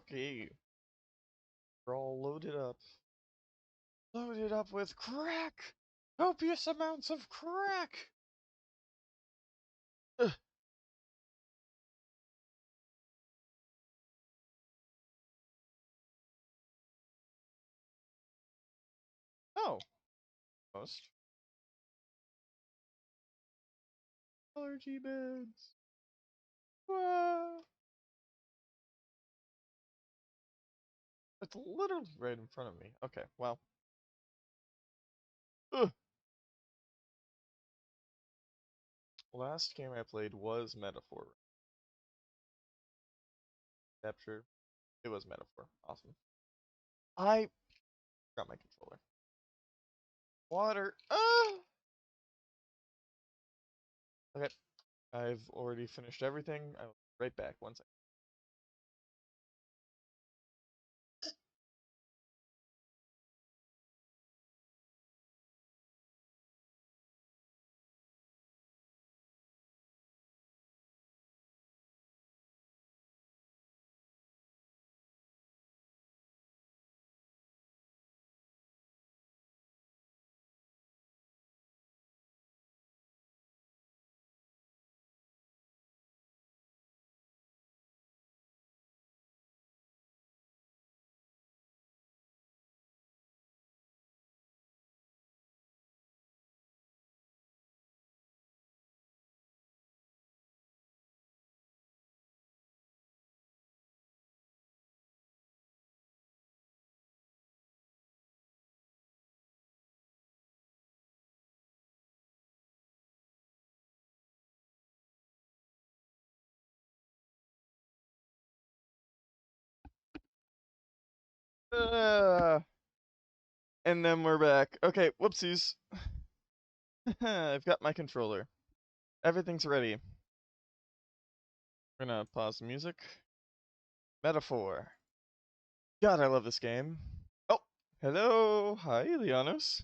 Okay. We're all loaded up. Loaded up with crack! Copious amounts of crack! Ugh. Oh. Most. Allergy meds. Ah. It's literally right in front of me. Okay, well. Ugh. Last game I played was Metaphor. Capture. It was Metaphor. Awesome. I got my controller. Water. Ah! Okay. I've already finished everything. I'll be right back. 1 second. And then we're back. Okay, whoopsies. I've got my controller. Everything's ready. We're gonna pause the music. Metaphor. God, I love this game. Oh, hello. Hi, Lianos.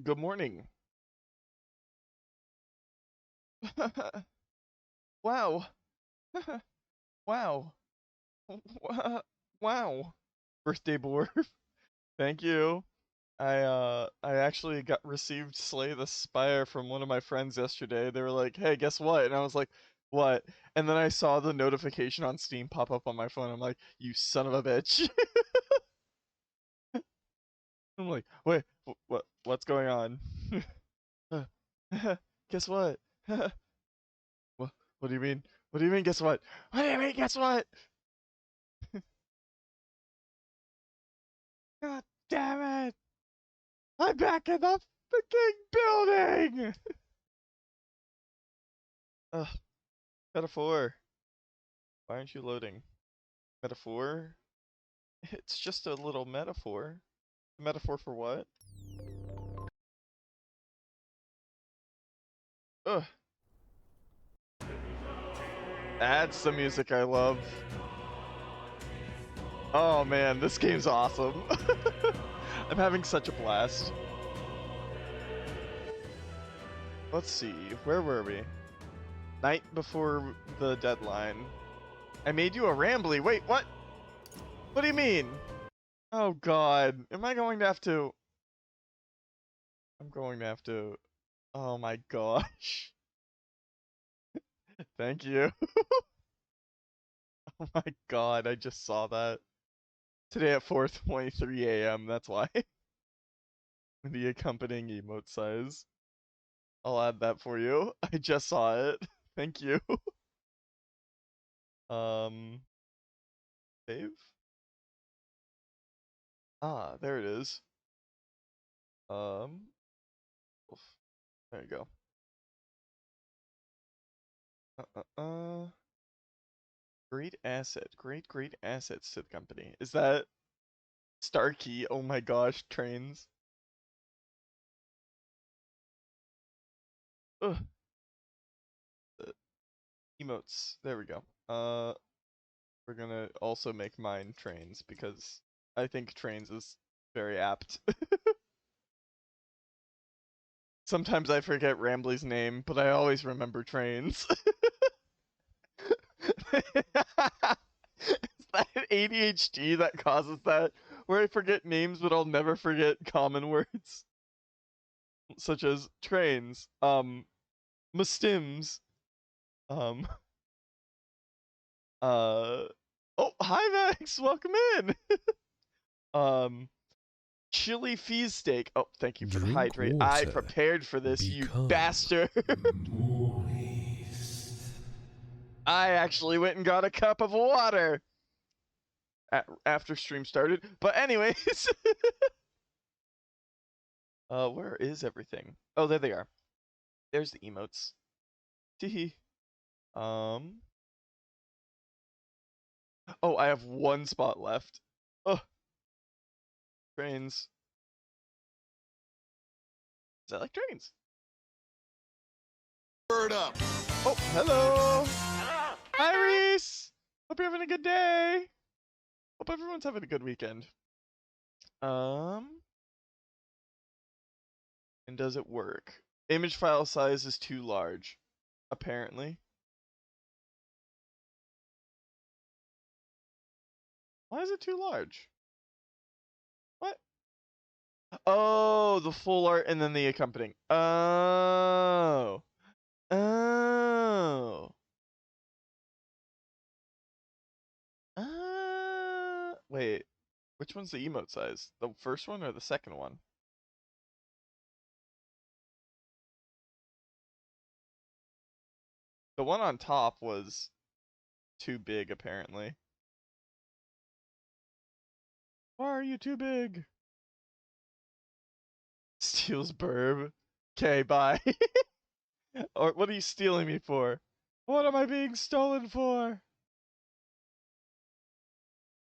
Good morning. Wow. Wow. Wow. Birthday boy. Thank you. I actually received Slay the Spire from one of my friends yesterday. They were like, "Hey, guess what?" And I was like, "What?" And then I saw the notification on Steam pop up on my phone. I'm like, "You son of a bitch." I'm like, "Wait, what's going on?" Guess what? What what do you mean? What do you mean guess what? What do you mean guess what? God damn it! I'm back in the fucking building! Ugh, metaphor. Why aren't you loading? Metaphor? It's just a little metaphor. A metaphor for what? Ugh. That's the music I love. Oh man, this game's awesome. I'm having such a blast. Let's see, where were we? Night before the deadline. I made you a Rambly. Wait, what? What do you mean? Oh god, am I going to have to... I'm going to have to... Oh my gosh. Thank you. Oh my god, I just saw that. Today at 4:23 a.m., that's why. The accompanying emote size. I'll add that for you. I just saw it. Thank you. Um, save? Ah, there it is. Um, oof. There you go. Great asset. Great assets to the company. Is that Starkey? Oh my gosh, trains. Ugh. Emotes. There we go. We're gonna also make mine trains because I think trains is very apt. Sometimes I forget Rambly's name, but I always remember trains. Is that ADHD that causes that? Where I forget names, but I'll never forget common words. Such as trains, Mustims, oh, hi Vex, welcome in! Chili fees steak. Oh, thank you for the hydrate. I prepared for this, you bastard. I actually went and got a cup of water after stream started. But anyways, where is everything? Oh, there they are. There's the emotes. Teehee. Oh, I have one spot left. Oh, trains. Is that like trains? Bird up. Oh, hello. Hi, Reese. Hope you're having a good day. Hope everyone's having a good weekend. And does it work? Image file size is too large, apparently. Why is it too large? What? Oh, the full art and then the accompanying. Oh. Oh. Wait. Which one's the emote size? The first one or the second one? The one on top was too big, apparently. Why are you too big? Steals burb. Okay, bye. Or what are you stealing me for? What am I being stolen for?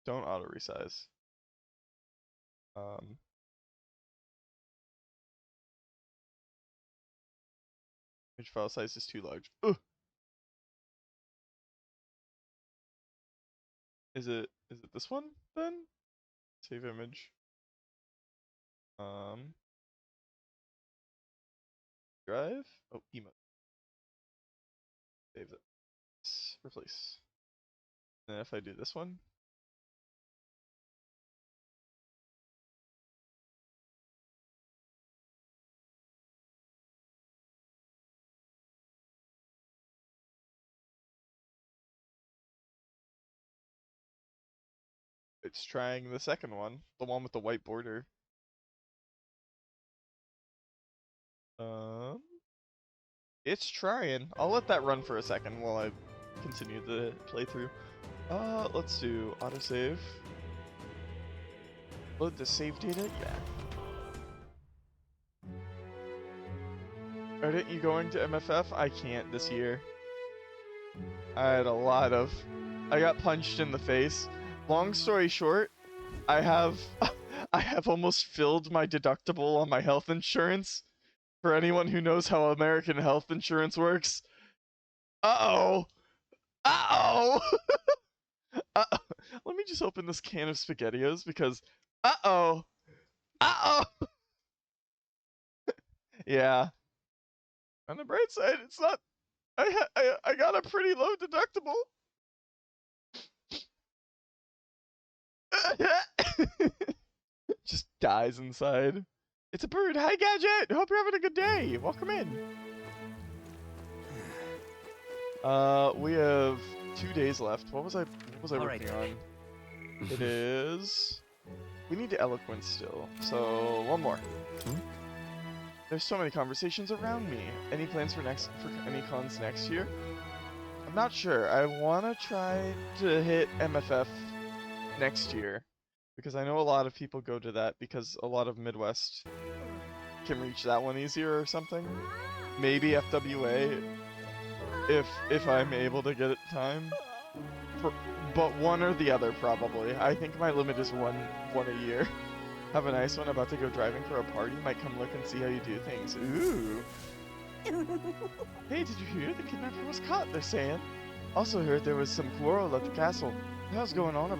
Don't auto resize. Image file size is too large. Ugh. Is it this one then? Save image. Drive. Oh, emote. Save it. Replace. And then if I do this one. It's trying the second one, the one with the white border. It's trying. I'll let that run for a second while I continue the playthrough. Let's do autosave. Load the save data? Yeah. Aren't you going to MFF? I can't this year. I got punched in the face. Long story short, I have almost filled my deductible on my health insurance. For anyone who knows how American health insurance works. Uh-oh! Uh-oh! Let me just open this can of SpaghettiOs because uh-oh! Uh-oh! Yeah. On the bright side, it's not. I got a pretty low deductible. Just dies inside. It's a bird. Hi, Gadget. Hope you're having a good day. Welcome in. We have 2 days left. What was I working on? It is. We need eloquence still. So one more. There's so many conversations around me. Any plans for any cons next year? I'm not sure. I want to try to hit MFF next year because I know a lot of people go to that because a lot of Midwest can reach that one easier or something. Maybe FWA if I'm able to get it time. But one or the other probably. I think my limit is one a year. Have a nice one. About to go driving for a party. Might come look and see how you do things. Ooh. Hey, did you hear? The kidnapper was caught, they're saying. Also heard there was some quarrel at the castle. How's going on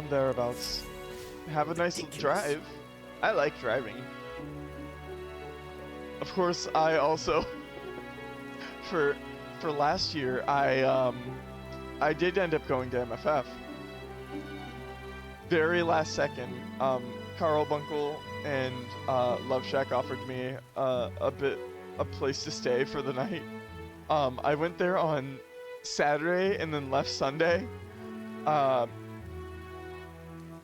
thereabouts? Have a nice drive. I like driving. of course, I also for last year, I did end up going to MFF. Very last second, Carl Bunkle and Love Shack offered me a place to stay for the night. I went there on Saturday and then left Sunday.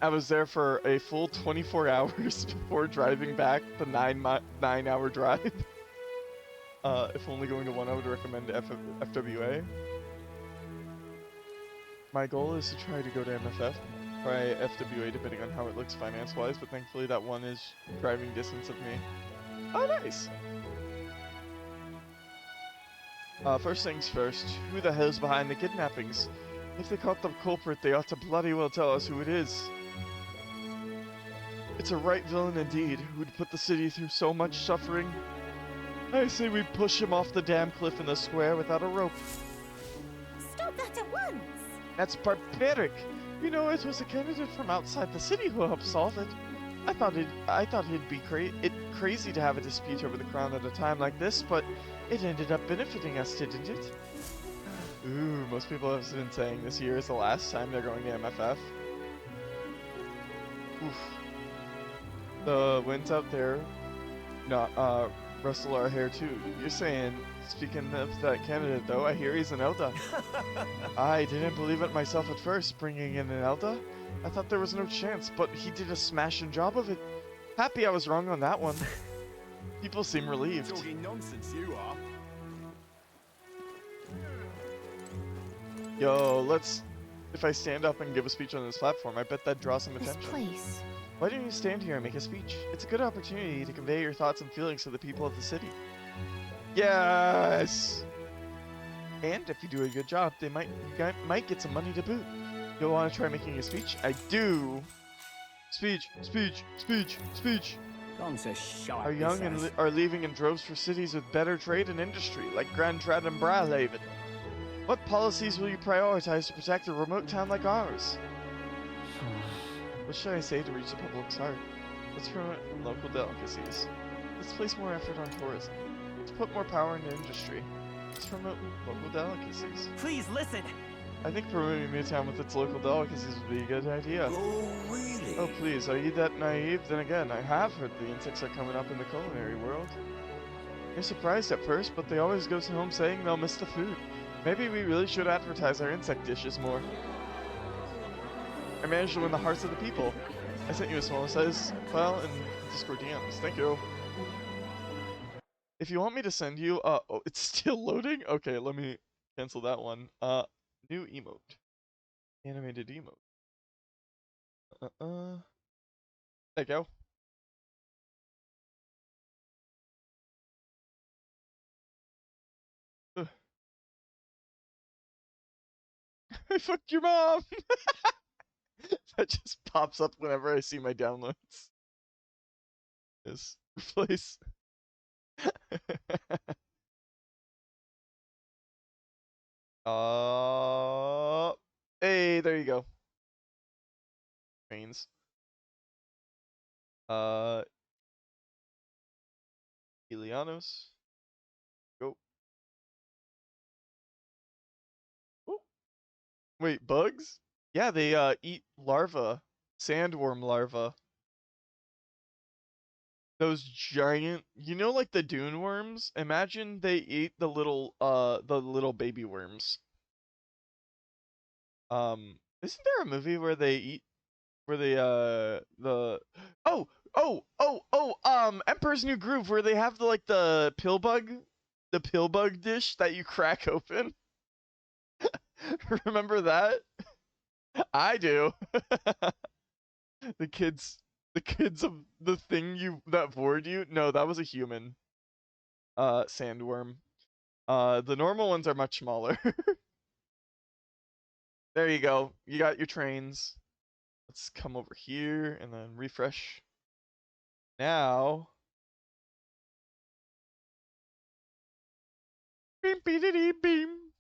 I was there for a full 24 hours before driving back the 9-hour drive. If only going to one, I would recommend FWA. My goal is to try to go to MFF, try FWA depending on how it looks finance-wise, but thankfully that one is driving distance of me. Oh, nice! First things first, who the hell's behind the kidnappings? If they caught the culprit, they ought to bloody well tell us who it is. It's a right villain indeed, who'd put the city through so much suffering. I say we push him off the damn cliff in the square without a rope. Stop that at once! That's barbaric! You know, it was a candidate from outside the city who helped solve it. I thought it'd be crazy to have a dispute over the crown at a time like this, but it ended up benefiting us, didn't it? Ooh, most people have been saying this year is the last time they're going to MFF. Oof. The winds out there, rustle our hair too. You're saying, speaking of that candidate though, I hear he's an Elda. I didn't believe it myself at first, bringing in an Elda. I thought there was no chance, but he did a smashing job of it. Happy I was wrong on that one. People seem relieved. Talking nonsense, you are. Yo, if I stand up and give a speech on this platform, I bet that draws some attention. This place. Why don't you stand here and make a speech? It's a good opportunity to convey your thoughts and feelings to the people of the city. Yes! And if you do a good job, you might get some money to boot. You'll want to try making a speech? I do! Speech, speech, speech, speech! Our young and are leaving in droves for cities with better trade and industry, like Grand Trad and Brawlhaven. What policies will you prioritize to protect a remote town like ours? What should I say to reach the public's heart? Let's promote local delicacies. Let's place more effort on tourism. Let's put more power into industry. Let's promote local delicacies. Please listen! I think promoting Midtown with its local delicacies would be a good idea. Oh, really? Oh please, are you that naive? Then again, I have heard the insects are coming up in the culinary world. You're surprised at first, but they always go home saying they'll miss the food. Maybe we really should advertise our insect dishes more. I managed to win the hearts of the people. I sent you a small size file in Discord DMs. Thank you. If you want me to send you, oh, it's still loading? Okay, let me cancel that one. New emote. Animated emote. There you go. I fucked your mom! That just pops up whenever I see my downloads. Yes, replace. Hey, there you go. Trains. Ilianos. Go. Oh. Wait, bugs? Yeah, they eat larvae. Sandworm larvae. Those giant, you know, like the dune worms? Imagine they eat the little baby worms. Isn't there a movie where they eat, Emperor's New Groove, where they have the pill bug dish that you crack open? Remember that? I do. The kids of the thing that bored you? No, that was a human. Sandworm. The normal ones are much smaller. There you go. You got your trains. Let's come over here and then refresh. Now. Beam beam beam.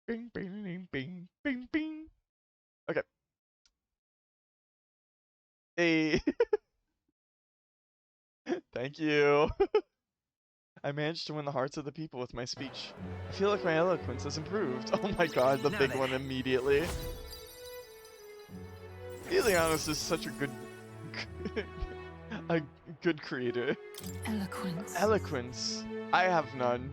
Bing bing bing bing bing. Okay. Hey. Thank you. I managed to win the hearts of the people with my speech. I feel like my eloquence has improved. Oh my god, the Now big then. one immediately. Elianos is such a good a good creator. Eloquence. Eloquence. I have none.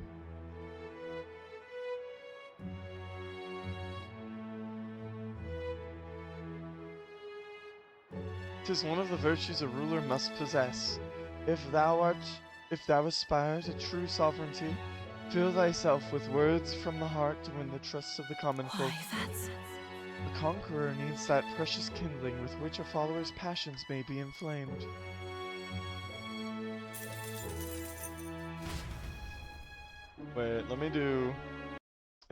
Tis one of the virtues a ruler must possess. If thou aspire to true sovereignty, fill thyself with words from the heart to win the trust of the common folk. Why, that's... The conqueror needs that precious kindling with which a follower's passions may be inflamed. Wait, let me do...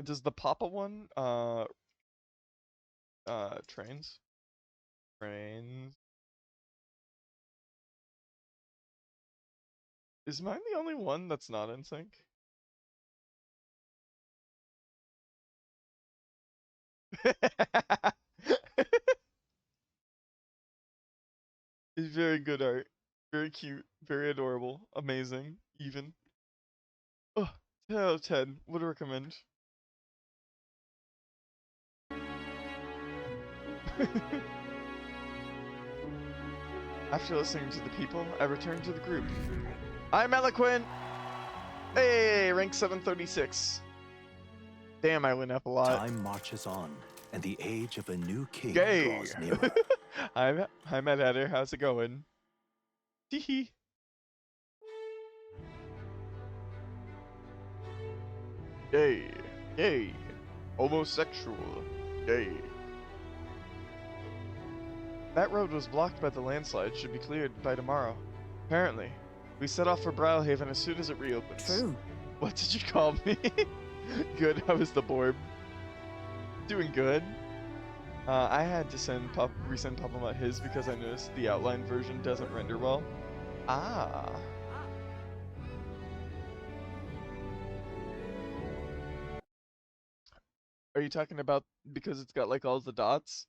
Does the Papa one, trains? Trains. Is mine the only one that's not in sync? It's very good art. Very cute. Very adorable. Amazing. Even. Oh, 10 out of 10. Would recommend. After listening to the people, I returned to the group. I'm eloquent! Hey, rank 736. Damn, I went up a lot. Time marches on, and the age of a new king Gay. draws nearer. Hi, Mad Hatter. How's it going? Teehee. Gay. Gay. Homosexual. Gay. That road was blocked by the landslide. Should be cleared by tomorrow. Apparently. We set off for Brawlhaven as soon as it reopens. True. What did you call me? Good. How is the board? Doing good. I had to resend Papa his because I noticed the outline version doesn't render well. Ah. Are you talking about because it's got like all the dots?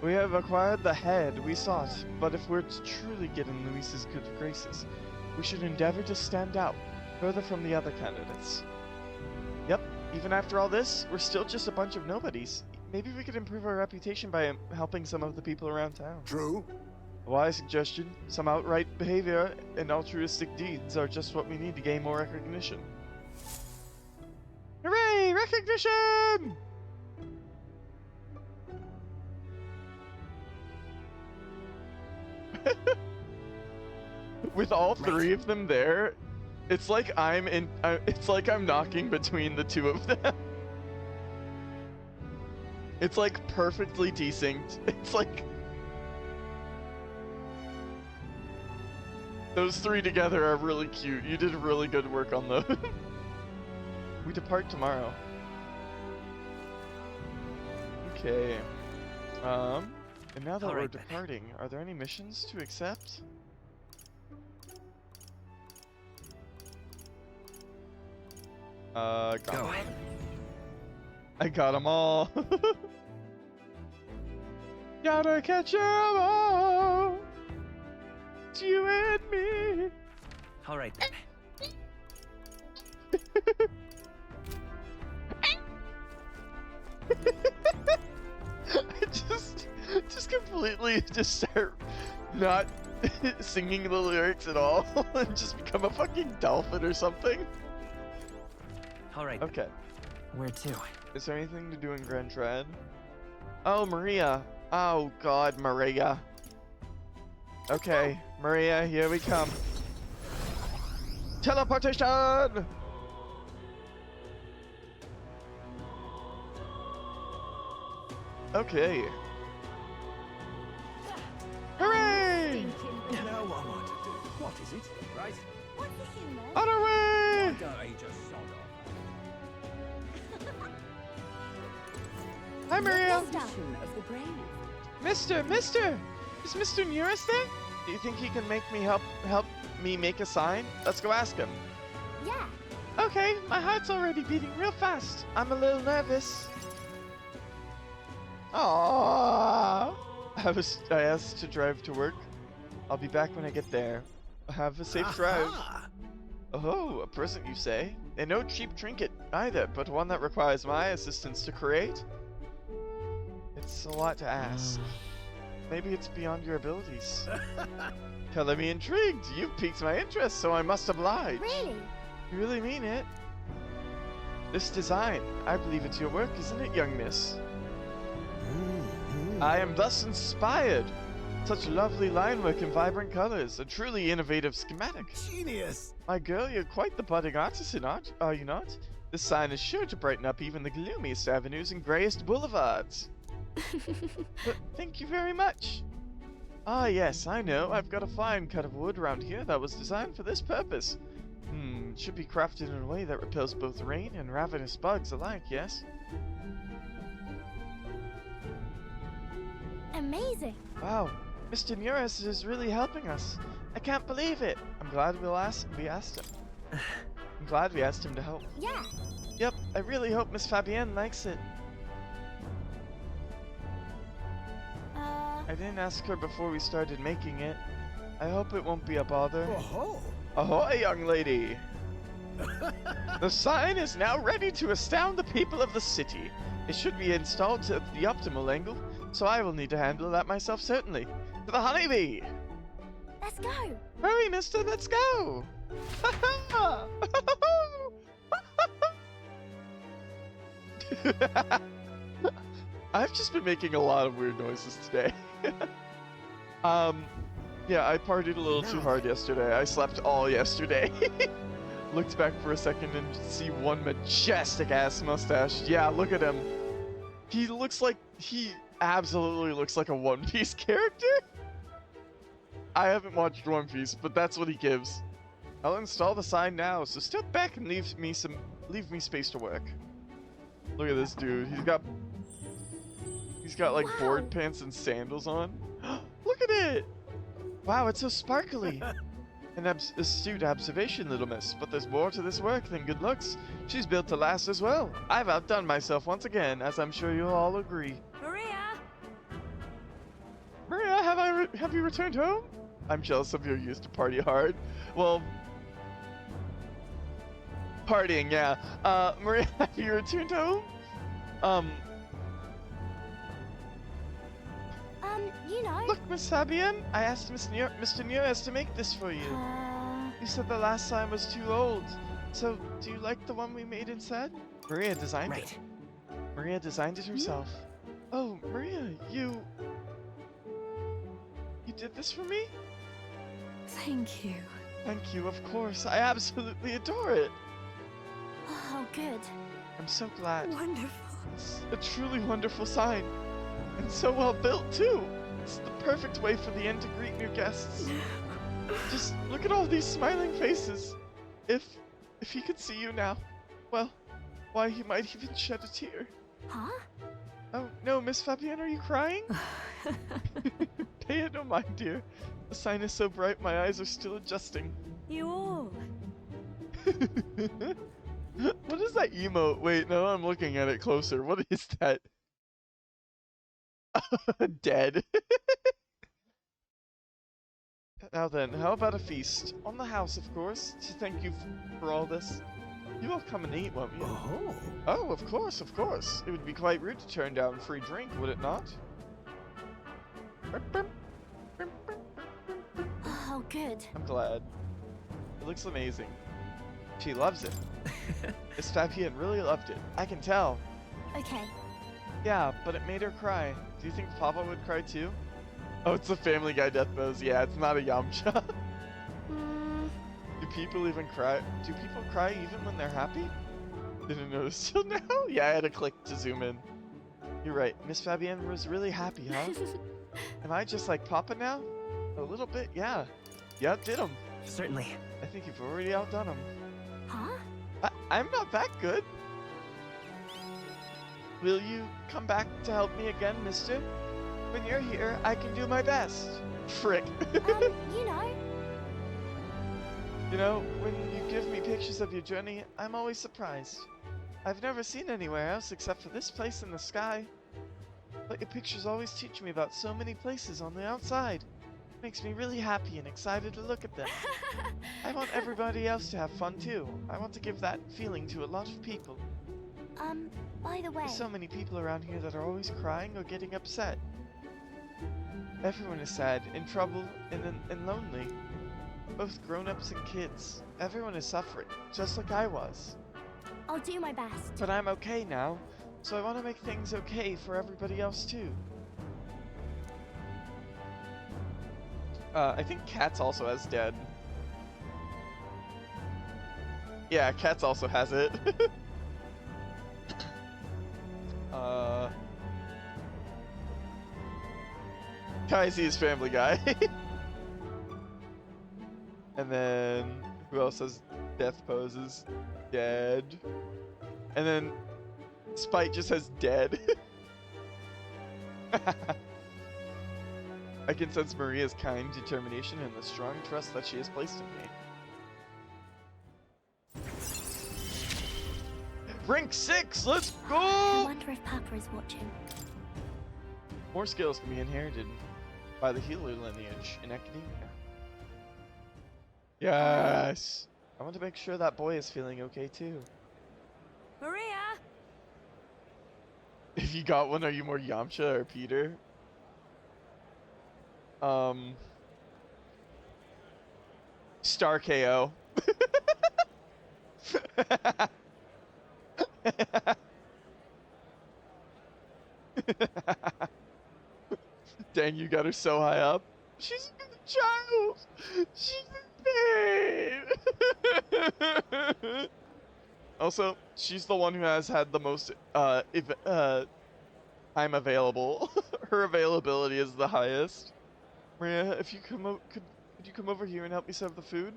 We have acquired the head we sought, but if we're to truly get in Luis's good graces, we should endeavor to stand out further from the other candidates. Yep, even after all this, we're still just a bunch of nobodies. Maybe we could improve our reputation by helping some of the people around town. True. A wise suggestion. Some outright behavior and altruistic deeds are just what we need to gain more recognition. Hooray! Recognition! With all three of them there, it's like it's like I'm knocking between the two of them. It's like perfectly desynced. It's like those three together are really cute. You did really good work on those. We depart tomorrow. Okay. And now that we're departing, are there any missions to accept? Got Go. one. I got them all. Gotta catch 'em all. It's you and me. All right then. I just completely just start not singing the lyrics at all and just become a fucking dolphin or something. All right. Okay. Where to? Is there anything to do in Grand Trad? Oh, Maria. Oh, God, Maria. Okay, Maria, here we come. Teleportation! Okay. Hooray! Now what am I to do? What is it? Right? What's the humour? On our way! Don't just sod off. Hi, Maria. Of the brain. Mister, is Mr. Nearest there? Do you think he can make me help me make a sign? Let's go ask him. Yeah. Okay, my heart's already beating real fast. I'm a little nervous. Aww. I asked to drive to work. I'll be back when I get there. Have a safe drive. Aha! Oh, a present you say? And no cheap trinket either, but one that requires my assistance to create? It's a lot to ask. Maybe it's beyond your abilities. Color me intrigued. You've piqued my interest, so I must oblige. Really? You really mean it? This design, I believe it's your work, isn't it, young miss? I am thus inspired. Such lovely line work and vibrant colors, a truly innovative schematic. Genius! My girl, you're quite the budding artisan, are you not? This sign is sure to brighten up even the gloomiest avenues and grayest boulevards. But thank you very much. Ah yes, I know. I've got a fine cut of wood around here that was designed for this purpose. It should be crafted in a way that repels both rain and ravenous bugs alike, yes? Amazing. Wow, Mr. Nuris is really helping us. I can't believe it. I'm glad we asked him. I'm glad we asked him to help. Yeah. Yep, I really hope Miss Fabienne likes it. I didn't ask her before we started making it. I hope it won't be a bother. Oh, Ahoy, young lady! The sign is now ready to astound the people of the city. It should be installed at the optimal angle, so I will need to handle that myself certainly. To the honeybee! Let's go. Hurry, mister, let's go! I've just been making a lot of weird noises today. Yeah, I partied a little too hard yesterday. I slept all yesterday. Looked back for a second and see one majestic ass mustache. Yeah, look at him. He absolutely looks like a One Piece character. I haven't watched One Piece, but that's what he gives. I'll install the sign now, so step back and leave me space to work. Look at this dude. He's got like board pants and sandals on. Look at it! Wow, it's so sparkly. An astute observation, little miss, but there's more to this work than good looks. She's built to last as well. I've outdone myself once again, as I'm sure you'll all agree. Maria! Maria, have you returned home? I'm jealous of your used to party hard. Well, partying, yeah. Maria, have you returned home? You know. Look, Miss Fabienne, I asked Mr. Nuez to make this for you. You said the last sign was too old. So, do you like the one we made instead? Maria designed it. Maria designed it herself. Oh, Maria, you did this for me? Thank you. Thank you, of course. I absolutely adore it. Oh, good. I'm so glad. Wonderful. It's a truly wonderful sign. And so well built, too. It's the perfect way for the inn to greet new guests. Just look at all these smiling faces. If he could see you now, well, why, he might even shed a tear. Huh? Oh, no, Miss Fabienne, are you crying? Pay it no mind, dear. The sign is so bright, my eyes are still adjusting. You all. What is that emote? Wait, no, I'm looking at it closer. What is that? Dead. Now then, how about a feast? On the house, of course, to thank you for all this. You will come and eat, won't you? Oh. Oh, of course, of course. It would be quite rude to turn down free drink, would it not? Oh, good. I'm glad. It looks amazing. She loves it. Miss Fabienne really loved it. I can tell. Okay. Yeah, but it made her cry. Do you think Papa would cry too? Oh, it's a Family Guy death pose. Yeah, it's not a Yamcha. Do people even cry? Do people cry even when they're happy? Didn't notice till now? Yeah, I had to click to zoom in. You're right. Miss Fabienne was really happy, huh? Am I just like Papa now? A little bit, yeah. You outdid him. Certainly. I think you've already outdone him. Huh? I'm not that good. Will you come back to help me again, mister? When you're here, I can do my best. Frick. You know. You know, when you give me pictures of your journey, I'm always surprised. I've never seen anywhere else except for this place in the sky. But your pictures always teach me about so many places on the outside. Makes me really happy and excited to look at them. I want everybody else to have fun too. I want to give that feeling to a lot of people. By the way. There's so many people around here that are always crying or getting upset. Everyone is sad, in trouble, and lonely. Both grown-ups and kids. Everyone is suffering, just like I was. I'll do my best. But I'm okay now, so I want to make things okay for everybody else too. I think Cats also has dead. Yeah, Cats also has it. Kai's Family Guy. And then, who else has death poses? Dead. And then, Spite just has dead. I can sense Maria's kind determination and the strong trust that she has placed in me. Rank 6, let's go! I wonder if Papa is watching. More skills can be inherited by the healer lineage in academia. Yes! I want to make sure that boy is feeling okay too. Maria! If you got one, are you more Yamcha or Peter? Star KO. Dang, you got her so high up. She's a child. She's a babe. Also, she's the one who has had the most time available. Her availability is the highest. Maria, if you could you come over here and help me serve the food?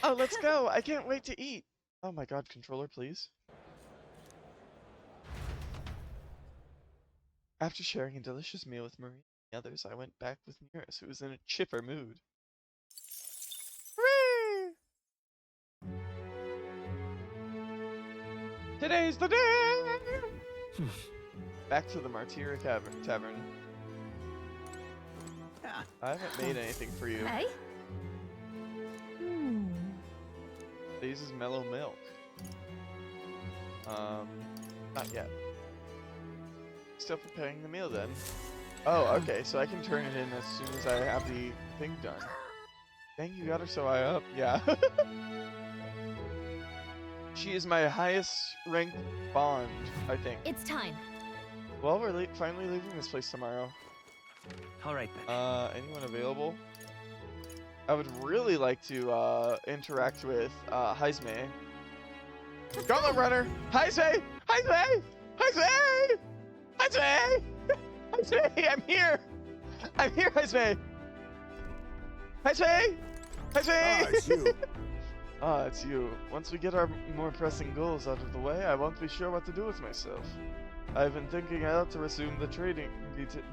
Oh, let's go. I can't wait to eat. Oh my god, controller, please. After sharing a delicious meal with Maria and the others, I went back with Nearest, who was in a chipper mood. Hooray! Today's the day! Back to the Martyra Tavern. I haven't made anything for you. Hey? This is mellow milk. Not yet. Still preparing the meal then. Oh, okay, so I can turn it in as soon as I have the thing done. Dang, you got her so high up. Yeah. She is my highest ranked bond, I think. It's time. Well, we're finally leaving this place tomorrow. All right then. Anyone available? I would really like to interact with Heisme. Gauntlet Runner! Heisme! Heisme! Heisme! Heisme! Heisme! I'm here! I'm here, Heisme! Heisme! Heisme! It's you. Ah, it's you. Once we get our more pressing goals out of the way, I won't be sure what to do with myself. I've been thinking I ought to resume the training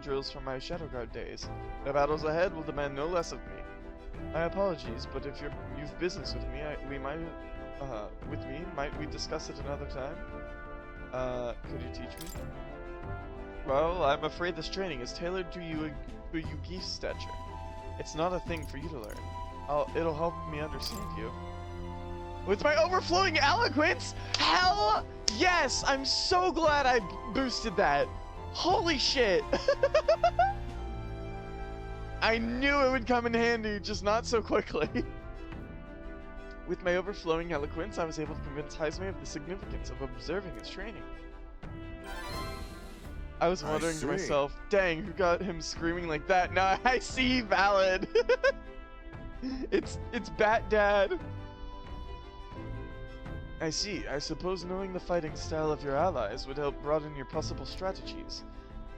drills from my Shadow Guard days. The battles ahead will demand no less of me. My apologies, but if you've business with me, might we discuss it another time? Could you teach me? Well, I'm afraid this training is tailored to you geese stature. It's not a thing for you to learn. It'll help me understand you. With my overflowing eloquence? Hell yes! I'm so glad I boosted that. Holy shit! I knew it would come in handy, just not so quickly. With my overflowing eloquence, I was able to convince Heisme of the significance of observing his training. I was wondering to myself, dang, who got him screaming like that? Now I see valid. It's Bat Dad. I see. I suppose knowing the fighting style of your allies would help broaden your possible strategies.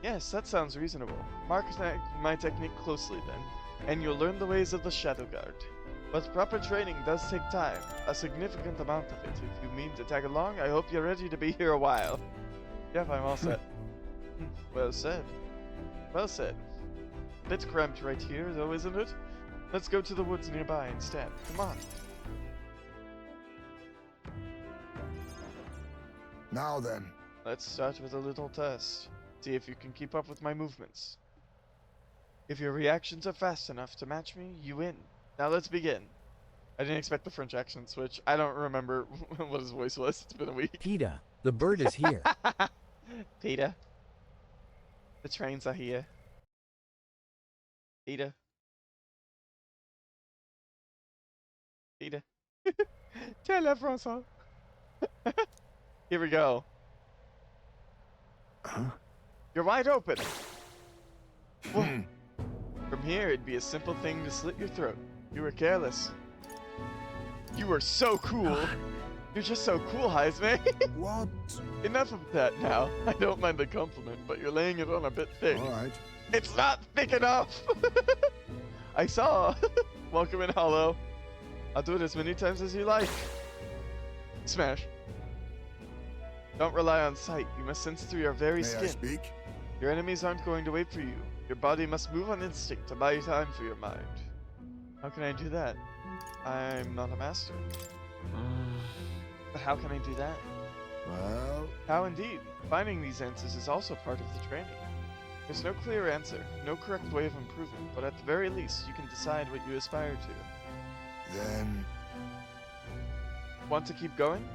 Yes, that sounds reasonable. Mark my technique closely then, and you'll learn the ways of the Shadow Guard. But proper training does take time, a significant amount of it. If you mean to tag along, I hope you're ready to be here a while. Yep, I'm all set. Well said. Well said. Bit cramped right here, though, isn't it? Let's go to the woods nearby instead. Come on. Now then, Let's start with a little test. See if you can keep up with my movements. If your reactions are fast enough to match me, you win. Now let's begin. I didn't expect the French accent switch. I don't remember what his voice was. It's been a week. PETA, the bird is here. PETA. The trains are here. PETA. PETA. Tell François. Here we go. Huh? You're wide open. Whoa. From here, it'd be a simple thing to slit your throat. You were careless. You were so cool. You're just so cool, Heisman. What? Enough of that now. I don't mind the compliment, but you're laying it on a bit thick. All right. It's not thick enough. I saw. Welcome in, Hollow. I'll do it as many times as you like. Smash. Don't rely on sight. You must sense through your very May skin. I speak? Your enemies aren't going to wait for you. Your body must move on instinct to buy time for your mind. How can I do that? I'm not a master. But how can I do that? Well, How indeed. Finding these answers is also part of the training. There's no clear answer, no correct way of improvement, but at the very least, you can decide what you aspire to. then Want to keep going?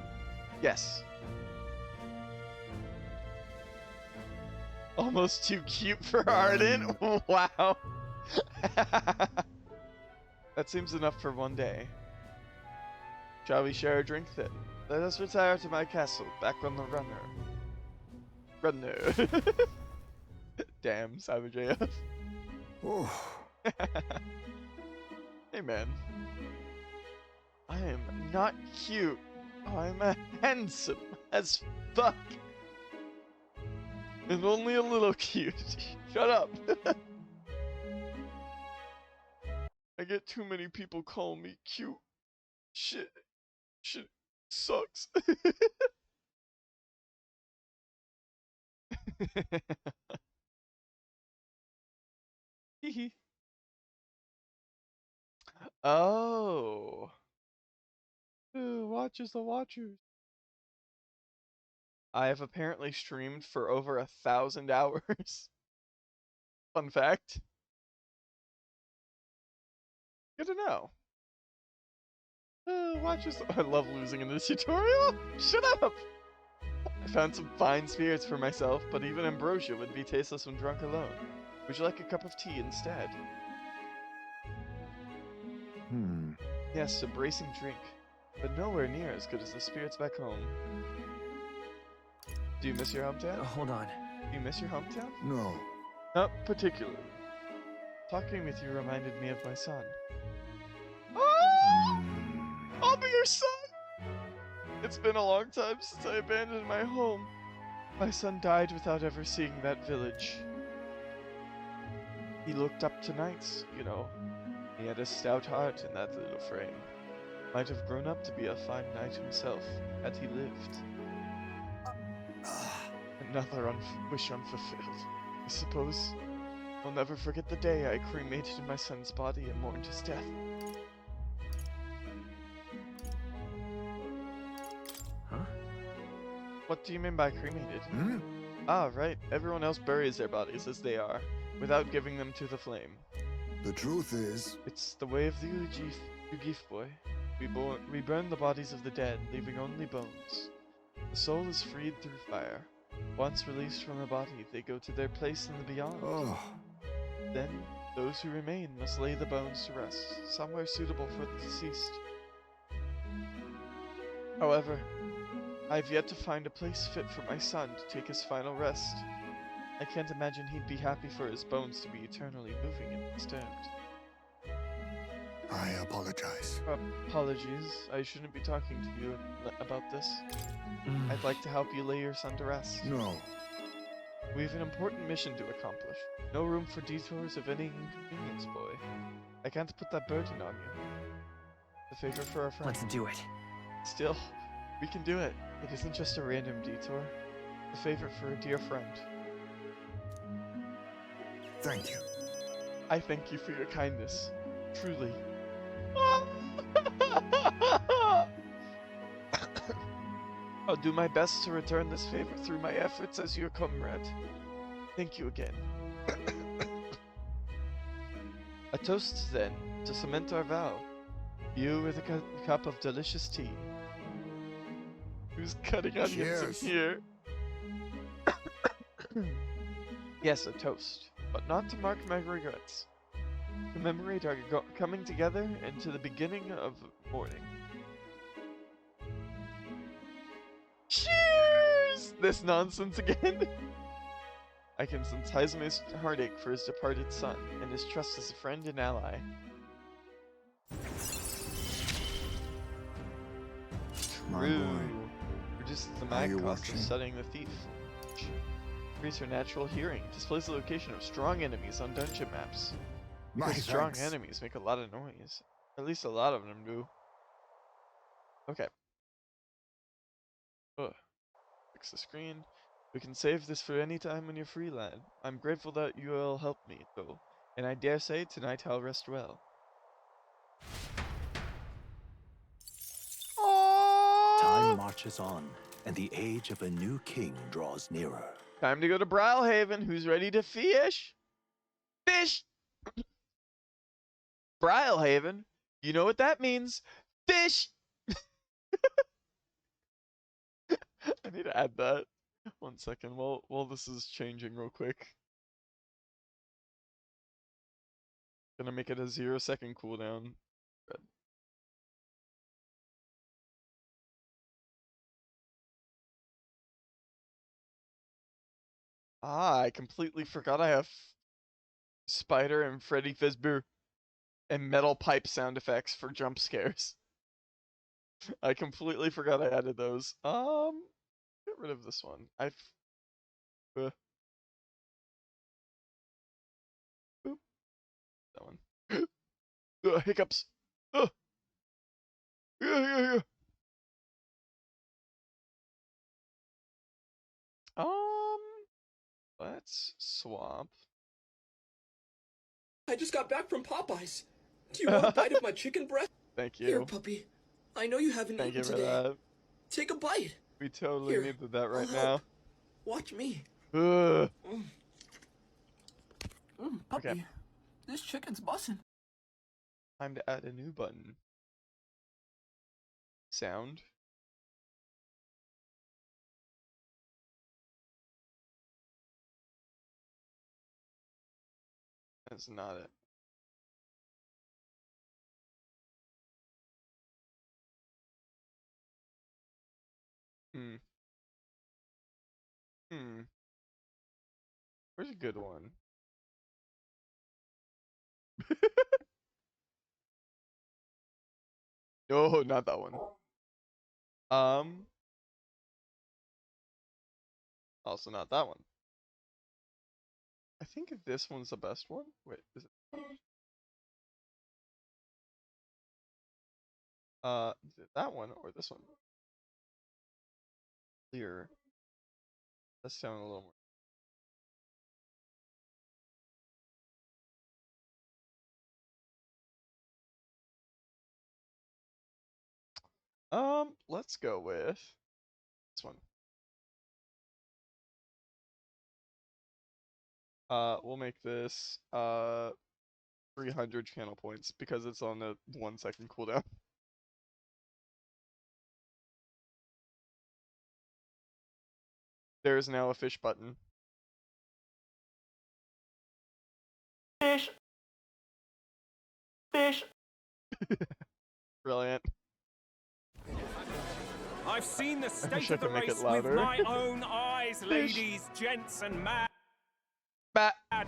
Yes. Almost too cute for Arden? Wow. That seems enough for one day. Shall we share a drink then? Let us retire to my castle, back on the runner. Runner. Damn, Savage AF. oh, Hey man. I am not cute. I'm handsome as fuck. And only a little cute. Shut up. I get too many people calling me cute. Shit sucks. Hehe. Oh. Ooh, watches the watchers. I have apparently streamed for over 1,000 hours. Fun fact. Good to know. Watches. I love losing in this tutorial. Shut up. I found some fine spirits for myself, but even ambrosia would be tasteless when drunk alone. Would you like a cup of tea instead? Yes, a bracing drink, but nowhere near as good as the spirits back home. Do you miss your hometown? Hold on. Do you miss your hometown? no. Not particularly. Talking with you reminded me of my son. Oh! I'll be your son! It's been a long time since I abandoned my home. My son died without ever seeing that village. He looked up to knights, you know. He had a stout heart in that little frame. Might have grown up to be a fine knight himself, had he lived. Another wish unfulfilled. I suppose I'll never forget the day I cremated my son's body and mourned his death. Huh? What do you mean by cremated? Hmm? Ah, right. Everyone else buries their bodies as they are, without giving them to the flame. The truth is, It's the way of the Ugif boy. We burn the bodies of the dead, leaving only bones. The soul is freed through fire. Once released from the body, they go to their place in the beyond. oh, Then, those who remain must lay the bones to rest, somewhere suitable for the deceased. However, I have yet to find a place fit for my son to take his final rest. I can't imagine he'd be happy for his bones to be eternally moving and disturbed. I apologize. Apologies, I shouldn't be talking to you about this. I'd like to help you lay your son to rest. No. We have an important mission to accomplish. No room for detours of any inconvenience, boy. I can't put that burden on you. The favor for a friend. Let's do it. Still, we can do it. It isn't just a random detour. The favor for a dear friend. Thank you. I thank you for your kindness. Truly. I'll do my best to return this favor through my efforts as your comrade. Thank you again. A toast, then, to cement our vow. You with a cup of delicious tea. Who's cutting onions Cheers. in here? Yes, a toast, but not to mark my regrets. Commemorate our coming together and to the beginning of morning. Cheers! This nonsense again? I can sense Haizume's heartache for his departed son, and his trust as a friend and ally. My True. boy. Reduces the Are mag you cost of watching? studying the thief. Increase her natural hearing. Displays the location of strong enemies on dungeon maps. My Because strong thanks. enemies make a lot of noise. At least a lot of them do. Okay. Ugh. Fix the screen. We can save this for any time when you're free, lad. I'm grateful that you all helped me, though. And I dare say, tonight I'll rest well. Time marches on, and the age of a new king draws nearer. Time to go to Brawlhaven. Who's ready to fish? Fish! Brawlhaven? You know what that means. Fish! I need to add that. 1 second, while this is changing real quick. Gonna make it a 0-second cooldown. Good. Ah, I completely forgot I have Spider and Freddy Fazbear and metal pipe sound effects for jump scares. I completely forgot I added those. Get rid of this one. Boop. That one. Hiccups. Yeah, yeah, yeah. Let's swap. I just got back from Popeyes. Do you want a bite of my chicken breast? Thank you. Here, puppy. I know you haven't Thank you eaten for today. that. Take a bite. We totally Here, needed that right I'll now. help. Watch me. Ugh. Puppy. Okay. This chicken's bussin'. Time to add a new button. Sound. That's not it. Where's a good one? No, not that one. Also not that one. I think this one's the best one. Wait, is it? Is it that one or this one? Clear. That sound a little more. Let's go with this one. We'll make this 300 channel points because it's on a 1 second cooldown. There is now a fish button. Fish. Fish. Brilliant. I've seen the wish state I of the could make it race with louder. my own eyes, ladies, gents, and mad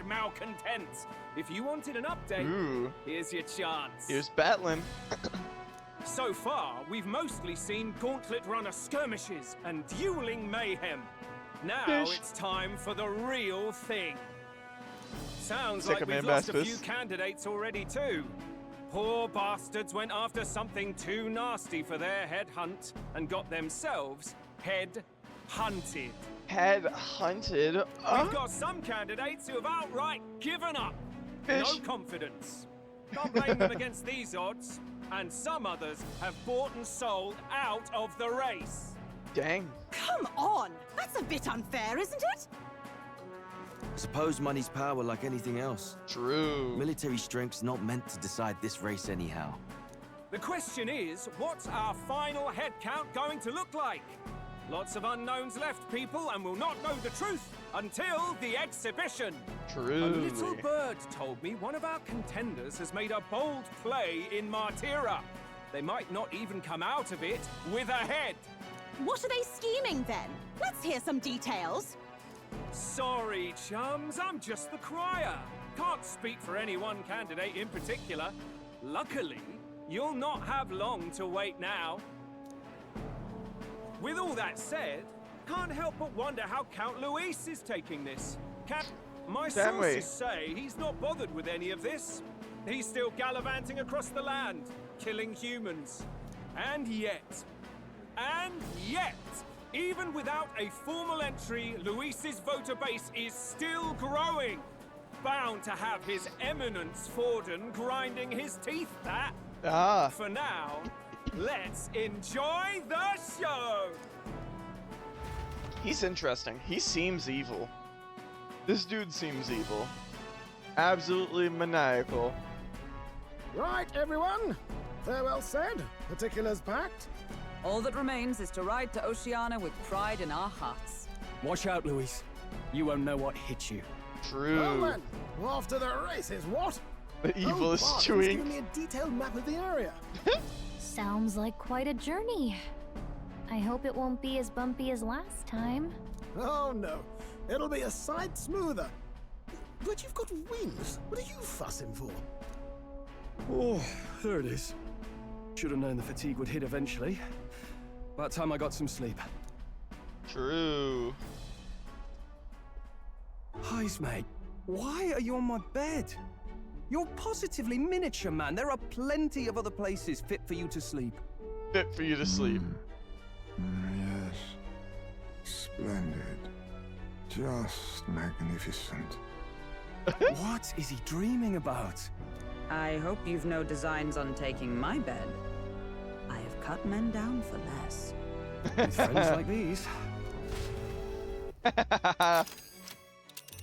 malcontents. If you wanted an update, Ooh, here's your chance. here's battling. So far, we've mostly seen gauntlet runner skirmishes and dueling mayhem. Now Fish. it's time for the real thing. Sounds Sick like of we've man lost a bastards. few candidates already too. Poor bastards went after something too nasty for their head hunt and got themselves head hunted. Head hunted. We've got some candidates who have outright given up. Fish. No confidence. Can't blame them against these odds. And some others have bought and sold out of the race. Dang. Come on! That's a bit unfair, isn't it? Suppose money's power like anything else. True. Military strength's not meant to decide this race anyhow. The question is, what's our final head count going to look like? Lots of unknowns left, people, and we'll not know the truth until the exhibition. True. A little bird told me one of our contenders has made a bold play in Martira. They might not even come out of it with a head. What are they scheming then? Let's hear some details. Sorry, chums, I'm just the crier. Can't speak for any one candidate in particular. Luckily, you'll not have long to wait now. With all that said, can't help but wonder how Count Luis is taking this. My sources say he's not bothered with any of this. He's still gallivanting across the land, killing humans. And yet, even without a formal entry, Luis's voter base is still growing. Bound to have his eminence Forden grinding his teeth at. For now, let's enjoy the show! He's interesting. He seems evil. This dude seems evil. Absolutely maniacal. Right, everyone. Farewell said, particulars packed. All that remains is to ride to Oceania with pride in our hearts. Watch out, Luis. You won't know what hit you. True. Well then, off to the races, what? The evil is Bart, chewing. he's giving me a detailed map of the area. Sounds like quite a journey. I hope it won't be as bumpy as last time. Oh no, it'll be a sight smoother. But you've got wings. What are you fussing for? Oh, there it is. Should have known the fatigue would hit eventually. About time I got some sleep. True. Heis, mate. Why are you on my bed? You're positively miniature, man. There are plenty of other places fit for you to sleep. Fit for you to sleep. Yes. Splendid. Just magnificent. What is he dreaming about? I hope you've no designs on taking my bed. I have cut men down for less. With friends like these. I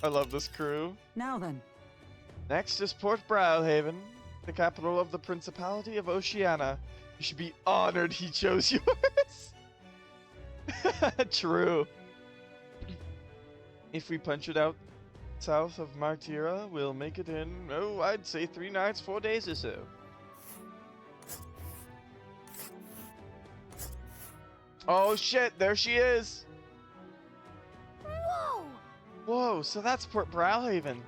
love this crew. Now then. Next is Port Browhaven, the capital of the Principality of Oceania. You should be honored he chose yours. True. If we punch it out south of Martira, we'll make it in, oh, I'd say 3 nights, 4 days or so. Oh shit, there she is! Whoa! Whoa, so that's Port Browhaven.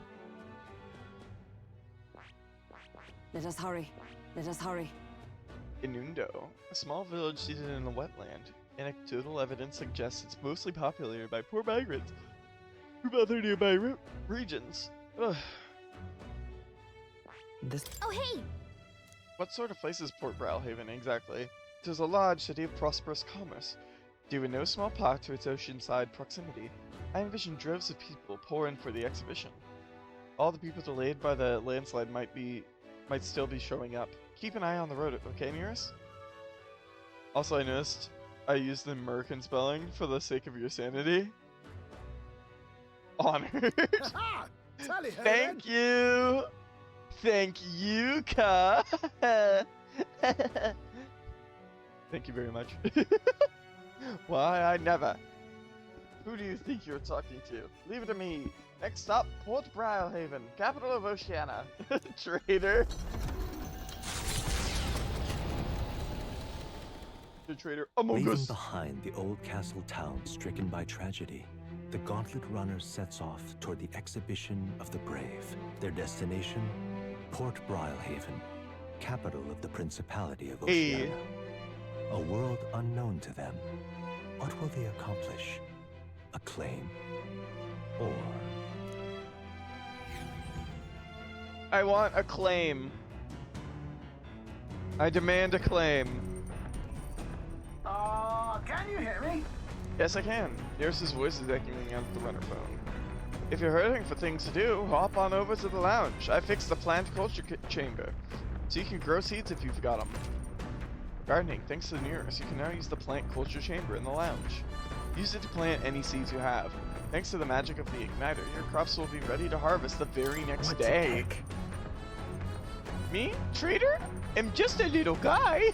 Let us hurry. Let us hurry. Inundo, a small village seated in a wetland. Anecdotal evidence suggests it's mostly populated by poor migrants from other nearby regions. Ugh. Oh, hey! What sort of place is Port Browhaven exactly? It is a large city of prosperous commerce, due in no small part to its oceanside proximity. I envision droves of people pour in for the exhibition. All the people delayed by the landslide might still be showing up. Keep an eye on the road, okay, Nearest? Also, I noticed I used the American spelling for the sake of your sanity. Honored. Tally ho, Thank then. you! Thank you, Ka! Thank you very much. Why, I never. Who do you think you're talking to? Leave it to me. Next stop, Port Browhaven, capital of Oceania. Traitor. The traitor among Leaving us. behind the old castle town stricken by tragedy, the Gauntlet Runner sets off toward the exhibition of the brave. Their destination, Port Browhaven, capital of the Principality of Oceania. A world unknown to them. What will they accomplish? Acclaim? Or... I want a claim. I demand a claim. Can you hear me? Yes, I can. Nearest's voice is echoing out the runner phone. If you're hurting for things to do, hop on over to the lounge. I fixed the plant culture chamber, so you can grow seeds if you've got them. Gardening. Thanks to the nearest, you can now use the plant culture chamber in the lounge. Use it to plant any seeds you have. Thanks to the magic of the igniter, your crops will be ready to harvest the very next day. Me, trader, am just a little guy.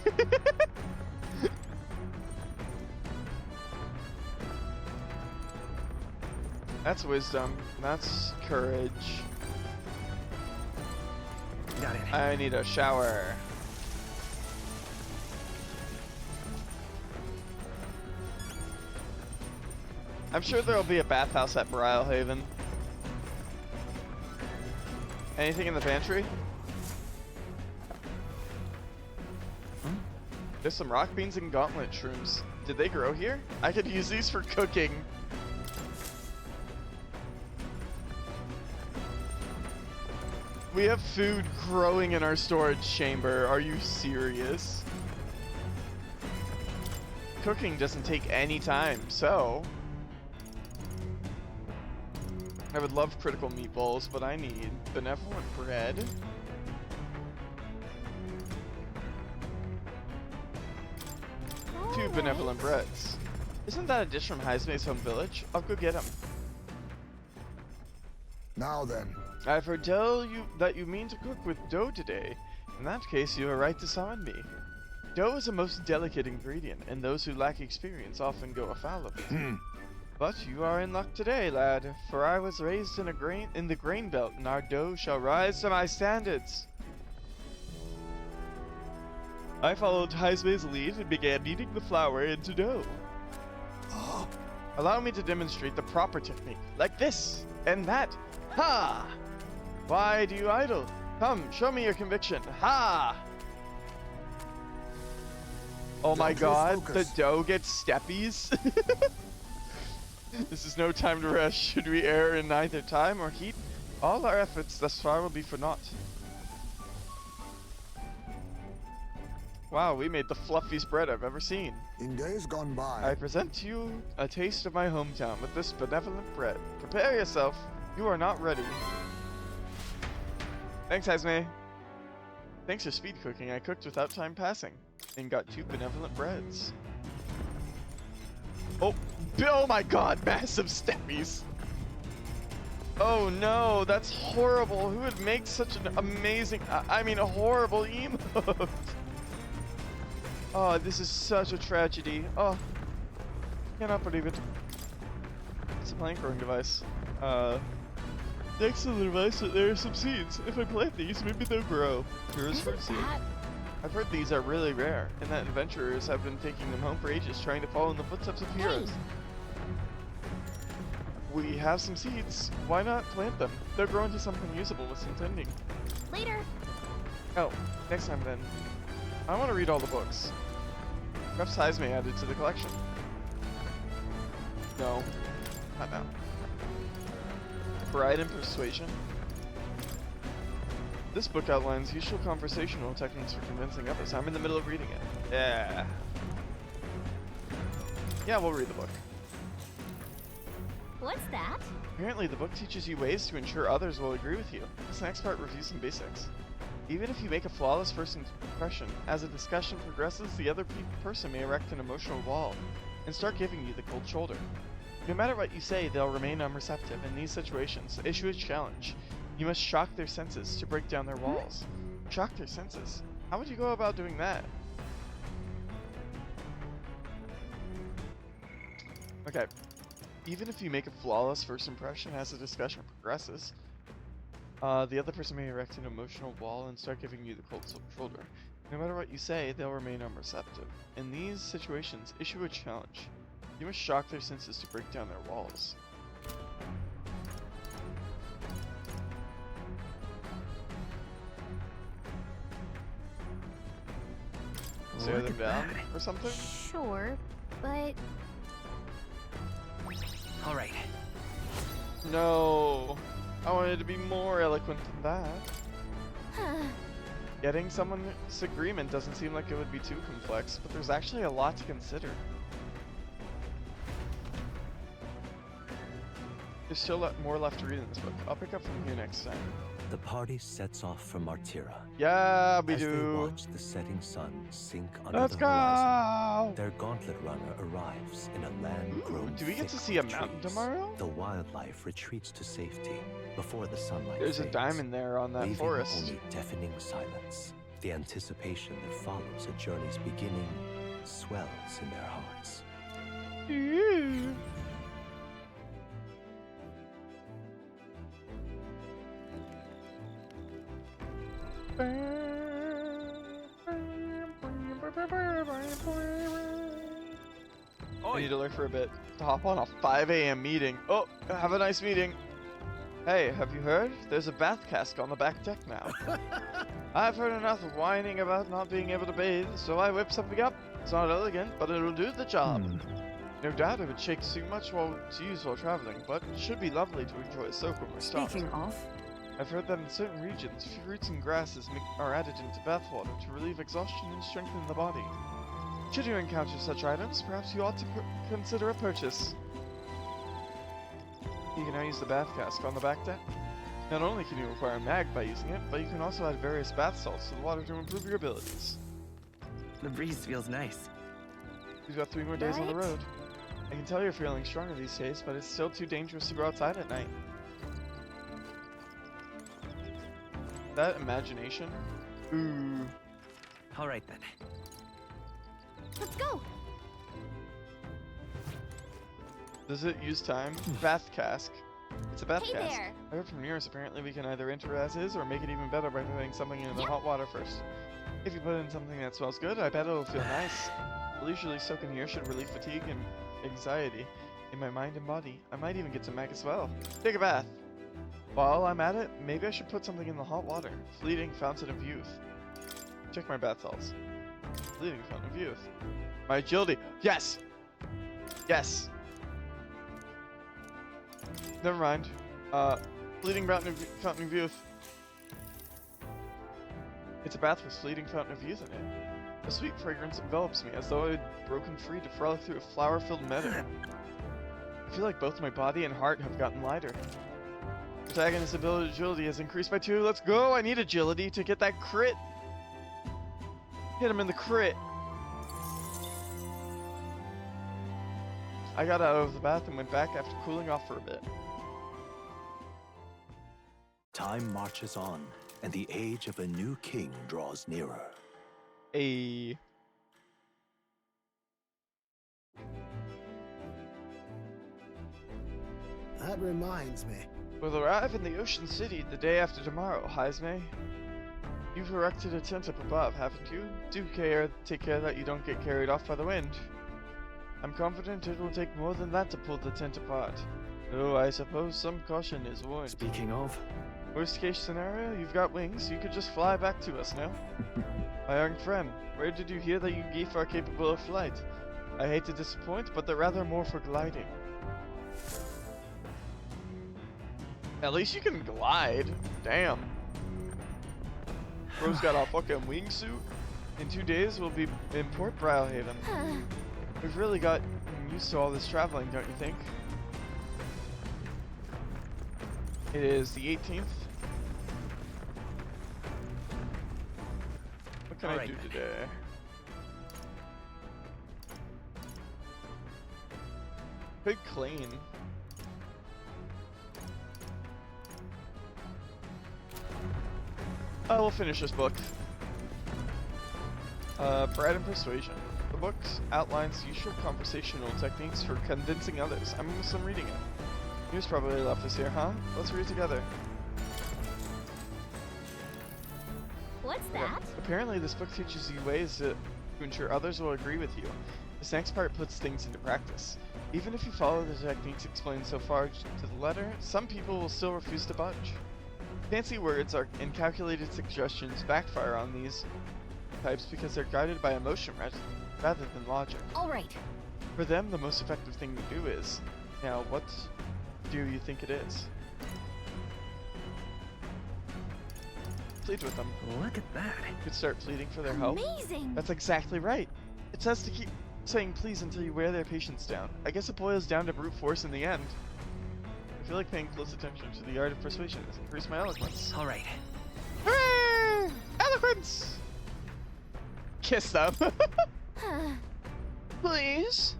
That's wisdom. That's courage. Got it. I need a shower. I'm sure there'll be a bathhouse at Brylehaven. Anything in the pantry? There's some rock beans and gauntlet shrooms. Did they grow here? I could use these for cooking. We have food growing in our storage chamber. Are you serious? Cooking doesn't take any time, so... I would love critical meatballs, but I need benevolent bread. Two benevolent breads. Isn't that a dish from Heismay's home village? I'll go get them. Now then. I've heard tell you that you mean to cook with dough today. In that case, you are right to summon me. Dough is a most delicate ingredient, and those who lack experience often go afoul of it. But you are in luck today, lad, for I was raised in the grain belt, and our dough shall rise to my standards. I followed Heismay's lead and began kneading the flour into dough. Allow me to demonstrate the proper technique, like this and that. Ha! Why do you idle? Come, show me your conviction. Ha! Oh my god, the dough gets steppies. This is no time to rush. Should we err in neither time or heat, all our efforts thus far will be for naught. Wow, we made the fluffiest bread I've ever seen. In days gone by, I present to you a taste of my hometown with this benevolent bread. Prepare yourself. You are not ready. Thanks, Heismay. Thanks for speed cooking, I cooked without time passing and got 2 benevolent breads. Oh my god, massive steppies. Oh no, that's horrible. Who would make such an amazing, I mean a horrible emote? Oh, this is such a tragedy. Oh, cannot believe it. It's a plant growing device. Next to the device, there are some seeds. If I plant these, maybe they'll grow. Here's fruit seed. I've heard these are really rare, and that adventurers have been taking them home for ages, trying to follow in the footsteps of heroes. We have some seeds. Why not plant them? They'll grow into something usable with some tending. Later. Oh, next time then. I want to read all the books. Perhaps Heismay added to the collection. No, not now. Pride and Persuasion. This book outlines useful conversational techniques for convincing others. I'm in the middle of reading it. Yeah. Yeah, we'll read the book. What's that? Apparently, the book teaches you ways to ensure others will agree with you. This next part reviews some basics. Even if you make a flawless first impression, as a discussion progresses, the other person may erect an emotional wall and start giving you the cold shoulder. No matter what you say, they'll remain unreceptive. In these situations, issue a challenge. You must shock their senses to break down their walls. Shock their senses? How would you go about doing that? Okay. Even if you make a flawless first impression as the discussion progresses, the other person may erect an emotional wall and start giving you the cold shoulder. No matter what you say, they'll remain unreceptive. In these situations, issue a challenge. You must shock their senses to break down their walls. Stare them down or something? Sure, but... Alright. No! I wanted to be more eloquent than that. Getting someone's agreement doesn't seem like it would be too complex, but there's actually a lot to consider. There's still more left to read in this book. I'll pick up from here next time. The party sets off for Martira. Yeah, we As do. they watch the setting sun sink under Let's the horizon, go. their gauntlet runner arrives in a land grown Do we get to thick see a with mountain trees. tomorrow? The wildlife retreats to safety before the sunlight There's a fades, diamond there on that leaving forest. only deafening silence. The anticipation that follows a journey's beginning swells in their hearts. I need to lurk for a bit to hop on a 5 a.m. meeting. Oh, have a nice meeting. Hey, have you heard? There's a bath cask on the back deck now. I've heard enough whining about not being able to bathe, so I whipped something up. It's not elegant, but it'll do the job. No doubt it would shake too much to use while traveling, but it should be lovely to enjoy a soak when we're stopped. Speaking of, I've heard that in certain regions, fruits and grasses are added into bathwater to relieve exhaustion and strengthen the body. Should you encounter such items, perhaps you ought to consider a purchase. You can now use the bath cask on the back deck. Not only can you acquire mag by using it, but you can also add various bath salts to the water to improve your abilities. The breeze feels nice. We've got 3 more days on the road. I can tell you're feeling stronger these days, but it's still too dangerous to go outside at night. That imagination? Ooh. Alright then. Let's go! Does it use time? Bath cask. It's a bath Hey cask. there. I heard from Nearest apparently we can either enter as is or make it even better by putting something in the Yep. hot water first. If you put in something that smells good, I bet it'll feel nice. A leisurely soak in here should relieve fatigue and anxiety in my mind and body. I might even get some mag as well. Take a bath. While I'm at it, maybe I should put something in the hot water. Fleeting Fountain of Youth. Check my bath salts. Fleeting Fountain of Youth. My agility. Yes! Yes! Never mind. Fleeting Fountain of Youth. It's a bath with Fleeting Fountain of Youth in it. A sweet fragrance envelops me as though I had broken free to frolic through a flower-filled meadow. I feel like both my body and heart have gotten lighter. Protagonist's ability agility has increased by 2. Let's go! I need agility to get that crit! Hit him in the crit! I got out of the bath and went back after cooling off for a bit. Time marches on, and the age of a new king draws nearer. Ayy. That reminds me. We'll arrive in the Ocean City the day after tomorrow, Heisme. You've erected a tent up above, haven't you? Take care that you don't get carried off by the wind. I'm confident it will take more than that to pull the tent apart. Though I suppose some caution is warranted. Speaking of... Worst case scenario, you've got wings, you could just fly back to us now. My young friend, where did you hear that you geef are capable of flight? I hate to disappoint, but they're rather more for gliding. At least you can glide. Damn. Bro's got a fucking wingsuit. In 2 days, we'll be in Port Brilehaven. We've really got used to all this traveling, don't you think? It is the 18th. What can I do today? Could clean. I will finish this book. Pride and Persuasion. The book outlines useful conversational techniques for convincing others. I'm almost done reading it. News probably left this here, huh? Let's read it together. What's that? Apparently this book teaches you ways to ensure others will agree with you. This next part puts things into practice. Even if you follow the techniques explained so far to the letter, some people will still refuse to budge. Fancy words and calculated suggestions backfire on these types because they're guided by emotion rather than logic. Alright. For them, the most effective thing to do is... Now, what do you think it is? Plead with them. Look at that. You could start pleading for their help. Amazing! That's exactly right. It says to keep saying please until you wear their patience down. I guess it boils down to brute force in the end. I feel like paying close attention to the art of persuasion has increased my eloquence. All right. Hooray! Eloquence! Kiss them. Please?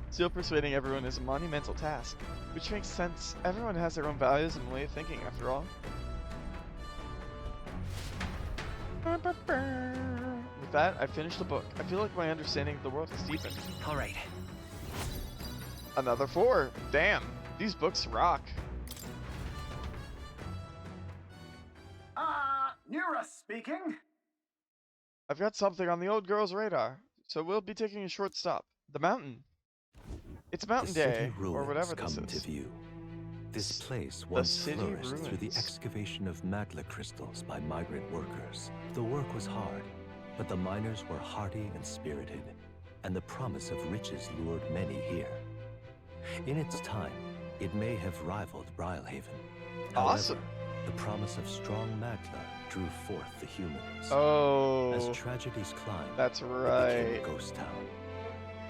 Still persuading everyone is a monumental task, which makes sense. Everyone has their own values and way of thinking, after all. With that, I finished the book. I feel like my understanding of the world has deepened. All right. Another 4. Damn, these books rock. Nura speaking. I've got something on the old girl's radar, so we'll be taking a short stop. The mountain. It's Mountain Day, or whatever this come is. to view. This place once flourished ruins. through the excavation of magma crystals by migrant workers. The work was hard, but the miners were hardy and spirited, and the promise of riches lured many here. In its time, it may have rivaled Brilhaven. Awesome. However, the promise of strong magma drew forth the humans. Oh. As tragedies climbed, that's it right. became a ghost town.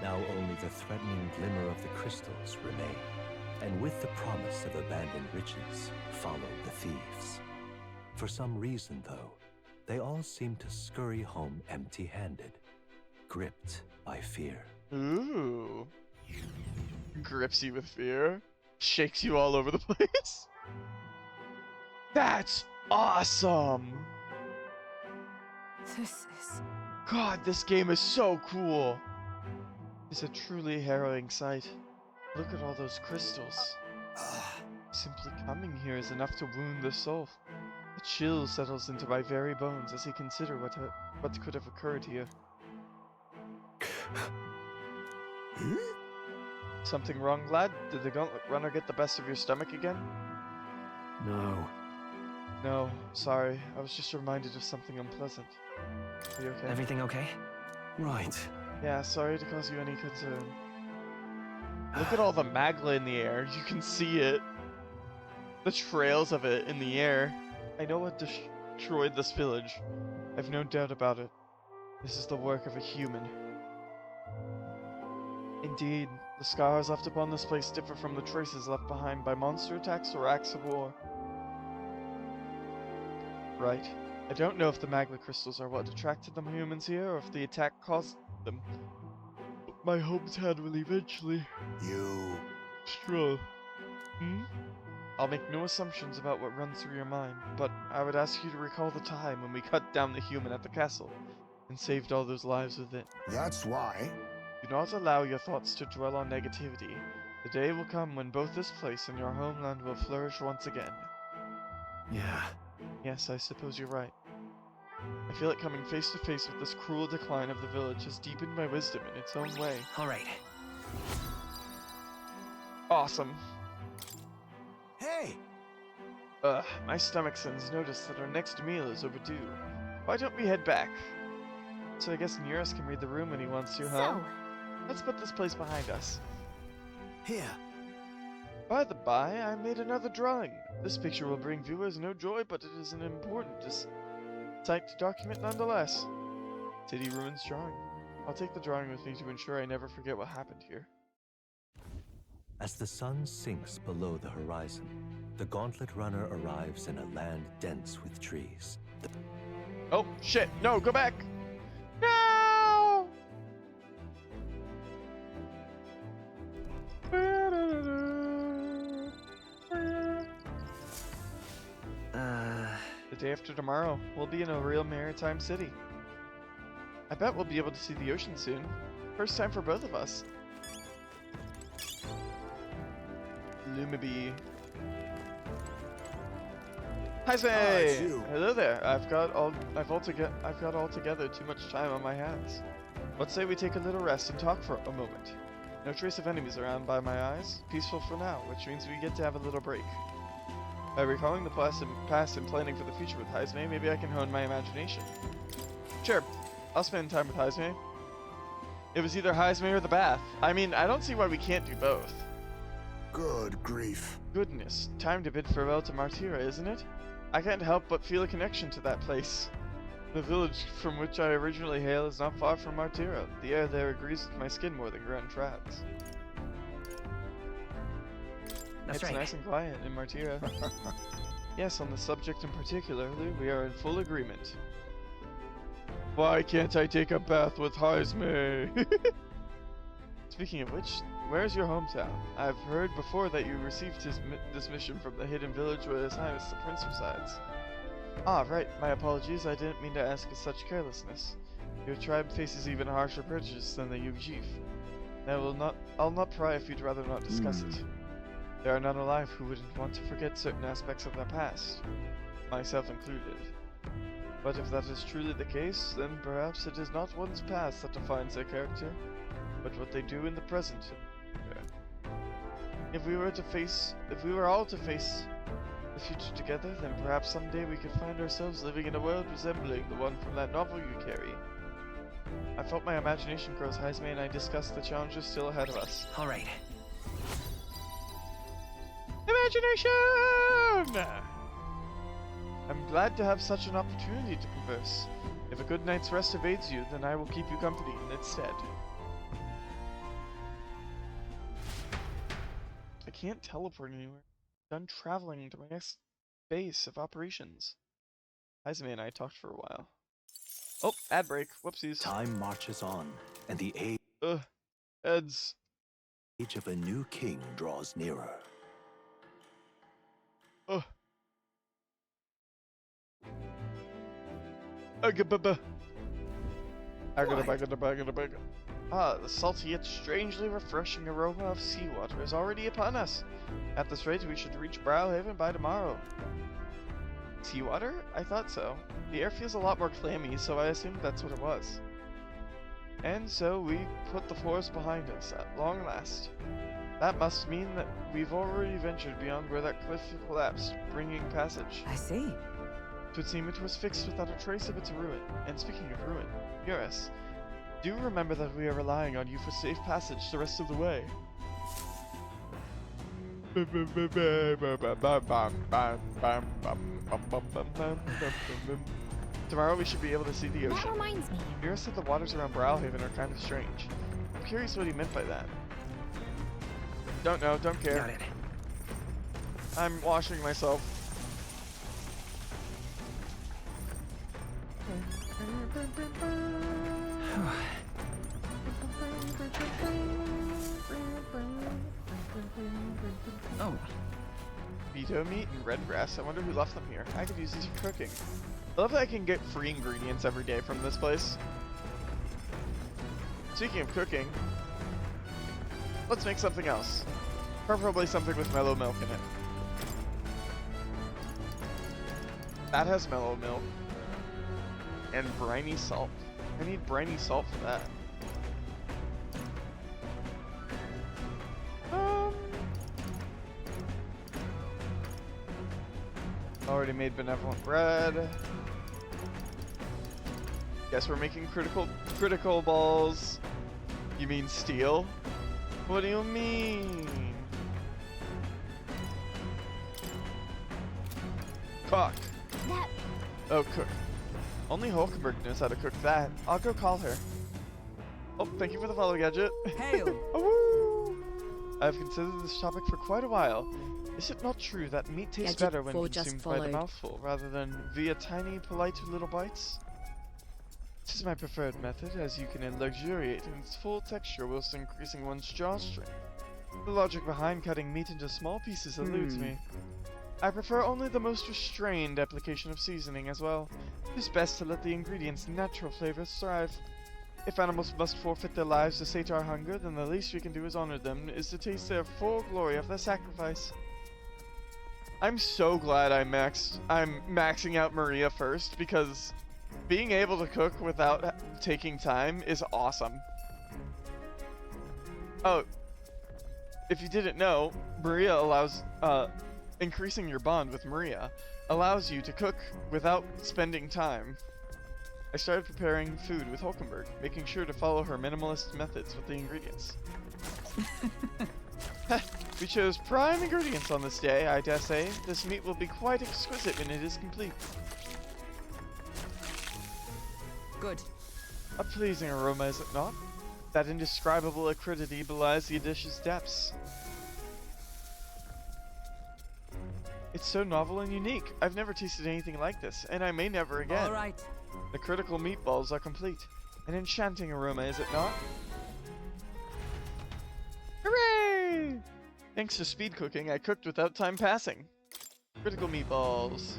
Now only the threatening glimmer of the crystals remain. And with the promise of abandoned riches, followed the thieves. For some reason, though, they all seem to scurry home empty-handed, gripped by fear. Ooh. Grips you with fear. Shakes you all over the place. That's awesome! This is... God, this game is so cool! It's a truly harrowing sight. Look at all those crystals. Simply coming here is enough to wound the soul. A chill settles into my very bones as I consider what could have occurred here. Something wrong, lad? Did the gauntlet runner get the best of your stomach again? No. No, sorry. I was just reminded of something unpleasant. Are you okay? Everything okay? Right. Yeah, sorry to cause you any concern. Look at all the magma in the air. You can see it. The trails of it in the air. I know what destroyed this village. I've no doubt about it. This is the work of a human. Indeed, the scars left upon this place differ from the traces left behind by monster attacks or acts of war. Right. I don't know if the magma crystals are what attracted the humans here, or if the attack caused them. But my hometown will eventually... You... Stroll. I'll make no assumptions about what runs through your mind, but I would ask you to recall the time when we cut down the human at the castle, and saved all those lives with it. That's why. Do not allow your thoughts to dwell on negativity. The day will come when both this place and your homeland will flourish once again. Yeah. Yes, I suppose you're right. I feel like coming face to face with this cruel decline of the village has deepened my wisdom in its own way. All right. Awesome. Hey! My stomach sends notice that our next meal is overdue. Why don't we head back? So I guess Nearest can read the room when he wants to, huh? So... Let's put this place behind us. Here. By the by, I made another drawing. This picture will bring viewers no joy, but it is an important sight to document nonetheless. City Ruins drawing. I'll take the drawing with me to ensure I never forget what happened here. As the sun sinks below the horizon, the Gauntlet Runner arrives in a land dense with trees. Oh, shit! No, go back! No! The day after tomorrow, we'll be in a real maritime city. I bet we'll be able to see the ocean soon. First time for both of us. Lumibee. Hi, Zay! Hello there. I've got altogether too much time on my hands. Let's say we take a little rest and talk for a moment. No trace of enemies around by my eyes. Peaceful for now, which means we get to have a little break. By recalling the past and planning for the future with Haizme, maybe I can hone my imagination. Sure, I'll spend time with Haizme. It was either Haizme or the bath. I mean, I don't see why we can't do both. Good grief. Goodness, time to bid farewell to Martira, isn't it? I can't help but feel a connection to that place. The village from which I originally hail is not far from Martira. The air there agrees with my skin more than Grand Trads. That's it's right. nice and quiet in Martyra. Yes, on the subject in particularly, we are in full agreement. Why can't I take a bath with Heisme? Speaking of which, where's your hometown? I've heard before that you received this mission from the hidden village where His Highness the Prince resides. Ah, right. My apologies. I didn't mean to ask with such carelessness. Your tribe faces even harsher prejudice than the Yugjief. I'll not pry if you'd rather not discuss it. There are none alive who wouldn't want to forget certain aspects of their past, myself included. But if that is truly the case, then perhaps it is not one's past that defines their character, but what they do in the present. If we were all to face the future together, then perhaps someday we could find ourselves living in a world resembling the one from that novel you carry. I felt my imagination grow as Heisme and I discussed the challenges still ahead of us. All right. Imagination! I'm glad to have such an opportunity to converse. If a good night's rest evades you, then I will keep you company in its stead. I can't teleport anywhere. I'm done traveling to my next base of operations. Heisme and I talked for a while. Oh, ad break. Whoopsies. Time marches on, and the Eds. age of a new king draws nearer. Oh. Ah, the salty yet strangely refreshing aroma of seawater is already upon us. At this rate, we should reach Browhaven by tomorrow. Seawater? I thought so. The air feels a lot more clammy, so I assumed that's what it was. And so we put the forest behind us, at long last. That must mean that we've already ventured beyond where that cliff collapsed, bringing passage. I see. It would seem it was fixed without a trace of its ruin. And speaking of ruin, Eurus, do remember that we are relying on you for safe passage the rest of the way. Tomorrow we should be able to see the ocean. That reminds me. Eurus said the waters around Browhaven are kind of strange. I'm curious what he meant by that. Don't know, don't care. Got it. I'm washing myself. Oh. Veto meat and red grass. I wonder who left them here. I could use these for cooking. I love that I can get free ingredients every day from this place. Speaking of cooking, let's make something else. Preferably something with mellow milk in it. That has mellow milk. And briny salt. I need briny salt for that. Already made benevolent bread. Guess we're making critical balls. You mean steel? What do you mean? Cook. That... Oh, cook. Only Hulkenberg knows how to cook that. I'll go call her. Oh, thank you for the follow, Gadget. Hail! I've considered this topic for quite a while. Is it not true that meat tastes Gadget better when 4 just consumed by the followed. mouthful rather than via tiny, polite little bites? This is my preferred method, as you can luxuriate in its full texture whilst increasing one's jaw strength. The logic behind cutting meat into small pieces eludes me. I prefer only the most restrained application of seasoning as well. It is best to let the ingredients' natural flavors thrive. If animals must forfeit their lives to sate our hunger, then the least we can do is honor them, is to taste their full glory of their sacrifice. I'm so glad I'm maxing out Maria first, because being able to cook without taking time is awesome. Oh, if you didn't know, Maria allows, increasing your bond with Maria allows you to cook without spending time. I started preparing food with Hulkenberg, making sure to follow her minimalist methods with the ingredients. We chose prime ingredients on this day, I dare say. This meat will be quite exquisite when it is complete. Good. A pleasing aroma, is it not? That indescribable acridity belies the dish's depths. It's so novel and unique. I've never tasted anything like this, and I may never again. All right. The critical meatballs are complete. An enchanting aroma, is it not? Hooray! Thanks to speed cooking, I cooked without time passing. Critical meatballs.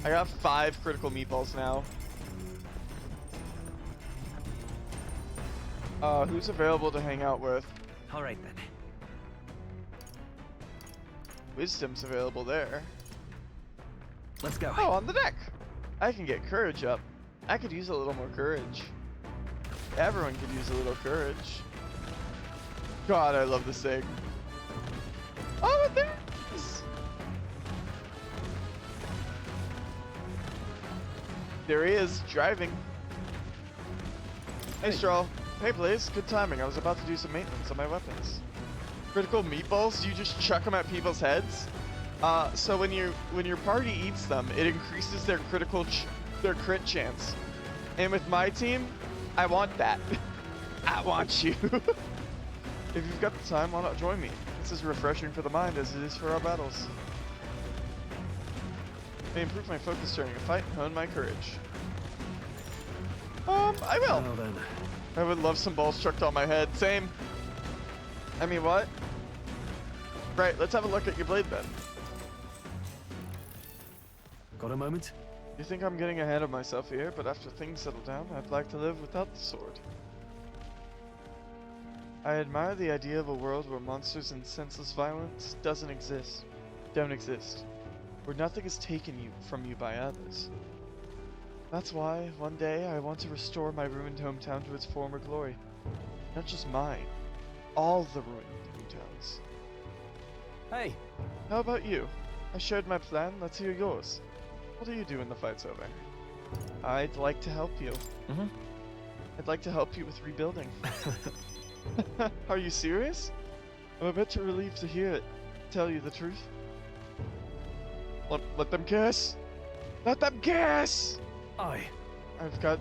I got 5 critical meatballs now. Who's available to hang out with? All right then. Wisdom's available there. Let's go. Oh, on the deck! I can get courage up. I could use a little more courage. Everyone could use a little courage. God, I love this thing. Oh, and there it is! There he is, driving. Hey, Straw. Hey, Blaze. Good timing. I was about to do some maintenance on my weapons. Critical meatballs? You just chuck them at people's heads? So when your party eats them, it increases their crit chance. And with my team, I want that. I want you. If you've got the time, why not join me? This is refreshing for the mind as it is for our battles. May improve my focus during a fight and hone my courage. I will. Well then. I would love some balls chucked on my head. Same. I mean, what? Right, let's have a look at your blade then. Got a moment? You think I'm getting ahead of myself here, but after things settle down, I'd like to live without the sword. I admire the idea of a world where monsters and senseless violence don't exist. Where nothing is taken from you by others. That's why, one day, I want to restore my ruined hometown to its former glory. Not just mine. All the ruined hometowns. Hey! How about you? I shared my plan, let's hear yours. What do you do when the fight's over? I'd like to help you. I'd like to help you with rebuilding. Are you serious? I'm a bit relieved to hear it. Tell you the truth. Let them guess! Let them guess! I've got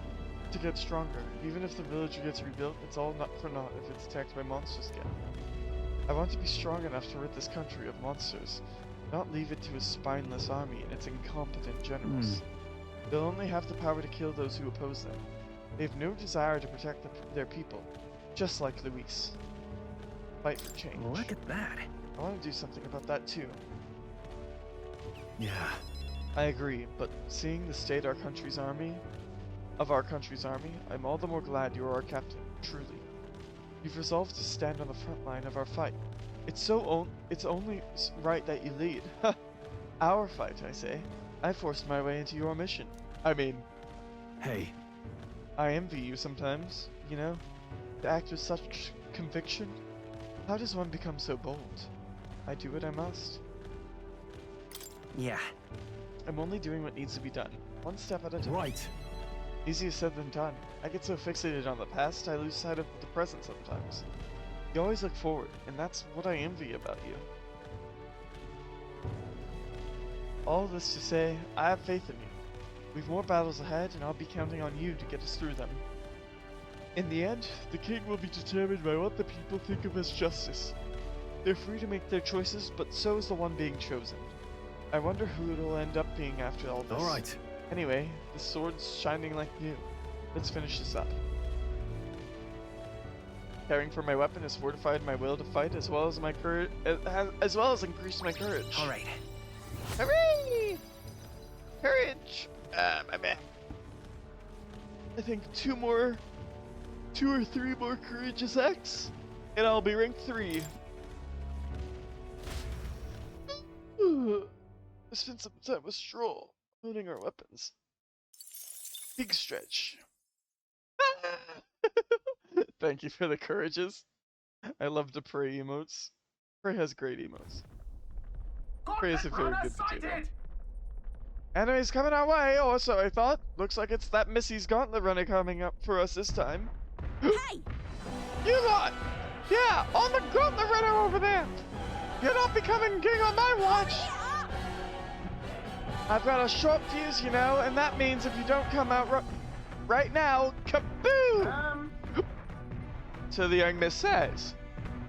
to get stronger. Even if the village gets rebuilt, it's all not for naught if it's attacked by monsters again. I want to be strong enough to rid this country of monsters, not leave it to a spineless army and its incompetent generals. They'll only have the power to kill those who oppose them. They have no desire to protect their people, just like Luis. Fight for change. Look at that. I want to do something about that too. Yeah. I agree, but seeing the state of our country's army, I'm all the more glad you are our captain, truly. You've resolved to stand on the front line of our fight. It's only right that you lead. Our fight, I say. I forced my way into your mission. I mean... Hey. I envy you sometimes, you know? To act with such conviction. How does one become so bold? I do what I must. Yeah. I'm only doing what needs to be done, one step at a time. Right. Easier said than done. I get so fixated on the past, I lose sight of the present sometimes. You always look forward, and that's what I envy about you. All this to say, I have faith in you. We've more battles ahead, and I'll be counting on you to get us through them. In the end, the king will be determined by what the people think of as justice. They're free to make their choices, but so is the one being chosen. I wonder who it'll end up being after all this. Alright. Anyway, the sword's shining like new. Let's finish this up. Caring for my weapon has fortified my will to fight, as well as my courage, as well as increased my courage. All right. Hooray! Courage! My bad. I think 2 or 3 more courageous acts, and I'll be rank 3. I spent some time with Stroll, honing our weapons. Big stretch. Thank you for the courages. I love the Prey emotes. Prey has great emotes. Prey is a very good potato. Enemies coming our way, or so I thought. Looks like it's that Missy's Gauntlet Runner coming up for us this time. Hey! You lot! Yeah, on the Gauntlet Runner over there! You're not becoming king on my watch! I've got a short fuse, you know, and that means if you don't come out right now, kaboom! So the young miss says,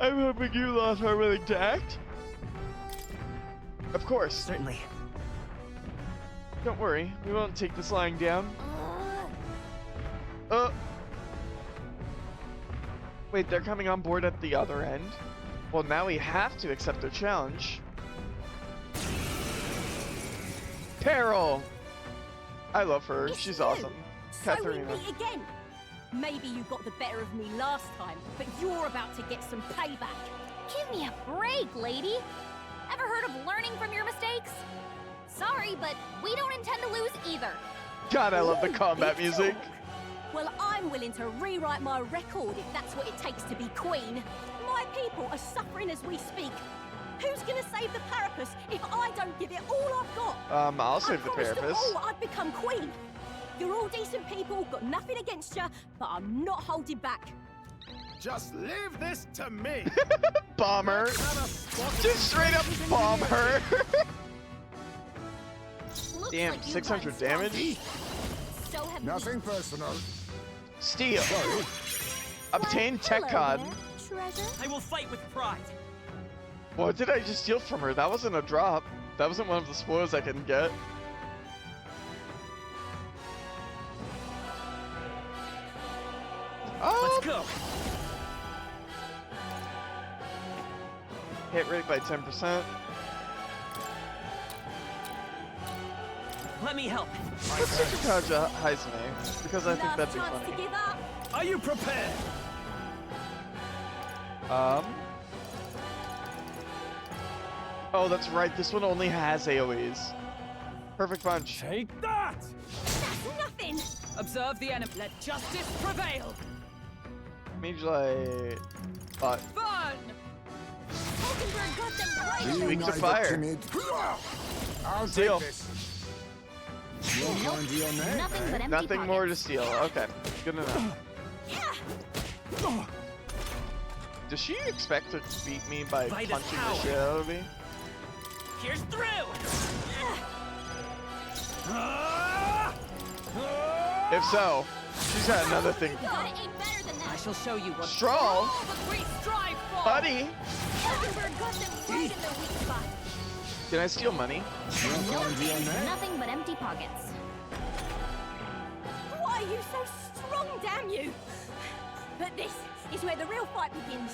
I'm hoping you lot are willing to act. Of course. Certainly. Don't worry, we won't take this lying down. Wait, they're coming on board at the other end? Well, now we have to accept their challenge. Peril! I love her. It's She's you. awesome. So we Katharina. meet again. Maybe you got the better of me last time, but you're about to get some payback. Give me a break, lady. Ever heard of learning from your mistakes? Sorry, but we don't intend to lose either. God, I love the combat Big music. talk. Well, I'm willing to rewrite my record if that's what it takes to be queen. My people are suffering as we speak. Who's gonna save the Parapus if I don't give it all I've got? I'll save the I promised them Parapus. all I'd become queen. You're all decent people, got nothing against you, but I'm not holding back. Just leave this to me. Bomb her. Just straight up bomb her. Looks Damn, like you've 600 gotten damage. So have Nothing personal. Steal. Obtain tech cod. Treasure? I will fight with pride. What did I just steal from her? That wasn't a drop. That wasn't one of the spoils I can get. Oh! Let's go. Hit rate by 10%. Let me help. Let's take a charge of Heisme, because I think Last that'd be chance to funny. give up. Are you prepared? Oh, that's right. This one only has AoEs. Perfect punch. Take that! That's nothing. Observe the enemy. Let justice prevail. Mage Light. But Fun! Hulkenberg got them right. You weak to neither fire. timid. I'll Steal. take this. You'll find your name. Nothing but empty nothing more to pockets. steal. Okay, good enough. Does she expect to beat me by By the punching the power. shit out of me? Here's through. If so, she's got another thing. Gotta aim better than I that. shall show you what Stroll, all the three strive for. buddy. Hulkenberg got them right in their weak spot. Can I steal money? You'll find your name. Nothing but empty pockets. Why are you so strong, damn you? But this is where the real fight begins.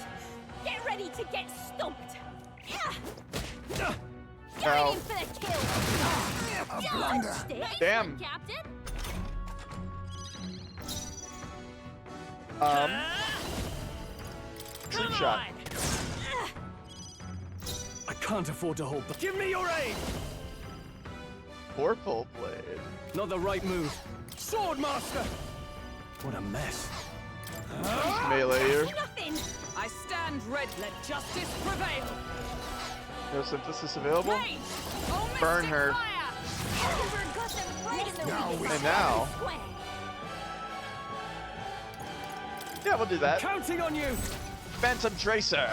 Get ready to get stomped. Going Ow. in for the kill. A blunder. Stick. Damn. Captain? Trick shot. I can't afford to hold back. Give me your aid! Vorpal blade. Not the right move. Swordmaster! What a mess. Melee here. Nothing. I stand ready. Let justice prevail. No synthesis available. Rage! Oh, Burn mystic her. fire! Hulkenberg got them right in their Now weak we- spot. And now, Square. yeah, we'll do that. Counting on you! Phantom Tracer.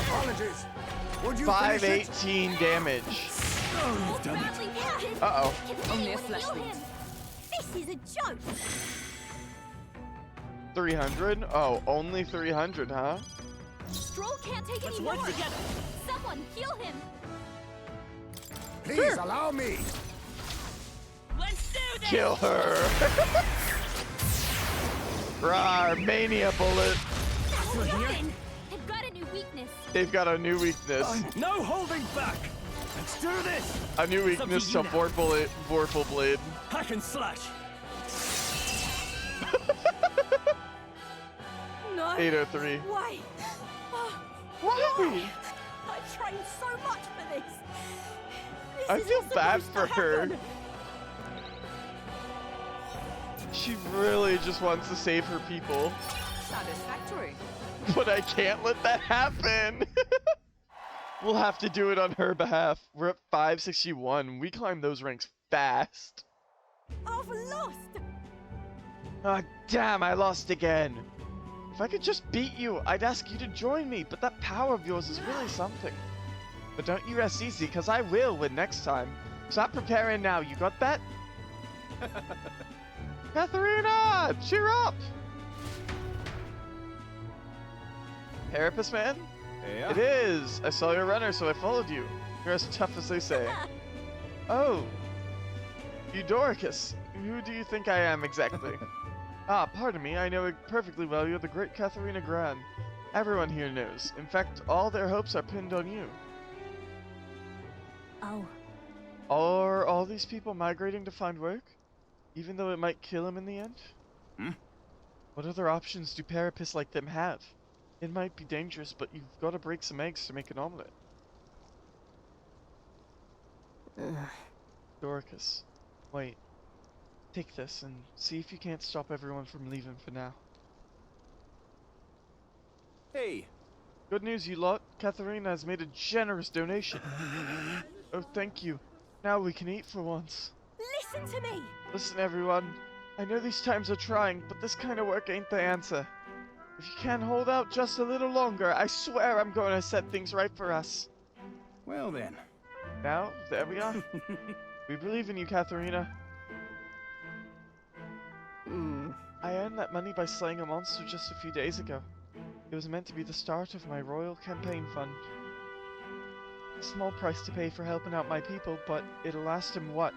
Apologies. Would you finish it? 518 damage. Oh, you've done it. Badly wounded. Uh-oh. Can Only a anyone flesh heal wound. him? This is a joke. 300? Oh, only 300, huh? Stroll can't take Let's any work more. together. Someone heal him. Please allow me. Let's do this. Kill her. Rawr, Mania Bullet. Nothing. They've got a new weakness. They've got a new weakness. No holding back! Let's do this! A new weakness to you now. Vorpal Blade. Hack and slash! No. 803. Why? Oh, Why? I trained so much for this. This I isn't feel bad supposed for to her. happen. She really just wants to save her people. Satisfactory. But I can't let that happen. We'll have to do it on her behalf. We're at 561. We climb those ranks fast. I've lost. Ah, damn, I lost again. If I could just beat you, I'd ask you to join me, but that power of yours is really something. But don't you rest easy, because I will win next time. Stop preparing now, you got that? Katharina, cheer up! Parapus man? Yeah. It is! I saw your runner, so I followed you. You're as tough as they say. Oh! Eudoricus! Who do you think I am exactly? Ah, pardon me, I know perfectly well you're the great Katharina Gran. Everyone here knows. In fact, all their hopes are pinned on you. Oh. Are all these people migrating to find work? Even though it might kill them in the end? Hmm? What other options do Parapus like them have? It might be dangerous, but you've got to break some eggs to make an omelet. Dorcas, wait. Take this and see if you can't stop everyone from leaving for now. Hey. Good news, you lot. Katharina has made a generous donation. Oh, thank you. Now we can eat for once. Listen to me! Listen, everyone. I know these times are trying, but this kind of work ain't the answer. If you can't hold out just a little longer, I swear I'm going to set things right for us. Well then. Now, there we are. We believe in you, Katharina. I earned that money by slaying a monster just a few days ago. It was meant to be the start of my royal campaign fund. A small price to pay for helping out my people, but it'll last them, what,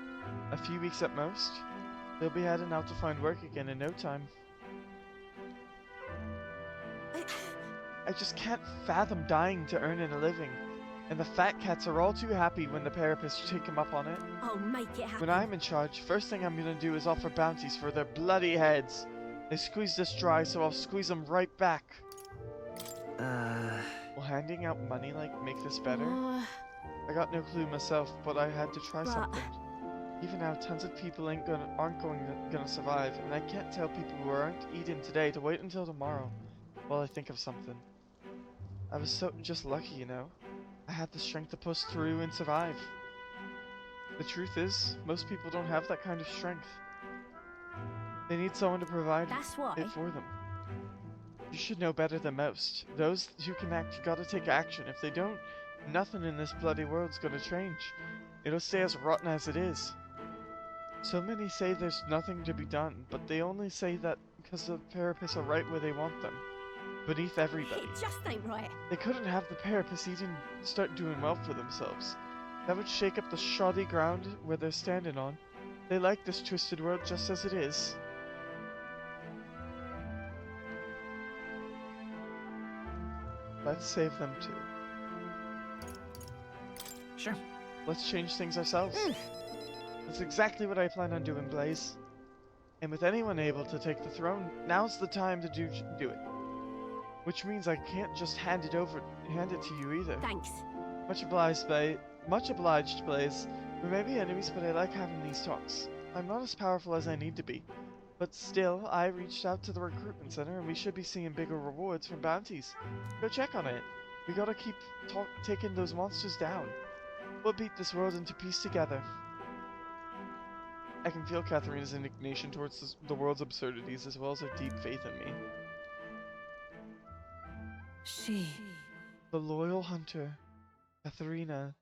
a few weeks at most? They'll be heading out to find work again in no time. I just can't fathom dying to earn a living. And the fat cats are all too happy when the Parapus take them up on it. I'll make it happen. When I'm in charge, first thing I'm gonna do is offer bounties for their bloody heads. They squeeze this dry, so I'll squeeze them right back. Will handing out money, like, make this better? I got no clue myself, but I had to try something. Even now, tons of people aren't gonna survive, and I can't tell people who aren't eating today to wait until tomorrow while I think of something. I was just lucky, you know. I had the strength to push through and survive. The truth is, most people don't have that kind of strength. They need someone to provide it for them. You should know better than most. Those who can act gotta take action. If they don't, nothing in this bloody world's gonna change. It'll stay as rotten as it is. So many say there's nothing to be done, but they only say that because the Parapus are right where they want them. Beneath everybody. It just ain't right. They couldn't have the Parapus even start doing well for themselves. That would shake up the shoddy ground where they're standing on. They like this twisted world just as it is. Let's save them too. Sure. Let's change things ourselves. That's exactly what I plan on doing, Blaze. And with anyone able to take the throne, now's the time to do it. Which means I can't just hand it to you either. Thanks. Much obliged, Blaze. We may be enemies, but I like having these talks. I'm not as powerful as I need to be. But still, I reached out to the recruitment center and we should be seeing bigger rewards from bounties. Go check on it. We gotta keep taking those monsters down. We'll beat this world into peace together. I can feel Katharina's indignation towards the world's absurdities as well as her deep faith in me. The loyal hunter, Katharina,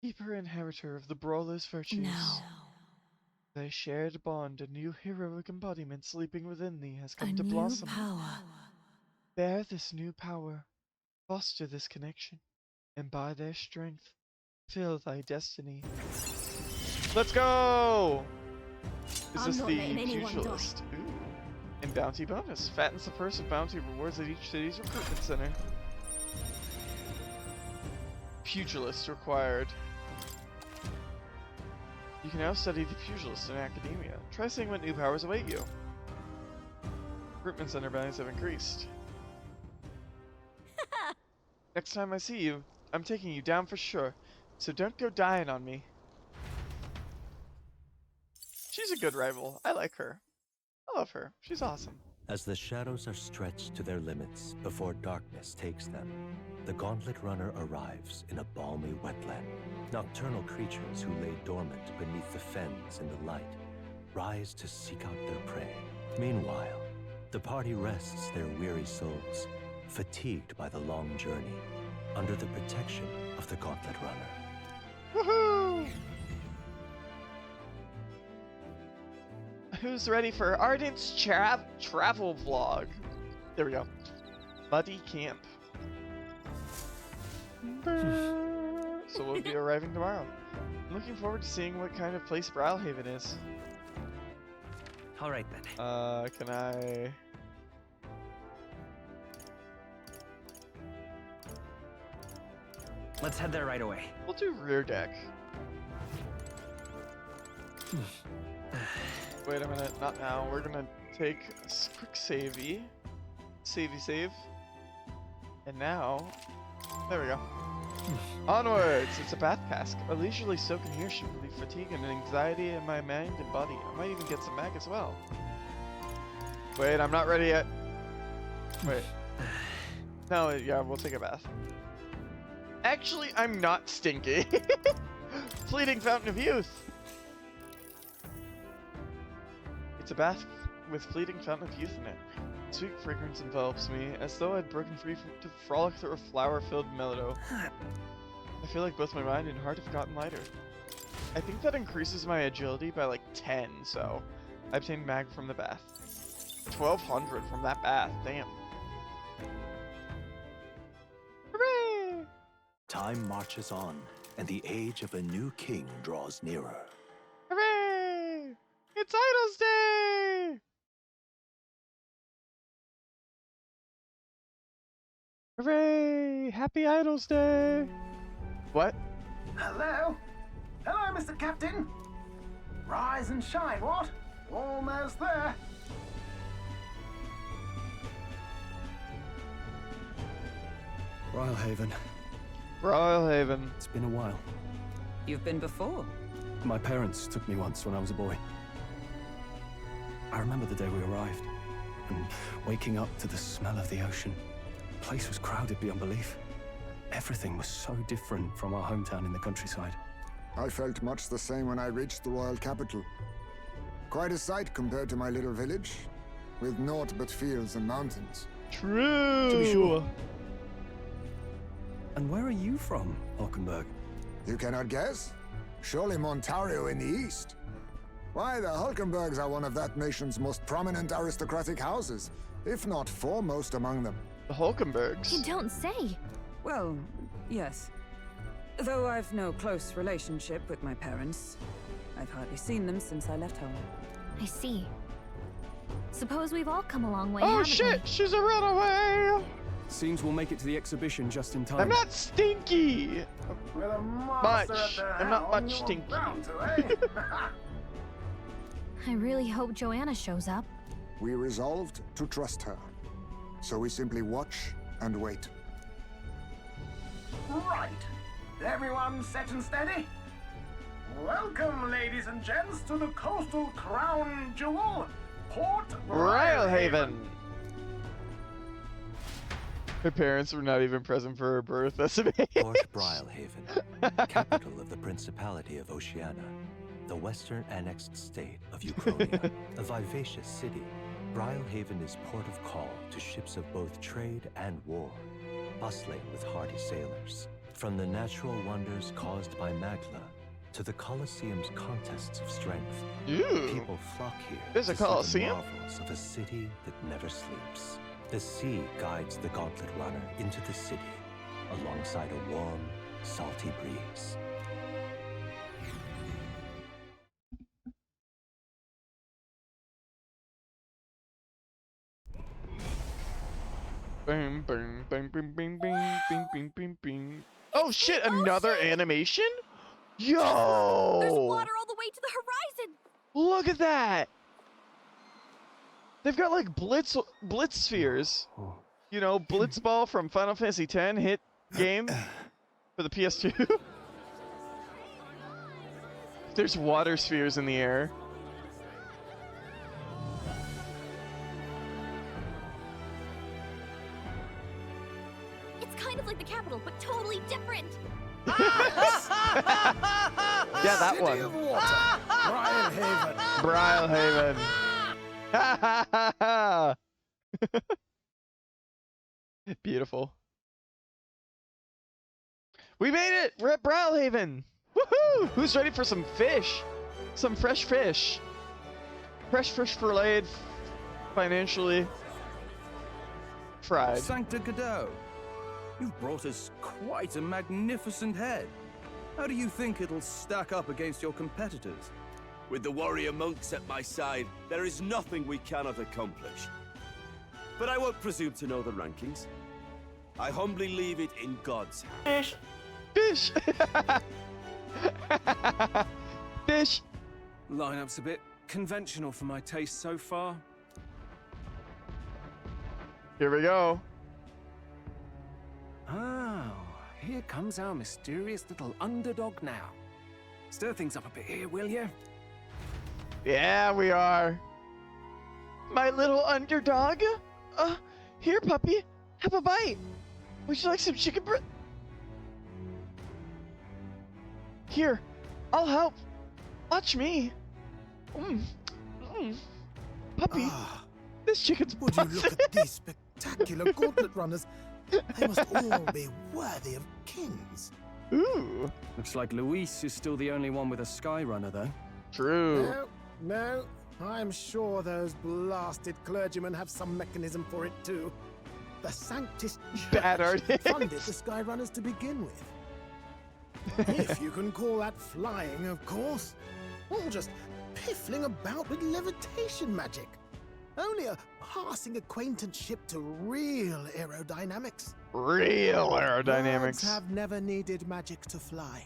keeper inheritor of the brawler's virtues. No. Thy shared bond, a new heroic embodiment sleeping within thee has come to blossom. Power. Bear this new power, foster this connection, and by their strength, fill thy destiny. Let's go! Is this the pugilist? Ooh. And bounty bonus. Fattens the purse of bounty rewards at each city's recruitment center. Pugilist required. You can now study the pugilist in academia. Try seeing what new powers await you. Recruitment center bounties have increased. Next time I see you, I'm taking you down for sure. So don't go dying on me. She's a good rival. I like her. I love her. She's awesome. As the shadows are stretched to their limits before darkness takes them, the Gauntlet Runner arrives in a balmy wetland. Nocturnal creatures who lay dormant beneath the fens in the light rise to seek out their prey. Meanwhile, the party rests their weary souls, fatigued by the long journey, under the protection of the Gauntlet Runner. Woohoo! Who's ready for Ardent's travel vlog? There we go. Buddy Camp. So we'll be arriving tomorrow. I'm looking forward to seeing what kind of place Brilhaven is. All right then. Can I? Let's head there right away. We'll do rear deck. Wait a minute, not now. We're gonna take a quick savey. Save. And now, there we go. Onwards! It's a bath cask. A leisurely soak in here should relieve fatigue and anxiety in my mind and body. I might even get some mag as well. Wait, I'm not ready yet. Wait. No, yeah, we'll take a bath. Actually, I'm not stinky. Fleeting fountain of youth. It's a bath with fleeting fountain of youth in it. Sweet fragrance envelops me, as though I'd broken free to frolic through a flower-filled meadow. I feel like both my mind and heart have gotten lighter. I think that increases my agility by like 10, so I obtained mag from the bath. 1200 from that bath, damn. Hooray! Time marches on, and the age of a new king draws nearer. Hooray! It's Idols Day! Hooray! Happy Idols Day! What? Hello? Hello, Mr. Captain. Rise and shine, what? Almost there. Brilhaven. Brilhaven. It's been a while. You've been before? My parents took me once when I was a boy. I remember the day we arrived, and waking up to the smell of the ocean. The place was crowded beyond belief. Everything was so different from our hometown in the countryside. I felt much the same when I reached the royal capital. Quite a sight compared to my little village, with naught but fields and mountains. True! To be sure. And where are you from, Hulkenberg? You cannot guess? Surely Montario in the east. Why, the Hulkenbergs are one of that nation's most prominent aristocratic houses, if not foremost among them. The Hulkenbergs? You don't say. Well, yes. Though I've no close relationship with my parents, I've hardly seen them since I left home. I see. Suppose we've all come a long way, Oh haven't shit, we? she's a runaway! Seems we'll make it to the exhibition just in time. I'm not stinky! With a Much. monster at the I'm not helm, much you're stinky. bound to, eh? I really hope Joanna shows up. We resolved to trust her. So we simply watch and wait. Right. Everyone set and steady? Welcome, ladies and gents, to the coastal crown jewel, Port Brilhaven! Her parents were not even present for her birth, that's amazing. Port Brilhaven, capital of the Principality of Oceania, the western annexed state of Ukrainia. A vivacious city, Brilhaven is port of call to ships of both trade and war, bustling with hardy sailors. From the natural wonders caused by Magla to the Colosseum's contests of strength, Ew. people flock here There's a to see the Colosseum? marvels of a city that never sleeps. The sea guides the gauntlet runner into the city, alongside a warm, salty breeze. Bing, bing, bing, bing, bing, bing, bing, bing, bing, bing. Oh shit, another animation? Yo! There's water all the way to the horizon! Look at that! They've got like blitz spheres. You know, Blitzball from Final Fantasy X hit game for the PS2. There's water spheres in the air. It's kind of like the capital, but totally different. Yeah, that one. City of water. Brilhaven. Brilhaven. Beautiful. We made it! We're at Brilhaven! Woohoo! Who's ready for some fish? Some fresh fish. Fresh fish filleted, financially fried. Sancta Godot. You've brought us quite a magnificent head. How do you think it'll stack up against your competitors? With the warrior monks at my side, there is nothing we cannot accomplish. But I won't presume to know the rankings. I humbly leave it in God's hands. Fish! Fish! Lineup's a bit conventional for my taste so far. Here we go. Oh, here comes our mysterious little underdog now. Stir things up a bit here, will you? Yeah, we are. My little underdog? Here, puppy. Have a bite. Would you like some chicken breast? Here, I'll help. Watch me. Puppy, this chicken's Would you look at these spectacular gauntlet runners? They must all be worthy of kings. Ooh. Looks like Luis is still the only one with a sky runner, though. True. No. I'm sure those blasted clergymen have some mechanism for it too. The Sanctus Bad Church artists. funded the Skyrunners to begin with. If you can call that flying, of course. All just piffling about with levitation magic. Only a passing acquaintanceship to real aerodynamics. Real aerodynamics. Birds have never needed magic to fly.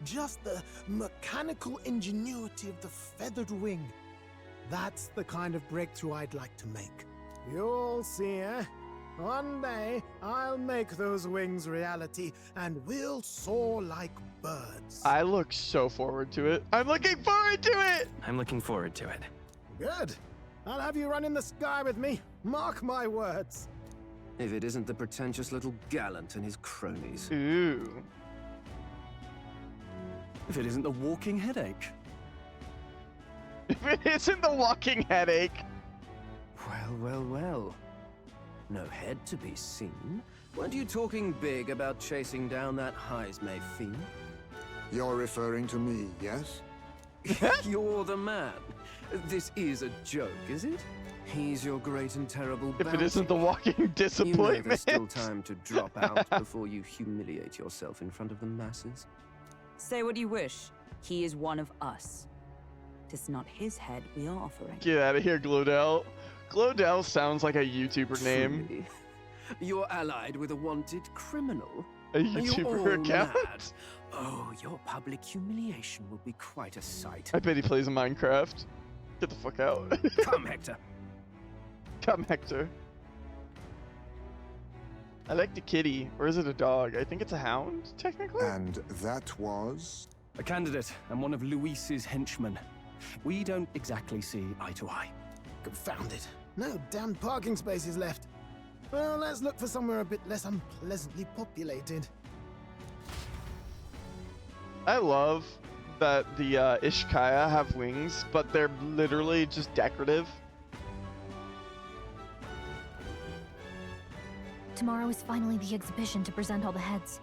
Just the mechanical ingenuity of the feathered wing. That's the kind of breakthrough I'd like to make. You'll see, eh? One day, I'll make those wings reality, and we'll soar like birds. I look so forward to it. I'm looking forward to it! I'm looking forward to it. Good. I'll have you run in the sky with me. Mark my words. If it isn't the pretentious little gallant and his cronies. Ooh. If it isn't the walking headache. If it isn't the walking headache. Well. No head to be seen. Weren't you talking big about chasing down that Heismay fiend? You're referring to me, yes? You're the man. This is a joke, is it? He's your great and terrible If it isn't the walking disappointment. You know there's still time to drop out before you humiliate yourself in front of the masses. Say what you wish. He is one of us. 'Tis not his head we are offering. Get out of here, Glodell. Glodell sounds like a YouTuber name. Truly. You're allied with a wanted criminal. A Are you YouTuber all account? mad? Oh, your public humiliation will be quite a sight. I bet he plays in Minecraft. Get the fuck out. Come, Hector. Come, Hector. I like the kitty. Or is it a dog? I think it's a hound, technically. And that was? A candidate and one of Luis's henchmen. We don't exactly see eye to eye. Confound it. No damn parking spaces left. Well, let's look for somewhere a bit less unpleasantly populated. I love that the Ishkaya have wings, but they're literally just decorative. Tomorrow is finally the exhibition to present all the heads.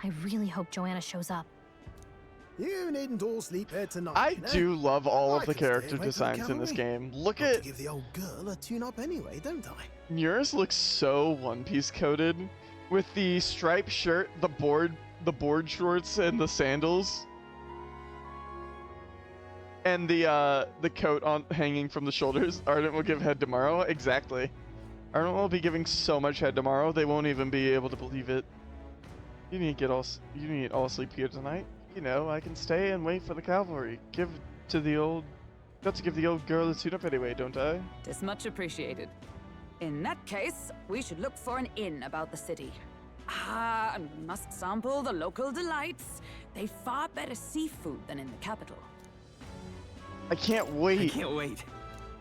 I really hope Joanna shows up. You needn't all sleep here tonight. I you know? do love all I of the can stay character awake for the designs in this cavalry. game. Look Got to at give the old girl a tune-up anyway, don't I? yours looks so One Piece coded with the striped shirt, the board shorts, and the sandals, and the coat on hanging from the shoulders. Ardent will give head tomorrow. Exactly. Ardent will be giving so much head tomorrow they won't even be able to believe it. You need all sleep here tonight. You know, I can stay and wait for the cavalry. Got to give the old girl a tune-up anyway, don't I? 'Tis much appreciated. In that case, we should look for an inn about the city. And we must sample the local delights. They've far better seafood than in the capital. I can't wait. I can't wait.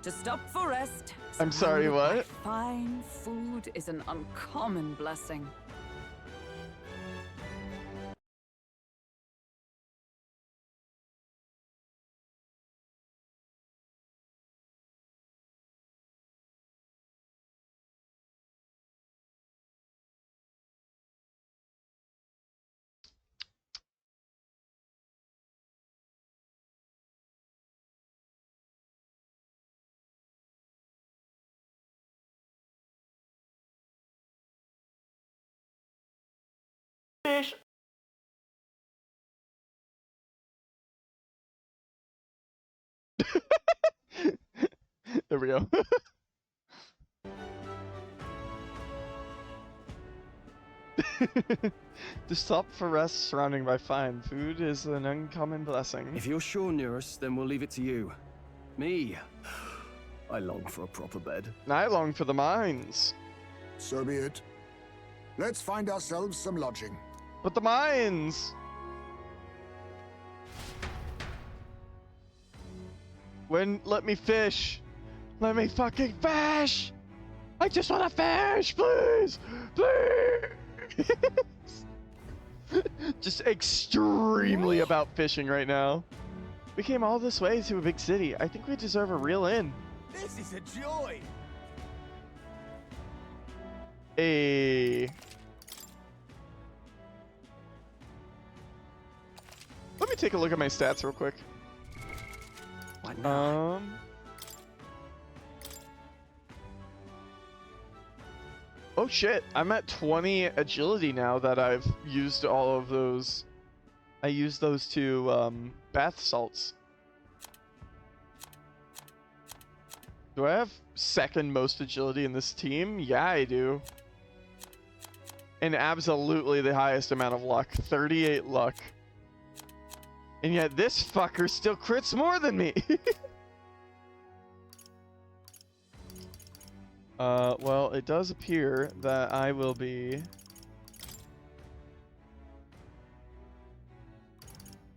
To stop for rest. I'm sorry, surrounded by what? Fine food is an uncommon blessing. Fish. There we go. To stop for rest surrounding by fine food is an uncommon blessing. If you're sure, Nearest, then we'll leave it to you. Me, I long for a proper bed. I long for the mines. So be it. Let's find ourselves some lodging. But the mines! Let me fish! Let me fucking fish! I just wanna fish, please! Please! Just extremely about fishing right now. We came all this way to a big city. I think we deserve a real inn. This is a joy! Hey. Let me take a look at my stats real quick. Oh shit, I'm at 20 agility now that I've used all of those. I used those two bath salts. Do I have second most agility in this team? Yeah, I do. And absolutely the highest amount of luck, 38 luck. And yet this fucker still crits more than me. Well, it does appear that I will be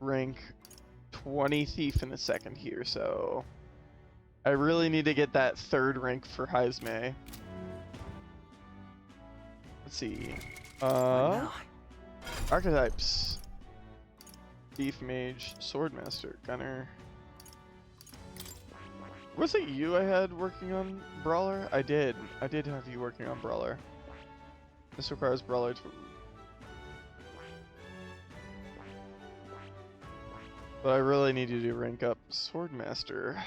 rank 20 thief in a second here, so I really need to get that third rank for Heisme. Let's see. Archetypes. Thief, Mage, Swordmaster, Gunner. Was it you I had working on Brawler? I did. I did have you working on Brawler. This requires Brawler to... But I really need you to rank up Swordmaster.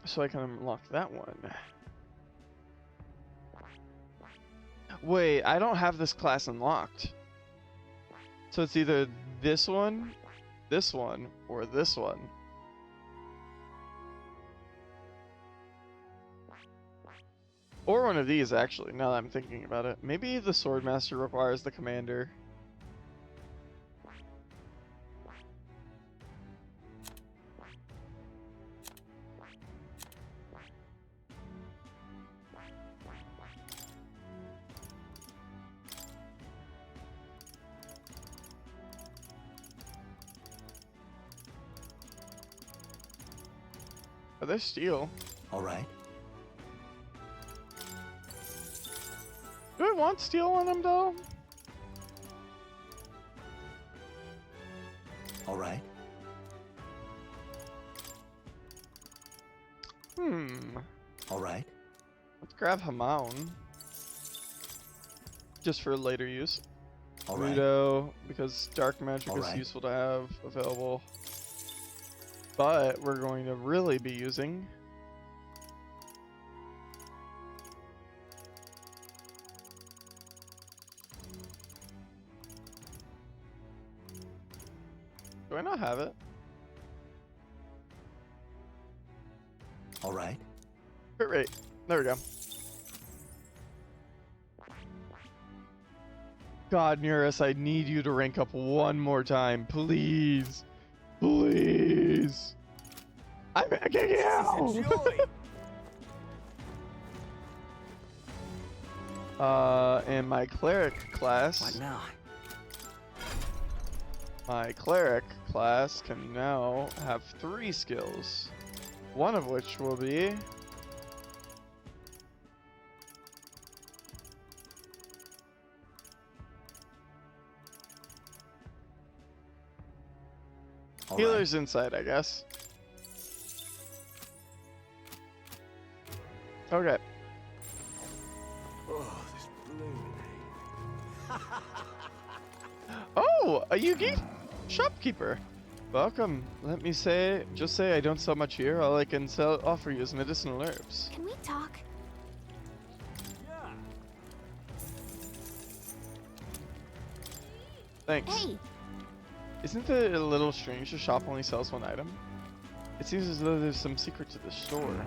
So I can unlock that one. Wait, I don't have this class unlocked. So it's either this one, or this one. Or one of these, actually, now that I'm thinking about it. Maybe the Swordmaster requires the Commander. Oh, there's steel. All right. Do I want steel on them, though? All right. All right. Let's grab Hamon. Just for later use. All right. Rudo, because dark magic is useful to have available. But we're going to really be using... Do I not have it? All right. Crit rate. There we go. God, Nearest, I need you to rank up one more time, please. Please. I'm begging you. And my cleric class. What now? My cleric class can now have 3 skills. One of which will be... Healer's Insight, I guess. Okay. Oh, this blue. Oh, a Yugi shopkeeper. Welcome. Let me just say I don't sell much here. All I can offer you is medicinal herbs. Can we talk? Thanks. Hey, Isn't it a little strange the shop only sells one item? It seems as though there's some secret to the store.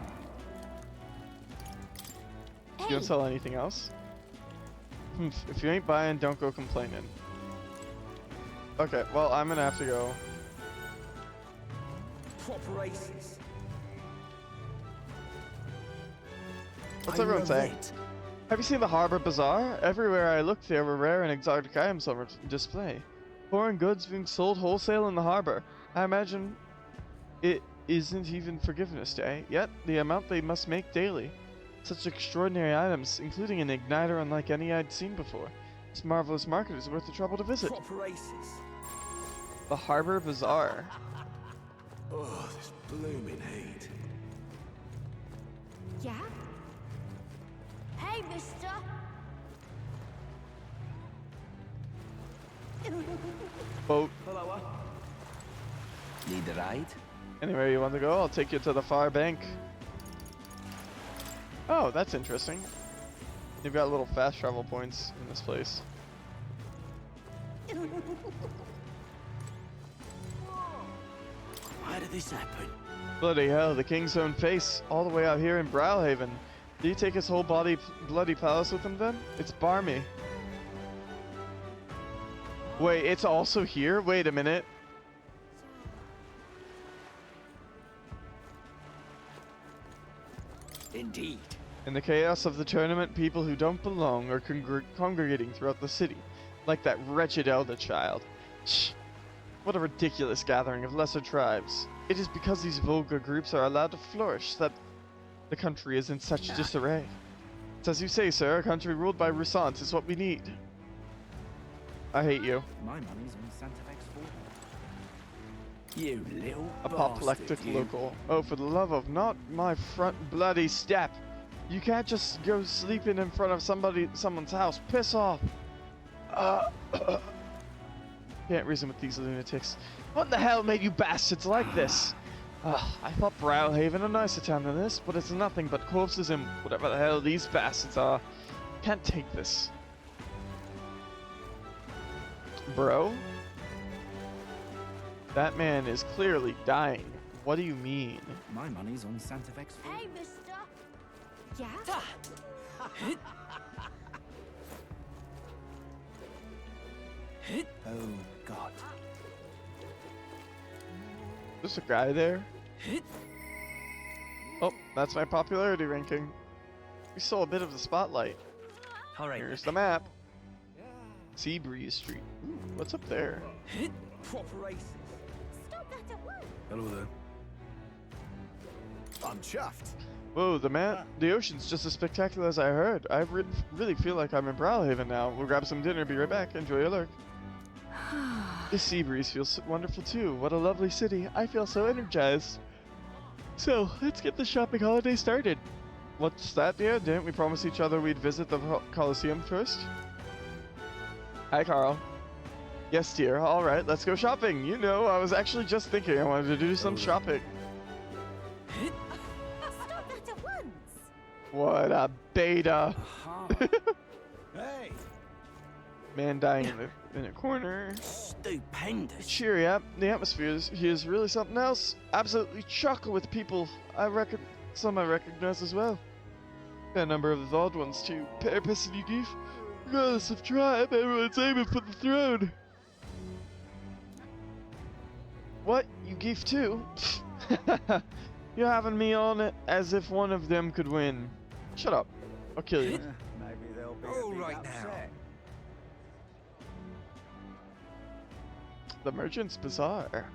You don't sell anything else? If you ain't buying, don't go complaining. Okay, well, I'm gonna have to go. Proper aces. What's everyone saying? Have you seen the Harbor Bazaar? Everywhere I looked, there were rare and exotic items on display. Foreign goods being sold wholesale in the harbor. I imagine it isn't even Forgiveness Day, yet the amount they must make daily. Such extraordinary items, including an igniter unlike any I'd seen before. This marvelous market is worth the trouble to visit. Proper aces. The Harbor Bazaar. Oh, this blooming heat. Yeah? Hey, mister! Boat. Hello. Need a ride? Anywhere you want to go, I'll take you to the far bank. Oh, that's interesting. You've got little fast travel points in this place. Why did this happen? Bloody hell, the king's own face, all the way out here in Browhaven. Did he take his whole bloody palace with him then? It's barmy. Wait, it's also here? Wait a minute. Indeed. In the chaos of the tournament, people who don't belong are congregating throughout the city, like that wretched elder child. Shh. What a ridiculous gathering of lesser tribes. It is because these vulgar groups are allowed to flourish that the country is in such disarray. It's as you say, sir, a country ruled by Rusant is what we need. I hate you. My money's on Santa Fe's for You little apoplectic bastard, you. local. Oh, for the love of not my front bloody step. You can't just go sleeping in front of someone's house. Piss off. Can't reason with these lunatics. What the hell made you bastards like this? I thought Browhaven a nicer town than this, but it's nothing but corpses and whatever the hell these bastards are. Can't take this. Bro? That man is clearly dying. What do you mean? My money's on Santa Fe's for Hey, mister! Yeah? Oh, God. There's a guy there. Oh, that's my popularity ranking. We stole a bit of the spotlight. All right. Here's the map. Seabreeze Street. Ooh, what's up there? Proper aces. Stop that at once! Hello there. I'm chuffed. Whoa, the ocean's just as spectacular as I heard. I really feel like I'm in Browhaven now. We'll grab some dinner, be right back. Enjoy your lurk. This sea breeze feels wonderful too. What a lovely city. I feel so energized. So, let's get the shopping holiday started. What's that, dear? Didn't we promise each other we'd visit the Colosseum first? Hi, Carl. Yes, dear. Alright, let's go shopping. You know, I was actually just thinking I wanted to do some shopping. Stop that at once! What a beta. Hey. Man dying in a corner. Stupendous. Cheery up. The atmosphere here is really something else. Absolutely chock with people. Some I recognize as well. A number of the odd ones too. Parapus and you geef. Regardless of tribe, everyone's aiming for the throne. What? You geef too? You're having me on it as if one of them could win. Shut up. I'll kill you. Maybe they'll be All a bit right now. upset. The Merchant's Bazaar.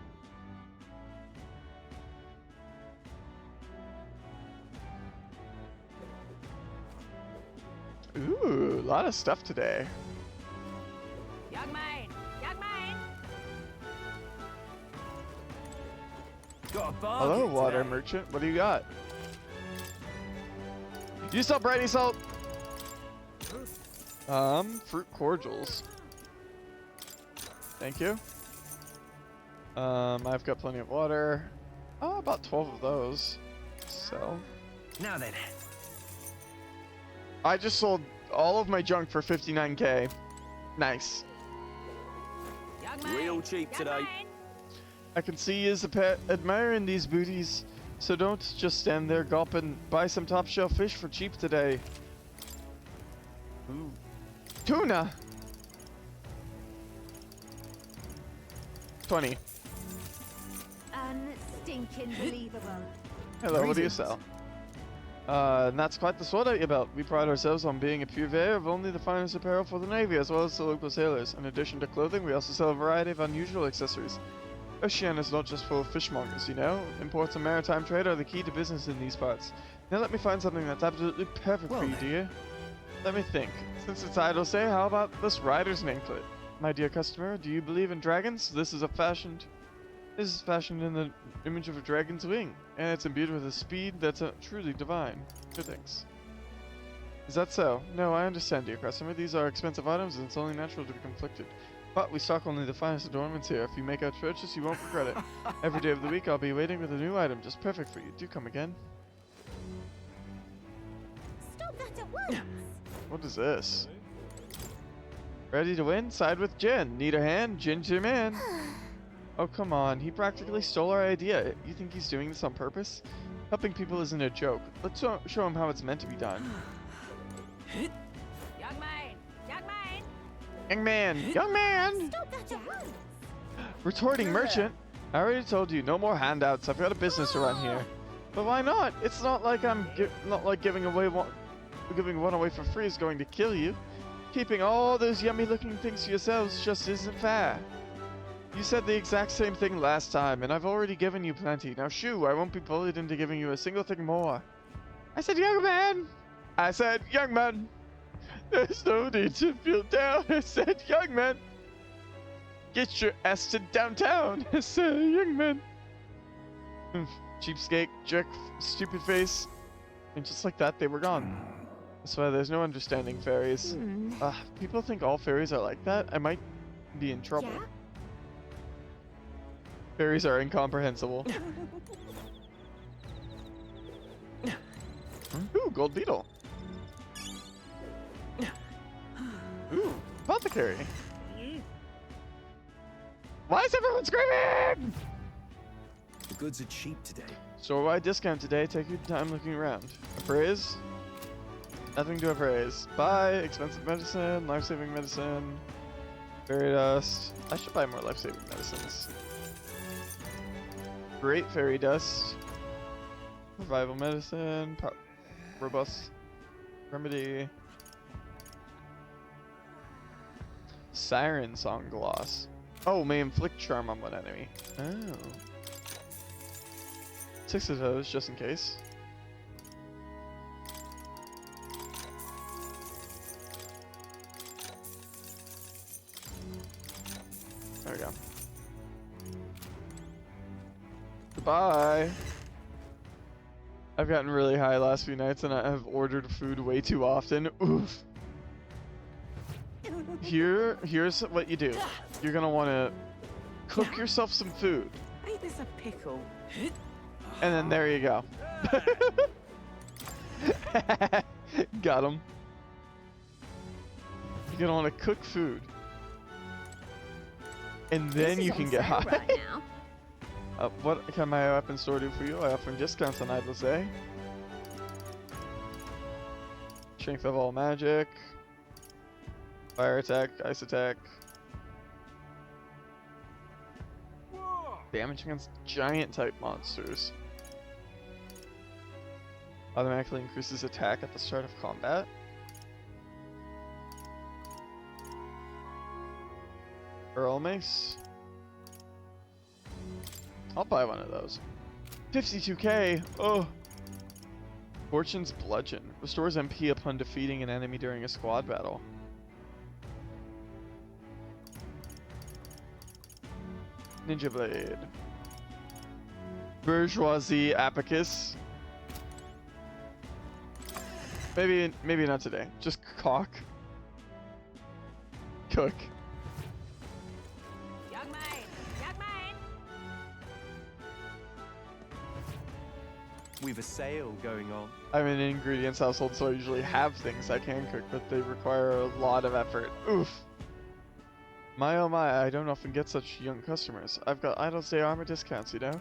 Ooh, a lot of stuff today. Young man! Young man! Got a bargain Hello, water today. merchant. What do you got? You sell briny salt? Fruit cordials. Thank you. I've got plenty of water. Oh, about 12 of those. So. Now then. I just sold all of my junk for 59k. Nice. Real cheap today. I can see you as a pet admiring these booties, so don't just stand there gulping. Buy some top shelf fish for cheap today. Ooh. Tuna! 20. Unstinking believable. Hello, what do you sell? And that's quite the sword at your belt. We pride ourselves on being a purveyor of only the finest apparel for the Navy, as well as the local sailors. In addition to clothing, we also sell a variety of unusual accessories. Oceania is not just full of fishmongers, you know? Imports and maritime trade are the key to business in these parts. Now let me find something that's absolutely perfect for you, dear. Let me think. Since it's idle say, how about this rider's anklet? My dear customer, do you believe in dragons? This is fashioned in the image of a dragon's wing, and it's imbued with a speed that's truly divine. Good thanks. Is that so? No, I understand, dear customer. These are expensive items, and it's only natural to be conflicted. But we stock only the finest adornments here. If you make our purchase, you won't regret it. Every day of the week, I'll be waiting with a new item, just perfect for you. Do come again. Stop that at once! What is this? Ready to win? Side with Jen. Need a hand? Jin's your man. Oh, come on. He practically stole our idea. You think he's doing this on purpose? Helping people isn't a joke. Let's show him how it's meant to be done. Young man! Young man! Young man! Young man! Stop that at once! Retorting merchant. I already told you, no more handouts. I've got a business to run here. But why not? It's not like I'm giving one away for free is going to kill you. Keeping all those yummy looking things to yourselves just isn't fair. You said the exact same thing last time, and I've already given you plenty. Now shoo, I won't be bullied into giving you a single thing more. I said young man! I said young man! There's no need to feel down. I said young man! Get your ass to downtown! I said young man! Cheapskate, jerk, stupid face. And just like that, they were gone. That's why there's no understanding fairies. People think all fairies are like that. I might be in trouble. Yeah? Fairies are incomprehensible. Ooh, gold beetle. Ooh, apothecary. Why is everyone screaming? The goods are cheap today. Store-wide discount today. Take your time looking around. Appraise? Nothing to appraise. Buy expensive medicine, life-saving medicine, fairy dust. I should buy more life-saving medicines. Great fairy dust. Revival medicine. Robust remedy. Siren song gloss. Oh, may inflict charm on one enemy. Oh. 6 of those, just in case. There we go. Goodbye. I've gotten really high last few nights and I have ordered food way too often. Oof. Here's what you do. You're gonna want to cook yourself some food. Ain't this a pickle? And then there you go. Got him. You're gonna want to cook food. And then you can get high. Right now. What can my weapon store do for you? I offer discounts on idle say. Strength of all magic. Fire attack, ice attack. Damage against giant type monsters. Automatically increases attack at the start of combat. Earl Mace. I'll buy one of those. 52k! Oh! Fortune's Bludgeon. Restores MP upon defeating an enemy during a squad battle. Ninja Blade. Bourgeoisie Apicus. Maybe not today. Just cock. Cook. Young man! Young man! We've a sale going on. I'm in an ingredients household, so I usually have things I can cook, but they require a lot of effort. Oof. My oh my, I don't often get such young customers. I've got Idle Stay armor discounts, you know?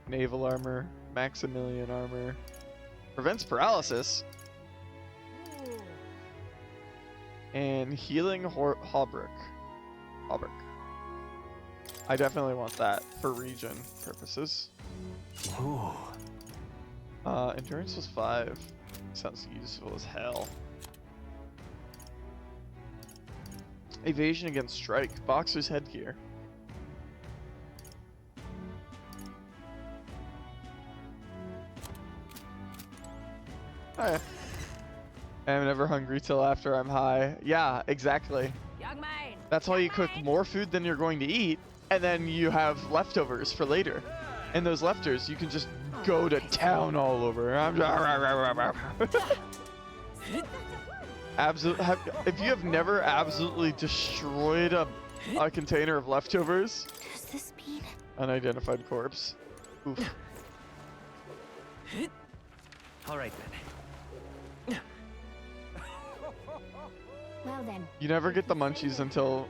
Naval armor, Maximilian armor. Prevents paralysis. And healing Hauberk. I definitely want that for region purposes. Ooh. Endurance was 5. Sounds useful as hell. Evasion against strike. Boxer's headgear. Oh, yeah. I'm never hungry till after I'm high. Yeah, exactly. Young man. That's why you cook more food than you're going to eat, and then you have leftovers for later. And those leftovers, you can just go to town all over. If you have never absolutely destroyed a container of leftovers, Does this mean? Unidentified corpse. Oof. All right then. Well then. You never get the munchies until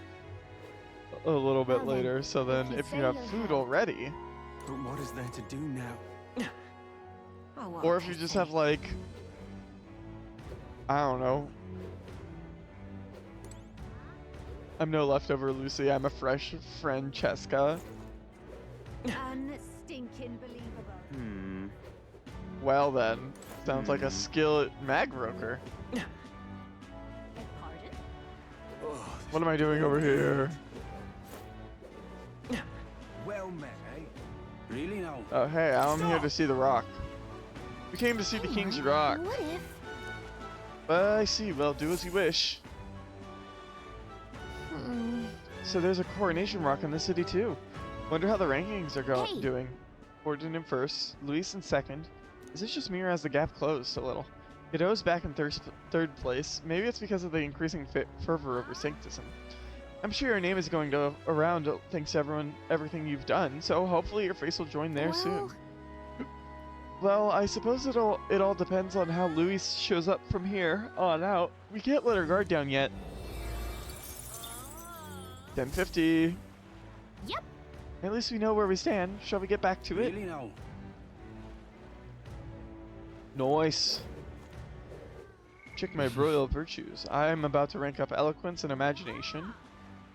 a little bit Well then, later, so then if you have food already, But what is there to do now? Oh, or if you just have like, I don't know. I'm no leftover Lucy, I'm a fresh Francesca. Unstinking believable. Well then, sounds like a skillet mag broker. Pardon? What am I doing over here? Well met, eh? Really now? Oh hey, I'm here to see the rock. We came to see the King's Rock. What if? I see, well do as you wish. So there's a coronation rock in the city too. Wonder how the rankings are doing. Gordon in first, Luis in second. Is it just me or has the gap closed a little? Godot's back in third place. Maybe it's because of the increasing fervor over Sanctism. I'm sure your name is going to around thanks to everything you've done, so hopefully your face will join there soon. Well, I suppose it all depends on how Luis shows up from here on out. We can't let our guard down yet. 10:50. Yep. At least we know where we stand. Shall we get back to it? Really now? Nice. Check my royal virtues. I am about to rank up eloquence and imagination.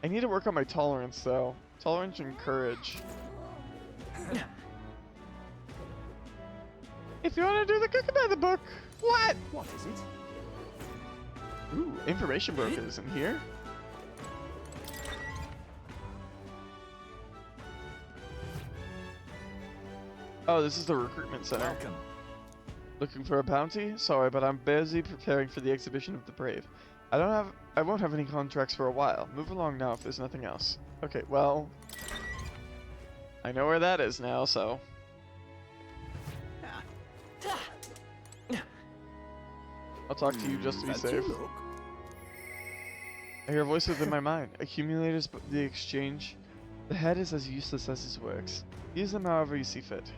I need to work on my tolerance though. Tolerance and courage. If you want to do the cooking by the book. What? What is it? Ooh, information broker is in here. Oh, this is the recruitment center. Welcome. Looking for a bounty? Sorry, but I'm busy preparing for the exhibition of the brave. I won't have any contracts for a while. Move along now if there's nothing else. Okay, well, I know where that is now, so. I'll talk to you just to be safe. I hear a voice within my mind. Accumulators, the exchange. The head is as useless as his works. Use them however you see fit.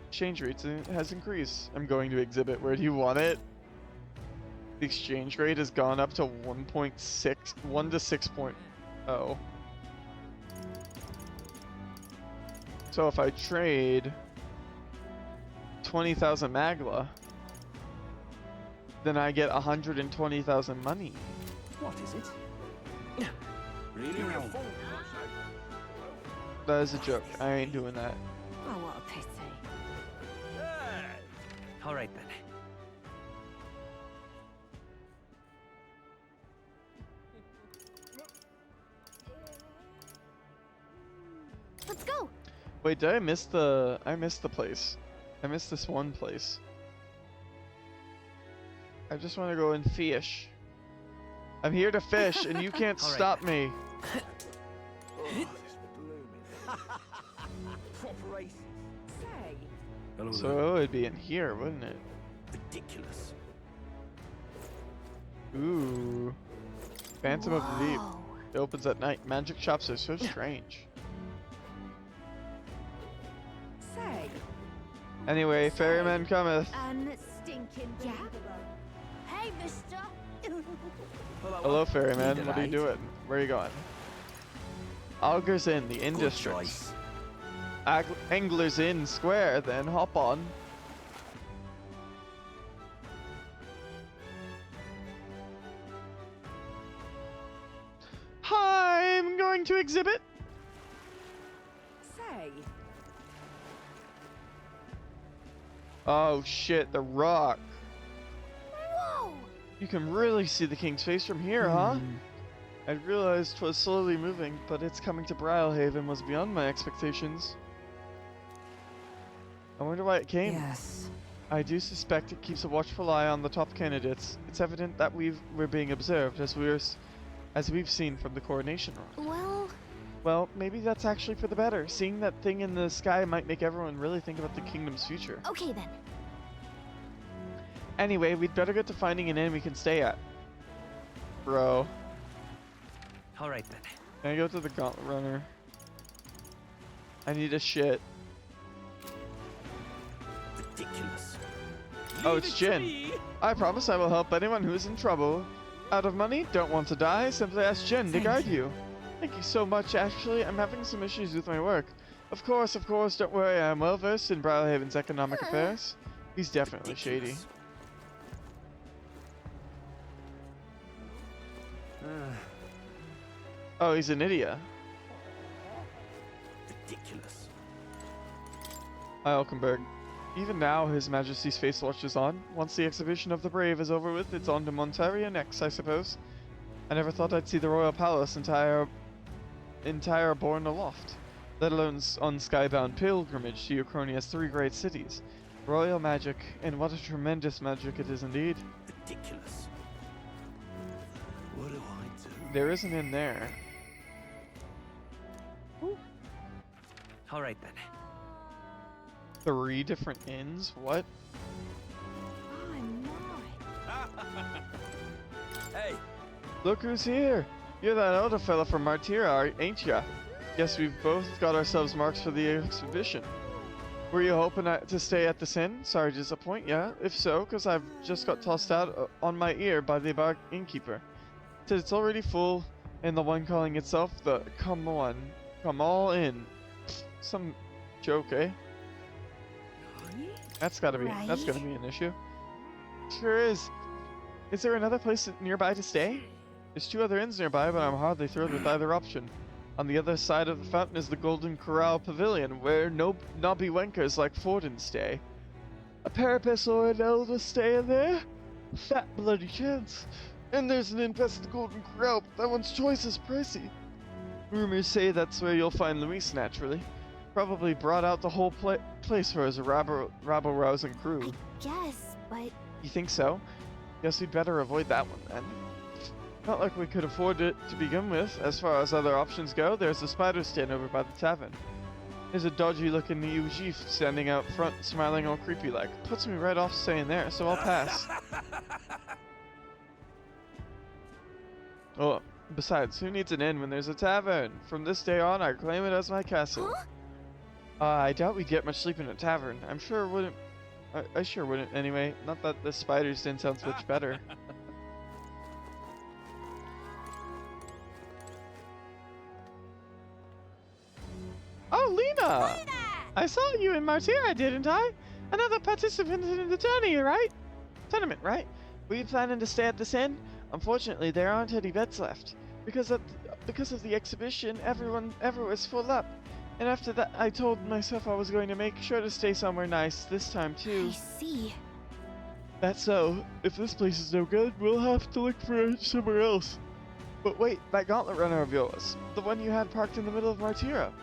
Exchange rate has increased. I'm going to exhibit. Where do you want it? The exchange rate has gone up to 1.6, 1 to 6.0. So if I trade 20,000 magla, then I get 120,000 money. What is it? Really now? That is a joke. I ain't doing that. Oh, what a pity. All right then. Let's go. Wait, did I miss the? I missed the place. I missed this one place. I just want to go and fish. I'm here to fish, and you can't All right. stop me. Say, Hello there. So it'd be in here, wouldn't it? Ridiculous. Ooh. Phantom of the Deep. It opens at night. Magic shops are so strange. say. Anyway, ferryman cometh. Unstinking believable. Hey, mister. Hello, ferryman. What are you doing? Where are you going? Augers Inn, the Inn District. Anglers Inn Square, then hop on. Hi, I'm going to exhibit. Say. Oh shit, the rock. Whoa! You can really see the king's face from here, huh? I realized 'twas slowly moving, but its coming to Brylehaven was beyond my expectations. I wonder why it came. Yes. I do suspect it keeps a watchful eye on the top candidates. It's evident that we're being observed, as we've seen from the coronation rock. Well, maybe that's actually for the better. Seeing that thing in the sky might make everyone really think about the kingdom's future. Okay then. Anyway, we'd better get to finding an inn we can stay at. Bro. Alright then. Can I go to the Gauntlet Runner? I need a shit. Ridiculous. Oh, it's Jin. I promise I will help anyone who is in trouble. Out of money? Don't want to die? Simply ask Jin to guide you. Thank you so much. Actually, I'm having some issues with my work. Of course, don't worry. I am well versed in Brylehaven's economic affairs. He's definitely shady. Oh, he's an idiot. Ridiculous. Hi, Alkenberg. Even now, His Majesty's Face Watch is on. Once the exhibition of the Brave is over with, it's on to Montaria next, I suppose. I never thought I'd see the Royal Palace entire borne aloft, let alone on skybound pilgrimage to Uchronia's 3 great cities. Royal magic, and what a tremendous magic it is indeed. Ridiculous. What do I do? There isn't in there. Alright then. 3 different inns? What? Hey! Look who's here! You're that other fella from Martira, ain't ya? Guess we've both got ourselves marks for the exhibition. Were you hoping to stay at this inn? Sorry to disappoint ya. If so, cause I've just got tossed out on my ear by the bar innkeeper. Said it's already full, and the one calling itself the come all in. Some joke, eh? That's gotta be an issue. Sure is. Is there another place nearby to stay? There's 2 other inns nearby, but I'm hardly thrilled with either option. On the other side of the fountain is the Golden Corral Pavilion, where no knobby wankers like Forden stay. A Parapus or an elder stay in there? Fat bloody chance. And there's an inn past the Golden Corral, but that one's twice as pricey. Rumors say that's where you'll find Luis, naturally. Probably brought out the whole place for his rabble-rousing crew. Guess, but... You think so? Guess we'd better avoid that one then. Not like we could afford it to begin with. As far as other options go, there's the spider stand over by the tavern. There's a dodgy-looking Yuji standing out front, smiling all creepy-like. Puts me right off staying there, so I'll pass. Oh, besides, who needs an inn when there's a tavern? From this day on, I claim it as my castle. Huh? I doubt we'd get much sleep in a tavern. I'm sure it wouldn't. I sure wouldn't anyway. Not that the spider's den sounds much better. Oh, Lena! I saw you in Martira, didn't I? Another participant in the tournament, right? Were you planning to stay at this inn? Unfortunately, there aren't any beds left. Because of the exhibition, everywhere's full up. And after that, I told myself I was going to make sure to stay somewhere nice this time too. I see. That's so. If this place is no good, we'll have to look for somewhere else. But wait, that Gauntlet Runner of yours, the one you had parked in the middle of Martira.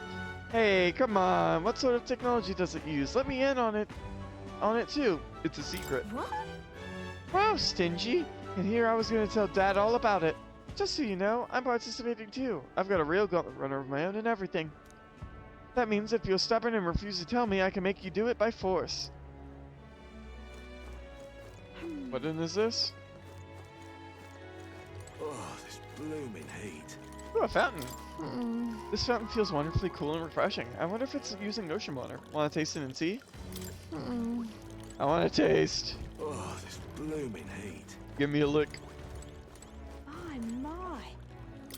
Hey, come on, what sort of technology does it use? Let me in on it too. It's a secret. What? Wow, stingy. And here I was going to tell Dad all about it. Just so you know, I'm participating too. I've got a real Gauntlet Runner of my own and everything. That means if you're stubborn and refuse to tell me, I can make you do it by force. What inn is this? Oh, this blooming heat. Ooh, a fountain. This fountain feels wonderfully cool and refreshing. I wonder if it's using ocean water. Want to taste it and see? I want to taste. Oh, this blooming heat. Give me a lick.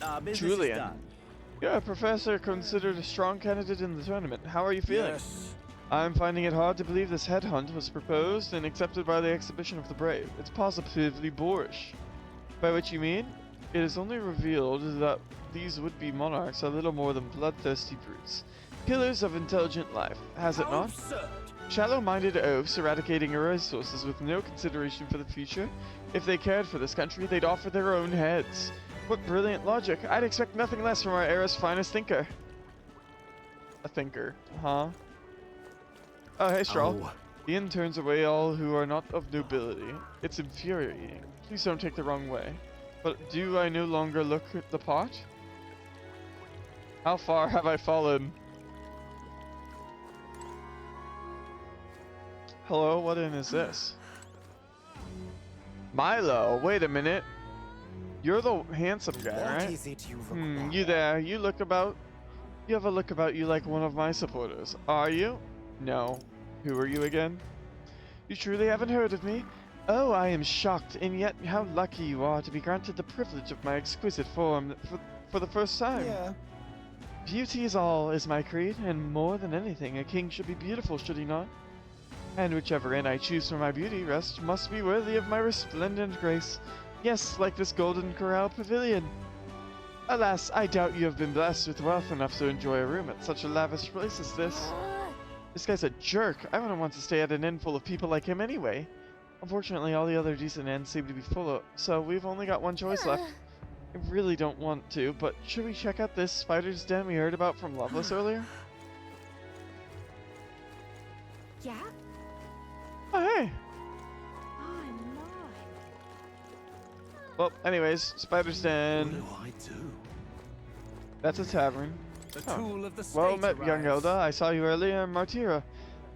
Our business Julian. is done. You're a professor considered a strong candidate in the tournament. How are you feeling? Yes. I'm finding it hard to believe this headhunt was proposed and accepted by the exhibition of the brave. It's positively boorish. By which you mean? It is only revealed that these would-be monarchs are little more than bloodthirsty brutes. Killers of intelligent life, has it not? Absurd. Shallow-minded oafs eradicating our resources with no consideration for the future. If they cared for this country, they'd offer their own heads. What brilliant logic. I'd expect nothing less from our era's finest thinker. A thinker, huh? Oh, hey, Stroll. Oh. Ian turns away all who are not of nobility. It's infuriating. Please don't take the wrong way. But do I no longer look at the pot? How far have I fallen? Hello, what in is this? Milo, wait a minute. You're the handsome guy, right? What is it you require? You there. You look about. You have a look about you like one of my supporters. Are you? No. Who are you again? You truly haven't heard of me? Oh, I am shocked, and yet how lucky you are to be granted the privilege of my exquisite form for the first time. Yeah. Beauty is all, is my creed, and more than anything, a king should be beautiful, should he not? And whichever inn I choose for my beauty rest must be worthy of my resplendent grace. Yes, like this golden corral pavilion. Alas, I doubt you have been blessed with wealth enough to enjoy a room at such a lavish place as this. This guy's a jerk. I wouldn't want to stay at an inn full of people like him anyway. Unfortunately, all the other decent inns seem to be full, so we've only got one choice left. I really don't want to, but should we check out this spider's den we heard about from Loveless earlier? Yeah? Oh, hey! Oh, my. Well, anyways, spider's den. What do I do? That's a tavern. The tool of the state Well met, young arrives. Elda. I saw you earlier in Martira.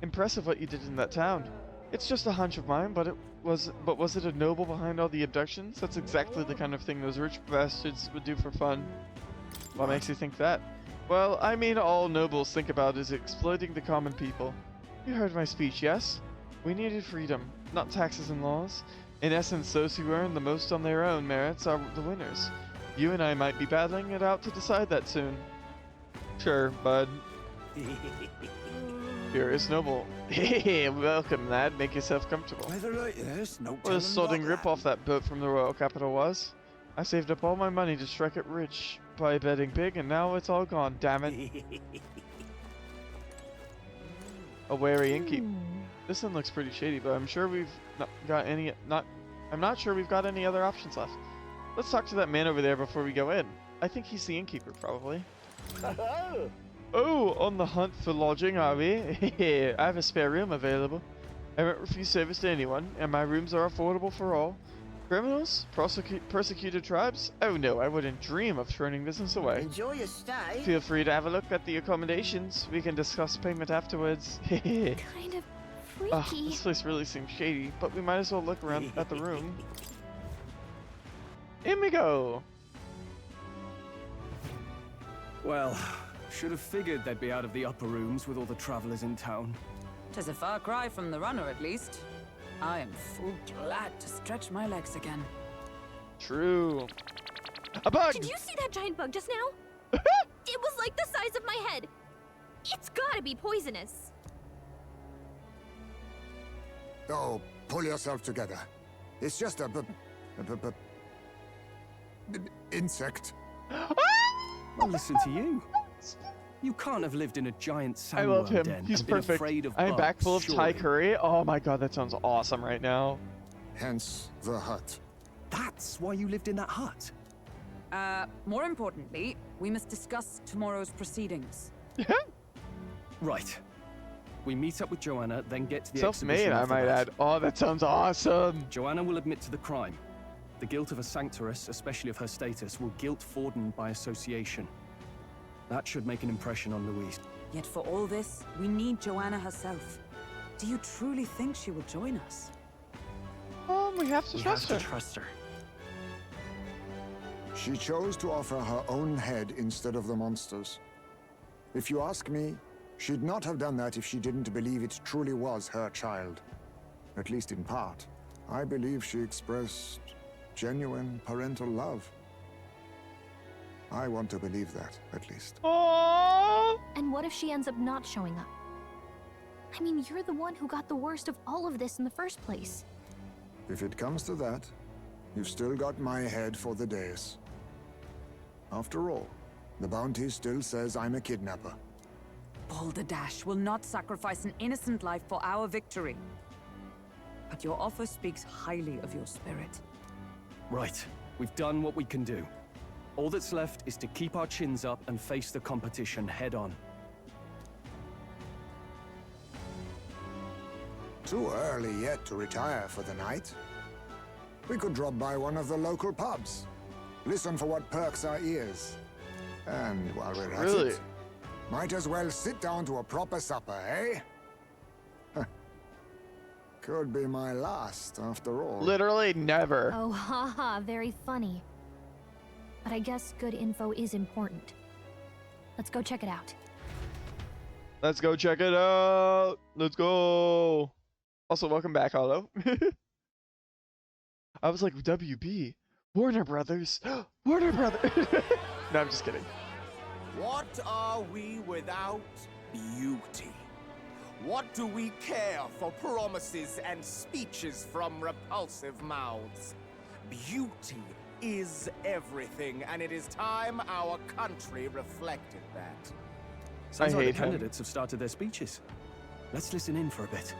Impressive what you did in that town. It's just a hunch of mine, but was it a noble behind all the abductions? That's exactly the kind of thing those rich bastards would do for fun. What makes you think that? Well, I mean, all nobles think about is exploiting the common people. You heard my speech, yes? We needed freedom, not taxes and laws. In essence, those who earn the most on their own merits are the winners. You and I might be battling it out to decide that soon. Sure, bud. Furious Noble. Hey, welcome, lad. Make yourself comfortable. Weather like this, no What a sodding rip-off that boat from the royal capital was. I saved up all my money to strike it rich by betting big, and now it's all gone, damn it. A wary innkeep. This one looks pretty shady, but I'm sure we've not got any. I'm not sure we've got any other options left. Let's talk to that man over there before we go in. I think he's the innkeeper, probably. Oh, on the hunt for lodging, are we? I have a spare room available. I won't refuse service to anyone, and my rooms are affordable for all. Criminals? Persecuted tribes? Oh no, I wouldn't dream of turning business away. Enjoy your stay. Feel free to have a look at the accommodations. We can discuss payment afterwards. Kind of freaky. This place really seems shady, but we might as well look around at the room. In we go! Well, should have figured they'd be out of the upper rooms with all the travelers in town. 'Tis a far cry from the runner, at least. I am full glad to stretch my legs again. True. A bug! Did you see that giant bug just now? It was like the size of my head. It's gotta be poisonous. Oh, pull yourself together. It's just a insect. Well, listen to you. You can't have lived in a giant I love sandworm him. den He's and been perfect. afraid of I am back bugs, full of Thai surely. curry. Oh my god, that sounds awesome right now. Hence the hut. That's why you lived in that hut. More importantly, we must discuss tomorrow's proceedings. Right. We meet up with Joanna, then get to the Self-made, exhibition I after might that. add. Oh, that sounds awesome. Joanna will admit to the crime. The guilt of a sanctoress, especially of her status, will guilt Forden by association. That should make an impression on Louise. Yet for all this, we need Joanna herself. Do you truly think she will join us? We have to trust her. trust her. She chose to offer her own head instead of the monster's. If you ask me, she'd not have done that if she didn't believe it truly was her child. At least in part. I believe she expressed genuine parental love. I want to believe that, at least. Aww. And what if she ends up not showing up? I mean, you're the one who got the worst of all of this in the first place. If it comes to that, you've still got my head for the days. After all, the bounty still says I'm a kidnapper. Balderdash will not sacrifice an innocent life for our victory. But your offer speaks highly of your spirit. Right. We've done what we can do. All that's left is to keep our chins up and face the competition head on. Too early yet to retire for the night. We could drop by one of the local pubs. Listen for what perks our ears. And while we're at it, might as well sit down to a proper supper, eh? Could be my last, after all. Literally never. Oh, haha, very funny. But I guess good info is important. Let's go check it out. Let's go check it out. Let's go. Also, welcome back, Otto. I was like, WB, Warner Brothers, Warner Brothers. No, I'm just kidding. What are we without beauty? What do we care for promises and speeches from repulsive mouths? Beauty is everything, and it is time our country reflected that. Sounds like the candidates have started their speeches. Let's listen in for a bit.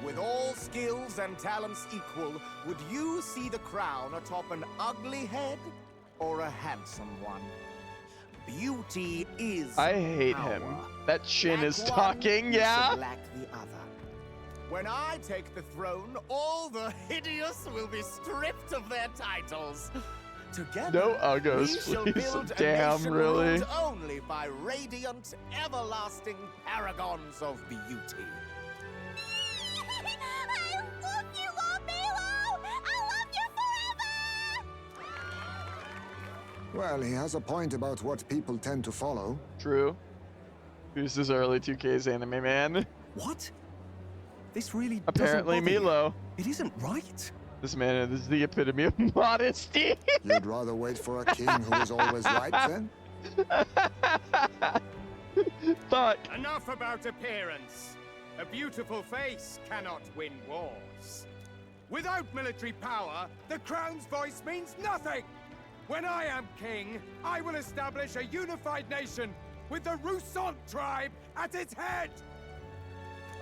With all skills and talents equal, would you see the crown atop an ugly head or a handsome one? Beauty is I hate power. him. That chin Lack is one, talking, you yeah? should lack the other. When I take the throne, all the hideous will be stripped of their titles. Together, No uggos, we shall please. build a Damn, nation really? ruled only by radiant, everlasting paragons of beauty. I love you, Lord Milo! I love you forever! Well, he has a point about what people tend to follow. True. Who's this early 2K's anime man? What? This really Apparently doesn't bother Milo. You. It isn't right. This man is the epitome of modesty. You'd rather wait for a king who is always right, then? Fuck. Enough about appearance. A beautiful face cannot win wars. Without military power, the crown's voice means nothing. When I am king, I will establish a unified nation with the Rousant tribe at its head.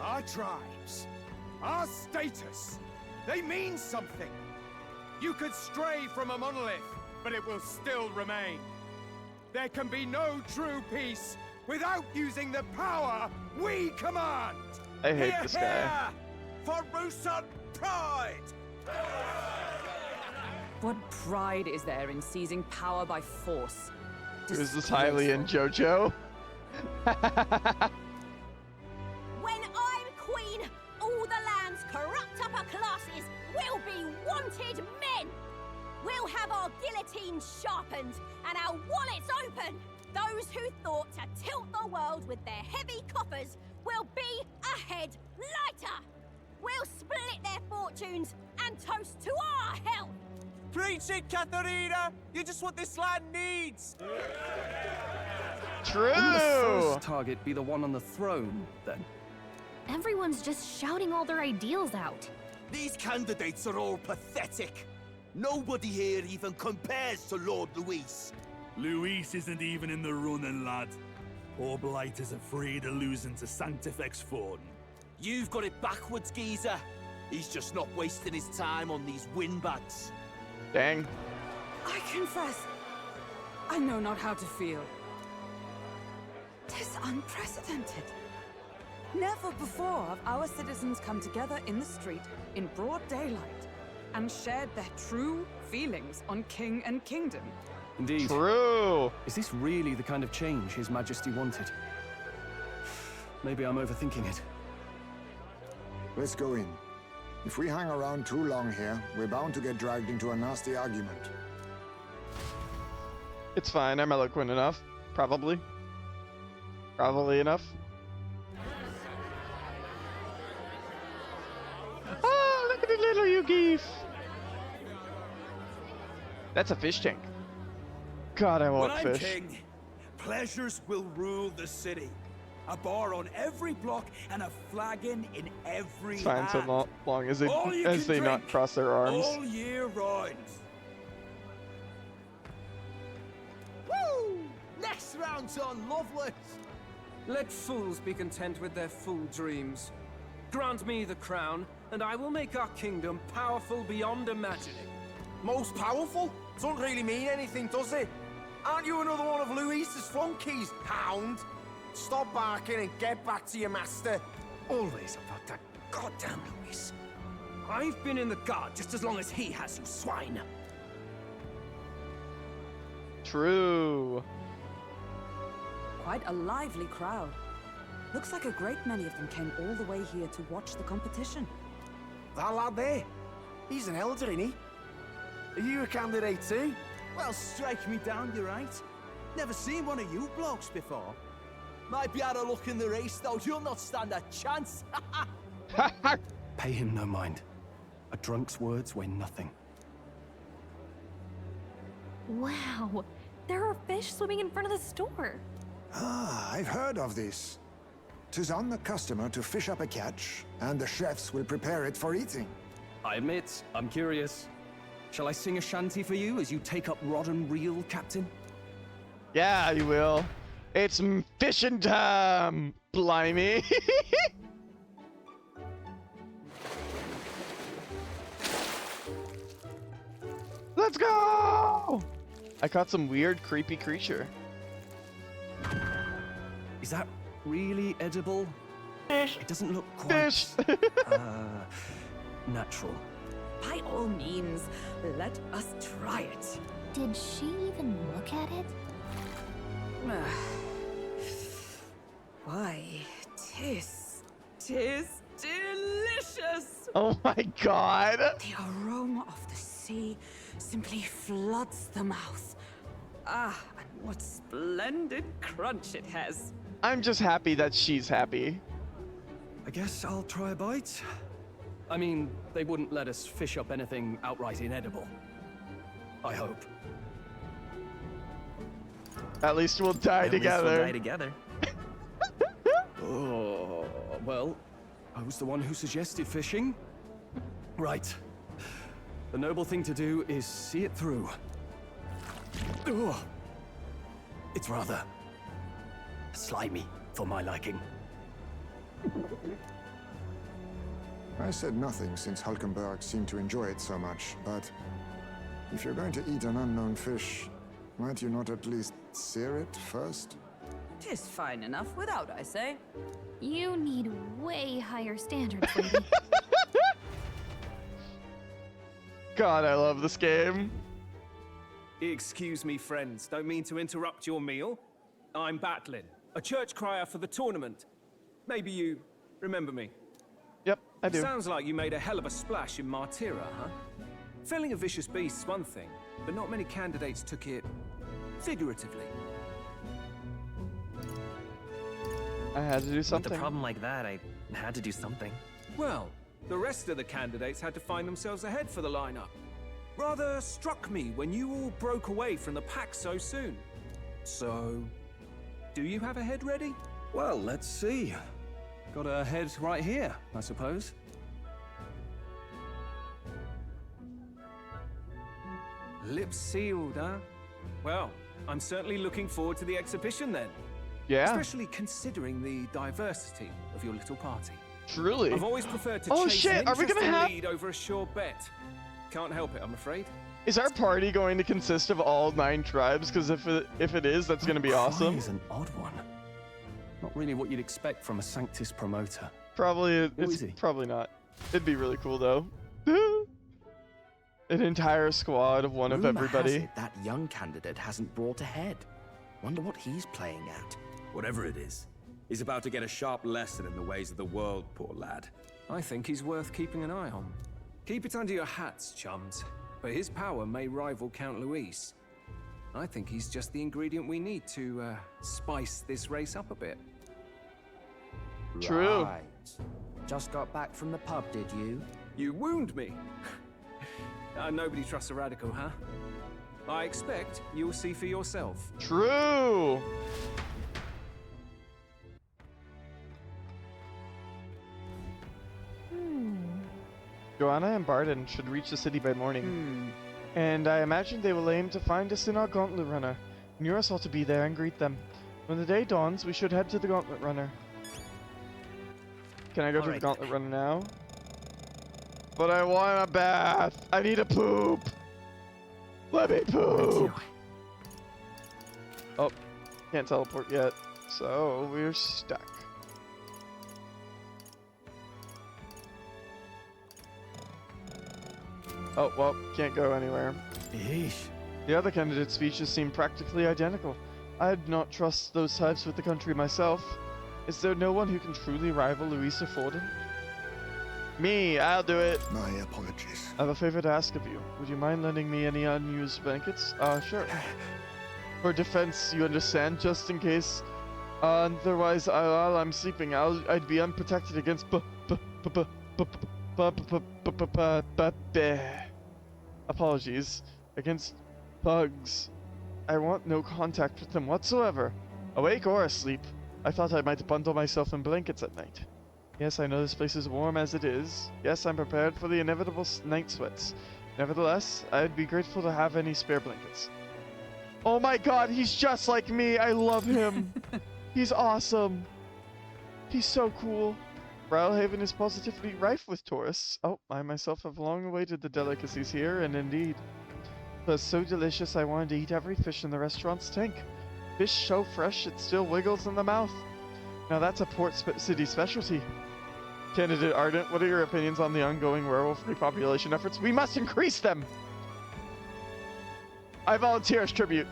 Our tribes, our status, they mean something. You could stray from a monolith, but it will still remain. There can be no true peace without using the power we command. I hate Hear, this guy. hear, for Rousant pride! What pride is there in seizing power by force? Who's this Hylian JoJo? When I'm queen, all the land's corrupt upper classes will be wanted men. We'll have our guillotines sharpened and our wallets open. Those who thought to tilt the world with their heavy coffers will be a head lighter. We'll split their fortunes and toast to our health. Preach it, Katharina! You're just what this land needs! True! Wouldn't the first target be the one on the throne, then? Everyone's just shouting all their ideals out. These candidates are all pathetic. Nobody here even compares to Lord Luis. Luis isn't even in the running, lad. Poor Blight is afraid of losing to Sanctifex Forden. You've got it backwards, geezer. He's just not wasting his time on these windbags. Dang. I confess, I know not how to feel. 'Tis unprecedented. Never before have our citizens come together in the street in broad daylight and shared their true feelings on king and kingdom. Indeed. True. Is this really the kind of change His Majesty wanted? Maybe I'm overthinking it. Let's go in. If we hang around too long here, we're bound to get dragged into a nasty argument. It's fine. I'm eloquent enough. Probably. Probably enough. Oh, look at the little you geef. That's a fish tank. God, I want When I'm fish. king, pleasures will rule the city. A bar on every block and a flagon in every It's fine hand. so long as All you they can not drink cross their arms. all year round. Woo! Next round's on Lovelace. Let fools be content with their fool dreams. Grant me the crown, and I will make our kingdom powerful beyond imagining. Most powerful? Doesn't really mean anything, does it? Aren't you another one of Luis's flunkies, hound? Stop barking and get back to your master. Always about that goddamn Luis. I've been in the guard just as long as he has, you swine. True. Quite a lively crowd. Looks like a great many of them came all the way here to watch the competition. That lad there, he's an elder, isn't he? Are you a candidate too? Well, strike me down, you're right. Never seen one of you blokes before. Might be out of luck in the race, though. You'll not stand a chance. Pay him no mind. A drunk's words weigh nothing. Wow, there are fish swimming in front of the store. Ah, I've heard of this. 'Tis on the customer to fish up a catch, and the chefs will prepare it for eating. I admit, I'm curious. Shall I sing a shanty for you as you take up rod and reel, Captain? Yeah, you will. It's fishing time, blimey. Let's go! I caught some weird, creepy creature. Is that really edible? Fish. It doesn't look quite natural. By all means, let us try it. Did she even look at it? Why, tis delicious! Oh my god! The aroma of the sea simply floods the mouth. Ah, and what splendid crunch it has. I'm just happy that she's happy. I guess I'll try a bite. I mean, they wouldn't let us fish up anything outright inedible. I hope. At least we'll die together. We'll die together. Oh, well, I was the one who suggested fishing. Right. The noble thing to do is see it through. Oh, it's rather slimy for my liking. I said nothing since Hulkenberg seemed to enjoy it so much, but if you're going to eat an unknown fish, might you not at least sear it first? 'Tis fine enough without, I say. You need way higher standards, lady. God, I love this game. Excuse me, friends. Don't mean to interrupt your meal. I'm Batlin, a church crier for the tournament. Maybe you remember me. Yep, I do. Sounds like you made a hell of a splash in Martira, huh? Felling a vicious beast's one thing, but not many candidates took it figuratively. I had to do something. With a problem like that, I had to do something. Well, the rest of the candidates had to find themselves ahead for the lineup. Rather struck me when you all broke away from the pack so soon. So, do you have a head ready? Well, let's see. Got a head right here, I suppose. Lips sealed, huh? Well, I'm certainly looking forward to the exhibition then. Yeah. Especially considering the diversity of your little party. Truly. I've always preferred to Oh chase shit, an are we gonna interesting have... lead over a sure bet. Can't help it, I'm afraid. Is our party going to consist of all 9 tribes? Because if it is, that's going to be awesome. Is an odd one. Not really what you'd expect from a Sanctus promoter. Probably, Who is he? Probably not. It'd be really cool though. An entire squad of one of Rumor everybody. has it that young candidate hasn't brought a head. Wonder what he's playing at. Whatever it is, he's about to get a sharp lesson in the ways of the world, poor lad. I think he's worth keeping an eye on. Keep it under your hats, chums. But his power may rival Count Luis. I think he's just the ingredient we need to spice this race up a bit. True. Right. Just got back from the pub, did you? You wound me. Nobody trusts a radical, huh? I expect you'll see for yourself. True! Joanna and Barden should reach the city by morning. And I imagine they will aim to find us in our Gauntlet Runner. Nearest ought to be there and greet them. When the day dawns, we should head to the Gauntlet Runner. Can I go to the Gauntlet Runner now? But I want a bath! I need a poop! Let me poop! Oh, can't teleport yet, so we're stuck. Oh, well, can't go anywhere. Yeesh. The other candidates' speeches seem practically identical. I'd not trust those types with the country myself. Is there no one who can truly rival Louisa Forden? Me, I'll do it. My apologies. I have a favor to ask of you. Would you mind lending me any unused blankets? Sure. For defense, you understand, just in case. Otherwise, while I'm sleeping, I'd be unprotected against apologies. Against bugs. I want no contact with them whatsoever. Awake or asleep. I thought I might bundle myself in blankets at night. Yes, I know this place is warm as it is. Yes, I'm prepared for the inevitable night sweats. Nevertheless, I'd be grateful to have any spare blankets. Oh my god, he's just like me! I love him! He's awesome! He's so cool! Brilhaven is positively rife with tourists. Oh, I myself have long awaited the delicacies here, and indeed. It was so delicious I wanted to eat every fish in the restaurant's tank. Fish so fresh it still wiggles in the mouth. Now that's a port city specialty. Candidate Ardent, what are your opinions on the ongoing werewolf repopulation efforts? We must increase them! I volunteer as tribute.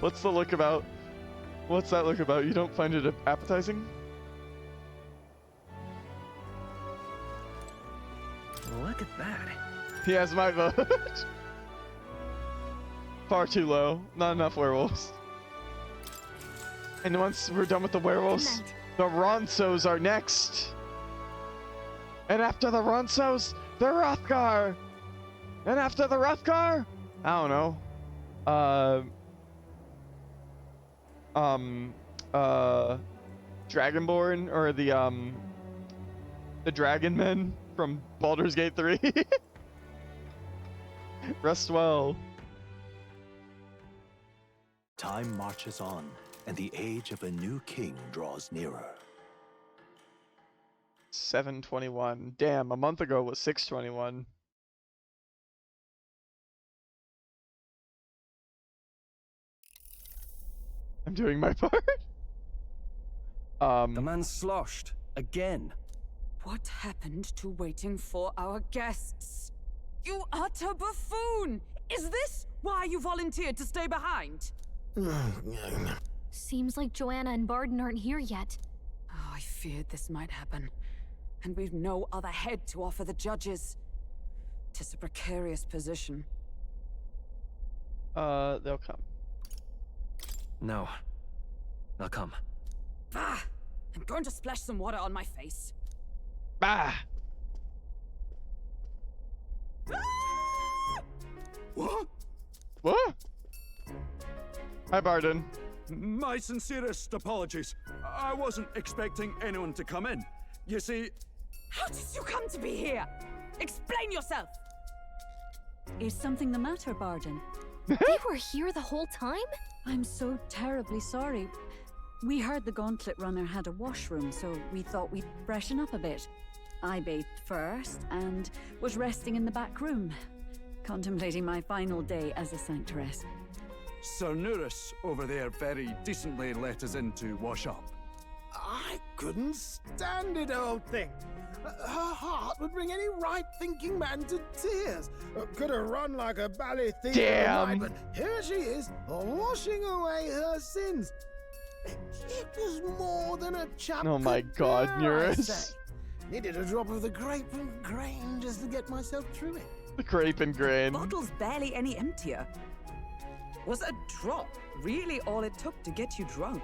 What's the look about? What's that look about? You don't find it appetizing? Look at that. He has my vote. Far too low. Not enough werewolves. And once we're done with the werewolves, the Ronsos are next. And after the Ronsos, the Rothgar. And after the Rothgar, I don't know. Dragonborn, or the Dragon Men from Baldur's Gate 3. Rest well. Time marches on, and the age of a new king draws nearer. 7:21. Damn, a month ago was 6:21. I'm doing my part. The man sloshed again. What happened to waiting for our guests? You utter buffoon! Is this why you volunteered to stay behind? Seems like Joanna and Barden aren't here yet. Oh, I feared this might happen. And we've no other head to offer the judges. 'Tis a precarious position. They'll come. No. They'll come. Ah! I'm going to splash some water on my face. Bah! What? What? Hi, Barden. My sincerest apologies. I wasn't expecting anyone to come in. You see... How did you come to be here? Explain yourself! Is something the matter, Barden? They were here the whole time? I'm so terribly sorry. We heard the Gauntlet Runner had a washroom, so we thought we'd freshen up a bit. I bathed first and was resting in the back room, contemplating my final day as a sanctoress. Sir Nuris over there very decently let us in to wash up. I couldn't stand it, old thing. Her heart would bring any right-thinking man to tears. Could have run like a ballet thief. Damn. But here she is, washing away her sins. It was more than a chap. Oh my God, bear, I Nuris. say. Needed a drop of the grape and grain just to get myself through it. The grape and grain. Bottle's barely any emptier. Was a drop really all it took to get you drunk?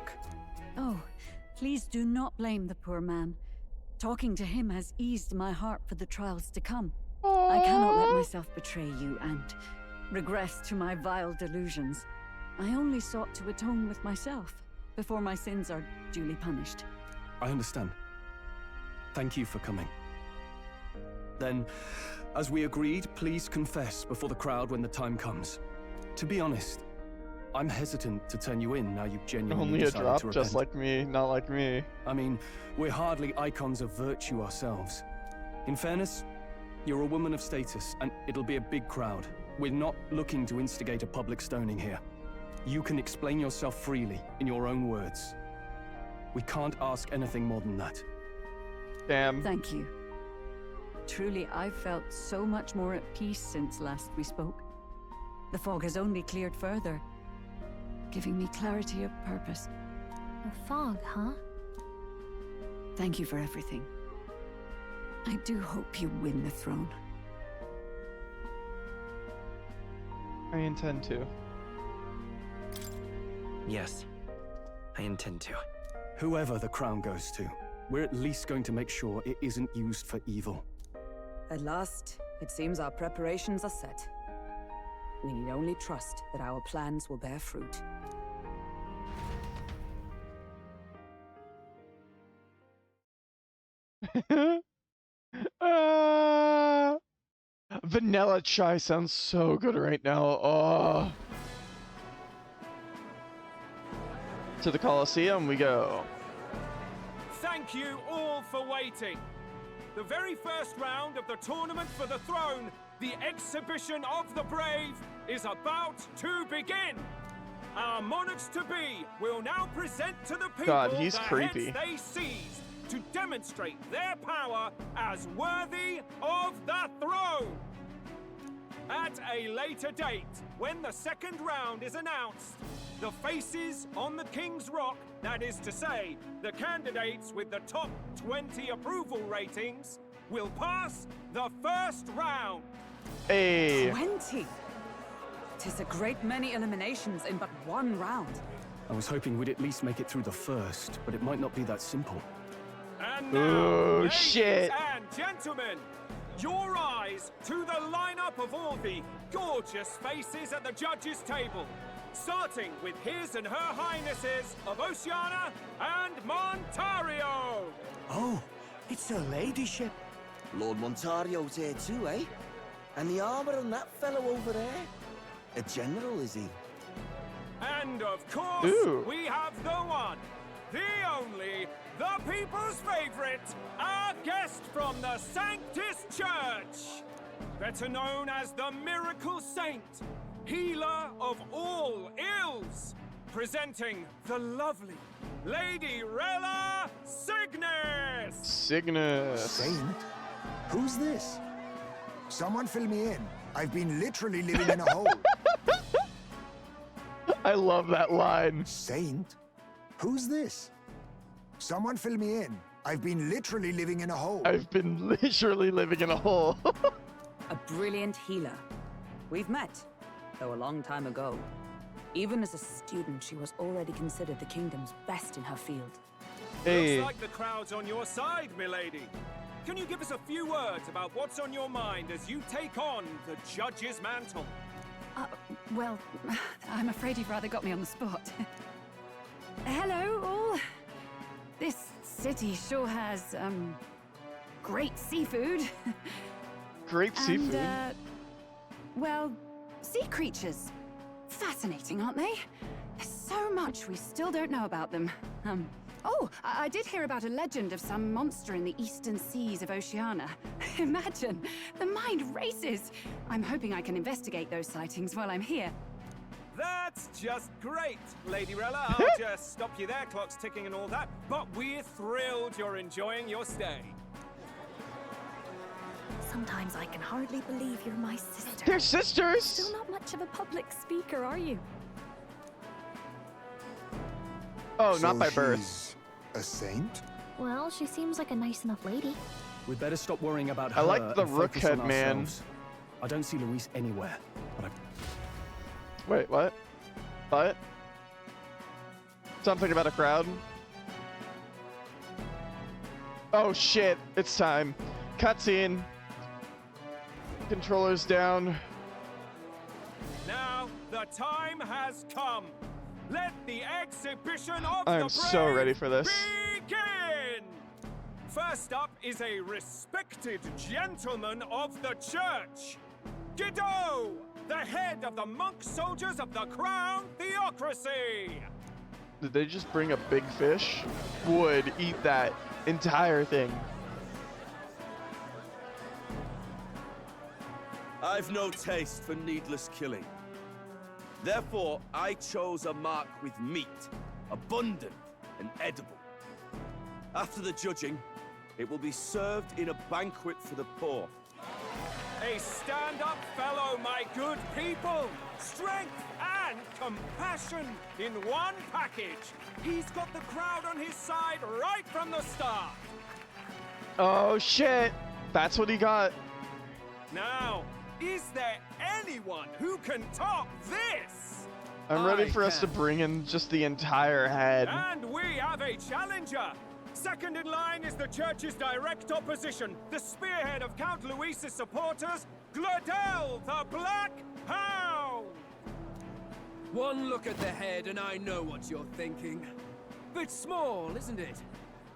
Oh, please do not blame the poor man. Talking to him has eased my heart for the trials to come. I cannot let myself betray you, and regress to my vile delusions. I only sought to atone with myself before my sins are duly punished. I understand. Thank you for coming. Then, as we agreed, please confess before the crowd when the time comes. To be honest, I'm hesitant to turn you in now you've genuinely Only a decided drop, to repent. just like me, not like me. I mean, we're hardly icons of virtue ourselves. In fairness, you're a woman of status, and it'll be a big crowd. We're not looking to instigate a public stoning here. You can explain yourself freely, in your own words. We can't ask anything more than that. Damn. Thank you. Truly, I've felt so much more at peace since last we spoke. The fog has only cleared further, giving me clarity of purpose. A fog, huh? Thank you for everything. I do hope you win the throne. I intend to. Yes, I intend to. Whoever the crown goes to, we're at least going to make sure it isn't used for evil. At last, it seems our preparations are set. We need only trust that our plans will bear fruit. Vanilla chai sounds so good right now. Oh. To the Colosseum we go. Thank you all for waiting. The very first round of the tournament for the throne, the exhibition of the brave, is about to begin. Our monarchs-to-be will now present to the people God, he's the creepy. heads they seized to demonstrate their power as worthy of the throne. At a later date, when the second round is announced, the faces on the King's Rock, that is to say, the candidates with the top 20 approval ratings, will pass the first round. Hey. 20? 'Tis a great many eliminations in but one round. I was hoping we'd at least make it through the first, but it might not be that simple. And now, Oh, ladies shit. and gentlemen, your eyes to the lineup of all the gorgeous faces at the judges' table, starting with His and Her Highnesses of Oceania and Montario. Oh, it's her ladyship. Lord Montario's here too, eh? And the armor on that fellow over there? A general, is he? And of course, Ooh. we have the one, the only, the people's favorite, our guest from the Sanctus Church, better known as the Miracle Saint, healer of all ills, presenting the lovely Lady Rella Cygnus. Cygnus. Saint? Who's this? Someone fill me in. I've been literally living in a hole. I love that line. Saint? Who's this? Someone fill me in. I've been literally living in a hole. I've been literally living in a hole. A brilliant healer. We've met, though a long time ago. Even as a student, she was already considered the kingdom's best in her field. Hey. Looks like the crowd's on your side, milady. Can you give us a few words about what's on your mind as you take on the judge's mantle? Well, I'm afraid you've rather got me on the spot. Hello, all. This city sure has, great seafood. Great seafood? And, well, sea creatures. Fascinating, aren't they? There's so much we still don't know about them. Oh, I did hear about a legend of some monster in the eastern seas of Oceania. Imagine, the mind races. I'm hoping I can investigate those sightings while I'm here. That's just great, Lady Rella. I'll just stop you there, clock's ticking and all that. But we're thrilled you're enjoying your stay. Sometimes I can hardly believe you're my sister. They're sisters! Still not much of a public speaker, are you? Oh, not So by birth. she's a saint? Well, she seems like a nice enough lady. We'd better stop worrying about her. I like the and rook focus on head, man. ourselves. I don't see Luis anywhere, but Wait, what? What? Something about a crowd? Oh shit, it's time. Cutscene. Controllers down. the time has come. Let the exhibition of I'm the so brave ready for this. begin! First up is a respected gentleman of the church. Godot, the head of the monk soldiers of the Crown Theocracy. Did they just bring a big fish? Would eat that entire thing. I've no taste for needless killing. Therefore, I chose a mark with meat, abundant and edible. After the judging, it will be served in a banquet for the poor. A stand-up fellow, my good people. Strength and compassion in one package. He's got the crowd on his side right from the start. Oh shit! That's what he got. Now, is there anyone who can top this? I'm ready for us to bring in just the entire head. And we have a challenger. Second in line is the church's direct opposition, the spearhead of Count Luis's supporters, Gladel the Black Hound! One look at the head and I know what you're thinking. Bit small, isn't it?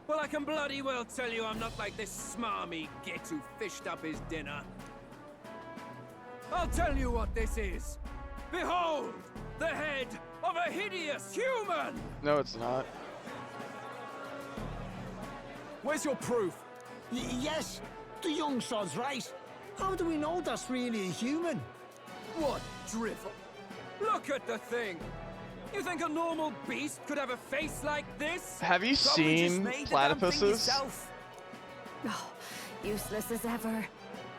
Well, I can bloody well tell you I'm not like this smarmy git who fished up his dinner. I'll tell you what this is. Behold, the head of a hideous human! No, it's not. Where's your proof? Yes, the young sod's right. How do we know that's really a human? What drivel? Look at the thing. You think a normal beast could have a face like this? Have you seen platypuses? Oh, useless as ever.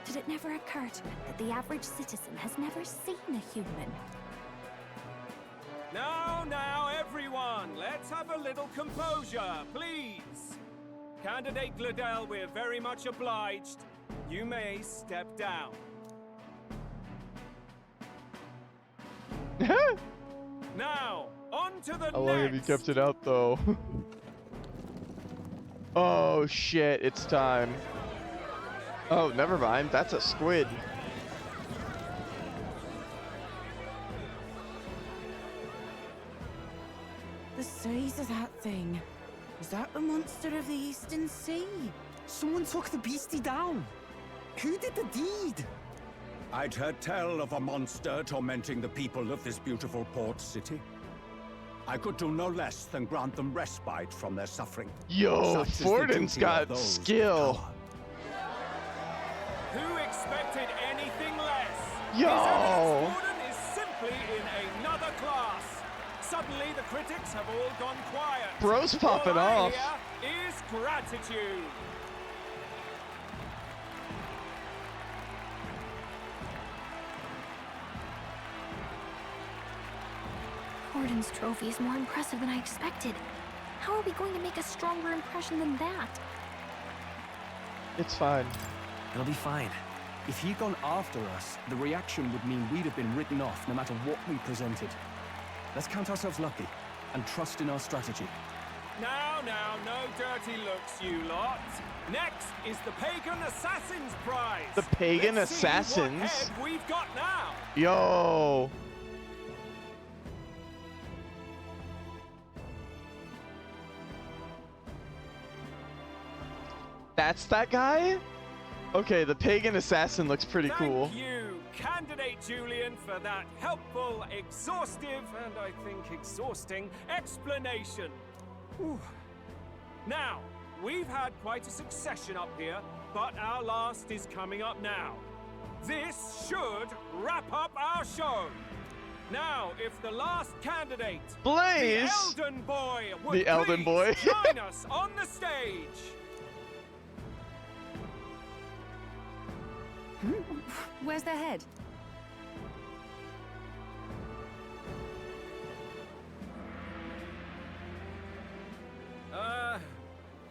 Did it never occur to it that the average citizen has never seen a human? Now, everyone, let's have a little composure, please. Candidate Gladel, we're very much obliged. You may step down. Now, on to the How long have you kept it out, though? Oh, shit, it's time. Oh, never mind. That's a squid. The size of that thing. Is that the monster of the Eastern Sea? Someone took the beastie down. Who did the deed? I'd heard tell of a monster tormenting the people of this beautiful port city. I could do no less than grant them respite from their suffering. Yo, Such is the Fortin's duty got of those with skill. power. Who expected anything less? Yo! His eminence Warden is simply in another class. Suddenly, the critics have all gone quiet. Bro's popping all off. I hear is gratitude. Gordon's trophy is more impressive than I expected. How are we going to make a stronger impression than that? It's fine. It'll be fine. If he'd gone after us, the reaction would mean we'd have been written off no matter what we presented. Let's count ourselves lucky and trust in our strategy. Now, no dirty looks, you lot. Next is the Pagan Assassin's Prize. The Pagan Let's Assassins? See what head we've got now. Yo. That's that guy? Okay, the Pagan Assassin looks pretty cool. Thank you, Candidate Julian, for that helpful, exhaustive, and I think exhausting explanation. Whew. Now, we've had quite a succession up here, but our last is coming up now. This should wrap up our show. Now, if the last candidate, Blaze, the Elden Boy, would the Elden Boy, join us on the stage. Where's the head?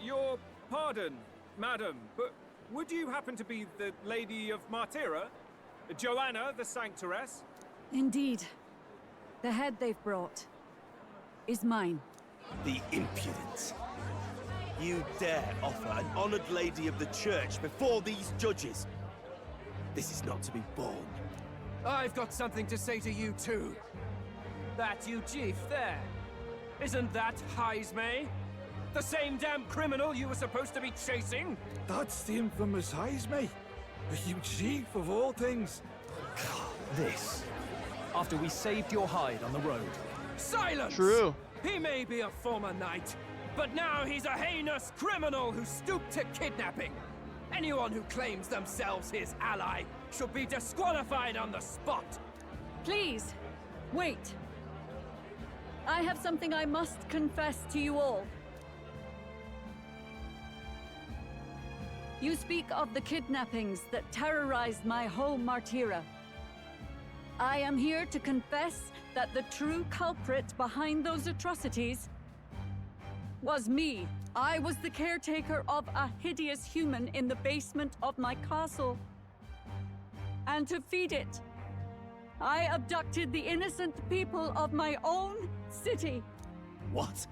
Your pardon, madam, but would you happen to be the Lady of Martyra? Joanna, the Sanctoress? Indeed. The head they've brought is mine. The impudence. You dare offer an honored lady of the church before these judges? This is not to be borne. I've got something to say to you too. That you chief there. Isn't that Heismay? The same damn criminal you were supposed to be chasing? That's the infamous Heismay. You chief of all things. This. After we saved your hide on the road. Silence! True. He may be a former knight, but now he's a heinous criminal who stooped to kidnapping. Anyone who claims themselves his ally should be disqualified on the spot. Please, wait. I have something I must confess to you all. You speak of the kidnappings that terrorized my home, Martira. I am here to confess that the true culprit behind those atrocities was me. I was the caretaker of a hideous human in the basement of my castle. And to feed it, I abducted the innocent people of my own city. What?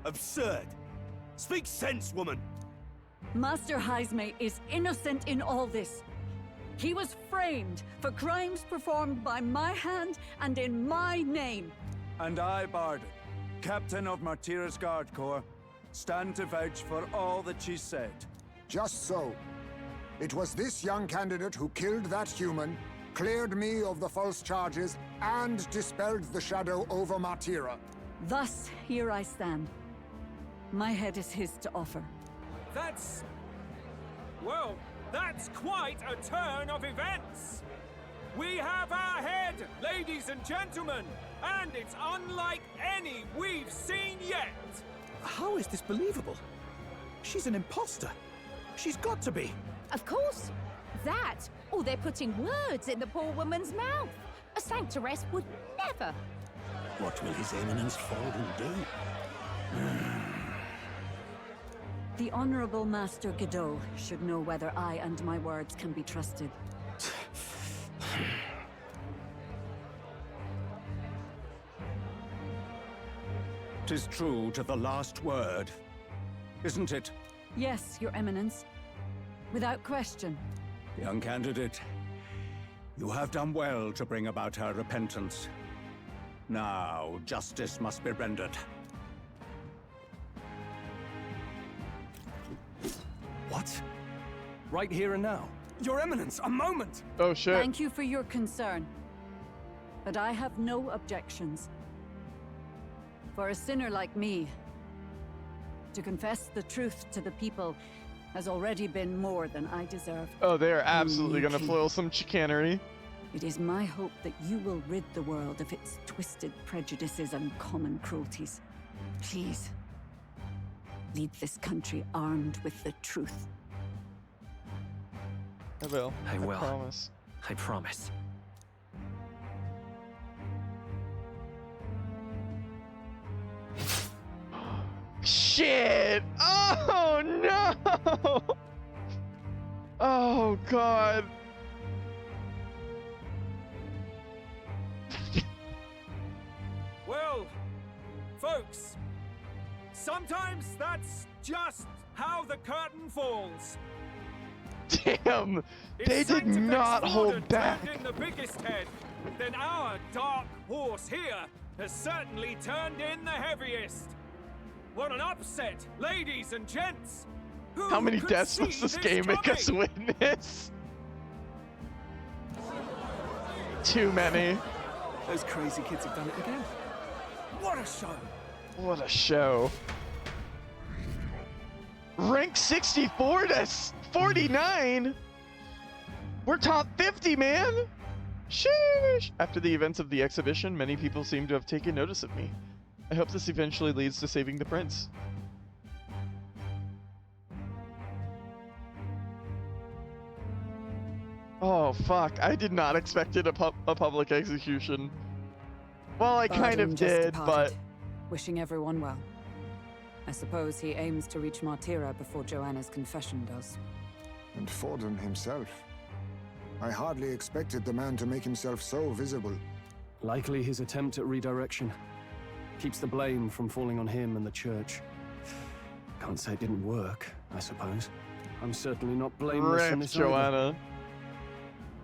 Absurd! Speak sense, woman! Master Heismay is innocent in all this. He was framed for crimes performed by my hand and in my name. And I, Barden, Captain of Martira's Guard Corps, stand to vouch for all that she said. Just so. It was this young candidate who killed that human, cleared me of the false charges, and dispelled the shadow over Martira. Thus, here I stand. My head is his to offer. That's... well, that's quite a turn of events. We have our head, ladies and gentlemen, and it's unlike any we've seen yet. How is this believable? She's an imposter. She's got to be. Of course. That, or they're putting words in the poor woman's mouth. A sanctoress would never. What will His Eminence Forden do? The Honorable Master Godot should know whether I and my words can be trusted. 'Tis true to the last word, isn't it? Yes, Your Eminence. Without question. Young candidate, you have done well to bring about her repentance. Now, justice must be rendered. What? Right here and now? Your Eminence, a moment! Oh, shit. Thank you for your concern. But I have no objections. For a sinner like me, to confess the truth to the people has already been more than I deserve. Oh, they are absolutely gonna foil some chicanery. It is my hope that you will rid the world of its twisted prejudices and common cruelties. Please, lead this country armed with the truth. I will. I will. Promise. I promise. Shit! Oh no! Oh god. Well, folks, sometimes that's just how the curtain falls. Damn! They did not hold back. Turned in the biggest head, then our dark horse here has certainly turned in the heaviest. What an upset, ladies and gents! Who How many could deaths must see this game make us coming? witness? Too many. Those crazy kids have done it again. What a show! What a show. Rank 64 to 49? We're top 50, man! Sheesh! After the events of the exhibition, many people seem to have taken notice of me. I hope this eventually leads to saving the prince. Oh, fuck. I did not expect it a public execution. Well, I kind of Barden just did, departed, wishing everyone well. I suppose he aims to reach Martira before Joanna's confession does. And Forden himself. I hardly expected the man to make himself so visible. Likely his attempt at redirection. Keeps the blame from falling on him and the church. Can't say it didn't work, I suppose. I'm certainly not blameless in Rip, this Joanna.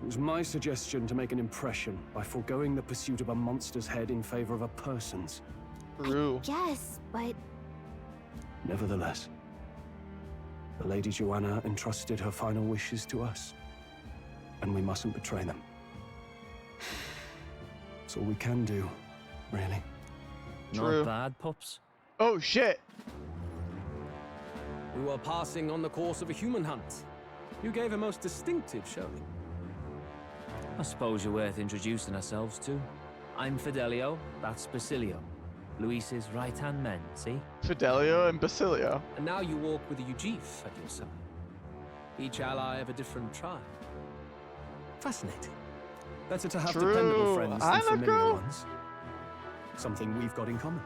It was my suggestion to make an impression by foregoing the pursuit of a monster's head in favor of a person's. True. Yes, but... Nevertheless, the Lady Joanna entrusted her final wishes to us, and we mustn't betray them. That's all we can do, really. True. Not bad, pups. Oh, shit. We were passing on the course of a human hunt. You gave a most distinctive showing. I suppose you're worth introducing ourselves to. I'm Fidelio, that's Basilio. Luis's right-hand men, see? Fidelio and Basilio. And now you walk with a Ujif at your side. Each ally of a different tribe. Fascinating. Better to have True. dependable friends I than love familiar girl. ones. Something we've got in common.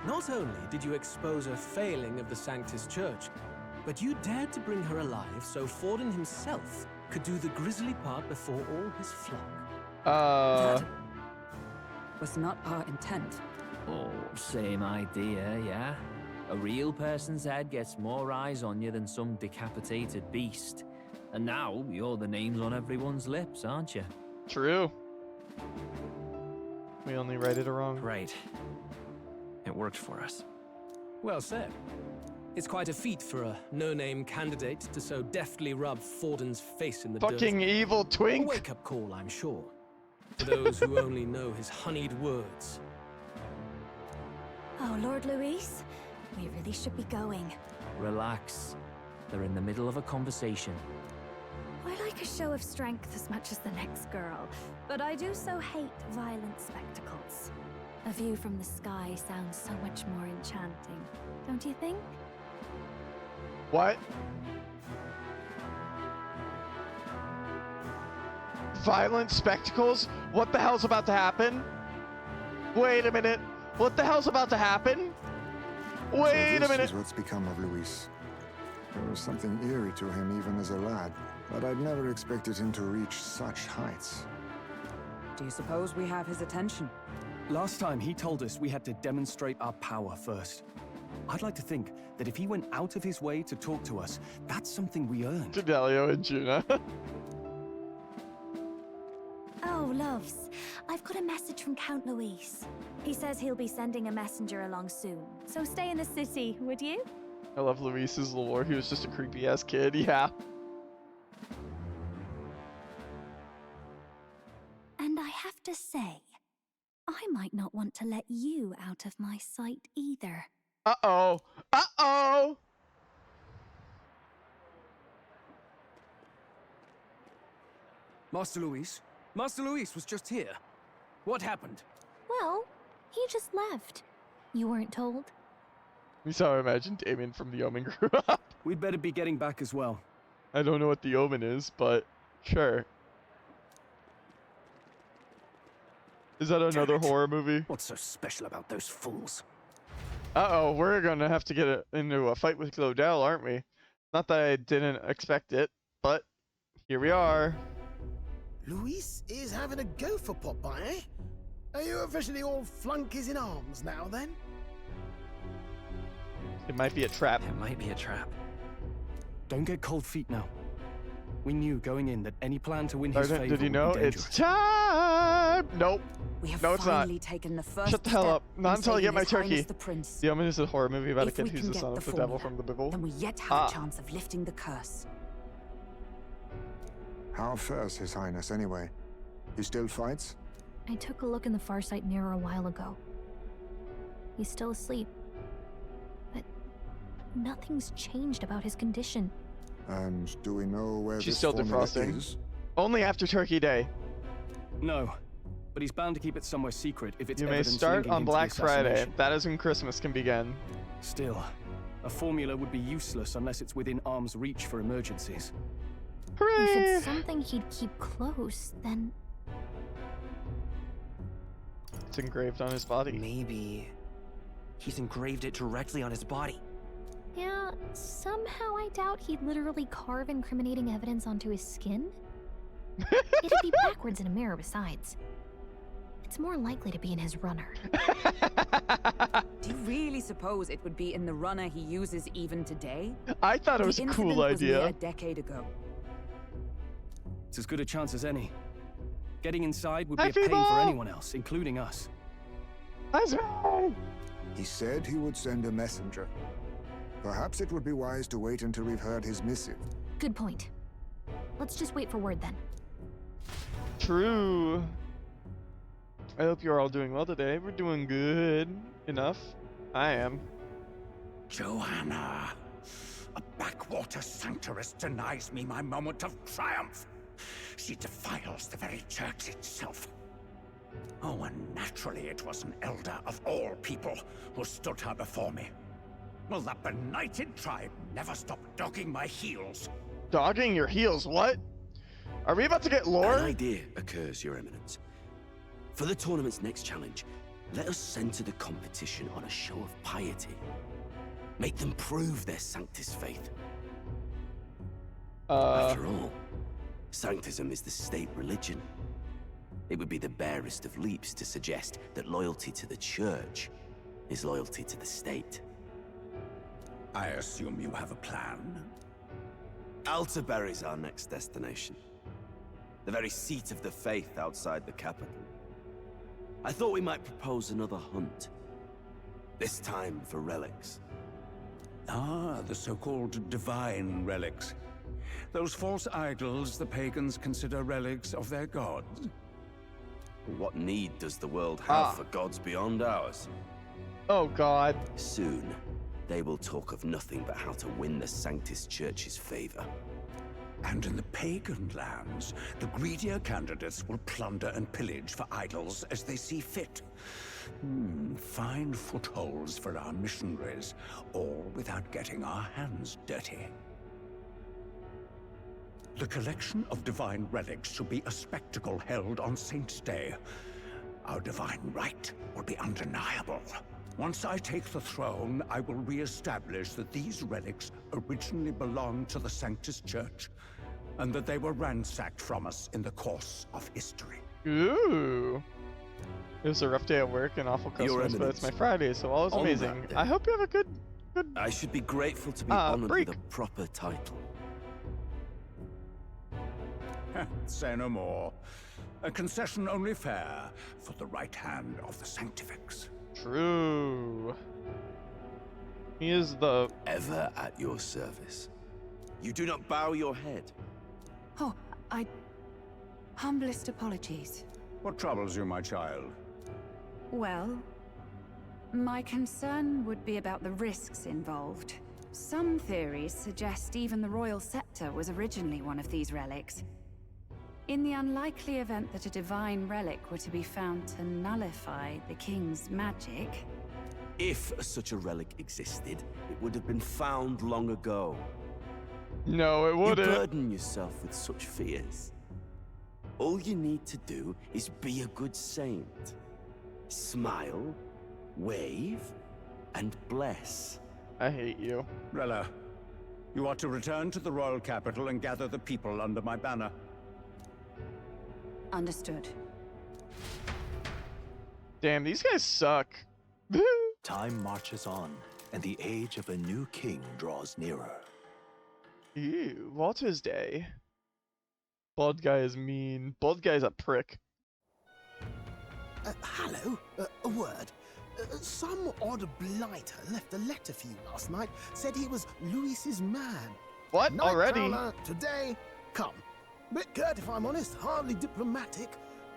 Not only did you expose a failing of the Sanctus Church, but you dared to bring her alive so Forden himself could do the grisly part before all his flock. That was not our intent. Oh, same idea, yeah? A real person's head gets more eyes on you than some decapitated beast. And now, you're the names on everyone's lips, aren't you? True. We only righted it wrong. Right. It worked for us. Well said. It's quite a feat for a no-name candidate to so deftly rub Forden's face in the Fucking dirt. evil twink. A wake-up call, I'm sure. For those who only know his honeyed words. Oh, Lord Luis, we really should be going. Relax. They're in the middle of a conversation. I like a show of strength as much as the next girl, but I do so hate violent spectacles. A view from the sky sounds so much more enchanting, don't you think? What? Violent spectacles? What the hell's about to happen? Wait a minute. What the hell's about to happen? Wait a minute. This is what's become of Luis. There was something eerie to him even as a lad, but I'd never expected him to reach such heights. Do you suppose we have his attention? Last time he told us we had to demonstrate our power first. I'd like to think that if he went out of his way to talk to us, that's something we earned. Fidelio and Juna. Oh, loves, I've got a message from Count Luis. He says he'll be sending a messenger along soon, so stay in the city, would you? I love Luis's lore. He was just a creepy ass kid. Yeah. And I have to say, I might not want to let you out of my sight either. Uh-oh. Uh-oh. Master Luis? Master Luis was just here. What happened? Well, he just left. You weren't told? That's how I imagine Damien from The Omen grew up. We'd better be getting back as well. I don't know what The Omen is, but sure. Is that another horror movie? What's so special about those fools? Uh-oh, we're gonna have to get into a fight with Glodell, aren't we? Not that I didn't expect it, but here we are. Luis is having a go for Popeye, eh? Are you officially all flunkies in arms now, then? It might be a trap. It might be a trap. Don't get cold feet now. We knew going in that any plan to win his favor Did you know? would be dangerous. It's time! Nope. We have No, it's not. finally taken the first Shut the hell step up. Not in until I get saving my His Highness turkey. The Prince. The Omen is a horror movie about a If kid we who's can the get son the of the devil formula, from the Bible. then we yet have a chance of lifting the curse. How fares His Highness, anyway? He still fights? I took a look in the Farsight mirror a while ago. He's still asleep. But nothing's changed about his condition. And do we know where She's this still formula defrosting. is? Only after Turkey Day. No, but he's bound to keep it somewhere secret if it's You may evidence start linking on him to the Black Friday. assassination. That is when Christmas can begin. Still, a formula would be useless unless it's within arm's reach for emergencies. If it's something he'd keep close, then... It's engraved on his body. Maybe he's engraved it directly on his body. Yeah, somehow I doubt he'd literally carve incriminating evidence onto his skin. It'd be backwards in a mirror besides. It's more likely to be in his runner. Do you really suppose it would be in the runner he uses even today? I thought it was The a cool incident was idea. near a decade ago. It's as good a chance as any. Getting inside would Hi, be a pain Feeble! for anyone else, including us. He said he would send a messenger. Perhaps it would be wise to wait until we've heard his missive. Good point. Let's just wait for word then. True. I hope you're all doing well today. We're doing good enough. I am. Joanna, a backwater sanctuarist denies me my moment of triumph. She defiles the very church itself. Oh, and naturally it was an elder of all people who stood her before me. Will that benighted tribe never stop dogging my heels? Dogging your heels? What? Are we about to get lore? An idea occurs, Your Eminence. For the tournament's next challenge, let us center the competition on a show of piety. Make them prove their Sanctus faith. After all, Sanctism is the state religion. It would be the barest of leaps to suggest that loyalty to the church is loyalty to the state. I assume you have a plan? Altaberry's our next destination. The very seat of the faith outside the capital. I thought we might propose another hunt. This time for relics. Ah, the so-called divine relics. Those false idols the pagans consider relics of their gods. What need does the world have for gods beyond ours? Oh God. Soon, they will talk of nothing but how to win the Sanctus Church's favor. And in the pagan lands, the greedier candidates will plunder and pillage for idols as they see fit. Fine footholds for our missionaries, all without getting our hands dirty. The collection of divine relics should be a spectacle held on Saint's Day. Our divine right will be undeniable. Once I take the throne, I will re-establish that these relics originally belonged to the Sanctus Church, and that they were ransacked from us in the course of history. Ooh. It was a rough day at work and awful customers, but it's my Friday, so all is amazing. I hope you have a good... I should be grateful to be honored with a proper title. Say no more. A concession only fair for the right hand of the Sanctifex. True. He is the... Ever at your service. You do not bow your head. Oh, humblest apologies. What troubles you, my child? Well, my concern would be about the risks involved. Some theories suggest even the royal scepter was originally one of these relics. In the unlikely event that a divine relic were to be found to nullify the king's magic... If such a relic existed, it would have been found long ago. No, it wouldn't. You burden yourself with such fears. All you need to do is be a good saint. Smile, wave, and bless. I hate you. Rella, you are to return to the royal capital and gather the people under my banner. Understood. Damn, these guys suck. Time marches on, and the age of a new king draws nearer. Ew, Walter's Day. Bald guy is mean. Bald guy's a prick. Hello, a word. Some odd blighter left a letter for you last night. Said he was Louis's man. What? Night Already? Prowler, today, come. Bit curt if I'm honest, hardly diplomatic.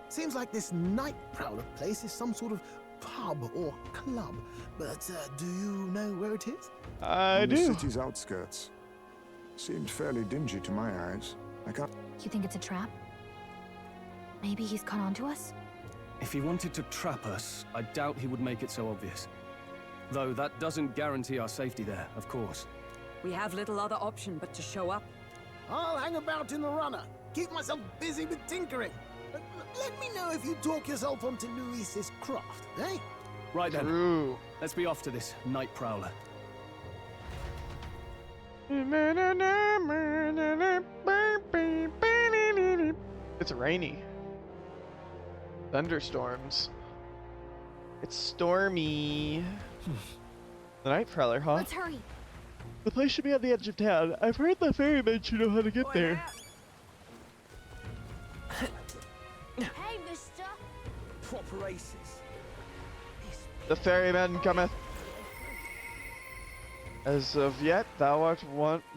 Seems like this Night Prowler place is some sort of pub or club. But do you know where it is? I On do. the city's outskirts. Seemed fairly dingy to my eyes. I can't... You think it's a trap? Maybe he's caught on to us? If he wanted to trap us, I doubt he would make it so obvious. Though that doesn't guarantee our safety there, of course. We have little other option but to show up. I'll hang about in the runner. Keep myself busy with tinkering. Let me know if you talk yourself onto Louis's craft, eh? Right then. True. Let's be off to this Night Prowler. It's rainy. Thunderstorms. It's stormy. The Night Prowler, huh? Let's hurry. The place should be at the edge of town. I've heard the ferryman should know how to get there. proper aces. The ferryman cometh. As of yet, thou art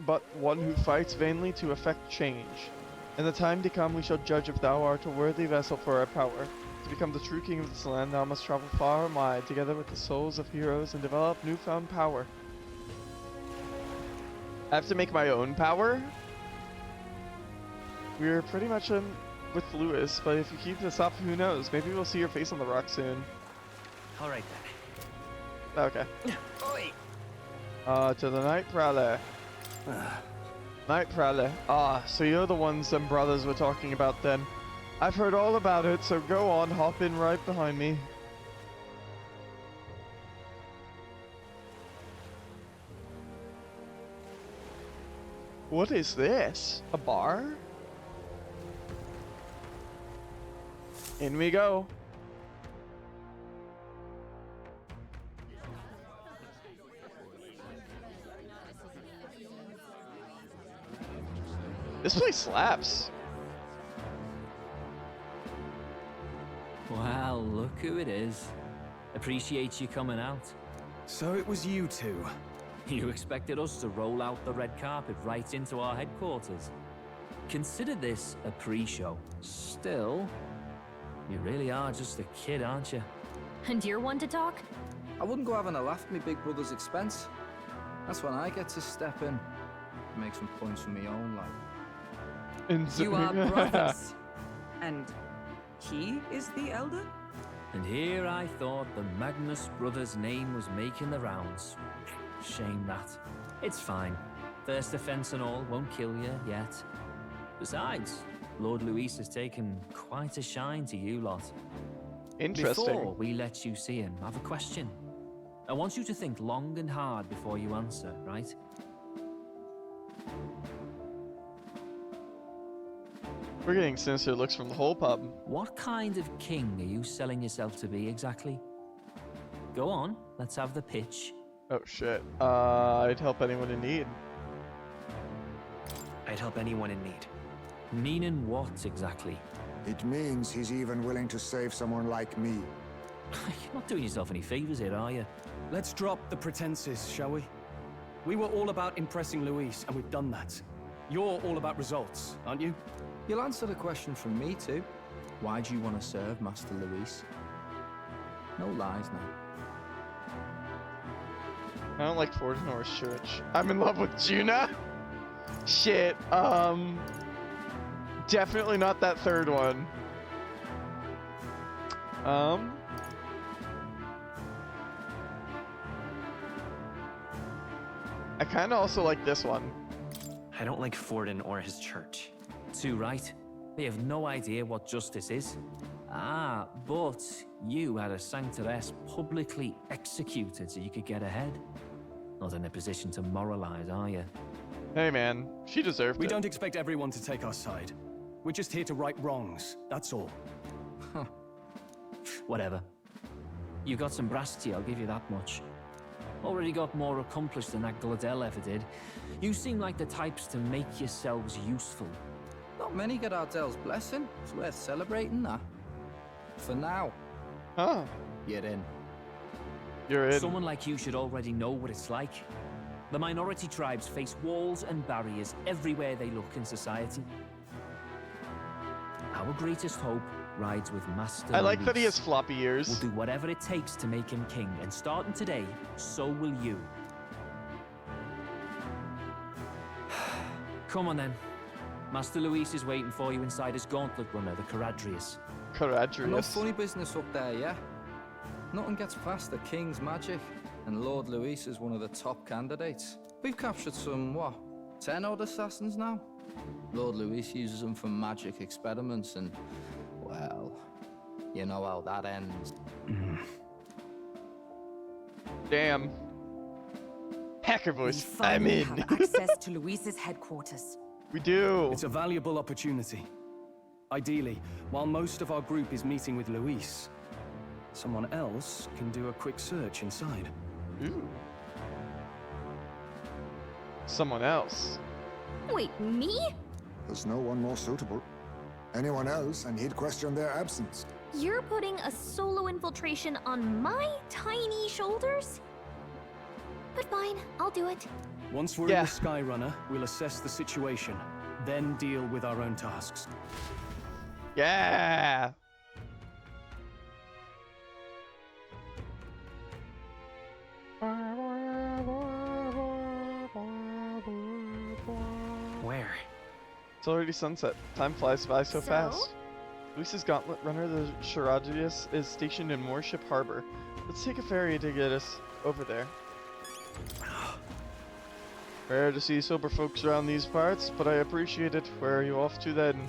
but one who fights vainly to effect change. In the time to come, we shall judge if thou art a worthy vessel for our power. To become the true king of this land, thou must travel far and wide, together with the souls of heroes, and develop newfound power. I have to make my own power? We're pretty much in with Lewis, but if you keep this up, who knows? Maybe we'll see your face on the rock soon. Alright then. Okay. Oi. To the Night Prowler. Night Prowler. So you're the ones them brothers were talking about then. I've heard all about it, so go on, hop in right behind me. What is this? A bar? In we go. This place slaps. Well, look who it is. Appreciate you coming out. So it was you two. You expected us to roll out the red carpet right into our headquarters. Consider this a pre-show. Still, you really are just a kid, aren't you? And you're one to talk? I wouldn't go having a laugh at me big brother's expense. That's when I get to step in and make some points for my own life. You are brothers. And he is the elder? And here I thought the Magnus brothers' name was making the rounds. Shame that. It's fine. First offense and all won't kill you yet. Besides, Lord Luis has taken quite a shine to you lot. Interesting. Before we let you see him, I have a question. I want you to think long and hard before you answer, right? We're getting sinister looks from the whole pub. What kind of king are you selling yourself to be exactly? Go on, let's have the pitch. Oh shit. I'd help anyone in need. I'd help anyone in need. Meaning what exactly? It means he's even willing to save someone like me. You're not doing yourself any favors here, are you? Let's drop the pretenses, shall we? We were all about impressing Luis, and we've done that. You're all about results, aren't you? You'll answer the question from me too. Why do you want to serve Master Luis? No lies now. I don't like Ford nor Church. I'm in love with Juna. Shit. Definitely not that third one. I kind of also like this one. I don't like Forden or his church. Too right. They have no idea what justice is. Ah, but you had a sanctoress publicly executed so you could get ahead. Not in a position to moralize, are you? Hey man, she deserved it. We don't expect everyone to take our side. We're just here to right wrongs, that's all. Huh. Whatever. You got some brass tea, I'll give you that much. Already got more accomplished than that Gladell ever did. You seem like the types to make yourselves useful. Not many get Ardell's blessing. It's worth celebrating that. For now. Huh. You're in. You're in. Someone like you should already know what it's like. The minority tribes face walls and barriers everywhere they look in society. Our greatest hope rides with Master I like Luis. that he has floppy ears. We'll do whatever it takes to make him king, and starting today, so will you. Come on then. Master Luis is waiting for you inside his gauntlet runner, the Caradrius. No funny business up there, yeah? Nothing gets past the king's magic, and Lord Luis is one of the top candidates. We've captured some, what, 10 odd assassins now? Lord Luis uses them for magic experiments, and, well, you know how that ends. Damn. Hacker voice, We I'm finally in. have access to Luis's headquarters. We do. It's a valuable opportunity. Ideally, while most of our group is meeting with Luis, someone else can do a quick search inside. Ooh. Someone else. Wait, me? There's no one more suitable. Anyone else, and he'd question their absence. You're putting a solo infiltration on my tiny shoulders? But fine, I'll do it. Once we're in the Sky Runner, we'll assess the situation, then deal with our own tasks. Yeah! Where? It's already sunset. Time flies by so fast. Luis's Gauntlet Runner, the Shiradius, is stationed in Warship Harbor. Let's take a ferry to get us over there. Rare to see sober folks around these parts, but I appreciate it. Where are you off to then?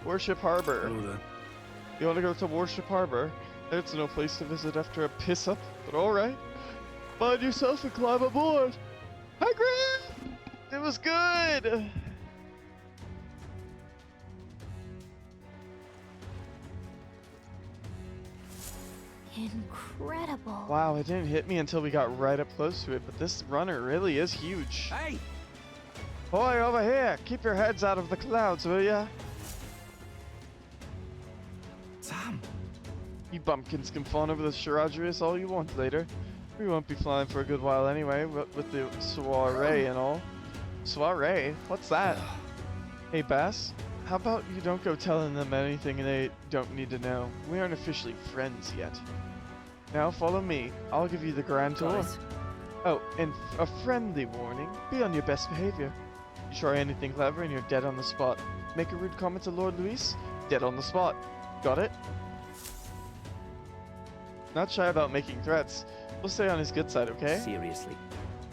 Warship Harbor. Hello there. You want to go to Warship Harbor? It's no place to visit after a piss up, but alright. Find yourself and climb aboard. Hi, Grant! It was good! Incredible. Wow, it didn't hit me until we got right up close to it, but this runner really is huge. Hey! Boy, over here! Keep your heads out of the clouds, will ya? Sam! You bumpkins can fawn over the Shiradrius all you want later. We won't be flying for a good while anyway, with the soiree and all. Soiree? What's that? Hey, Bass, how about you don't go telling them anything they don't need to know? We aren't officially friends yet. Now follow me. I'll give you the grand tour. Oh, and a friendly warning. Be on your best behavior. You try anything clever and you're dead on the spot. Make a rude comment to Lord Luis? Dead on the spot. Got it? Not shy about making threats. We'll stay on his good side, okay? Seriously.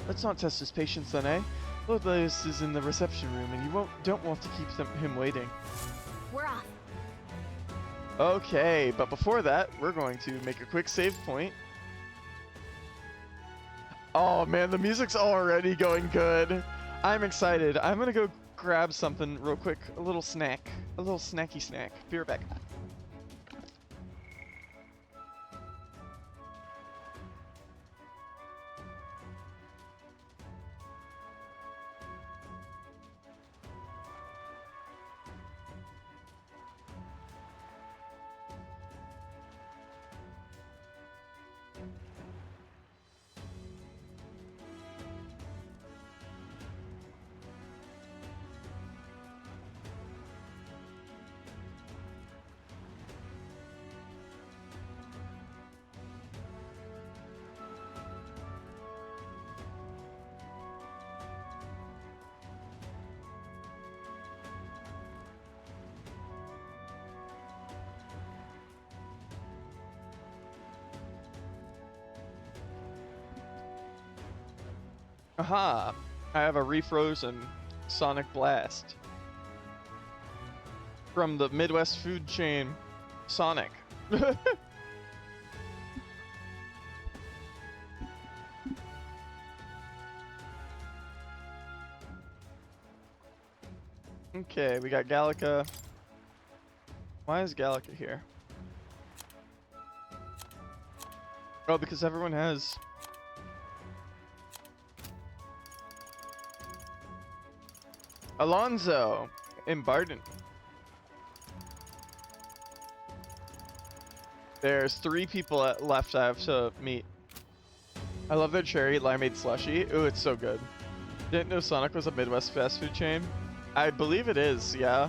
Let's not test his patience then, eh? Lord Luis is in the reception room and you don't want to keep him waiting. We're off. Okay, but before that, we're going to make a quick save point. Oh man, the music's already going good. I'm excited. I'm gonna go grab something real quick. A little snack. A little snacky snack. Be right back. Aha! I have a refrozen Sonic Blast. From the Midwest food chain, Sonic. Okay, we got Gallica. Why is Gallica here? Oh, because everyone has... Alonzo in Barden. There's 3 people left I have to meet. I love their cherry limeade slushy. Ooh, it's so good. Didn't know Sonic was a Midwest fast food chain. I believe it is, yeah.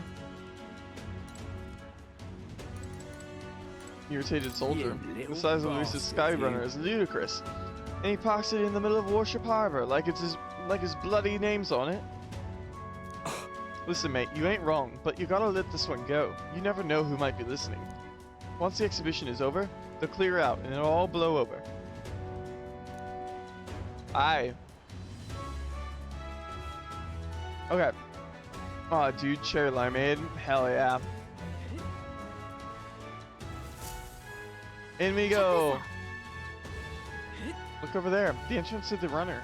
Irritated soldier. The size of Luis's Skyrunner is ludicrous. And he parks it in the middle of Warship Harbor like his bloody name's on it. Listen, mate, you ain't wrong, but you gotta let this one go. You never know who might be listening. Once the exhibition is over, they'll clear out and it'll all blow over. Aye. Okay. Aw, dude, cherry limeade. Hell yeah. In we go. Look over there. The entrance to the runner.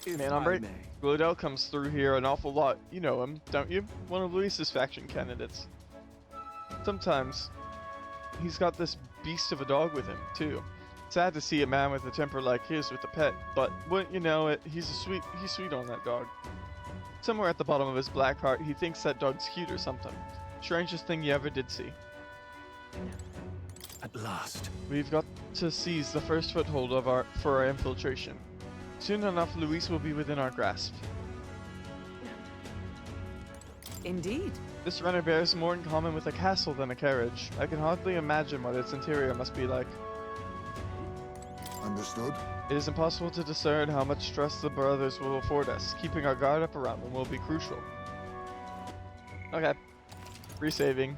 Man, Umbre, Glodell comes through here an awful lot. You know him, don't you? One of Luis's faction candidates. Sometimes, he's got this beast of a dog with him, too. Sad to see a man with a temper like his with a pet, but wouldn't you know it, he's sweet on that dog. Somewhere at the bottom of his black heart, he thinks that dog's cute or something. Strangest thing you ever did see. At last. We've got to seize the first foothold for our infiltration. Soon enough, Luis will be within our grasp. Indeed. This runner bears more in common with a castle than a carriage. I can hardly imagine what its interior must be like. Understood. It is impossible to discern how much stress the brothers will afford us. Keeping our guard up around them will be crucial. Okay. Resaving.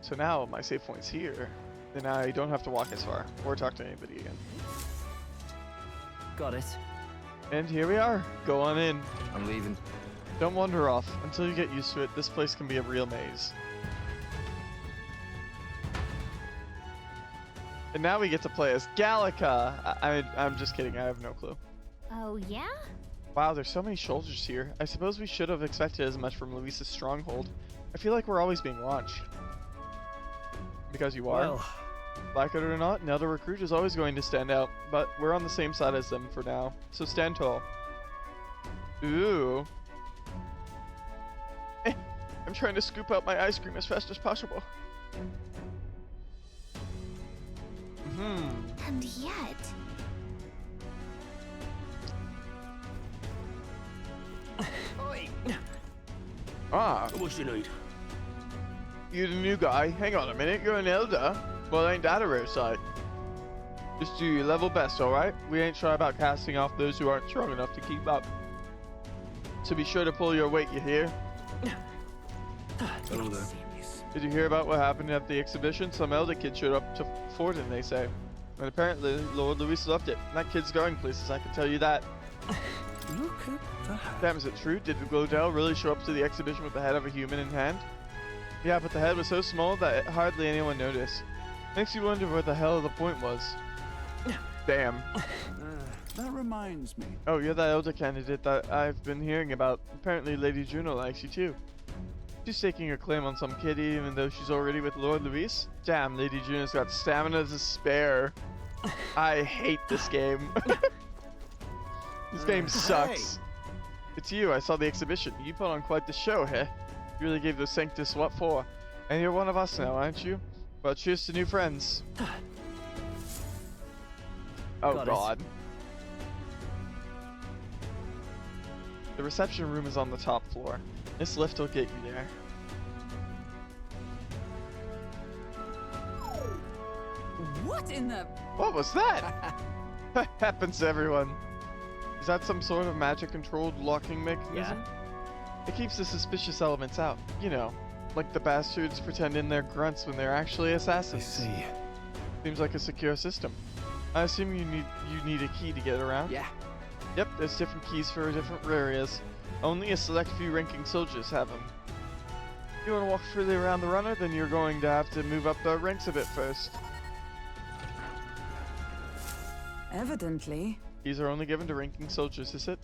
So now my save point's here. Then I don't have to walk as far or talk to anybody again. Got it. And here we are. Go on in. I'm leaving. Don't wander off. Until you get used to it, this place can be a real maze. And now we get to play as Gallica. I'm just kidding. I have no clue. Oh, yeah? Wow, there's so many soldiers here. I suppose we should have expected as much from Luis's stronghold. I feel like we're always being watched. Because you are. Well. Like it or not, another recruit is always going to stand out. But we're on the same side as them for now. So stand tall. Ooh. I'm trying to scoop out my ice cream as fast as possible. And yet... Ah. What you need? You're the new guy. Hang on a minute, you're an elder? Well, ain't that a rare sight? Just do your level best, alright? We ain't shy about casting off those who aren't strong enough to keep up. So be sure to pull your weight, you hear? Hello there. Did you hear about what happened at the exhibition? Some elder kid showed up to Forden, they say. And apparently, Lord Luis loved it. That kid's going places, I can tell you that. Look at that. Damn, is it true? Did Glodell really show up to the exhibition with the head of a human in hand? Yeah, but the head was so small that hardly anyone noticed. Makes you wonder what the hell the point was. Damn. That reminds me. Oh, you're that elder candidate that I've been hearing about. Apparently Lady Juno likes you too. She's taking a claim on some kid even though she's already with Lord Luis? Damn, Lady Juno's got stamina to spare. I hate this game. This game sucks. Hey. It's you, I saw the exhibition. You put on quite the show, huh? You really gave those Sanctus what for? And you're one of us now, aren't you? Well, cheers to new friends. Oh god. The reception room is on the top floor. This lift will get you there. What in the... What was that? That happens to everyone. Is that some sort of magic-controlled locking mechanism? Yeah. It keeps the suspicious elements out. You know, like the bastards pretending they're grunts when they're actually assassins. I see. Seems like a secure system. I assume you need a key to get around? Yeah. Yep, there's different keys for different areas. Only a select few ranking soldiers have them. If you want to walk freely around the runner, then you're going to have to move up the ranks a bit first. Evidently. Keys are only given to ranking soldiers, is it?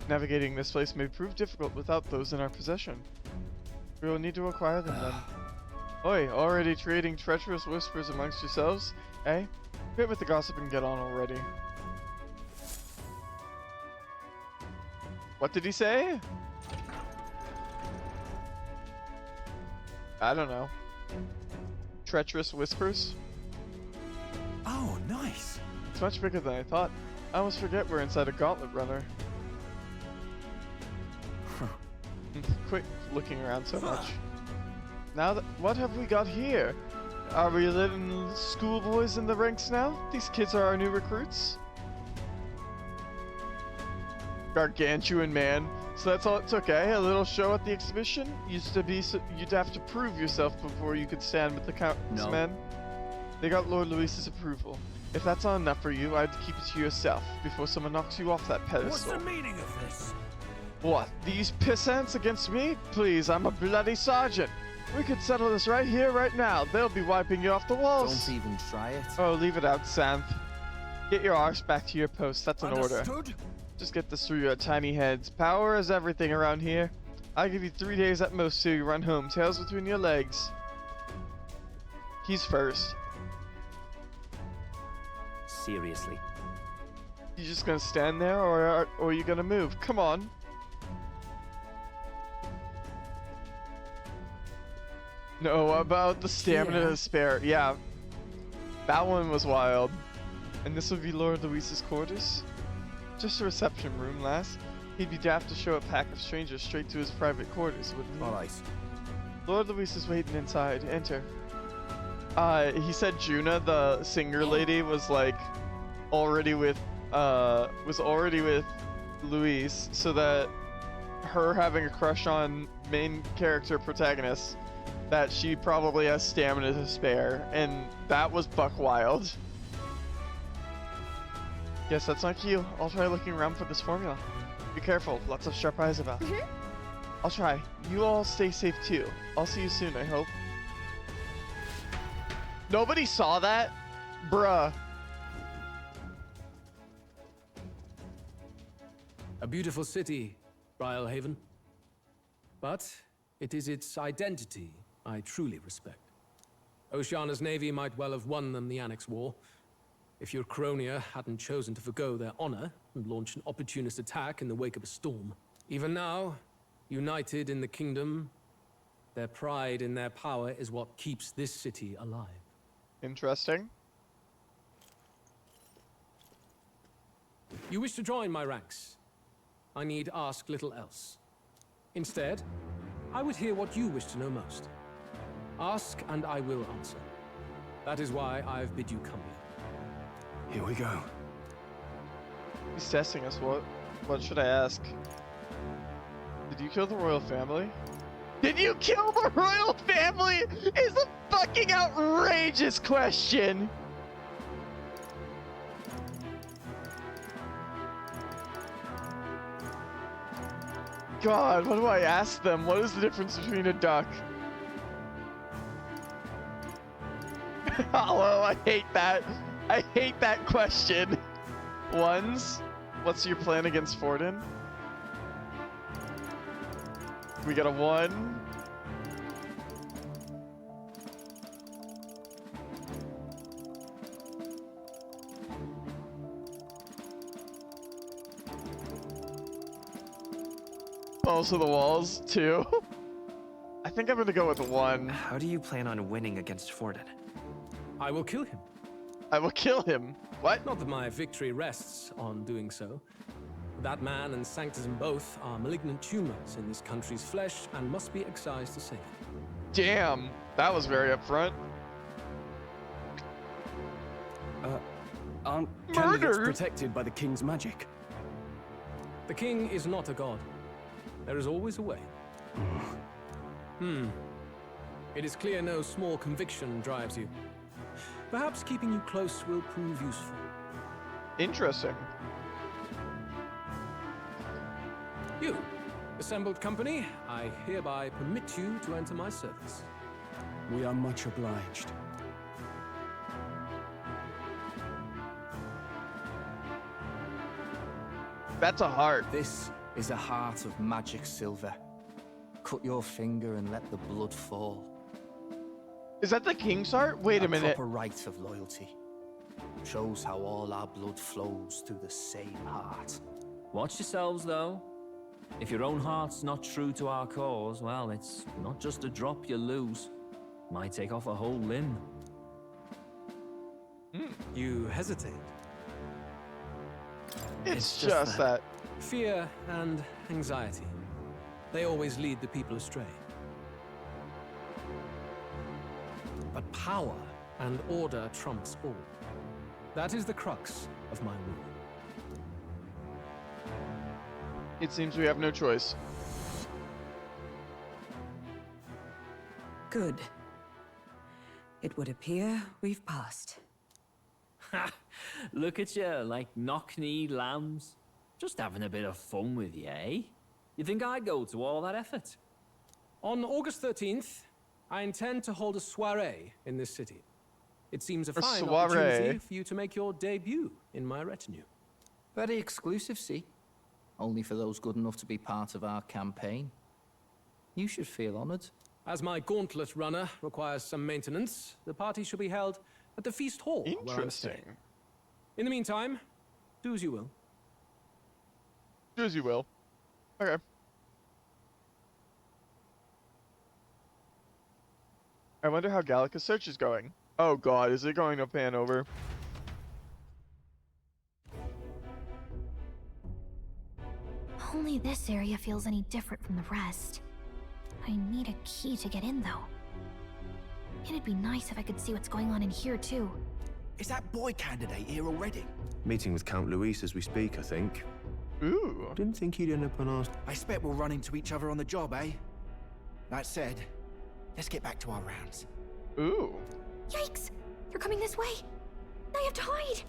Navigating this place may prove difficult without those in our possession. We will need to acquire them then. Oi, already trading treacherous whispers amongst yourselves? Eh? Quit with the gossip and get on already. What did he say? I don't know. Treacherous whispers? Oh, nice. It's much bigger than I thought. I almost forget we're inside a gauntlet runner. Quit looking around so much. Now what have we got here? Are we letting schoolboys in the ranks now? These kids are our new recruits? Gargantuan man. So that's all it took, eh? A little show at the exhibition? Used to be you'd have to prove yourself before you could stand with the councilmen. No. They got Lord Luis's approval. If that's not enough for you, I'd keep it to yourself before someone knocks you off that pedestal. What's the meaning of this? What? These pissants against me? Please, I'm a bloody sergeant. We could settle this right here, right now. They'll be wiping you off the walls. Don't even try it. Oh, leave it out, Santh. Get your arse back to your post. That's an order. Understood? Just get this through your tiny heads. Power is everything around here. I'll give you 3 days at most till you run home. Tails between your legs. He's first. Seriously. You just gonna stand there, or are you gonna move? Come on. No, about the stamina to spare. Yeah, that one was wild. And this would be Lord Luis's quarters? Just a reception room, lass. He'd be daft to show a pack of strangers straight to his private quarters, wouldn't he? Alright. Lord Luis is waiting inside. Enter. He said Juna, the singer lady, was like already with Luis, so that her having a crush on main character protagonist, that she probably has stamina to spare, and that was buck wild. Yes, that's not you. I'll try looking around for this formula. Be careful, lots of sharp eyes about. I'll try. You all stay safe too. I'll see you soon, I hope. Nobody saw that? Bruh. A beautiful city, Brylehaven. But it is its identity I truly respect. Oceana's navy might well have won them the Annex War, if your Cronia hadn't chosen to forgo their honor and launch an opportunist attack in the wake of a storm. Even now, united in the kingdom, their pride in their power is what keeps this city alive. Interesting. You wish to join my ranks. I need ask little else. Instead, I would hear what you wish to know most. Ask and I will answer. That is why I've bid you come here. Here we go. He's testing us. What should I ask? Did you kill the royal family? Did you kill the royal family? Is a fucking outrageous question. God, what do I ask them? What is the difference between a duck? Hello, I hate that. I hate that question. Ones, what's your plan against Forden? We got a 1. Also the walls, 2. I think I'm gonna go with 1. How do you plan on winning against Forden? I will kill him. I will kill him. What? Not that my victory rests on doing so. That man and Sanctism both are malignant tumors in this country's flesh and must be excised to save it. Damn, that was very upfront. Aren't candidates protected by the king's magic? The king is not a god. There is always a way. It is clear no small conviction drives you. Perhaps keeping you close will prove useful. Interesting. You, assembled company, I hereby permit you to enter my service. We are much obliged. That's a heart. This is a heart of magic silver. Cut your finger and let the blood fall. Is that the king's heart? Wait a minute. A proper rite of loyalty. Shows how all our blood flows through the same heart. Watch yourselves, though. If your own heart's not true to our cause, well, it's not just a drop you lose. Might take off a whole limb. You hesitate. It's just that. Fear and anxiety. They always lead the people astray. But power and order trumps all. That is the crux of my rule. It seems we have no choice. Good. It would appear we've passed. Ha! Look at you, like knock-kneed lambs. Just having a bit of fun with you, eh? You think I'd go to all that effort? On August 13th, I intend to hold a soiree in this city. It seems a fine opportunity for you to make your debut in my retinue. Very exclusive, see? Only for those good enough to be part of our campaign. You should feel honored. As my gauntlet runner requires some maintenance, the party shall be held at the feast hall where I'm staying. In the meantime, do as you will. Do as you will. Okay. I wonder how Gallica's search is going. Oh god, is it going to pan over? Only this area feels any different from the rest. I need a key to get in, though. It'd be nice if I could see what's going on in here, too. Is that boy candidate here already? Meeting with Count Luis as we speak, I think. Ooh. Didn't think he'd end up on our... I expect we'll run into each other on the job, eh? That said, let's get back to our rounds. Ooh. Yikes! They're coming this way! I have to hide!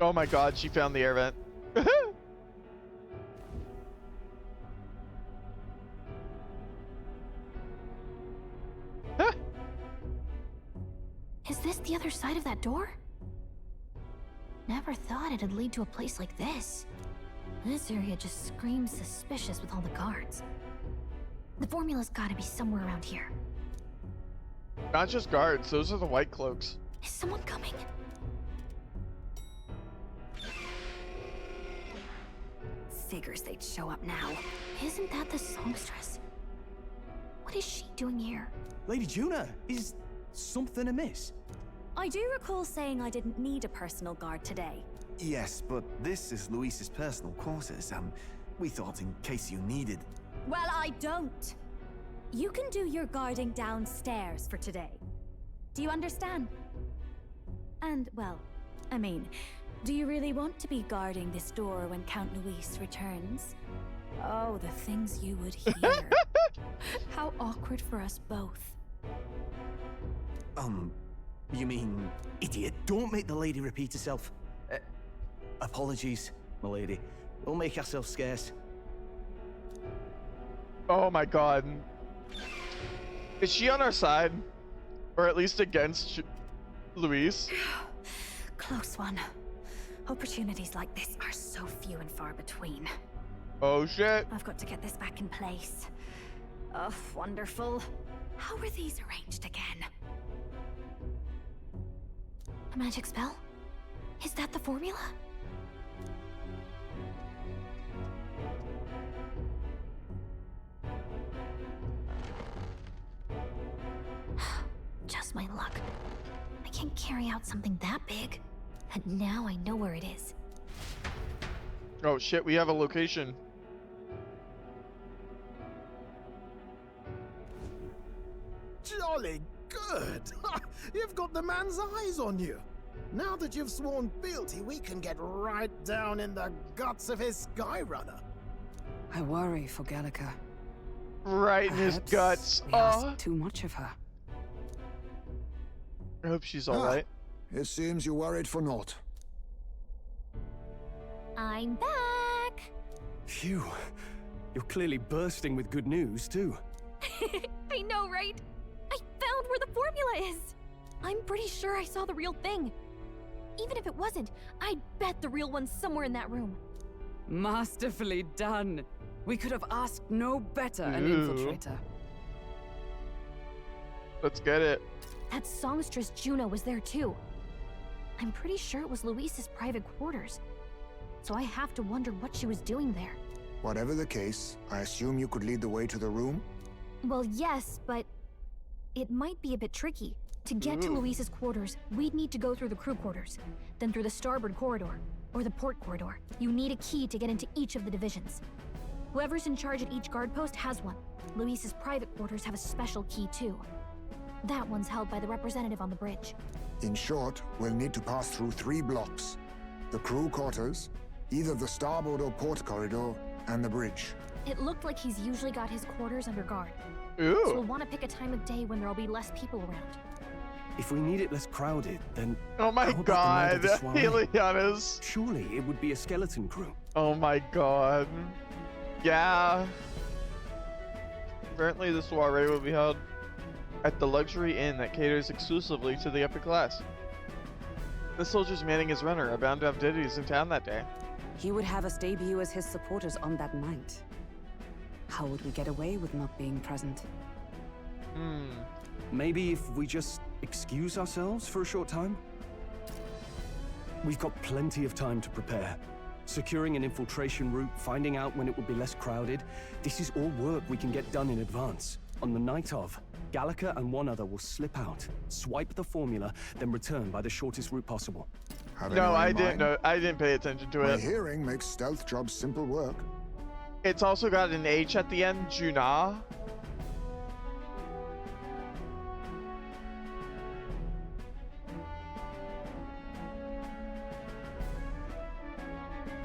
Oh my god, she found the air vent. Is this the other side of that door? Never thought it'd lead to a place like this. This area just screams suspicious with all the guards. The formula's gotta be somewhere around here. Not just guards, those are the white cloaks. Is someone coming? Figures they'd show up now. Isn't that the songstress? What is she doing here? Lady Juna, is something amiss? I do recall saying I didn't need a personal guard today. Yes, but this is Luis's personal quarters. We thought in case you needed... Well, I don't. You can do your guarding downstairs for today. Do you understand? And, well, I mean, do you really want to be guarding this door when Count Luis returns? Oh, the things you would hear. How awkward for us both. You mean, idiot, don't make the lady repeat herself. Apologies, my lady. We'll make ourselves scarce. Oh my god. Is she on our side? Or at least against Luis? Close one. Opportunities like this are so few and far between. Oh shit. I've got to get this back in place. Oh, wonderful. How were these arranged again? A magic spell? Is that the formula? Just my luck. I can't carry out something that big. And now I know where it is. Oh shit, we have a location. Jolly good! You've got the man's eyes on you. Now that you've sworn fealty, we can get right down in the guts of his Skyrunner. I worry for Gallica. Right in his guts. We ask too much of her. I hope she's alright. It seems you worried for naught. I'm back! Phew. You're clearly bursting with good news, too. I know, right? I found where the formula is! I'm pretty sure I saw the real thing. Even if it wasn't, I'd bet the real one's somewhere in that room. Masterfully done. We could have asked no better an infiltrator. Let's get it. That songstress Juno was there too. I'm pretty sure it was Luis's private quarters. So I have to wonder what she was doing there. Whatever the case, I assume you could lead the way to the room? Well, yes, but it might be a bit tricky. To get to Luis's quarters, we'd need to go through the crew quarters, then through the starboard corridor, or the port corridor. You need a key to get into each of the divisions. Whoever's in charge at each guard post has one. Luis's private quarters have a special key too. That one's held by the representative on the bridge. In short, we'll need to pass through 3 blocks. The crew quarters, either the starboard or port corridor, and the bridge. It looked like he's usually got his quarters under guard. Ooh. So we'll want to pick a time of day when there'll be less people around. If we need it less crowded, then... Oh my god, Heliana's... Surely it would be a skeleton crew. Oh my god. Yeah. Apparently the soiree will be held at the luxury inn that caters exclusively to the upper class. The soldiers manning his runner are bound to have ditties in town that day. He would have us debut as his supporters on that night. How would we get away with not being present? Maybe if we just excuse ourselves for a short time? We've got plenty of time to prepare. Securing an infiltration route, finding out when it would be less crowded, this is all work we can get done in advance. On the night of, Gallica and one other will slip out, swipe the formula, then return by the shortest route possible. No, I didn't know. I didn't pay attention to My it. hearing makes stealth jobs simple work. It's also got an H at the end, Juna.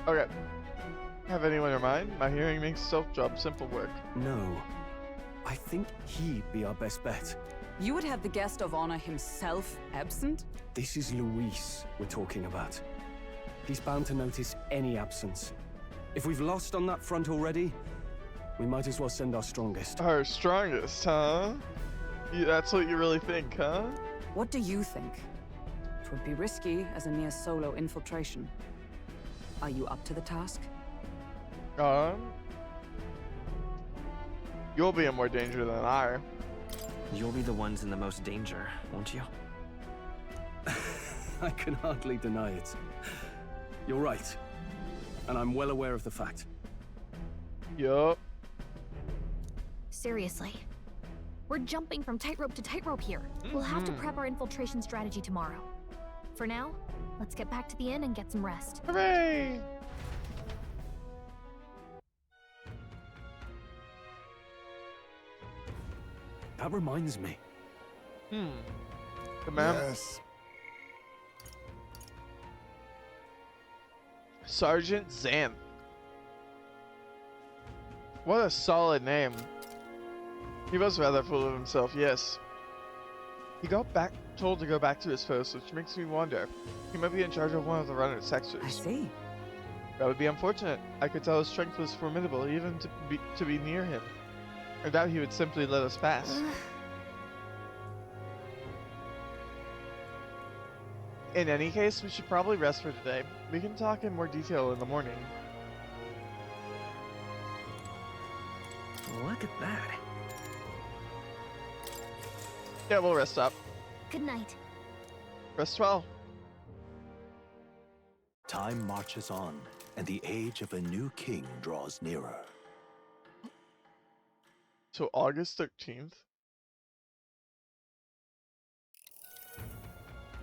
Okay. Have anyone in mind? My hearing makes stealth job simple work. No. I think he'd be our best bet. You would have the guest of honor himself absent? This is Luis we're talking about. He's bound to notice any absence. If we've lost on that front already, we might as well send our strongest. Our strongest, huh? That's what you really think, huh? What do you think? It would be risky as a near solo infiltration. Are you up to the task? You'll be in more danger than I. You'll be the ones in the most danger, won't you? I can hardly deny it. You're right. And I'm well aware of the fact. Yup. Seriously. We're jumping from tightrope to tightrope here. We'll have to prep our infiltration strategy tomorrow. For now, let's get back to the inn and get some rest. Hooray! That reminds me. The ma'am? Yes. Sergeant Xanth. What a solid name. He was rather full of himself, yes. He got told to go back to his post, which makes me wonder. He might be in charge of one of the runner sectors. I see. That would be unfortunate. I could tell his strength was formidable, even to be near him. I doubt he would simply let us pass. In any case, we should probably rest for today. We can talk in more detail in the morning. Look at that. Yeah, we'll rest up. Good night. Rest well. Time marches on, and the age of a new king draws nearer. So August 13th.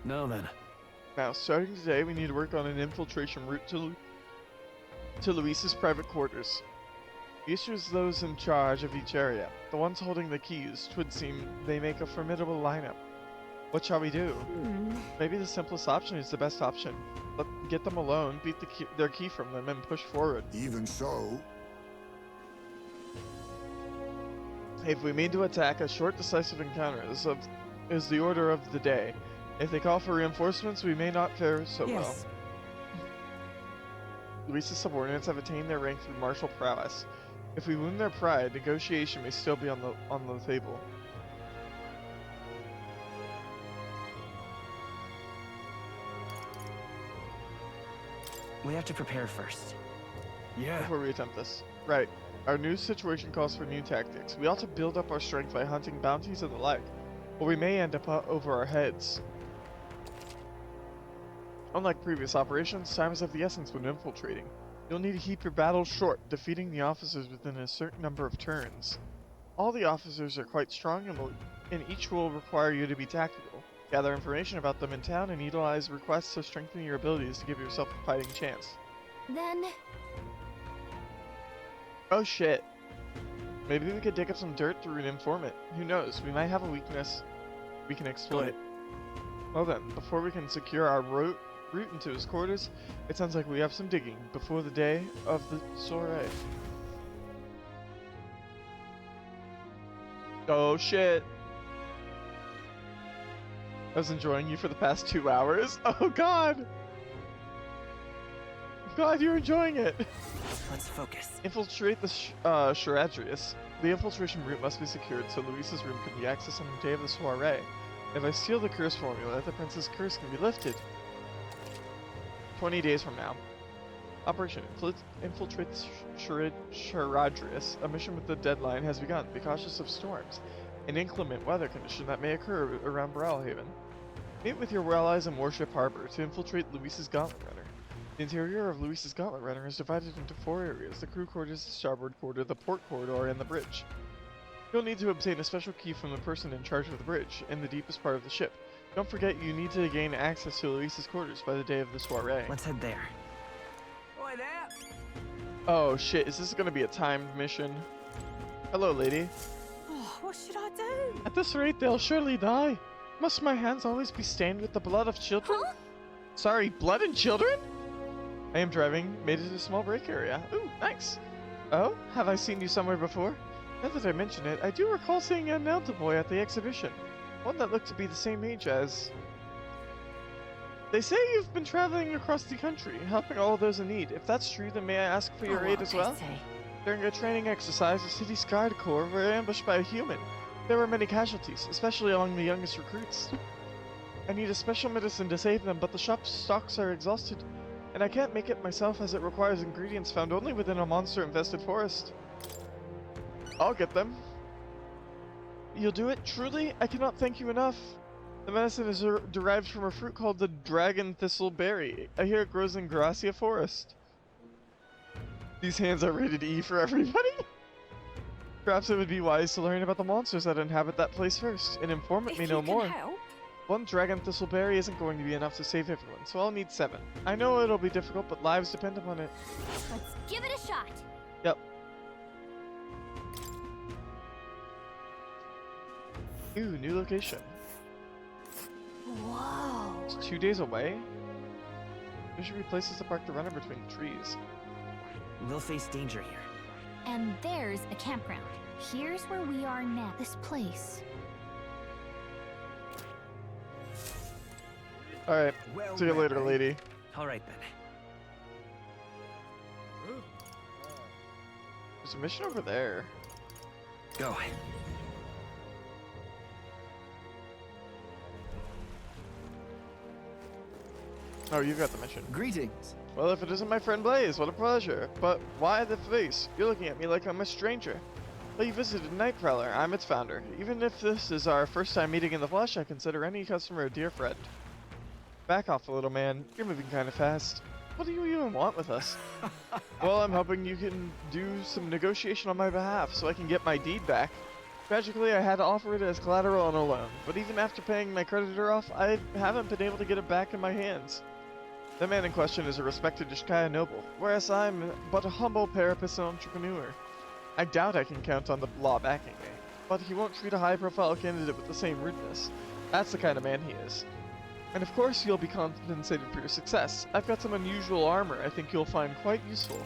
Now then. Now, starting today, we need to work on an infiltration route to Luis's private quarters. These are those in charge of each area. The ones holding the keys. 'Twould seem they make a formidable lineup. What shall we do? Maybe the simplest option is the best option. Get them alone, beat their key from them, and push forward. Even so... If we mean to attack, a short, decisive encounter is the order of the day. If they call for reinforcements, we may not fare so well. Luis's subordinates have attained their rank through martial prowess. If we wound their pride, negotiation may still be on the table. We have to prepare first. Yeah. Before we attempt this. Right. Our new situation calls for new tactics. We ought to build up our strength by hunting bounties and the like, or we may end up over our heads. Unlike previous operations, time is of the essence when infiltrating. You'll need to keep your battles short, defeating the officers within a certain number of turns. All the officers are quite strong and each will require you to be tactical. Gather information about them in town and utilize requests to strengthen your abilities to give yourself a fighting chance. Then... Oh shit. Maybe we could dig up some dirt through an informant. Who knows, we might have a weakness we can exploit. Well then, before we can secure our route into his quarters, it sounds like we have some digging before the day of the soiree. Oh shit. I was enjoying you for the past 2 hours. Oh god. God, you're enjoying it. Let's focus. Infiltrate the Charadrius. The infiltration route must be secured so Luis's room can be accessed on the day of the soiree. If I steal the curse formula, the prince's curse can be lifted. 20 days from now. Operation Infiltrate Charadrius. A mission with the deadline has begun. Be cautious of storms. An inclement weather condition that may occur around Brawlhaven. Meet with your allies in Warship Harbor to infiltrate Luis's Gauntlet Runner. The interior of Luis's Gauntlet Runner is divided into 4 areas: the crew quarters, the starboard quarter, the port corridor, and the bridge. You'll need to obtain a special key from the person in charge of the bridge, in the deepest part of the ship. Don't forget you need to gain access to Luis's quarters by the day of the soiree. Let's head there. Oi there! Oh shit, is this gonna be a timed mission? Hello, lady. Oh, what should I do? At this rate, they'll surely die. Must my hands always be stained with the blood of children? Huh? Sorry, blood and children? I am driving, made it to a small break area. Ooh, nice. Oh, have I seen you somewhere before? Now that I mention it, I do recall seeing an elder boy at the exhibition. One that looked to be the same age as... They say you've been traveling across the country, helping all those in need. If that's true, then may I ask for your aid as well? During a training exercise, the city's guard corps were ambushed by a human. There were many casualties, especially among the youngest recruits. I need a special medicine to save them, but the shop's stocks are exhausted, and I can't make it myself as it requires ingredients found only within a monster-infested forest. I'll get them. You'll do it? Truly? I cannot thank you enough. The medicine is derived from a fruit called the dragon thistle berry. I hear it grows in Gracia Forest. These hands are rated E for everybody? Perhaps it would be wise to learn about the monsters that inhabit that place first. An informant may know more. Help? One dragon thistle berry isn't going to be enough to save everyone, so I'll need 7. I know it'll be difficult, but lives depend upon it. Let's give it a shot. Yep. Ooh, new location. Whoa. It's 2 days away? There should be places to park the runner between the trees. We'll face danger here. And there's a campground. Here's where we are now. This place. Alright, see you later, lady. Alright then. There's a mission over there. Go. Oh, you got the mission. Greetings. Well, if it isn't my friend Blaze, what a pleasure. But why the face? You're looking at me like I'm a stranger. Well, you visited Night Prowler. I'm its founder. Even if this is our first time meeting in the flesh, I consider any customer a dear friend. Back off a little, man. You're moving kind of fast. What do you even want with us? Well, I'm hoping you can do some negotiation on my behalf so I can get my deed back. Tragically, I had to offer it as collateral on a loan, but even after paying my creditor off, I haven't been able to get it back in my hands. The man in question is a respected Ishkaya noble, whereas I'm but a humble parapet entrepreneur. I doubt I can count on the law backing me, but he won't treat a high-profile candidate with the same rudeness. That's the kind of man he is. And of course you'll be compensated for your success. I've got some unusual armor I think you'll find quite useful.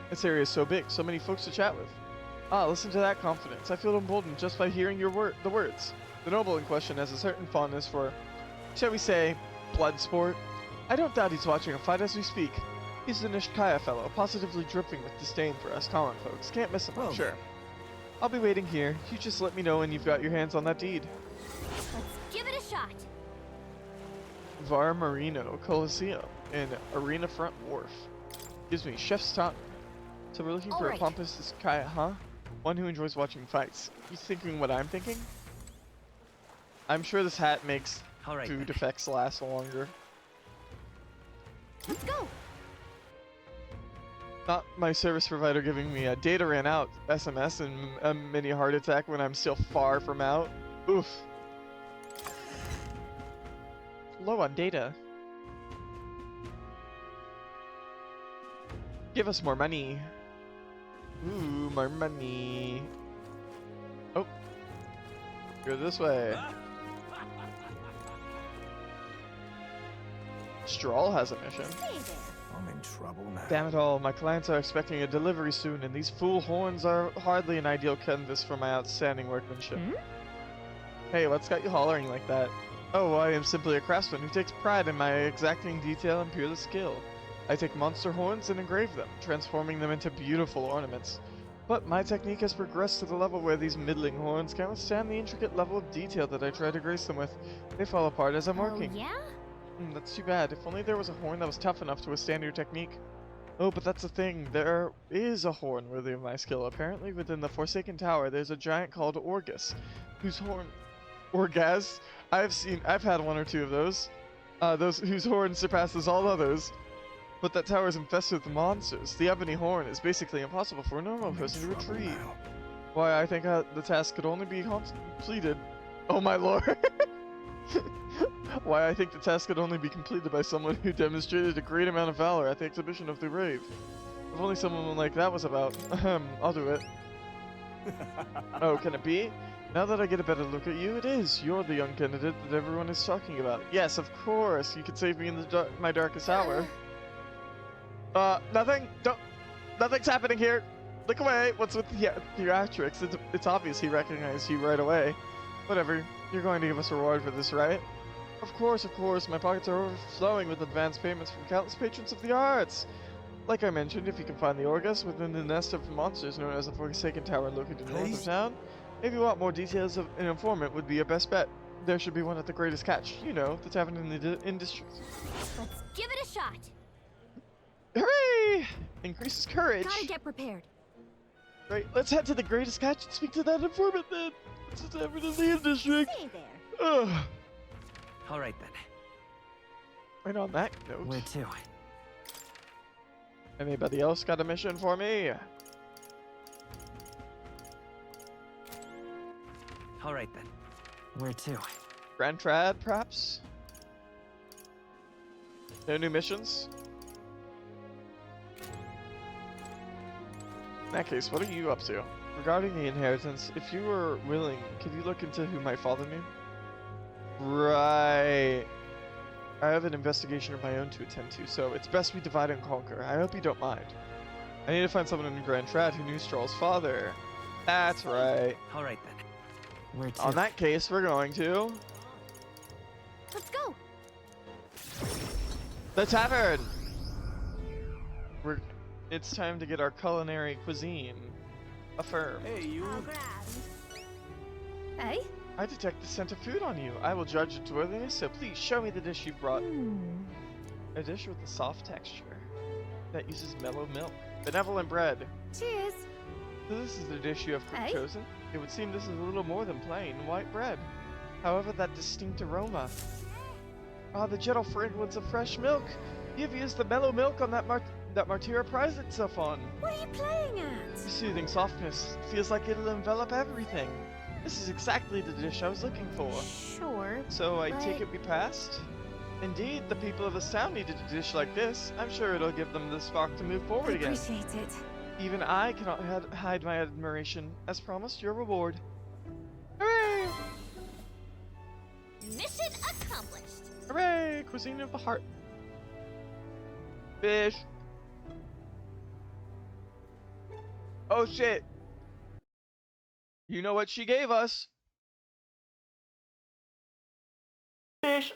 This area is so big, so many folks to chat with. Ah, listen to that confidence. I feel emboldened just by hearing the words. The noble in question has a certain fondness for, shall we say, blood sport. I don't doubt he's watching a fight as we speak. He's an Ishkaya fellow, positively dripping with disdain for us common folks. Can't miss him, I'm sure. I'll be waiting here. You just let me know when you've got your hands on that deed. Let's give it a shot. Var Marino Coliseum in Arena Front Wharf. Gives me chef's tongue. So we're looking for a pompous Ishkaya, huh? One who enjoys watching fights. You thinking what I'm thinking? I'm sure this hat makes food effects last longer. Let's go. Not my service provider giving me a data ran out SMS and a mini heart attack when I'm still far from out. Oof. Low on data. Give us more money. Ooh, more money. Oh. Go this way. Stroll has a mission. I'm in trouble now. Damn it all, my clients are expecting a delivery soon, and these fool horns are hardly an ideal canvas for my outstanding workmanship. Hey, what's got you hollering like that? Oh, I am simply a craftsman who takes pride in my exacting detail and peerless skill. I take monster horns and engrave them, transforming them into beautiful ornaments. But my technique has progressed to the level where these middling horns can't withstand the intricate level of detail that I try to grace them with. They fall apart as I'm working. Oh, yeah? That's too bad. If only there was a horn that was tough enough to withstand your technique. Oh, but that's the thing. There is a horn worthy of my skill. Apparently within the Forsaken Tower, there's a giant called Orgus, whose horn... Orgaz? I've had one or two of those. those whose horn surpasses all others. But that tower is infested with monsters. The ebony horn is basically impossible for a normal person to retrieve. Why, I think the task could only be completed. Oh my lord. Why, I think the task could only be completed by someone who demonstrated a great amount of valor at the exhibition of the Brave. If only someone like that was about. I'll do it. Oh, can it be? Now that I get a better look at you, it is. You're the young candidate that everyone is talking about. Yes, of course. You could save me in the my darkest hour. Nothing. Nothing's happening here. Look away. What's with the theatrics? It's obvious he recognized you right away. Whatever. You're going to give us a reward for this, right? Of course, of course. My pockets are overflowing with advance payments from countless patrons of the arts. Like I mentioned, if you can find the Orgus within the nest of monsters known as the Forsaken Tower located north of town, if you want more details of an informant would be your best bet. There should be one at the Greatest Catch. You know, the tavern in the industry. Let's give it a shot. Hooray! Increases courage. Gotta get prepared. Right, let's head to the Greatest Catch and speak to that informant then. It's the tavern in the industry. Stay there. Ugh. All right then. Right on that note. Where to? Anybody else got a mission for me? All right then. Where to? Grand Trad, perhaps? No new missions? In that case, what are you up to? Regarding the inheritance, if you were willing, could you look into who my father knew? Right. I have an investigation of my own to attend to, so it's best we divide and conquer. I hope you don't mind. I need to find someone in Grand Trad who knew Stroll's father. That's right. All right then. Where to? On that case, we're going to... Let's go. the tavern! It's time to get our culinary cuisine affirmed. Hey, you. Hey? I detect the scent of food on you. I will judge its worthiness, so please show me the dish you brought. A dish with a soft texture that uses mellow milk. Benevolent bread. Cheers. So this is the dish you have Hey? chosen? It would seem this is a little more than plain white bread. However, that distinct aroma. Ah, the gentle fragrance of fresh milk. You've used the mellow milk on that Martyra prized itself on. What are you playing at? The soothing softness feels like it'll envelop everything. This is exactly the dish I was looking for. Sure. So I take but- it we passed? Indeed, the people of this town needed a dish like this. I'm sure it'll give them the spark to move forward again. Appreciate it. Even I cannot hide my admiration. As promised, your reward. Hooray! Mission accomplished. Hooray! Cuisine of the heart. Fish. Oh shit. You know what she gave us? Fish.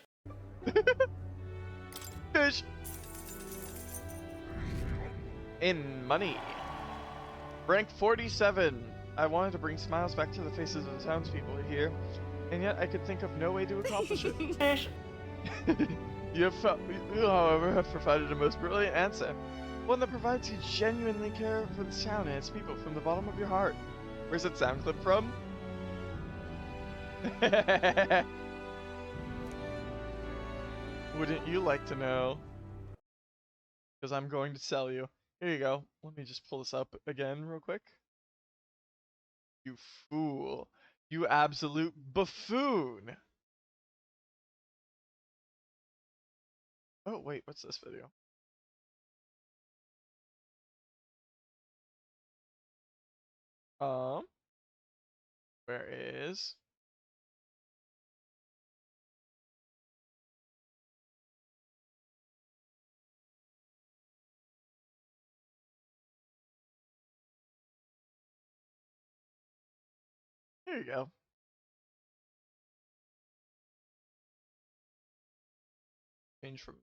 Fish. In money. Rank 47. I wanted to bring smiles back to the faces of the townspeople here, and yet I could think of no way to accomplish it. Fish. You, however, have provided a most brilliant answer. One that provides you genuinely care for this town and its people from the bottom of your heart. Where's that sound clip from? Wouldn't you like to know? Because I'm going to sell you. Here you go. Let me just pull this up again real quick. You fool. You absolute buffoon. Oh, wait, what's this video? Where is... Here you go. Change from...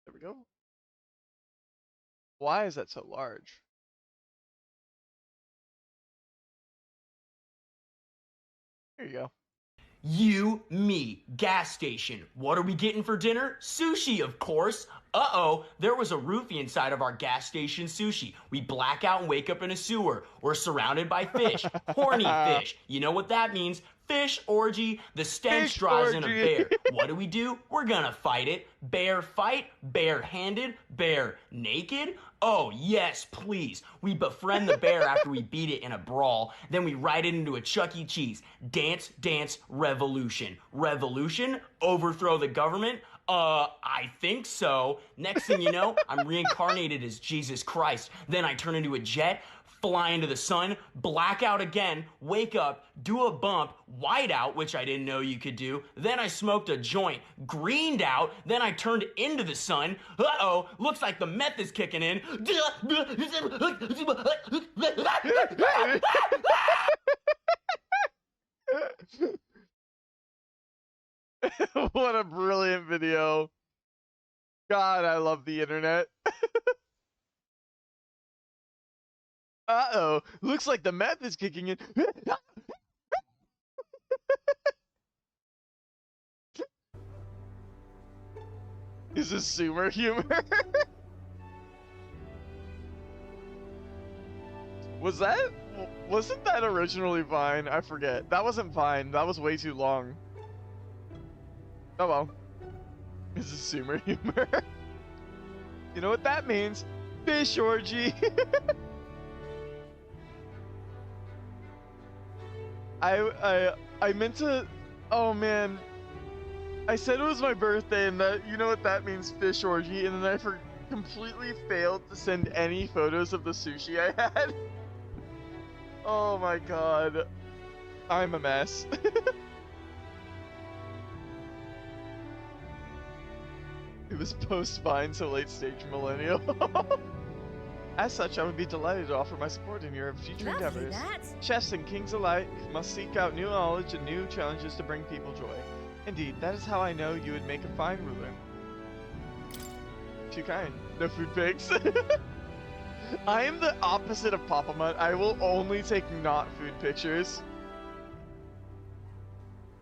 There we go. Why is that so large? Here you go. You, me, gas station. What are we getting for dinner? Sushi, of course. Uh-oh, there was a roofie inside of our gas station sushi. We black out and wake up in a sewer. We're surrounded by fish. Horny fish. You know what that means? Fish orgy, the stench Fish draws in a orgy. bear. What do? We're gonna fight it. Bear fight, bare-handed, bear naked. Oh, yes, please. We befriend the bear after we beat it in a brawl. Then we ride it into a Chuck E. Cheese. Dance, dance, revolution. Revolution? Overthrow the government? I think so. Next thing you know, I'm reincarnated as Jesus Christ. Then I turn into a jet, fly into the sun, black out again, wake up, do a bump, white out, which I didn't know you could do. Then I smoked a joint, greened out, then I turned into the sun. Uh-oh, looks like the meth is kicking in. What a brilliant video. God, I love the internet. Uh-oh, looks like the meth is kicking in. Is this Sumer humor? Wasn't that originally Vine? I forget. That wasn't Vine. That was way too long. Oh well. This is Sumer humor. You know what that means? Fish orgy. I meant to. Oh man. I said it was my birthday, and that you know what that means, fish orgy, and then I completely failed to send any photos of the sushi I had. Oh my god. I'm a mess. It was post-Vine, so late-stage millennial. As such, I would be delighted to offer my support in your future endeavors. Chefs and kings alike must seek out new knowledge and new challenges to bring people joy. Indeed, that is how I know you would make a fine ruler. Too kind. No food pics. I am the opposite of Papa Mutt. I will only take not food pictures.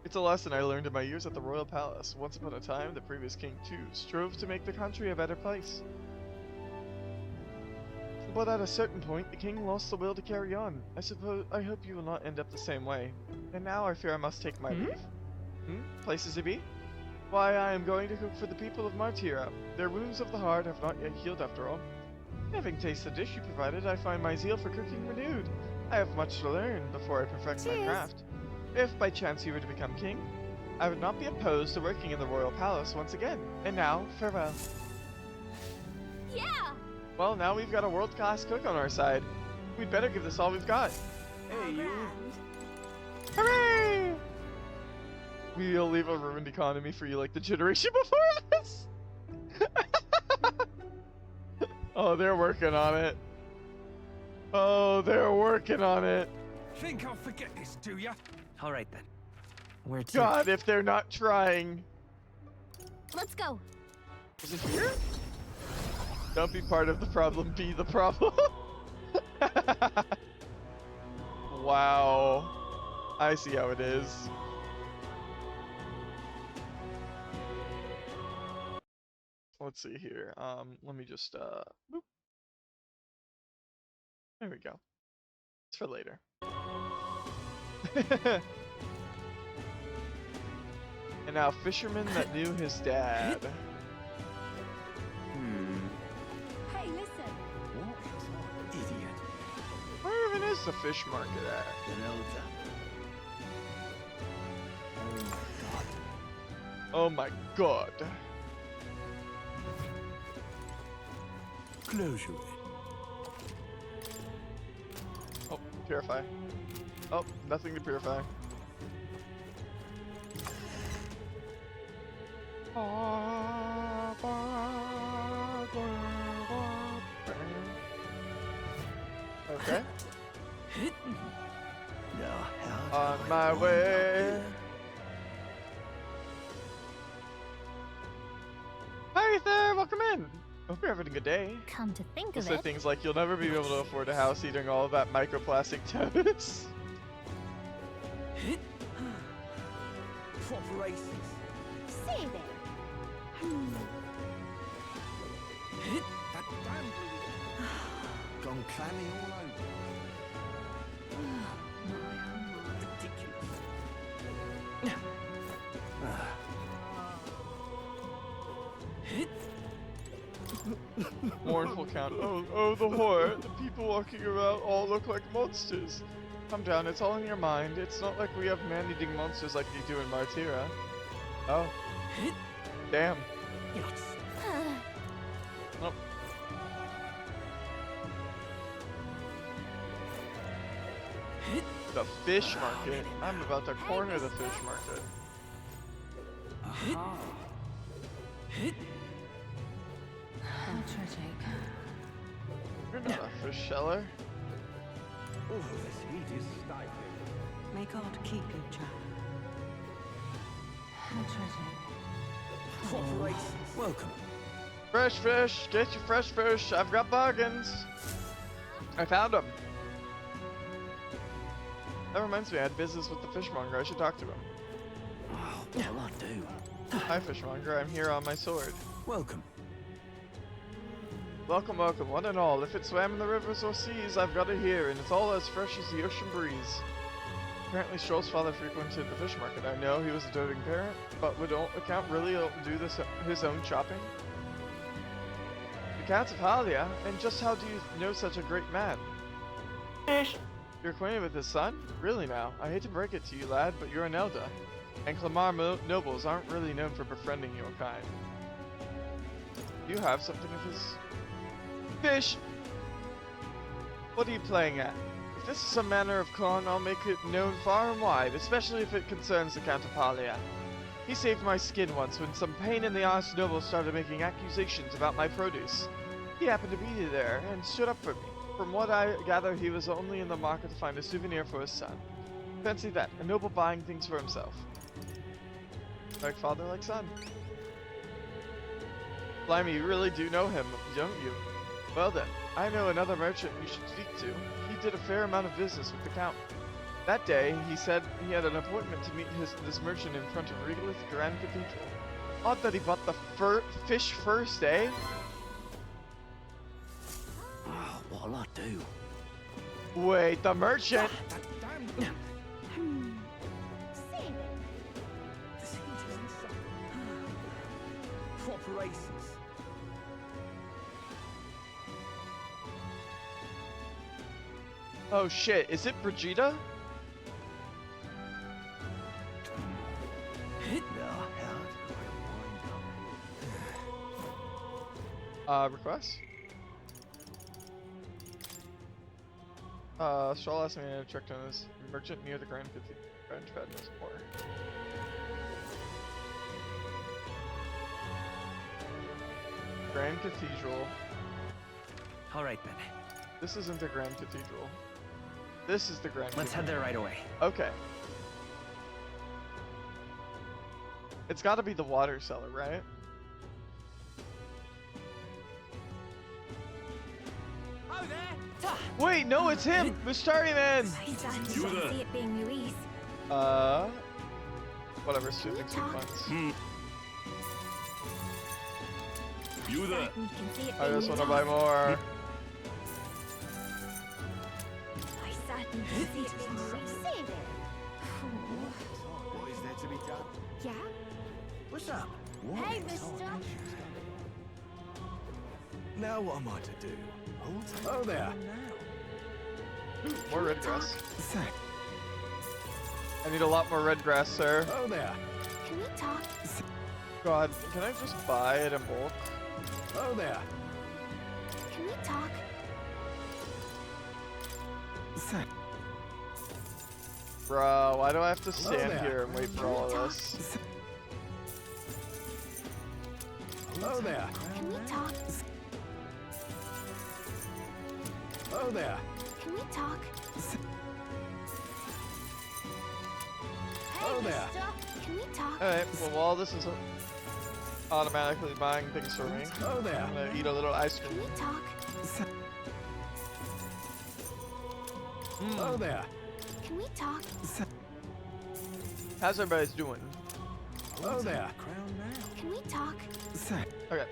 It's a lesson I learned in my years at the royal palace. Once upon a time, the previous king too strove to make the country a better place. But at a certain point, the king lost the will to carry on. I hope you will not end up the same way. And now I fear I must take my leave. Places to be? Why, I am going to cook for the people of Martira. Their wounds of the heart have not yet healed after all. Having tasted the dish you provided, I find my zeal for cooking renewed. I have much to learn before I perfect my craft. If by chance you were to become king, I would not be opposed to working in the royal palace once again. And now, farewell. Yeah! Well, now we've got a world-class cook on our side. We'd better give this all we've got. Hey, you. Hooray! We'll leave a ruined economy for you like the generation before us. Oh, they're working on it. Oh, they're working on it. Think I'll forget this, do ya? All right then. Where to? God, if they're not trying. Let's go. Is it here? Don't be part of the problem, be the problem. Wow. I see how it is. Let's see here. Let me just boop. There we go. It's for later. And now, fisherman that knew his dad. Hey, listen. What? Idiot. Where even is the fish market at? Oh my god. Close your Oh, purify. Oh, nothing to purify. Okay. On my way. Hi there, welcome in. Hope you're having a good day. Come to think We'll of say it. things like you'll never be able to afford a house eating all of that microplastic toads. proper aces. Say there. That damn gone clammy all over. Ridiculous. Mournful count. Oh, the horror. The people walking around all look like monsters. Calm down, it's all in your mind. It's not like we have man-eating monsters like they do in Martira. Oh. Damn. Nope. The fish market. I'm about to corner the fish market. How tragic. You're not a fish seller. Oh, this heat is stifling. May God keep you, child. How tragic. Welcome. Fresh fish. Get your fresh fish. I've got bargains. I found them. That reminds me, I had business with the fishmonger. I should talk to him. Oh, what'll I do? Hi, fishmonger. I'm here on my sword. Welcome. Welcome, welcome, one and all. If it swam in the rivers or seas, I've got it here, and it's all as fresh as the ocean breeze. Apparently, Stroll's father frequented the fish market. I know he was a doting parent, but would the Count really do his own shopping? The Count of Halia? And just how do you know such a great man? Fish! You're acquainted with his son? Really now? I hate to break it to you, lad, but you're an Elda. And Clamar nobles aren't really known for befriending your kind. Do you have something of his... Fish! What are you playing at? If this is some manner of con, I'll make it known far and wide, especially if it concerns the Count of Halia. He saved my skin once when some pain in the ass nobles started making accusations about my produce. He happened to be there and stood up for me. From what I gather, he was only in the market to find a souvenir for his son. Fancy that, a noble buying things for himself. Like father, like son. Blimey, you really do know him, don't you? Well then, I know another merchant you should speak to. He did a fair amount of business with the Count. That day, he said he had an appointment to meet this merchant in front of Regolith Grand Cathedral. Odd that he bought the fish first, eh? Oh, what'll I do? Wait, the merchant? Proper races. Oh shit, is it Brigida? Request? Stroll asked me to check on this merchant near the Grand Fadness War. Grand Cathedral. Alright then. This isn't the Grand Cathedral. This is the Grand Let's head there right away. Okay. It's gotta be the water cellar, right? Wait, no, it's him! Mustari Man! I certainly don't see it being Luis. Whatever, shooting sequence. You there? I just wanna buy more. I certainly don't see it being Luis. What is there to be done? Yeah? What's up? Hey, mister! Now what am I to do? Oh there. More red grass. I need a lot more red grass, sir. Oh there. Can we talk? God, can I just buy it in bulk? Oh there. Can we talk? Bro, why do I have to stand here and wait for all of this? Oh there. Can we talk? Oh there. Can we talk? Oh there. Can we talk? Alright, well while this is automatically buying things for me, Oh there. I'm gonna eat a little ice cream. Can we talk? Oh there. Can we talk? How's everybody's doing? Oh there. Can we talk? Okay.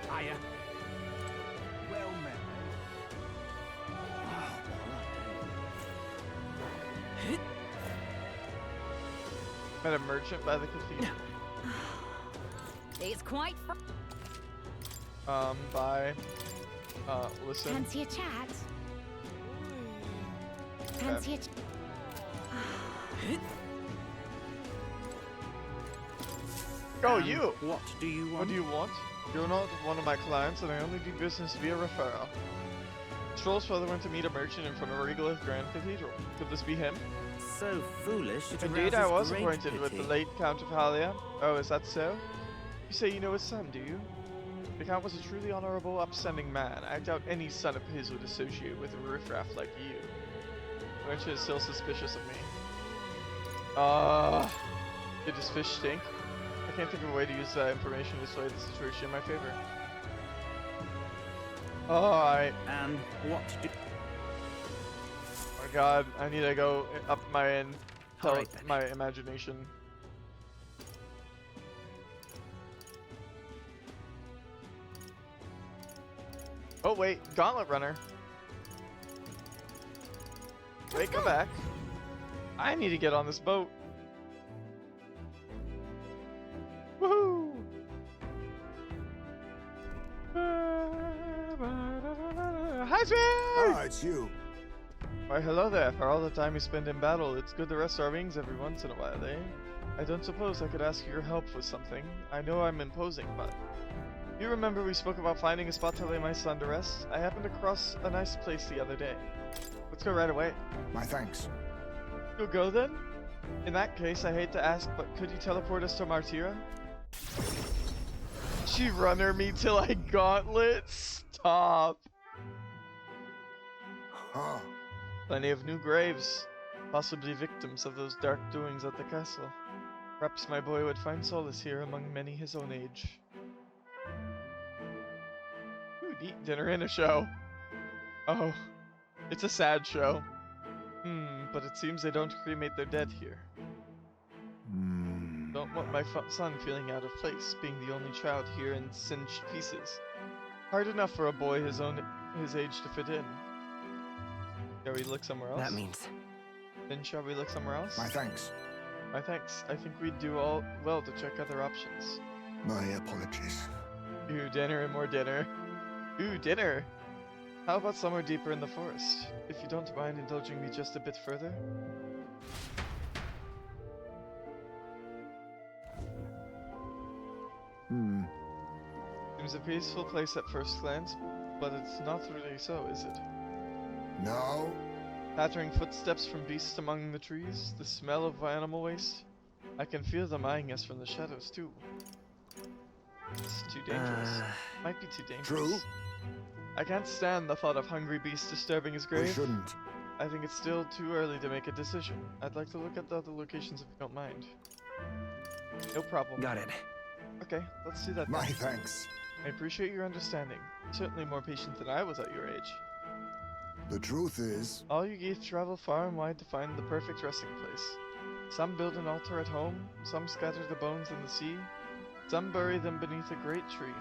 Hiya. Well met. Met a merchant by the cathedral. It's quite Bye. Listen. Fancy a chat? Fancy a chat? Go, you! What do you want? What do you want? You're not one of my clients, and I only do business via referral. Stroll's father went to meet a merchant in front of a regal Grand Cathedral. Could this be him? So foolish, it Indeed, I was great acquainted with the pity. late Count of Halia. Oh, is that so? You say you know his son, do you? The Count was a truly honorable, upstanding man. I doubt any son of his would associate with a riffraff like you. Aren't you still suspicious of me? Did his fish stink? I can't think of a way to use that information to sway the situation in my favor. Alright. And what do... Oh my god, I need to go up my end. Tell Alright then. my imagination. Oh wait, Gauntlet Runner. Wait, come back. I need to get on this boat. Woohoo! Hi, Jay! Ah, it's you. Why, hello there. For all the time you spend in battle, it's good to rest our wings every once in a while, eh? I don't suppose I could ask your help with something. I know I'm imposing, but... You remember we spoke about finding a spot to lay my son to rest? I happened across a nice place the other day. Let's go right away. My thanks. You'll go then? In that case, I hate to ask, but could you teleport us to Martira? She runner me till I gauntlet? Stop. Huh. Plenty of new graves, possibly victims of those dark doings at the castle. Perhaps my boy would find solace here among many his own age. Ooh, neat dinner and a show. Oh, it's a sad show. But it seems they don't cremate their dead here. Don't want my son feeling out of place, being the only child here in singed pieces. Hard enough for a boy his age to fit in. Shall we look somewhere else? That means... Then shall we look somewhere else? My thanks. My thanks. I think we'd do all well to check other options. My apologies. Ooh, dinner and more dinner. Ooh, dinner! How about somewhere deeper in the forest? If you don't mind indulging me just a bit further? Seems a peaceful place at first glance, but it's not really so, is it? No. Pattering footsteps from beasts among the trees, the smell of animal waste. I can feel them eyeing us from the shadows, too. It's too dangerous. Might be too dangerous. True. I can't stand the thought of hungry beasts disturbing his grave. We shouldn't. I think it's still too early to make a decision. I'd like to look at the other locations if you don't mind. No problem. Got it. Okay, let's do that then. My thanks. I appreciate your understanding. Certainly more patient than I was at your age. The truth is... All you geese travel far and wide to find the perfect resting place. Some build an altar at home, some scatter the bones in the sea, some bury them beneath a great tree.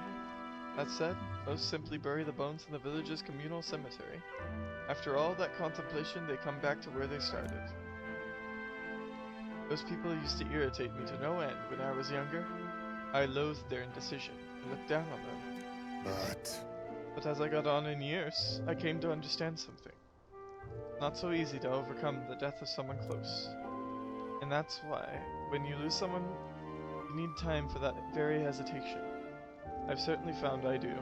That said, most simply bury the bones in the village's communal cemetery. After all that contemplation, they come back to where they started. Those people used to irritate me to no end when I was younger. I loathed their indecision and looked down on them. But as I got on in years, I came to understand something. Not so easy to overcome the death of someone close. And that's why, when you lose someone, you need time for that very hesitation. I've certainly found I do.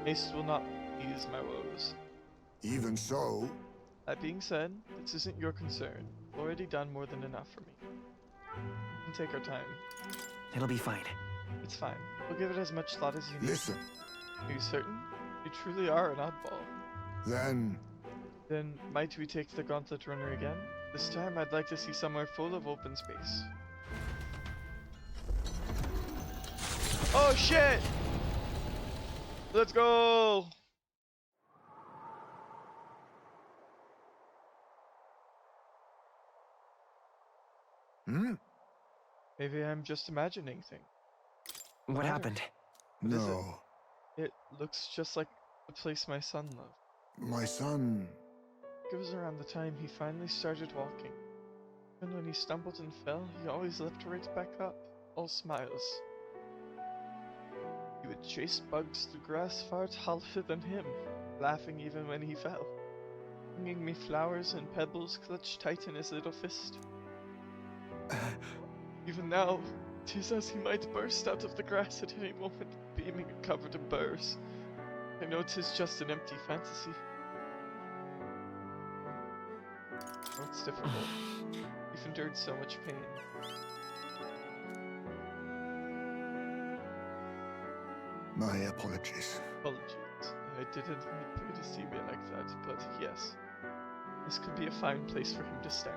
Haste will not ease my woes. Even so... That being said, this isn't your concern. You've already done more than enough for me. We can take our time. It'll be fine. It's fine. We'll give it as much thought as you need. Listen. Are you certain? You truly are an oddball. Then might we take the Gauntlet Runner again? This time I'd like to see somewhere full of open space. Oh shit! Let's go! Maybe I'm just imagining things. What happened? No. It looks just like the place my son loved. My son... It was around the time he finally started walking. And when he stumbled and fell, he always left right back up, all smiles. He would chase bugs through grass far taller than him, laughing even when he fell, bringing me flowers and pebbles clutched tight in his little fist. Even now, 'tis as he might burst out of the grass at any moment, beaming and covered in burrs. I know 'tis just an empty fantasy. Oh, it's difficult. You've endured so much pain. My apologies. Apologies. I didn't mean for you to see me like that, but yes. This could be a fine place for him to stay.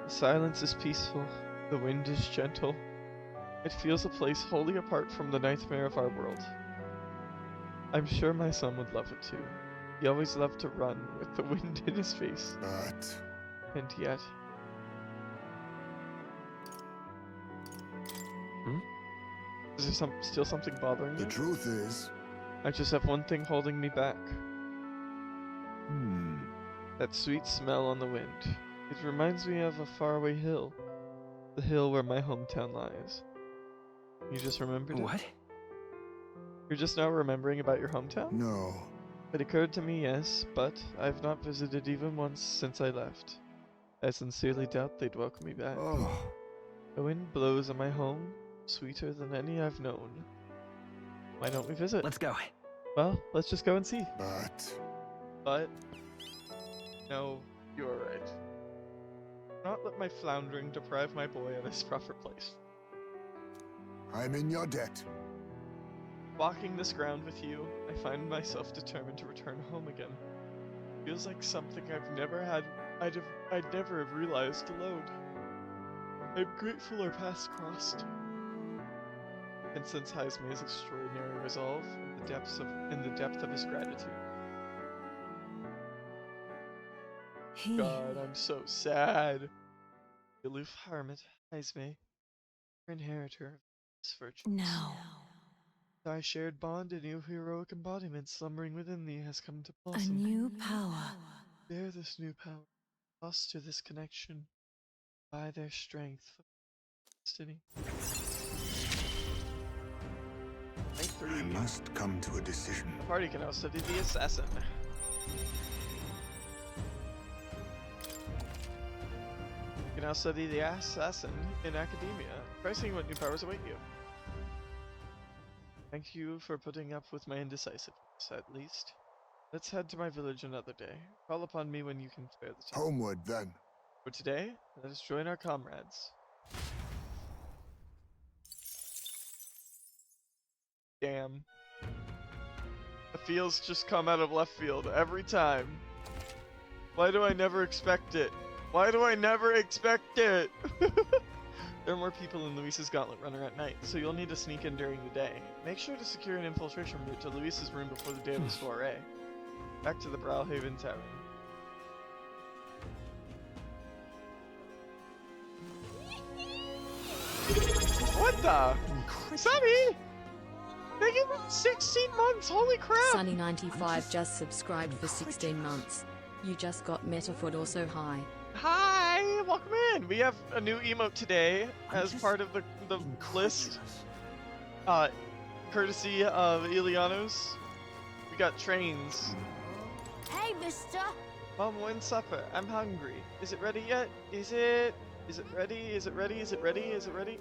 The silence is peaceful, the wind is gentle. It feels a place wholly apart from the nightmare of our world. I'm sure my son would love it too. He always loved to run with the wind in his face. But... And yet... Is there still something bothering you? The truth is... I just have one thing holding me back. That sweet smell on the wind. It reminds me of a faraway hill. The hill where my hometown lies. You just remembered it? What? You're just now remembering about your hometown? No. It occurred to me, yes, but I've not visited even once since I left. I sincerely doubt they'd welcome me back. Oh. The wind blows on my home, sweeter than any I've known. Why don't we visit? Let's go. Well, let's just go and see. But... No, you are right. Not let my floundering deprive my boy of his proper place. I'm in your debt. Walking this ground with you, I find myself determined to return home again. Feels like something I'd never have realized alone. I'm grateful our paths crossed. And sense Heismay's extraordinary resolve in the depth of his gratitude. God, I'm so sad. The aloof hermit, Heismay, your inheritor of this virtue. No. Thy shared bond, a new heroic embodiment slumbering within thee has come to blossom. A new power. Bear this new power, foster this connection, by their strength, destiny. I must come to a decision. The party can now study the assassin. You can now study the assassin in academia, pricing what new powers await you. Thank you for putting up with my indecisiveness, at least. Let's head to my village another day. Call upon me when you can spare the time. Homeward, then. For today, let us join our comrades. Damn. The feels just come out of left field every time. Why do I never expect it? Why do I never expect it? There are more people in Luis's Gauntlet Runner at night, so you'll need to sneak in during the day. Make sure to secure an infiltration route to Luis's room before the daily soiree. Back to the Brawlhaven Tavern. What the? Sunny? They give him 16 months, holy crap! Sunny95 just subscribed for 16 months. You just got Metafoot also hi. Hi, welcome in. We have a new emote today as part of the list. Courtesy of Ilianos. We got trains. Hey, mister! Mom, when's supper? I'm hungry. Is it ready yet? Is it ready? Is it ready? Is it ready? Is it ready?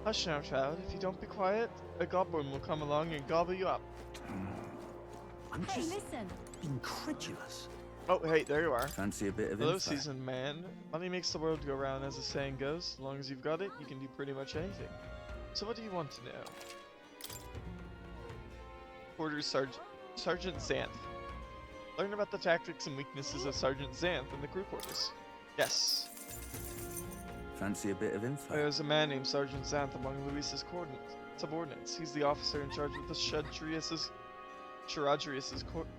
Hush now, child. If you don't be quiet, a goblin will come along and gobble you up. Hey, listen! Incredulous. Oh, hey, there you are. Fancy a bit of Hello, insight? seasoned man. Money makes the world go round, as the saying goes. As long as you've got it, you can do pretty much anything. So what do you want to know? Quarters Sergeant Xanth. Learn about the tactics and weaknesses of Sergeant Xanth in the crew quarters. Yes. Fancy a bit of info? There's a man named Sergeant Xanth among Luis's subordinates. He's the officer in charge of the Charadrius's quarters.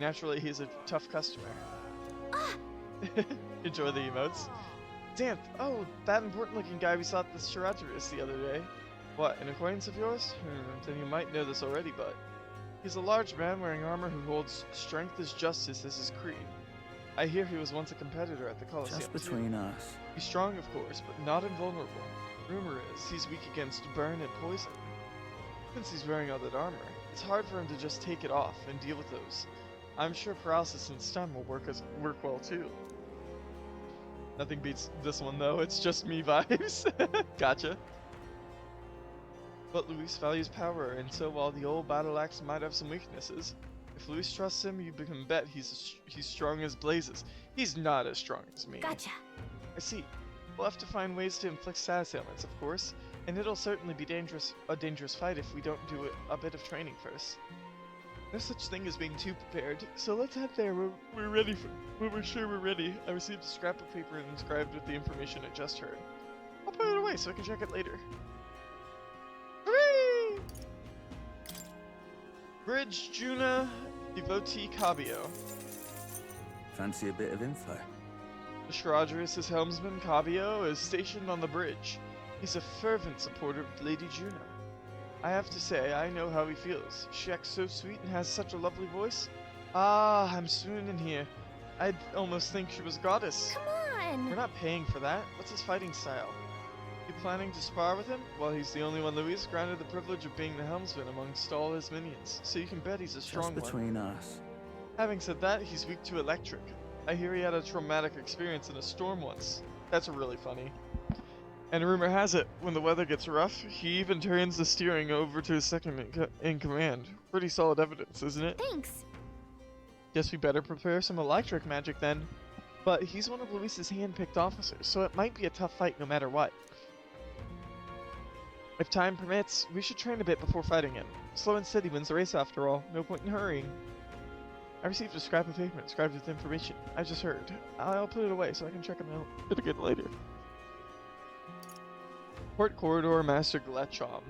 Naturally, he's a tough customer. Enjoy the emotes. Xanth, oh, that important-looking guy we saw at the Charadrius the other day. What, an acquaintance of yours? Then you might know this already, but... He's a large man wearing armor who holds strength is justice as his creed. I hear he was once a competitor at the Coliseum. Just between us. He's strong, of course, but not invulnerable. Rumor is he's weak against burn and poison. Since he's wearing all that armor, it's hard for him to just take it off and deal with those. I'm sure paralysis and stun will work well too. Nothing beats this one though, it's just me vibes. Gotcha. But Luis values power, and so while the old battle axe might have some weaknesses, if Luis trusts him, you can bet he's strong as blazes. He's not as strong as me. Gotcha. I see. We'll have to find ways to inflict status ailments, of course, and it'll certainly be a dangerous fight if we don't do a bit of training first. No such thing as being too prepared, so let's head there when we're sure we're ready. I received a scrap of paper inscribed with the information I just heard. I'll put it away so I can check it later. Hooray! Bridge Juna Devotee Cabio. Fancy a bit of info? Shradris' helmsman Cabio is stationed on the bridge. He's a fervent supporter of Lady Juna. I have to say, I know how he feels. She acts so sweet and has such a lovely voice. Ah, I'm swooning here. I'd almost think she was a goddess. Come on! We're not paying for that. What's his fighting style? You planning to spar with him? Well, he's the only one Luis granted the privilege of being the helmsman amongst all his minions, so you can bet he's a strong Just between us. Having said that, he's weak to electric. I hear he had a traumatic experience in a storm once. That's really funny. And rumor has it, when the weather gets rough, he even turns the steering over to his second in command. Pretty solid evidence, isn't it? Thanks. Guess we better prepare some electric magic then. But he's one of Luis's hand-picked officers, so it might be a tough fight no matter what. If time permits, we should train a bit before fighting him. Slow and steady wins the race after all, no point in hurrying. I received a scrap of paper inscribed with information I just heard. I'll put it away so I can check it out again later. Port Corridor Master Gletchom.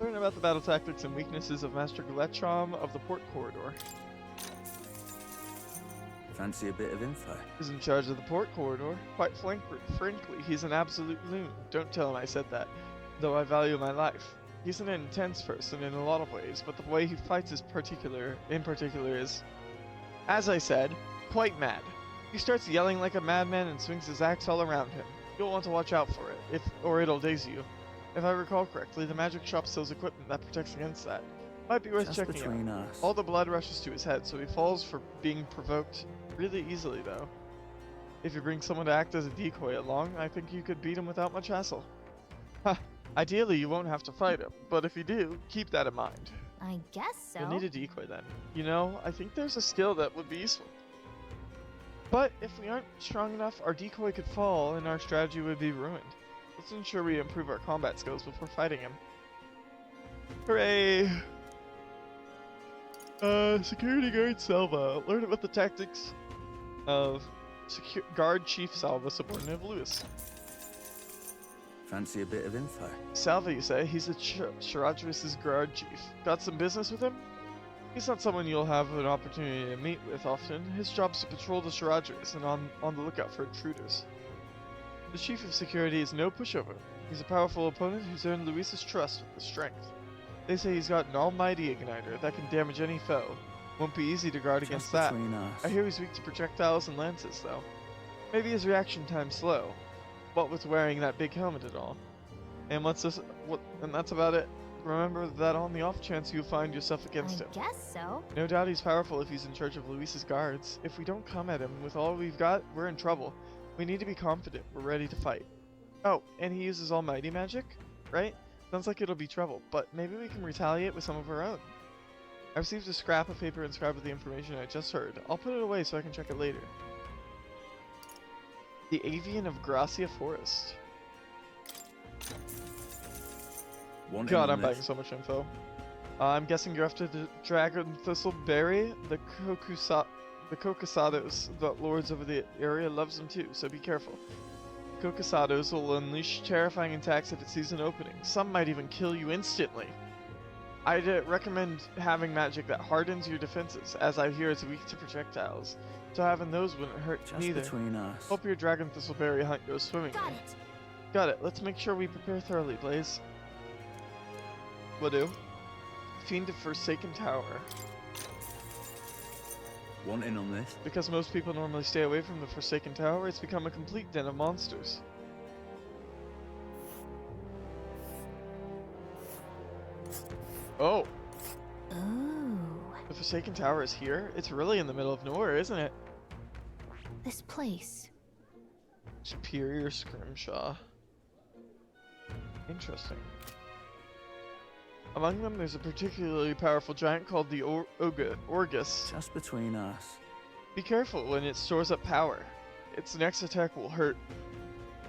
Learn about the battle tactics and weaknesses of Master Gletchom of the Port Corridor. Fancy a bit of info? He's in charge of the Port Corridor. Quite frankly, he's an absolute loon. Don't tell him I said that, though I value my life. He's an intense person in a lot of ways, but the way he fights in particular is, as I said, quite mad. He starts yelling like a madman and swings his axe all around him. You'll want to watch out for it, or it'll daze you. If I recall correctly, the magic shop sells equipment that protects against that. Might be worth checking between out. us. All the blood rushes to his head, so he falls for being provoked really easily, though. If you bring someone to act as a decoy along, I think you could beat him without much hassle. Ha! Ideally, you won't have to fight him, but if you do, keep that in mind. I guess so. You'll need a decoy then. You know, I think there's a skill that would be useful. But if we aren't strong enough, our decoy could fall and our strategy would be ruined. Let's ensure we improve our combat skills before fighting him. Hooray! Security guard Salva. Learn about the tactics of guard chief Salva, subordinate of Luis. Fancy a bit of info? Salva, you say? He's a Shradris' guard chief. Got some business with him? He's not someone you'll have an opportunity to meet with often. His job's to patrol the Shradris and on the lookout for intruders. The chief of security is no pushover. He's a powerful opponent who's earned Luis's trust with his strength. They say he's got an almighty igniter that can damage any foe. Won't be easy to guard against that. I hear he's weak to projectiles and lances, though. Maybe his reaction time's slow. What with wearing that big helmet and all. And and that's about it. Remember that on the off chance you find yourself against him. I guess so. No doubt he's powerful if he's in charge of Luis's guards. If we don't come at him with all we've got, we're in trouble. We need to be confident we're ready to fight. Oh, and he uses almighty magic, right? Sounds like it'll be trouble, but maybe we can retaliate with some of our own. I received a scrap of paper inscribed with the information I just heard. I'll put it away so I can check it later. The Avian of Gracia Forest. God, I'm buying so much info. I'm guessing you're after the Dragon Thistleberry, the Cocasados, the lords over the area loves them too, so be careful. Cocasados will unleash terrifying attacks if it sees an opening. Some might even kill you instantly. I'd recommend having magic that hardens your defenses, as I hear it's weak to projectiles. So having those wouldn't hurt neither. Between us. Hope your Dragon Thistleberry hunt goes swimmingly. Got it. Got it. Let's make sure we prepare thoroughly, Blaze. Will do. Fiend of Forsaken Tower. Want in on this? Because most people normally stay away from the Forsaken Tower, it's become a complete den of monsters. Oh. Ooh. The Forsaken Tower is here? It's really in the middle of nowhere, isn't it? This place. Superior Scrimshaw. Interesting. Among them, there's a particularly powerful giant called the Orgus. Just between us. Be careful when it stores up power. Its next attack will hurt.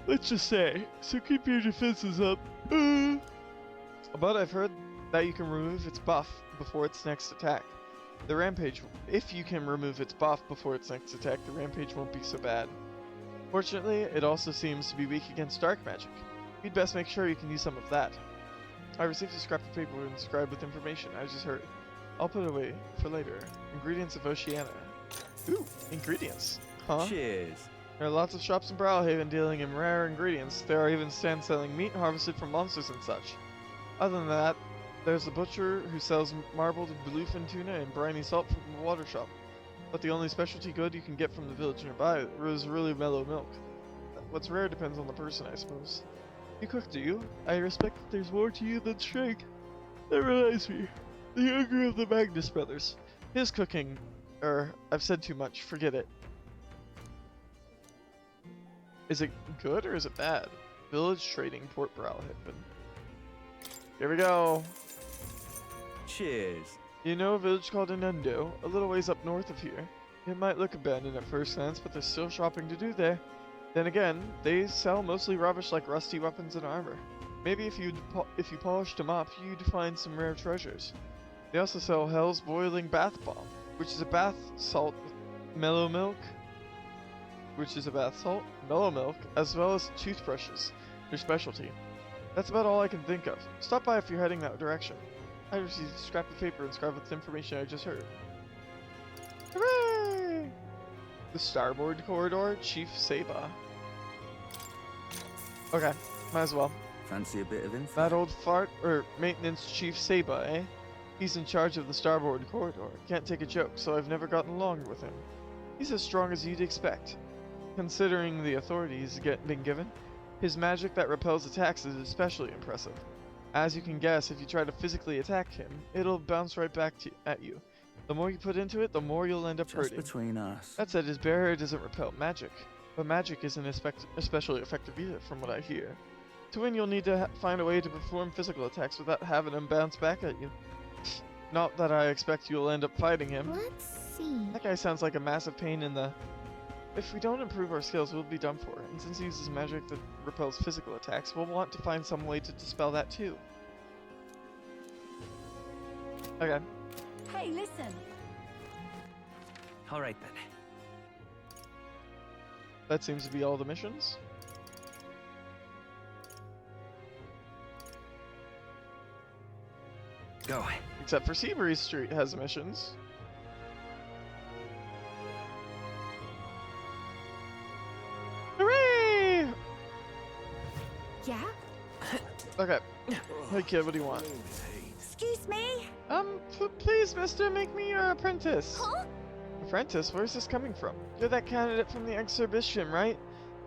Let's just say, so keep your defenses up. But I've heard that you can remove its buff before its next attack. If you can remove its buff before its next attack, the rampage won't be so bad. Fortunately, it also seems to be weak against dark magic. You'd best make sure you can use some of that. I received a scrap of paper inscribed with information I just heard. I'll put it away for later. Ingredients of Oceania. Ooh, ingredients. Huh? Cheers. There are lots of shops in Brawlhaven dealing in rare ingredients. There are even stands selling meat harvested from monsters and such. Other than that, there's the butcher who sells marbled bluefin tuna and briny salt from the water shop. But the only specialty good you can get from the village nearby is really mellow milk. What's rare depends on the person, I suppose. You cook, do you? I respect that there's more to you than strength. That reminds me. The younger of the Magnus brothers. His cooking... I've said too much. Forget it. Is it good or is it bad? Village trading, Port Brawlhaven. Here we go. Cheers. You know a village called Inundo, a little ways up north of here. It might look abandoned at first glance, but there's still shopping to do there. Then again, they sell mostly rubbish like rusty weapons and armor. Maybe if you polished them up, you'd find some rare treasures. They also sell Hell's Boiling Bath Bomb, which is a bath salt with mellow milk, as well as toothbrushes, their specialty. That's about all I can think of. Stop by if you're heading that direction. I received a scrap of paper inscribed with the information I just heard. Hooray! The Starboard Corridor, Chief Saba. Okay, might as well. Fancy a bit of info? That old fart, maintenance chief Saba, eh? He's in charge of the Starboard Corridor. Can't take a joke, so I've never gotten along with him. He's as strong as you'd expect. Considering the authority he's been given, his magic that repels attacks is especially impressive. As you can guess, if you try to physically attack him, it'll bounce right back at you. The more you put into it, the more you'll end up hurting. Just between us. That said, his barrier doesn't repel magic. But magic isn't especially effective either, from what I hear. To win, you'll need to find a way to perform physical attacks without having him bounce back at you. Not that I expect you'll end up fighting him. Let's see. That guy sounds like a massive pain in the... If we don't improve our skills, we'll be done for. And since he uses magic that repels physical attacks, we'll want to find some way to dispel that too. Okay. Hey, listen. All right then. That seems to be all the missions. Go. Except for Seabury Street has missions. Hooray! Yeah? Okay. Hey kid, what do you want? Excuse me? Please, mister, make me your apprentice. Huh? Apprentice? Where's this coming from? You're that candidate from the exhibition, right?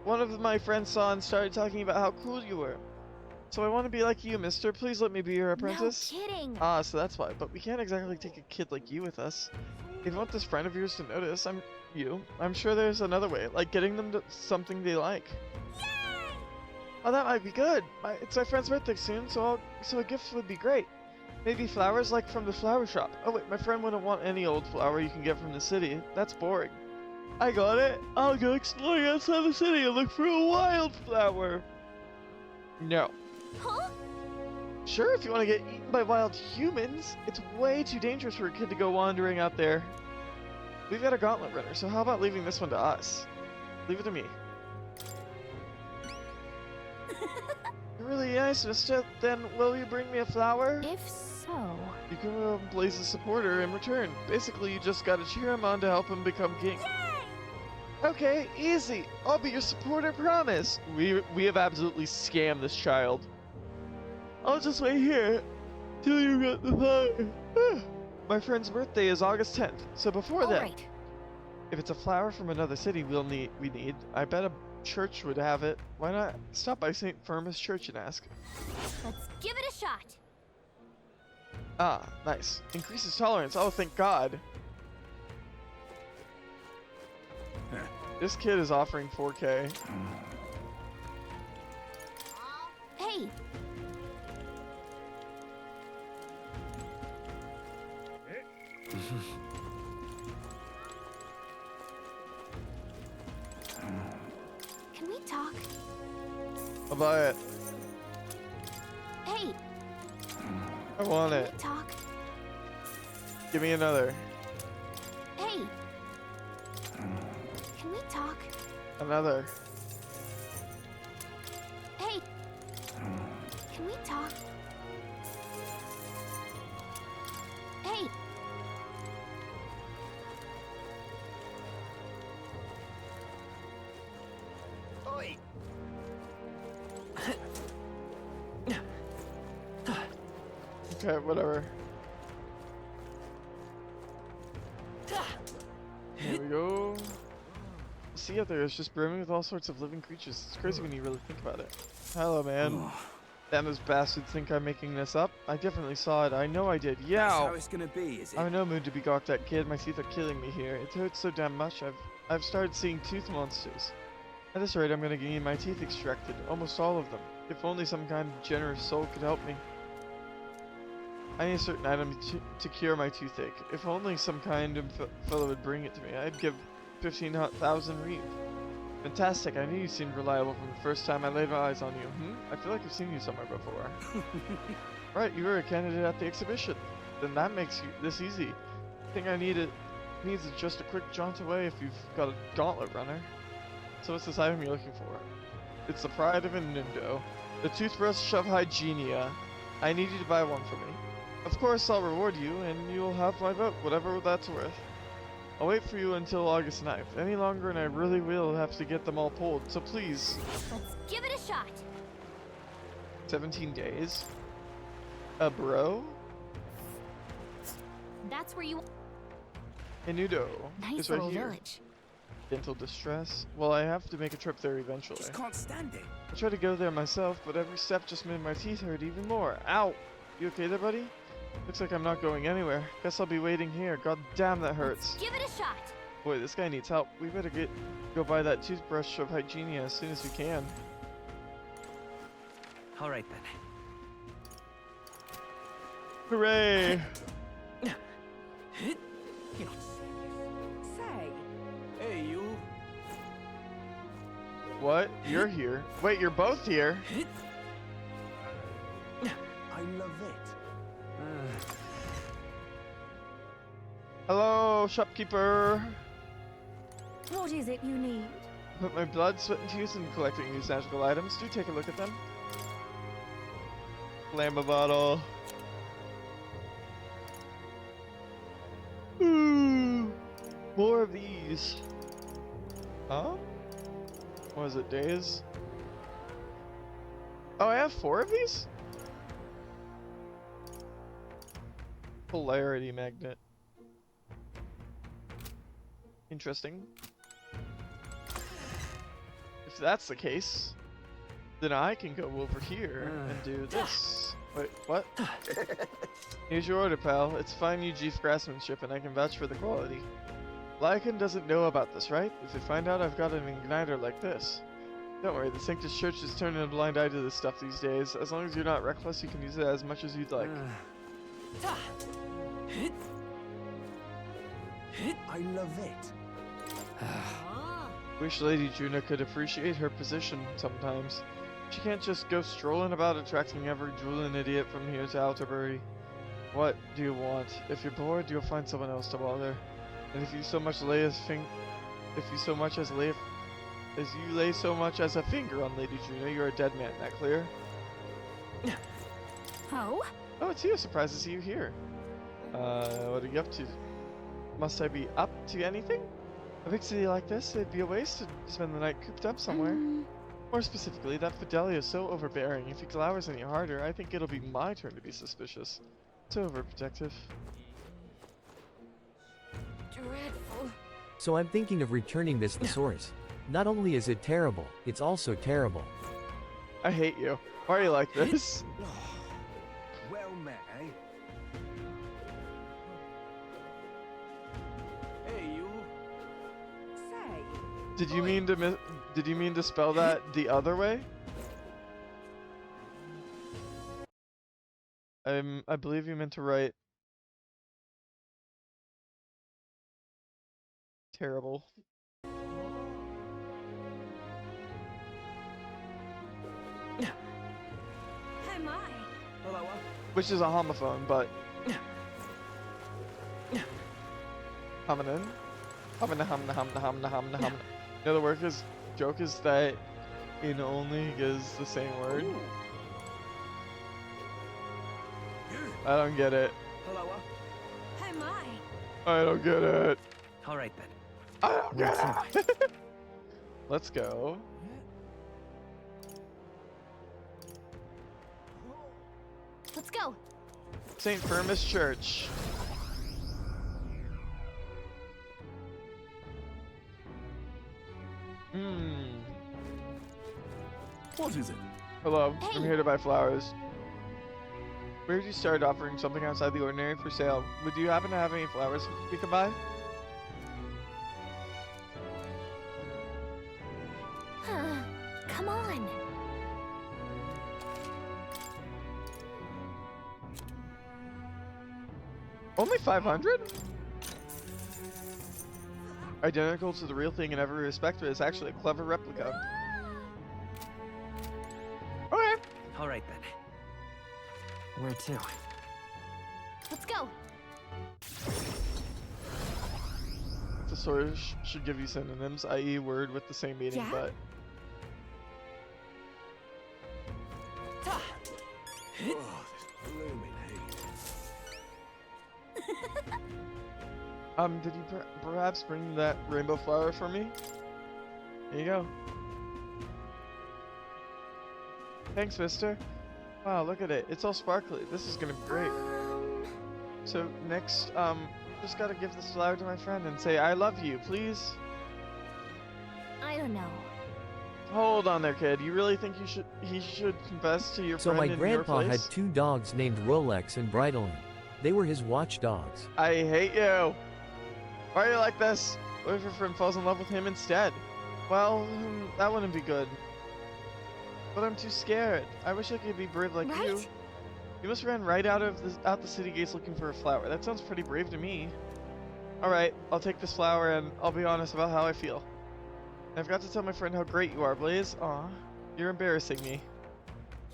One of my friends saw and started talking about how cool you were. So I want to be like you, mister. Please let me be your apprentice. No kidding. Ah, so that's why. But we can't exactly take a kid like you with us. If you want this friend of yours to notice, I'm sure there's another way, like getting them to something they like. Yay! Oh, that might be good. It's my friend's birthday soon, so a gift would be great. Maybe flowers like from the flower shop. Oh wait, my friend wouldn't want any old flower you can get from the city. That's boring. I got it. I'll go exploring outside the city and look for a wildflower. No. Huh? Sure, if you want to get eaten by wild humans, it's way too dangerous for a kid to go wandering out there. We've got a gauntlet runner, so how about leaving this one to us? Leave it to me. You're really nice, mister. Then will you bring me a flower? If so... You can blaze a supporter in return. Basically, you just gotta cheer him on to help him become king. Yay! Okay, easy. I'll be your supporter, promise. We have absolutely scammed this child. I'll just wait here till you get the flower. My friend's birthday is August 10th, so before then... Alright. If it's a flower from another city we need, I bet a church would have it. Why not stop by St. Firmus Church and ask? Let's give it a shot. Ah, nice. Increases tolerance. Oh, thank God. This kid is offering 4K. Hey. Can we talk? I'll buy it. Hey. I want Can it. we talk? Give me another. Hey. Can we talk? Another. Hey. Can we talk? Hey. Oi. Okay, whatever. Here we go. The sea out there is just brimming with all sorts of living creatures. It's crazy when you really think about it. Hello, man. Damn, those bastards think I'm making this up. I definitely saw it. I know I did. Yeah. That's how it's gonna be, is it? I'm in no mood to be gawked at, kid. My teeth are killing me here. It hurts so damn much. I've started seeing tooth monsters. At this rate, I'm gonna get my teeth extracted. Almost all of them. If only some kind of generous soul could help me. I need a certain item to cure my toothache. If only some kind of fellow would bring it to me, I'd give 15,000 reeve. Fantastic, I knew you seemed reliable from the first time I laid my eyes on you. I feel like I've seen you somewhere before. Right, you were a candidate at the exhibition. Then that makes this easy. The thing I needs is just a quick jaunt away if you've got a gauntlet runner. So what's this item you're looking for? It's the pride of Inundo. The toothbrush of Hygienia. I need you to buy one for me. Of course, I'll reward you, and you'll have my vote, whatever that's worth. I'll wait for you until August 9th. Any longer, and I really will have to get them all pulled, so please. Let's give it a shot. 17 days? Bro? That's where you. Inudo Nice is right little here. village. Dental distress. Well, I have to make a trip there eventually. Just can't stand it. I tried to go there myself, but every step just made my teeth hurt even more. Ow! You okay there, buddy? Looks like I'm not going anywhere. Guess I'll be waiting here. God damn, that hurts. Give it a shot. Boy, this guy needs help. We better go buy that toothbrush of Hygienia as soon as we can. All right then. Hooray! You're not serious. Say, Hey, you. What? You're here? Wait, you're both here? I love it. Hello, shopkeeper. What is it you need? Put my blood, sweat, and tears into collecting these magical items. Do take a look at them. Lamba bottle. Ooh, more of these. Huh? What is it, days? Oh, I have 4 of these? Polarity magnet. Interesting. If that's the case, then I can go over here and do this. Wait, what? Here's your order, pal. It's fine UG craftsmanship, and I can vouch for the quality. Lycan doesn't know about this, right? If they find out I've got an igniter like this. Don't worry, the Sanctus Church is turning a blind eye to this stuff these days. As long as you're not reckless, you can use it as much as you'd like. I love it. Wish Lady Juna could appreciate her position sometimes. She can't just go strolling about attracting every drooling idiot from here to Alterbury. What do you want? If you're bored, you'll find someone else to bother. And if you so much lay so much as a finger on Lady Juna, you're a dead man. That clear? Oh? Oh, it's you. Surprised to see you here. What are you up to? Must I be up to anything? A big city like this, it'd be a waste to spend the night cooped up somewhere. More specifically, that Fidelia is so overbearing. If he glowers any harder, I think it'll be my turn to be suspicious. So overprotective. Dreadful. So I'm thinking of returning this thesaurus. Not only is it terrible, it's also terrible. I hate you. Why are you like this? Well met, eh? Hey, you. Say. Did you mean to did you mean to spell that the other way? I believe you meant to write terrible. Hey, my. Hello. Which is a homophone, but hominin. Homina homina homina homina homina homina. You know the joke is that it only is the same word. I don't get it. Hello. Hey, my. I don't get it. All right then. I don't get it. Let's go. Let's go. St. Firmus Church. What is it? Hello, I'm here to buy flowers. We heard you started offering something outside the ordinary for sale. Would you happen to have any flowers we can buy? Come on. Only 500? Identical to the real thing in every respect, but it's actually a clever replica. Okay. All right then. Where to? Let's go. Thesaurus should give you synonyms, i.e. word with the same meaning, Yeah? but... Oh, this blooming heat. Did you perhaps bring that rainbow flower for me? Here you go. Thanks, mister. Wow, look at it. It's all sparkly. This is gonna be great. So, next, just gotta give this flower to my friend and say, I love you, please? I don't know. Hold on there, kid. You really think he should confess to your So friend my in your grandpa had place? 2 dogs named Rolex and Bridling. They were his watchdogs. I hate you. Why are you like this? What if your friend falls in love with him instead? Well, that wouldn't be good. But I'm too scared. I wish I could be brave like you. Right? You must ran right out the city gates looking for a flower. That sounds pretty brave to me. Alright, I'll take this flower and I'll be honest about how I feel. I forgot to tell my friend how great you are, Blaze. Aw, you're embarrassing me.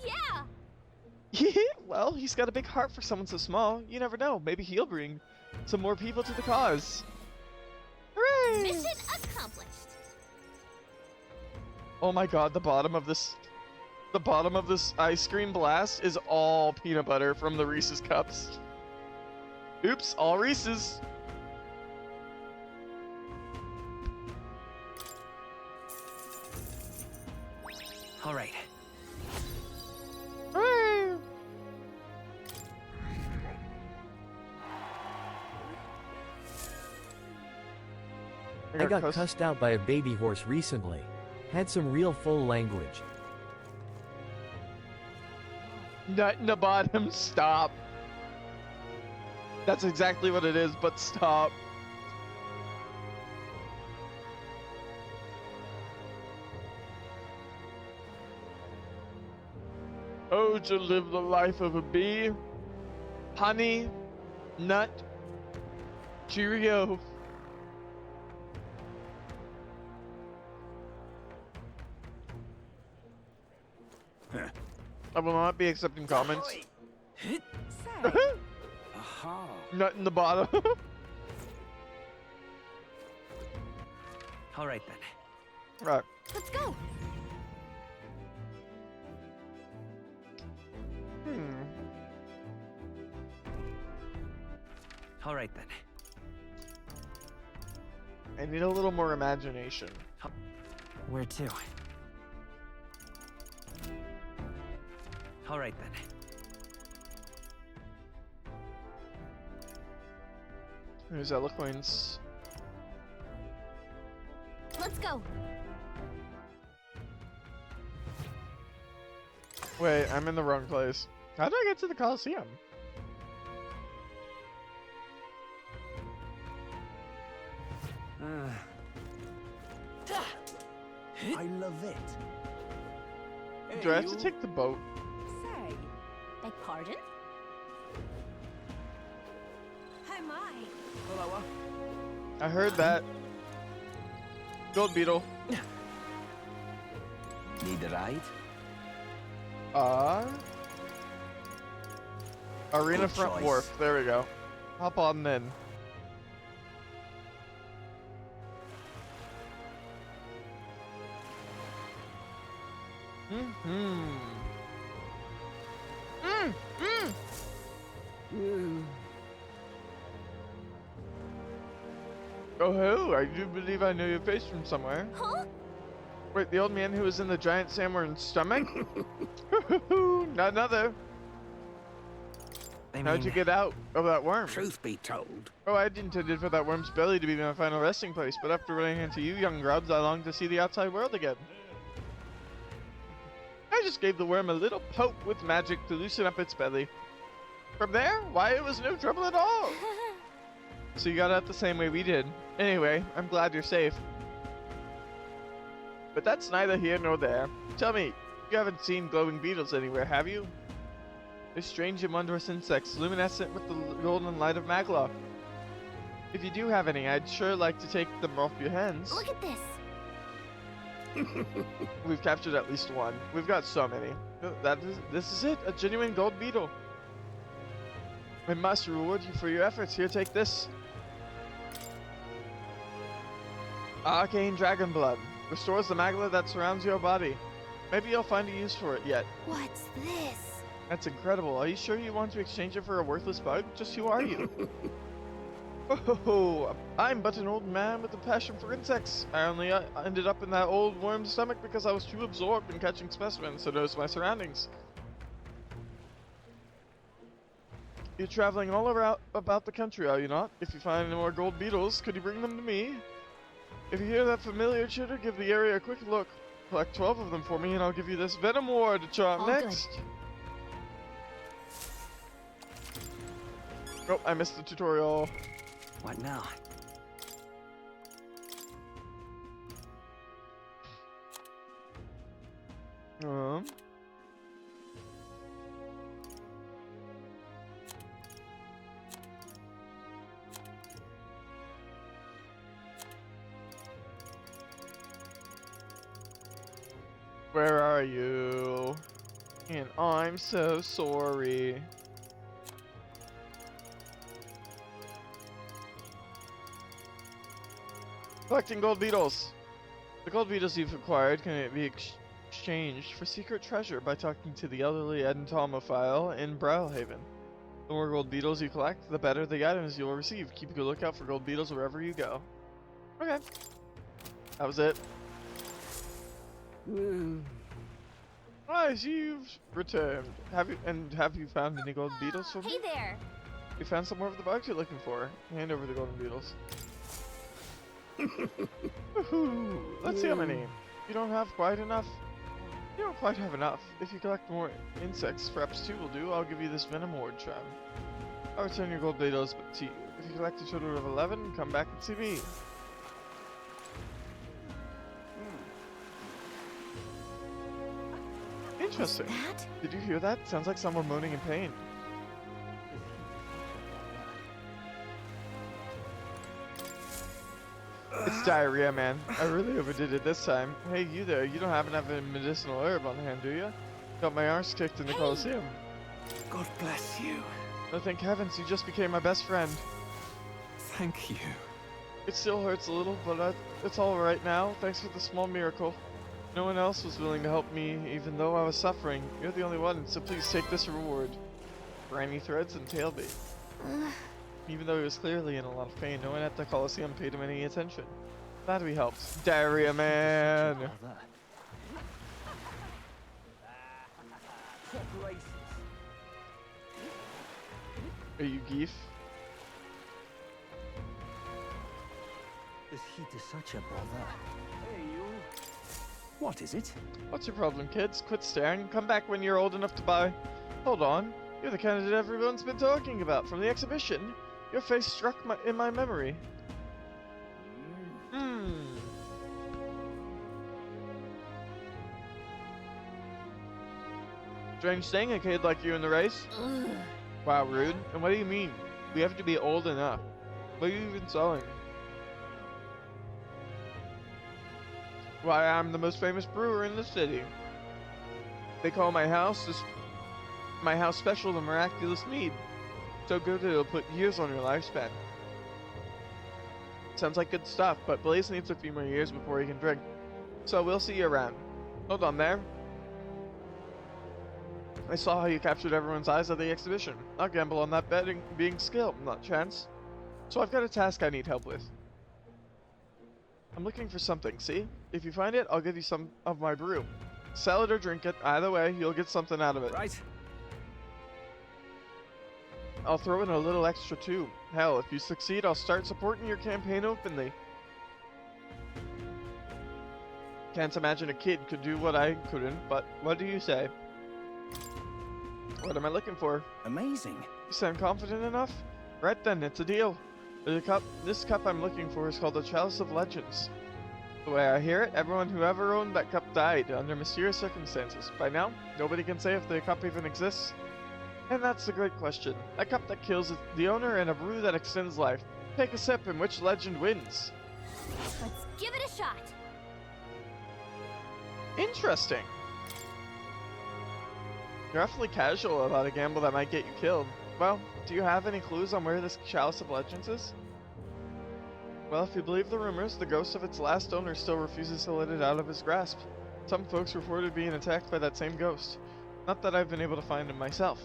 Yeah. Well, he's got a big heart for someone so small. You never know. Maybe he'll bring some more people to the cause. Hooray! Mission accomplished. Oh my god, the bottom of this ice cream blast is all peanut butter from the Reese's cups. Oops, all Reese's. All right. Hooray! I got cussed out by a baby horse recently. Had some real full language. Nut in the bottom, stop. That's exactly what it is, but stop. Oh, to live the life of a bee. Honey, nut, Cheerio. I will not be accepting comments. Aha. Nut in the bottom. All right then. Right. Let's go. All right then. I need a little more imagination. Where to? All right then. There's eloquence. go. Wait, I'm in the wrong place. How did I get to the Coliseum? I love it. Do I have to take the boat? Say, beg pardon? Hi, my. Hello. I heard that. Gold beetle. Need a ride? Arena Good front choice. wharf. There we go. Hop on then. Oh ho, I do believe I know your face from somewhere. Huh? Wait, the old man who was in the giant sandworm's stomach? Not another. How'd you get out of that worm? Truth be told, Oh, I intended for that worm's belly to be my final resting place, but after running into you young grubs, I long to see the outside world again. I just gave the worm a little poke with magic to loosen up its belly. From there, why, it was no trouble at all. So you got out the same way we did. Anyway, I'm glad you're safe. But that's neither here nor there. Tell me, you haven't seen glowing beetles anywhere, have you? They're strange and wondrous insects, luminescent with the golden light of Magla. If you do have any, I'd sure like to take them off your hands. Look at this. We've captured at least one. We've got so many. This is it, a genuine gold beetle. I must reward you for your efforts. Here, take this. Arcane Dragon Blood. Restores the magla that surrounds your body. Maybe you'll find a use for it yet. What's this? That's incredible. Are you sure you want to exchange it for a worthless bug? Just who are you? Oh, I'm but an old man with a passion for insects. I only ended up in that old worm's stomach because I was too absorbed in catching specimens to notice my surroundings. You're traveling all around about the country, are you not? If you find any more gold beetles, could you bring them to me? If you hear that familiar chitter, give the area a quick look. Collect 12 of them for me and I'll give you this Venom Ward to charm All next. Oh, I missed the tutorial. What now? Where are you? And I'm so sorry. Collecting gold beetles. The gold beetles you've acquired can be exchanged for secret treasure by talking to the elderly entomophile in Brawlhaven. The more gold beetles you collect, the better the items you'll receive. Keep a good lookout for gold beetles wherever you go. Okay. That was it. I see you've returned. Have you found any gold beetles for me? Hey there. You found some more of the bugs you're looking for. Hand over the golden beetles. Let's see how many. You don't have quite enough. You don't quite have enough. If you collect more insects, perhaps 2 will do. I'll give you this Venom Ward charm. I'll return your gold beetles to you. If you collect a total of 11, come back and see me. Interesting. Did you hear that? Sounds like someone moaning in pain. It's diarrhea, man. I really overdid it this time. Hey, you there. You don't happen to have a medicinal herb on hand, do you? Got my arse kicked in the Coliseum. God bless you. Oh, thank heavens, you just became my best friend. Thank you. It still hurts a little, but it's all right now. Thanks for the small miracle. No one else was willing to help me, even though I was suffering. You're the only one, so please take this reward. Briny threads and tailbait. Even though he was clearly in a lot of pain, no one at the Coliseum paid him any attention. Glad we helped. Diarrhea man! Are you Geef? Is he to such a bother? Hey, What is it? What's your problem, kids? Quit staring. Come back when you're old enough to buy. Hold on. You're the candidate everyone's been talking about from the exhibition. Your face struck in my memory. Strange seeing a kid like you in the race. Ugh. Wow, rude. And what do you mean? We have to be old enough. What are you even selling? Why, I'm the most famous brewer in the city. They call my house special the miraculous mead. So good it'll put years on your lifespan. Sounds like good stuff, but Blaze needs a few more years before he can drink. So we'll see you around. Hold on there. I saw how you captured everyone's eyes at the exhibition. I'll gamble on that betting being skill, not chance. So I've got a task I need help with. I'm looking for something, see? If you find it, I'll give you some of my brew. Sell it or drink it, either way, you'll get something out of it. Right. I'll throw in a little extra too. Hell, if you succeed, I'll start supporting your campaign openly. Can't imagine a kid could do what I couldn't, but what do you say? What am I looking for? Amazing. You sound confident enough? Right then, it's a deal. This cup I'm looking for is called the Chalice of Legends. The way I hear it, everyone who ever owned that cup died under mysterious circumstances. By now, nobody can say if the cup even exists. And that's the great question. A cup that kills the owner and a brew that extends life. Take a sip and which legend wins? Let's give it a shot. Interesting. You're awfully casual about a gamble that might get you killed. Well, do you have any clues on where this Chalice of Legends is? Well, if you believe the rumors, the ghost of its last owner still refuses to let it out of his grasp. Some folks reported being attacked by that same ghost. Not that I've been able to find him myself.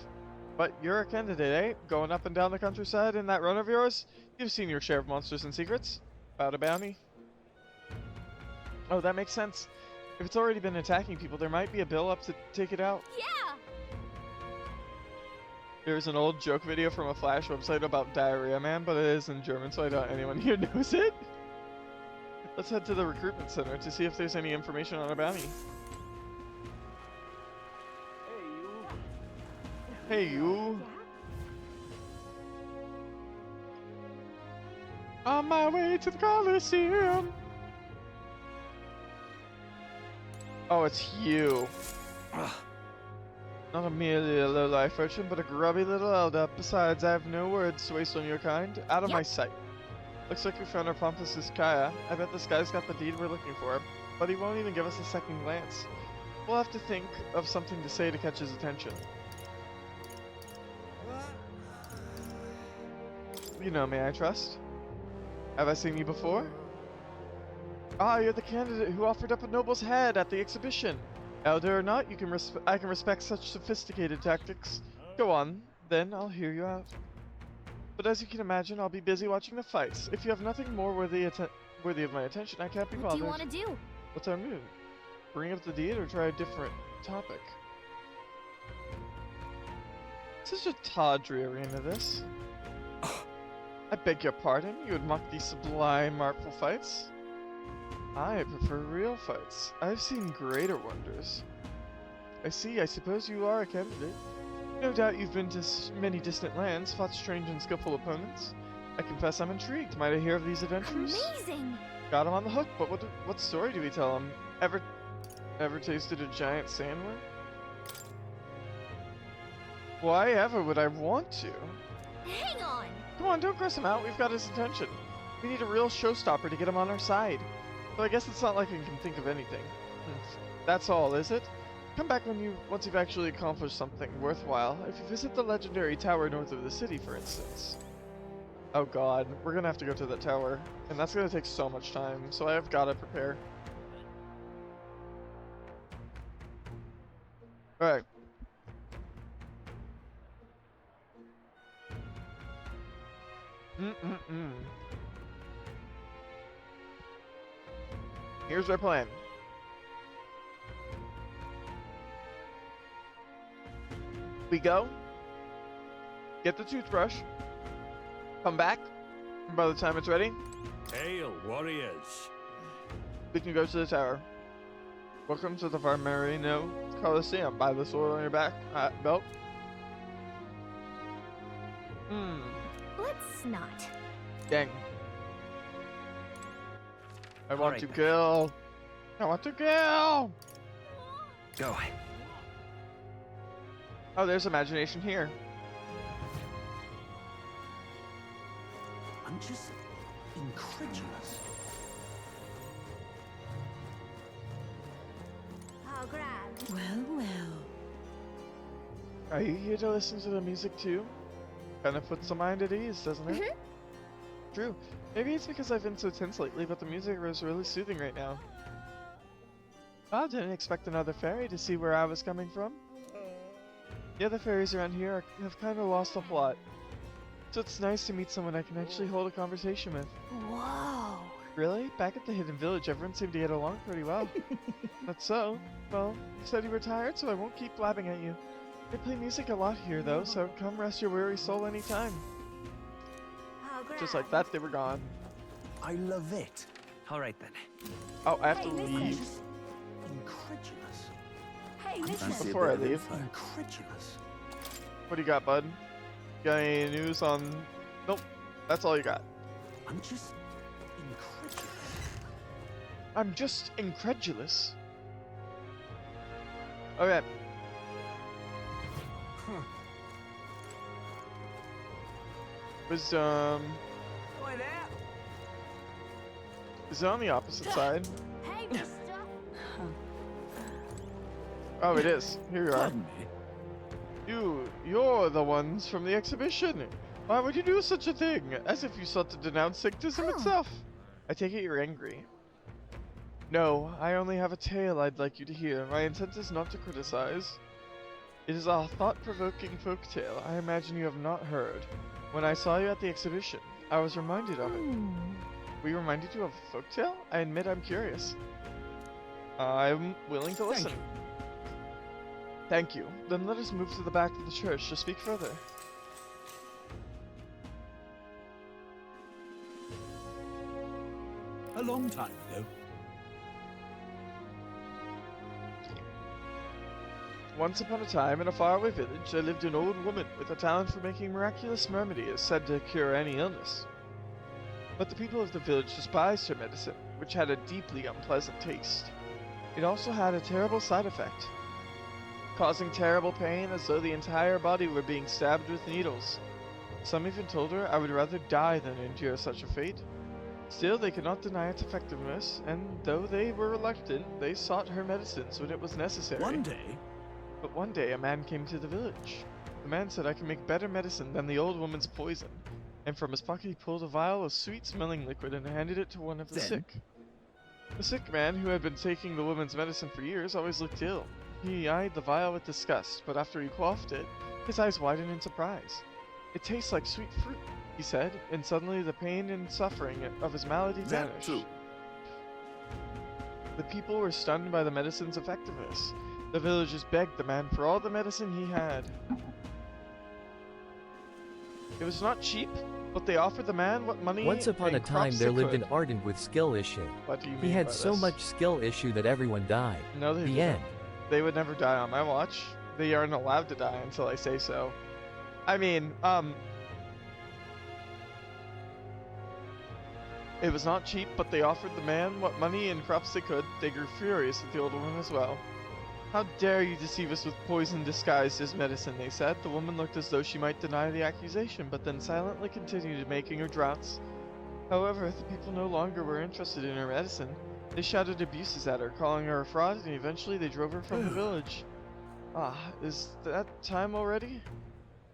But you're a candidate, eh? Going up and down the countryside in that run of yours? You've seen your share of monsters and secrets. About a bounty? Oh, that makes sense. If it's already been attacking people, there might be a bill up to take it out. Yeah! There's an old joke video from a Flash website about Diarrhea Man, but it is in German, so I doubt anyone here knows it. Let's head to the recruitment center to see if there's any information on a bounty. Hey, you. On my way to the Coliseum. Oh, it's you. Not merely a low-life urchin, but a grubby little elder. Besides, I have no words to waste on your kind. Out of my sight. Looks like we found our pompous Kaya. I bet this guy's got the deed we're looking for, but he won't even give us a second glance. We'll have to think of something to say to catch his attention. You know me, I trust. Have I seen you before? Ah, you're the candidate who offered up a noble's head at the exhibition. Elder or not, I can respect such sophisticated tactics. Go on, then I'll hear you out. But as you can imagine, I'll be busy watching the fights. If you have nothing more worthy of my attention, I can't be bothered. What do you want to do? What's our move? Bring up the deed or try a different topic? Such a tawdry arena, this. I beg your pardon, you would mock these sublime, artful fights? I prefer real fights. I've seen greater wonders. I see, I suppose you are a candidate. No doubt you've been to many distant lands, fought strange and skillful opponents. I confess I'm intrigued. Might I hear of these adventures? Amazing! Got him on the hook, but what story do we tell him? Ever tasted a giant sandworm? Why ever would I want to? Hang on! Come on, don't gross him out. We've got his attention. We need a real showstopper to get him on our side. But I guess it's not like I can think of anything. That's all, is it? Come back once you've actually accomplished something worthwhile. If you visit the legendary tower north of the city, for instance. Oh god, we're gonna have to go to that tower. And that's gonna take so much time, so I have gotta prepare. Alright. Here's our plan. We go, get the toothbrush, come back, and by the time it's ready, Hail, warriors! we can go to the tower. Welcome to the Varmerino Coliseum. Buy the sword on your back belt. Let's not. Dang. I want to kill. I want to kill. Go. Oh, there's imagination here. I'm just incredulous. How grand. Well, well. Are you here to listen to the music too? Kind of puts the mind at ease, doesn't it? True. Maybe it's because I've been so tense lately, but the music is really soothing right now. I didn't expect another fairy to see where I was coming from. The other fairies around here have kind of lost the plot. So it's nice to meet someone I can actually hold a conversation with. Whoa. Really? Back at the Hidden Village, everyone seemed to get along pretty well. That's so. Well, you said you were tired, so I won't keep blabbing at you. They play music a lot here, though, so come rest your weary soul anytime. Just like that, they were gone. I love it. All right then. Oh, I have to leave. Incredulous. Hey, listen. Before I leave. Incredulous. What do you got, bud? Got any news on... Nope. That's all you got. I'm just incredulous. I'm just incredulous. Okay. Wisdom. Is it on the opposite side? Hey, mister. Oh, it is. Here you are. You're the ones from the exhibition. Why would you do such a thing? As if you sought to denounce sectism itself. I take it you're angry. No, I only have a tale I'd like you to hear. My intent is not to criticize. It is a thought-provoking folk tale I imagine you have not heard. When I saw you at the exhibition, I was reminded of it. We reminded you of a folktale? I admit I'm curious. I'm willing to listen. Thank you. Then let us move to the back of the church to speak further. A long time ago. Once upon a time, in a faraway village, there lived an old woman with a talent for making miraculous remedies said to cure any illness. But the people of the village despised her medicine, which had a deeply unpleasant taste. It also had a terrible side effect, causing terrible pain as though the entire body were being stabbed with needles. Some even told her I would rather die than endure such a fate. Still, they could not deny its effectiveness, and though they were reluctant, they sought her medicines when it was necessary. But one day a man came to the village. The man said I can make better medicine than the old woman's poison, and from his pocket he pulled a vial of sweet-smelling liquid and handed it to one of the sick. The sick man, who had been taking the woman's medicine for years, always looked ill. He eyed the vial with disgust, but after he quaffed it, his eyes widened in surprise. It tastes like sweet fruit, he said, and suddenly the pain and suffering of his malady vanished. The people were stunned by the medicine's effectiveness. The villagers begged the man for all the medicine he had. It was not cheap, but they offered the man what money Once upon a and time crops there they lived could. an ardent with skill issue. What do you He mean had by so this? much skill issue that everyone died. No, they The didn't. end. They would never die on my watch. They aren't allowed to die until I say so. I mean, it was not cheap, but they offered the man what money and crops they could. They grew furious at the old woman as well. How dare you deceive us with poison disguised as medicine, they said. The woman looked as though she might deny the accusation, but then silently continued making her draughts. However, the people no longer were interested in her medicine. They shouted abuses at her, calling her a fraud, and eventually they drove her from the village. Ah, is that time already?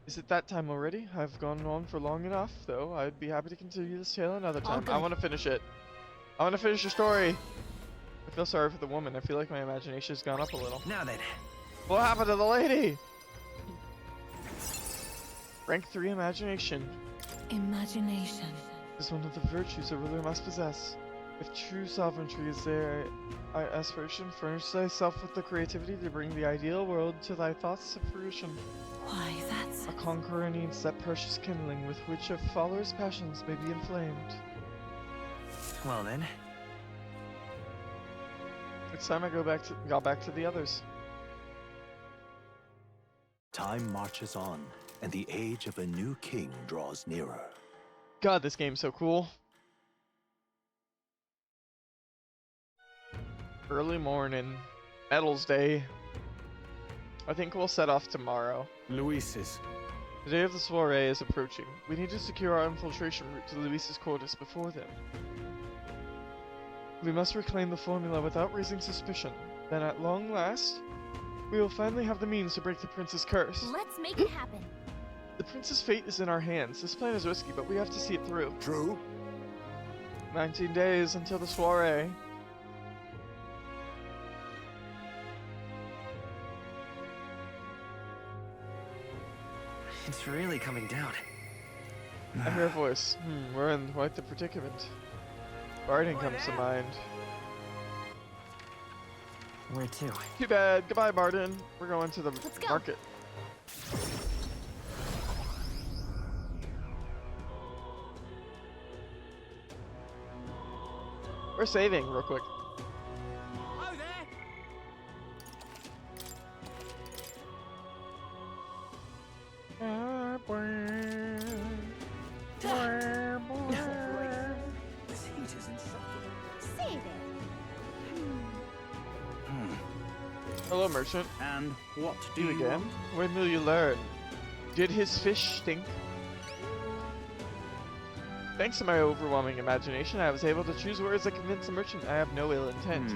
Is it that time already? I've gone on for long enough, though. I'd be happy to continue this tale another time. I want to finish it. I want to finish the story. I feel sorry for the woman. I feel like my imagination's gone up a little. Now then. What happened to the lady? Rank 3 imagination. Imagination. Is one of the virtues a ruler must possess. If true sovereignty is their aspiration, furnish thyself with the creativity to bring the ideal world to thy thoughts to fruition. Why, that's... A conqueror needs that precious kindling with which a follower's passions may be inflamed. Well then. It's time I got back to the others. Time marches on, and the age of a new king draws nearer. God, this game's so cool. Early morning, Medals Day. I think we'll set off tomorrow. Luis's. The day of the soiree is approaching. We need to secure our infiltration route to Luis's quarters before then. We must reclaim the formula without raising suspicion. Then at long last, we will finally have the means to break the prince's curse. Let's make it happen. The prince's fate is in our hands. This plan is risky, but we have to see it through. True. 19 days until the soiree. It's really coming down. I hear a voice. We're in quite the predicament. Barton comes to mind. Where to? Too bad. Goodbye, Barton. We're going to the market. We're saving real quick. This heat is insufferable. Save it. Hello, merchant. And what do you again? When will you learn? Did his fish stink? Thanks to my overwhelming imagination, I was able to choose words that convince the merchant I have no ill intent.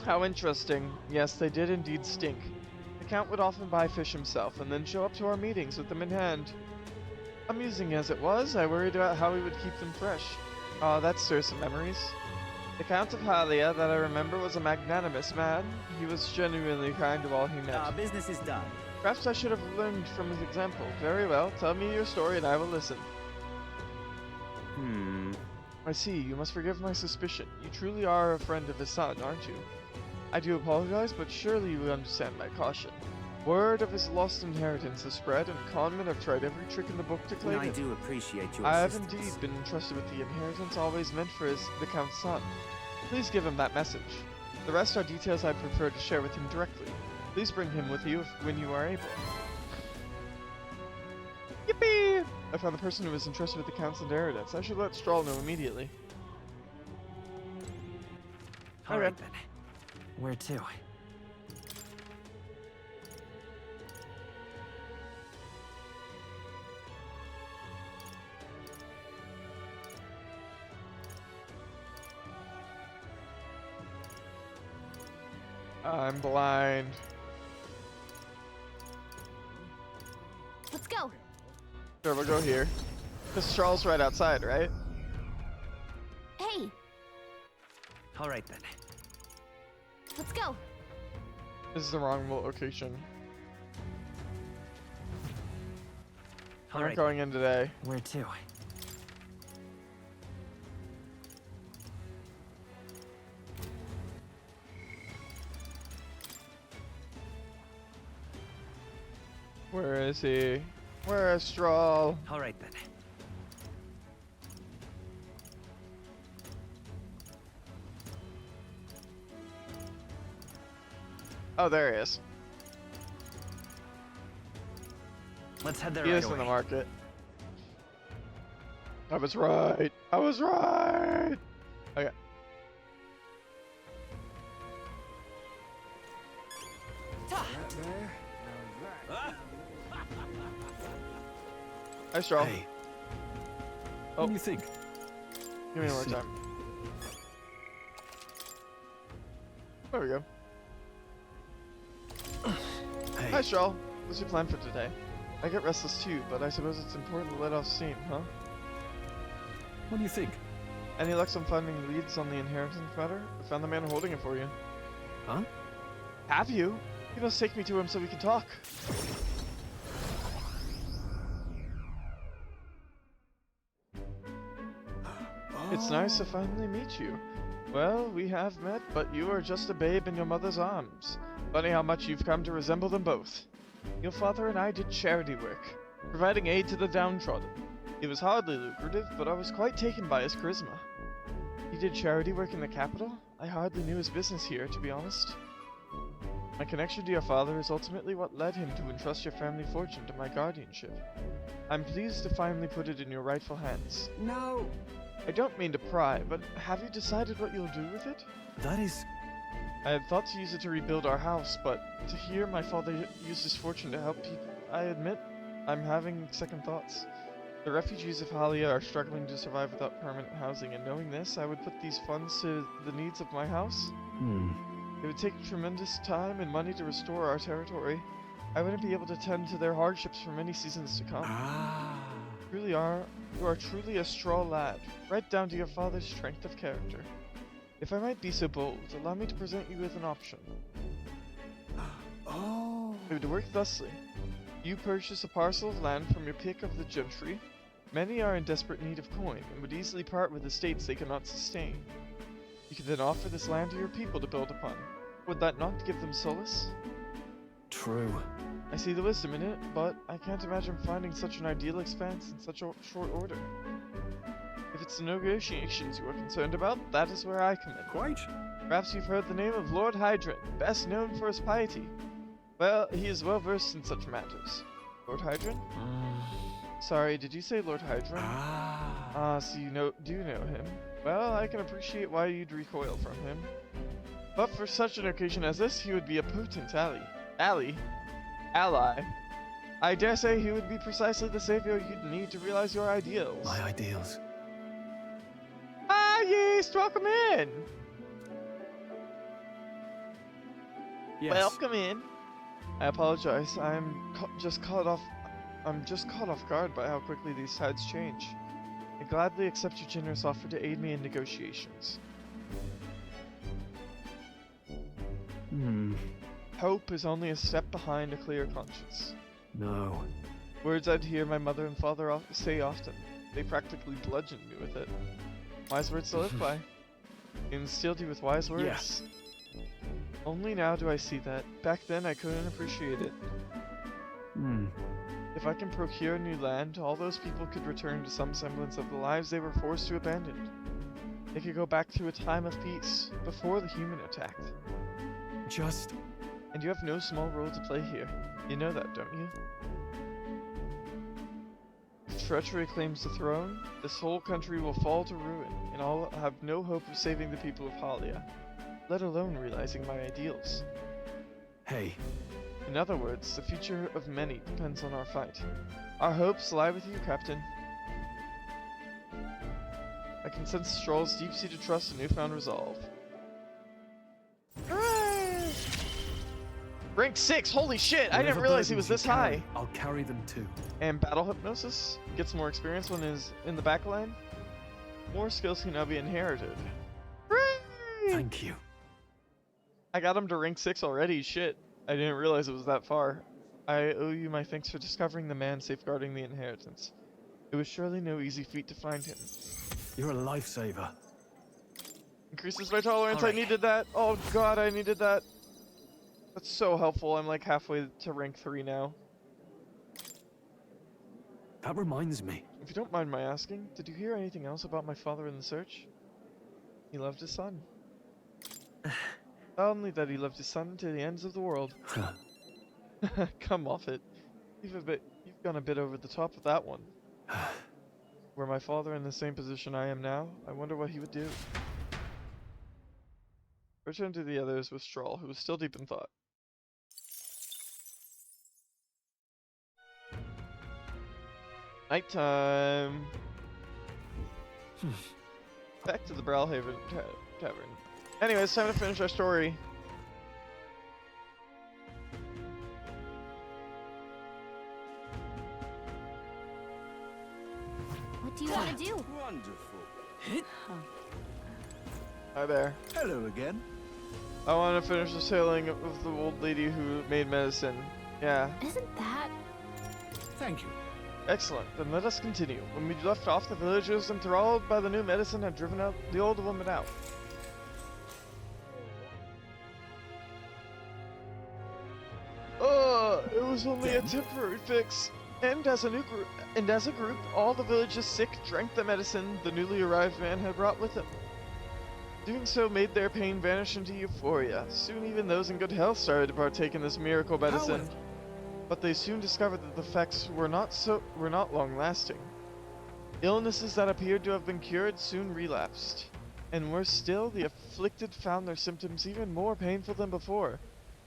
How interesting. Yes, they did indeed stink. The Count would often buy fish himself, and then show up to our meetings with them in hand. Amusing as it was, I worried about how he would keep them fresh. That stirs some memories. The Count of Halia that I remember was a magnanimous man. He was genuinely kind to all he met. Our business is done. Perhaps I should have learned from his example. Very well, tell me your story and I will listen. I see, you must forgive my suspicion. You truly are a friend of his son, aren't you? I do apologize, but surely you understand my caution. Word of his lost inheritance has spread, and conmen have tried every trick in the book to claim it. I do appreciate your I have assistance. indeed been entrusted with the inheritance always meant for the Count's son. Please give him that message. The rest are details I prefer to share with him directly. Please bring him with you when you are able. Yippee! I found the person who was entrusted with the Count's inheritance. I should let Stroll know immediately. Alright then. Where to? I'm blind. Let's go. Sure, we'll go here. Because Charles right outside, right? Hey, Alright then. let's go. This is the wrong location. We're Alright. going in today. Where to? Where is he? Where is Stroll? Alright then. Oh, there he is. Let's head there He right is in away. the market. I was right. I was right. Okay. Hi, Stroll. Hey. Oh. What do you think? Give me more time. There we go. Hey. Hi, Stroll. What's your plan for today? I get restless too, but I suppose it's important to let off steam, huh? What do you think? Any luck on finding leads on the inheritance matter? I found the man holding it for you. Huh? Have you? You must take me to him so we can talk. It's nice to finally meet you. Well, we have met, but you are just a babe in your mother's arms. Funny how much you've come to resemble them both. Your father and I did charity work, providing aid to the downtrodden. It was hardly lucrative, but I was quite taken by his charisma. He did charity work in the capital? I hardly knew his business here, to be honest. My connection to your father is ultimately what led him to entrust your family fortune to my guardianship. I'm pleased to finally put it in your rightful hands. No. I don't mean to pry, but have you decided what you'll do with it? That is... I had thought to use it to rebuild our house, but to hear my father use his fortune to help people, I admit I'm having second thoughts. The refugees of Halia are struggling to survive without permanent housing, and knowing this, I would put these funds to the needs of my house. It would take tremendous time and money to restore our territory. I wouldn't be able to tend to their hardships for many seasons to come. You are truly a straw lad, right down to your father's strength of character. If I might be so bold, allow me to present you with an option. It would work thusly. You purchase a parcel of land from your pick of the gentry. Many are in desperate need of coin, and would easily part with estates they cannot sustain. You can then offer this land to your people to build upon. Would that not give them solace? True. I see the wisdom in it, but I can't imagine finding such an ideal expanse in such a short order. If it's the negotiations you are concerned about, that is where I come in. Quite. Perhaps you've heard the name of Lord Hydron, best known for his piety. Well, he is well versed in such matters. Lord Hydron? Sorry, did you say Lord Hydron? So you do know him. Well, I can appreciate why you'd recoil from him. But for such an occasion as this, he would be a potent ally. I dare say he would be precisely the savior you'd need to realize your ideals. My ideals. Ah, yes, welcome in! Yes. Welcome in. I apologize, I'm just caught off guard by how quickly these tides change. I gladly accept your generous offer to aid me in negotiations. Hope is only a step behind a clear conscience. No. Words I'd hear my mother and father say often. They practically bludgeoned me with it. Wise words to live by. Instilled you with wise words. Yes. Only now do I see that. Back then I couldn't appreciate it. If I can procure new land, all those people could return to some semblance of the lives they were forced to abandon. They could go back to a time of peace, before the human attacked. And you have no small role to play here. You know that, don't you? If treachery claims the throne, this whole country will fall to ruin, and I'll have no hope of saving the people of Halia, let alone realizing my ideals. Hey. In other words, the future of many depends on our fight. Our hopes lie with you, Captain. I can sense Stroll's deep-seated trust and newfound resolve. Hooray! Rank 6, holy shit! I didn't realize he was this high! I'll carry them too. And Battle Hypnosis gets more experience when is in the back line. More skills can now be inherited. Hooray! Thank you. I got him to rank 6 already, shit. I didn't realize it was that far. I owe you my thanks for discovering the man safeguarding the inheritance. It was surely no easy feat to find him. You're a lifesaver. Increases my tolerance, I needed that. Oh god, I needed that. That's so helpful, I'm like halfway to rank 3 now. That reminds me. If you don't mind my asking, did you hear anything else about my father in the search? He loved his son. Not only that he loved his son to the ends of the world. Come off it. You've gone a bit over the top with that one. Were my father in the same position I am now, I wonder what he would do. Return to the others with Stroll, who was still deep in thought. Nighttime. Back to the Brawlhaven Tavern. Anyways, time to finish our story. What do you want to do? Wonderful. Hi there. Hello again. I want to finish the sailing of the old lady who made medicine. Yeah. Isn't that... Thank you. Excellent. Then let us continue. When we left off, the villagers enthralled by the new medicine had driven out the old woman out. It was only a temporary fix. And as a group, all the village's sick drank the medicine the newly arrived man had brought with him. Doing so made their pain vanish into euphoria. Soon even those in good health started to partake in this miracle medicine. But they soon discovered that the effects were not long lasting. Illnesses that appeared to have been cured soon relapsed. And worse still, the afflicted found their symptoms even more painful than before.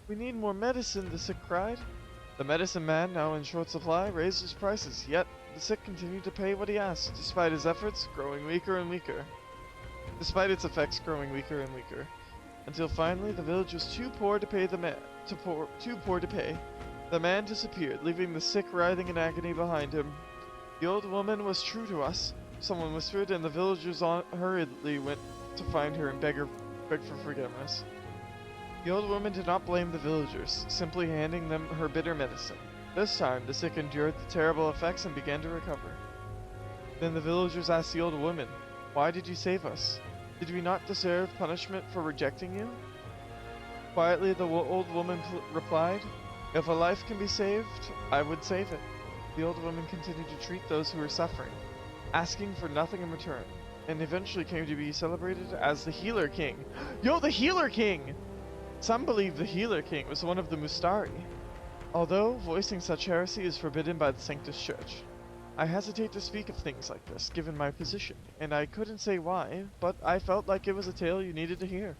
We need more medicine, the sick cried. The medicine man, now in short supply, raised his prices, yet the sick continued to pay what he asked, despite his efforts growing weaker and weaker. Despite its effects growing weaker and weaker. Until finally the village was too poor to pay the man too poor to pay. The man disappeared, leaving the sick writhing in agony behind him. The old woman was true to us, someone whispered, and the villagers hurriedly went to find her and beg for forgiveness. The old woman did not blame the villagers, simply handing them her bitter medicine. This time, the sick endured the terrible effects and began to recover. Then the villagers asked the old woman, "Why did you save us? Did we not deserve punishment for rejecting you?" Quietly, the old woman replied, "If a life can be saved, I would save it." The old woman continued to treat those who were suffering, asking for nothing in return, and eventually came to be celebrated as the Healer King. Yo, the Healer King! Some believe the Healer King was one of the Mustari, although voicing such heresy is forbidden by the Sanctus Church. I hesitate to speak of things like this, given my position, and I couldn't say why, but I felt like it was a tale you needed to hear.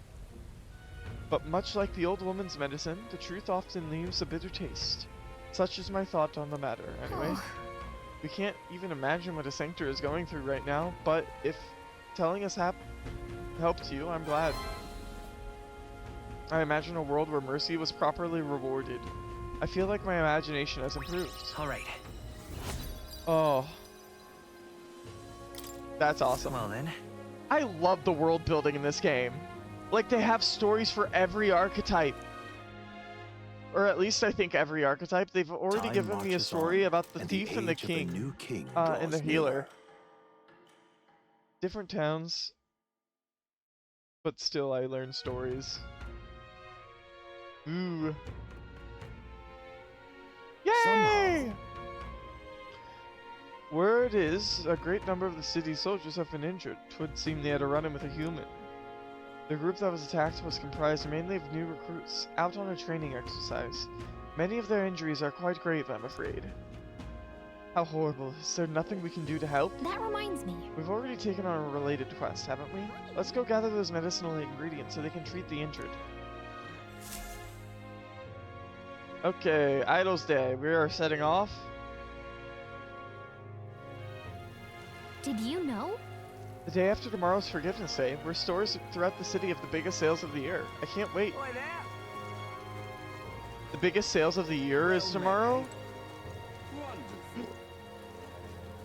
But much like the old woman's medicine, the truth often leaves a bitter taste. Such is my thought on the matter, anyway. We can't even imagine what a Sanctor is going through right now, but if telling us helped you, I'm glad. I imagine a world where mercy was properly rewarded. I feel like my imagination has improved. Alright. Oh. That's awesome. Well then. I love the world building in this game. Like, they have stories for every archetype. Or at least I think every archetype. They've already given me a story about the thief and the king, and the healer. Different towns, but still I learn stories. Ooh. Yay! Word is, a great number of the city's soldiers have been injured. 'Twould seem they had a run-in with a human. The group that was attacked was comprised mainly of new recruits, out on a training exercise. Many of their injuries are quite grave, I'm afraid. How horrible. Is there nothing we can do to help? That reminds me. We've already taken on a related quest, haven't we? Let's go gather those medicinal ingredients so they can treat the injured. Okay, Idol's Day. We are setting off. Did you know? The day after tomorrow's Forgiveness Day, where stores throughout the city have the biggest sales of the year. I can't wait. The biggest sales of the year is tomorrow?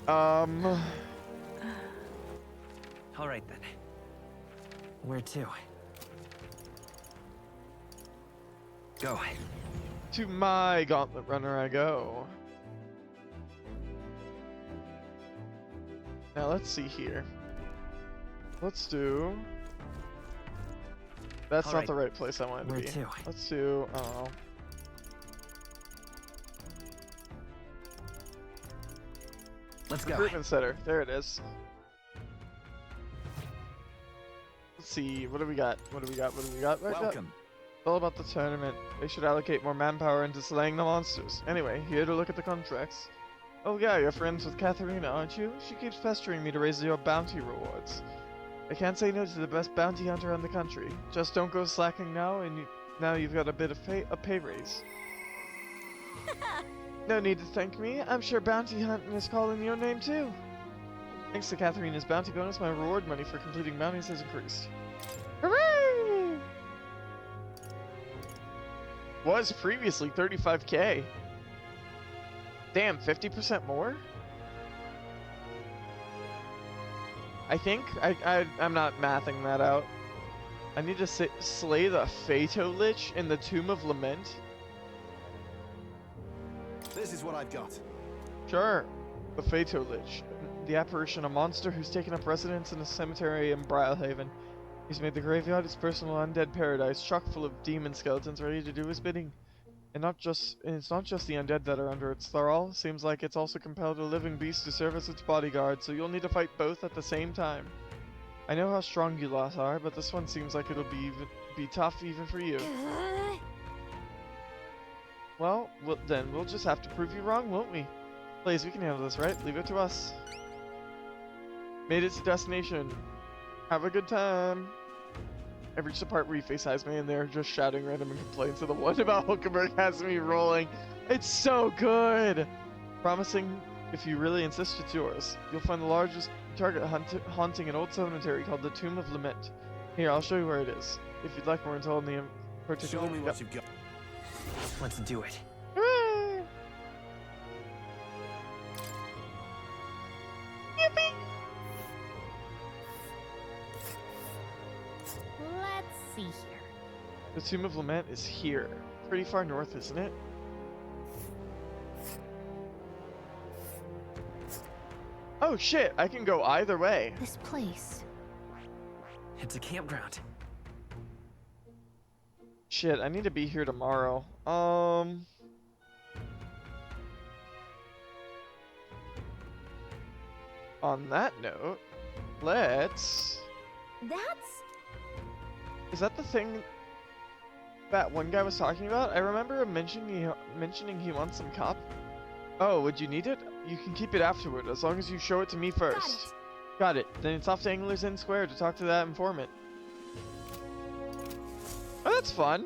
Alright then. Where to? Go. To my Gauntlet Runner I go. Now let's see here. Let's do... That's not the right place I wanted to be. To? Let's do... Oh. Let's go. Recruitment Center. There it is. Let's see. What do we got? What do we got? What do we got? Welcome. It's all about the tournament. They should allocate more manpower into slaying the monsters. Anyway, here to look at the contracts. Oh yeah, you're friends with Katharina, aren't you? She keeps pestering me to raise your bounty rewards. I can't say no to the best bounty hunter in the country. Just don't go slacking now, and now you've got a bit of a pay raise. No need to thank me. I'm sure bounty hunting is calling your name too. Thanks to Katharina's bounty bonus, my reward money for completing bounties has increased. Hooray! Was previously 35k. Damn, 50% more? I think I'm not mathing that out. I need to slay the Fato Lich in the Tomb of Lament. This is what I've got. Sure. The Fato Lich. The apparition, a monster who's taken up residence in a cemetery in Brilehaven. He's made the graveyard his personal undead paradise, chock full of demon skeletons ready to do his bidding. And it's not just the undead that are under its thrall. Seems like it's also compelled a living beast to serve as its bodyguard, so you'll need to fight both at the same time. I know how strong you lot are, but this one seems like it'll be tough even for you. Well, then we'll just have to prove you wrong, won't we? Blaze, we can handle this, right? Leave it to us. Made it to destination. Have a good time. I reached the part where you face Hazme and they're just shouting random complaints, and the one about Hulkenberg has me rolling. It's so good! Promising, if you really insist, it's yours. You'll find the largest target haunting an old cemetery called the Tomb of Lament. Here, I'll show you where it is. If you'd like more intel on the particular... Show me what you've got. Let's do it. Yippee! Let's see here. The Tomb of Lament is here. Pretty far north, isn't it? Oh shit, I can go either way. This place. It's a campground. Shit, I need to be here tomorrow. On that note, let's... Is that the thing that one guy was talking about? I remember him mentioning he wants some cop. Oh, would you need it? You can keep it afterward, as long as you show it to me first. Got it. Then it's off to Angler's Inn Square to talk to that informant. Oh, that's fun.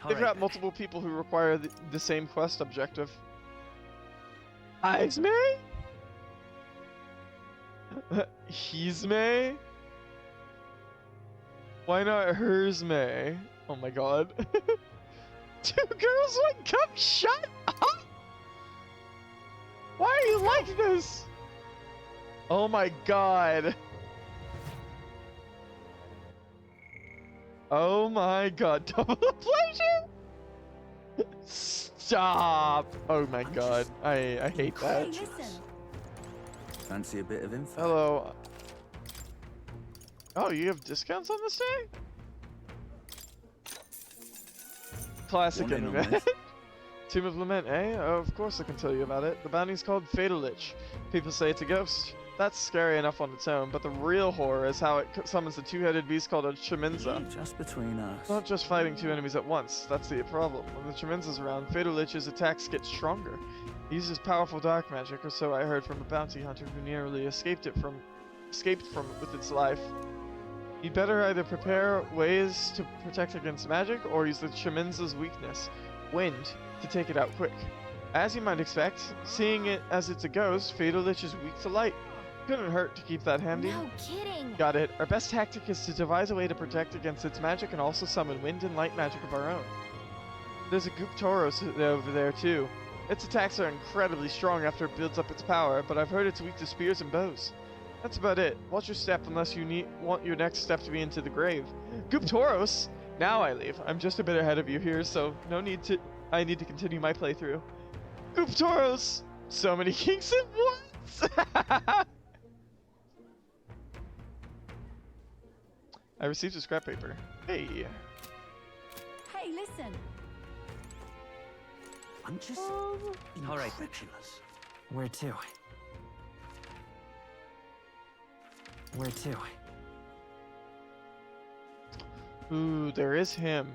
They've got multiple people who require the same quest objective. Hazme? He's May? Why not hers May? Oh my god. 2 girls, 1 cup, shut up! Why are you like this? Oh my god. Oh my god, double the pleasure? Stop! Oh my god, I hate that. Fancy a bit of info? Hello. Oh, you have discounts on this day? Classic internet. Tomb of Lament, eh? Oh, of course I can tell you about it. The bounty's called Fatal Lich. People say it's a ghost. That's scary enough on its own, but the real horror is how it summons a 2-headed beast called a Chiminza. Just between us. Not just fighting 2 enemies at once, that's the problem. When the Chiminza's around, Fatal Lich's attacks get stronger. He uses powerful dark magic, or so I heard from a bounty hunter who nearly escaped from it with its life. You'd better either prepare ways to protect against magic, or use the Chiminza's weakness, wind, to take it out quick. As you might expect, seeing it as it's a ghost, Fatal Lich is weak to light. Couldn't hurt to keep that handy. No kidding. Got it. Our best tactic is to devise a way to protect against its magic and also summon wind and light magic of our own. There's a Goop Tauros over there too. Its attacks are incredibly strong after it builds up its power, but I've heard it's weak to spears and bows. That's about it. Watch your step unless you want your next step to be into the grave. Goop Tauros! Now I leave. I'm just a bit ahead of you here, so I need to continue my playthrough. Goop Tauros! So many kings at once! I received a scrap paper. Hey. Hey, listen. I'm just Alright. incredulous. Where to? Where to? Ooh, there is him.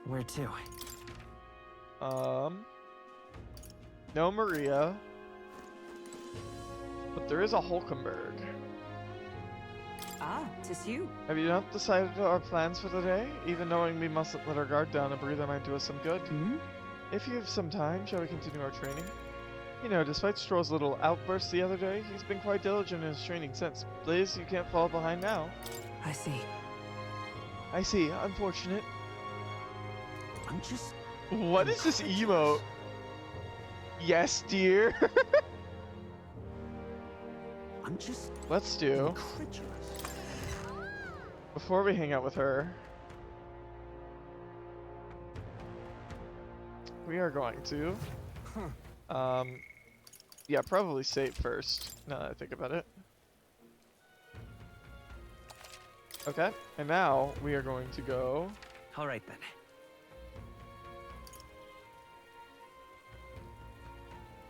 Where to? No Maria. But there is a Hulkenberg. Ah, 'tis you. Have you not decided our plans for the day? Even knowing we mustn't let our guard down, a breather might do us some good. If you have some time, shall we continue our training? You know, despite Stroll's little outburst the other day, he's been quite diligent in his training since. Blaze, you can't fall behind now. I see. I see. Unfortunate. I'm just... What is this emote? Yes, dear. I'm just... Let's do. incredulous. Before we hang out with her, we are going to, yeah, probably save first, now that I think about it. Okay, and now we are going to go... Alright then.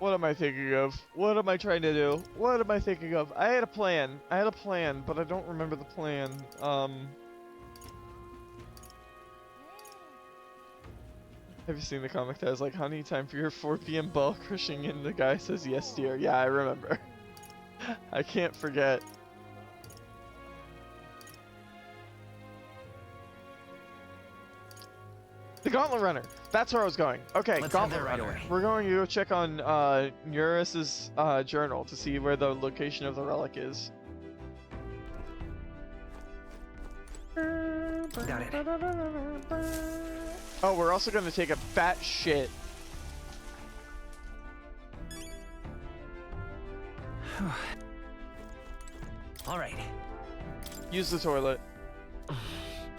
What am I thinking of? What am I trying to do? What am I thinking of? I had a plan. But I don't remember the plan. Have you seen the comic that was like, honey, time for your 4 p.m. ball crushing, and the guy says, yes, dear. Yeah, I remember. I can't forget. The Gauntlet Runner. That's where I was going. Okay, Let's Gauntlet head there right Runner. away. We're going to go check on Eurus's journal to see where the location of the relic is. Got it. Oh, we're also going to take a fat shit. All right. Use the toilet.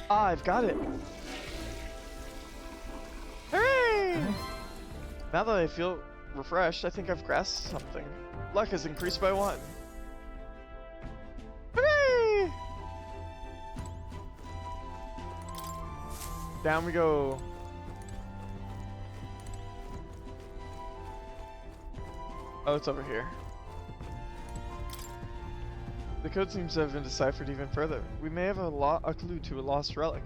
Ah, I've got it. Hooray! Now that I feel refreshed, I think I've grasped something. Luck has increased by 1. Hooray! Down we go. Oh, it's over here. The code seems to have been deciphered even further. We may have a clue to a lost relic.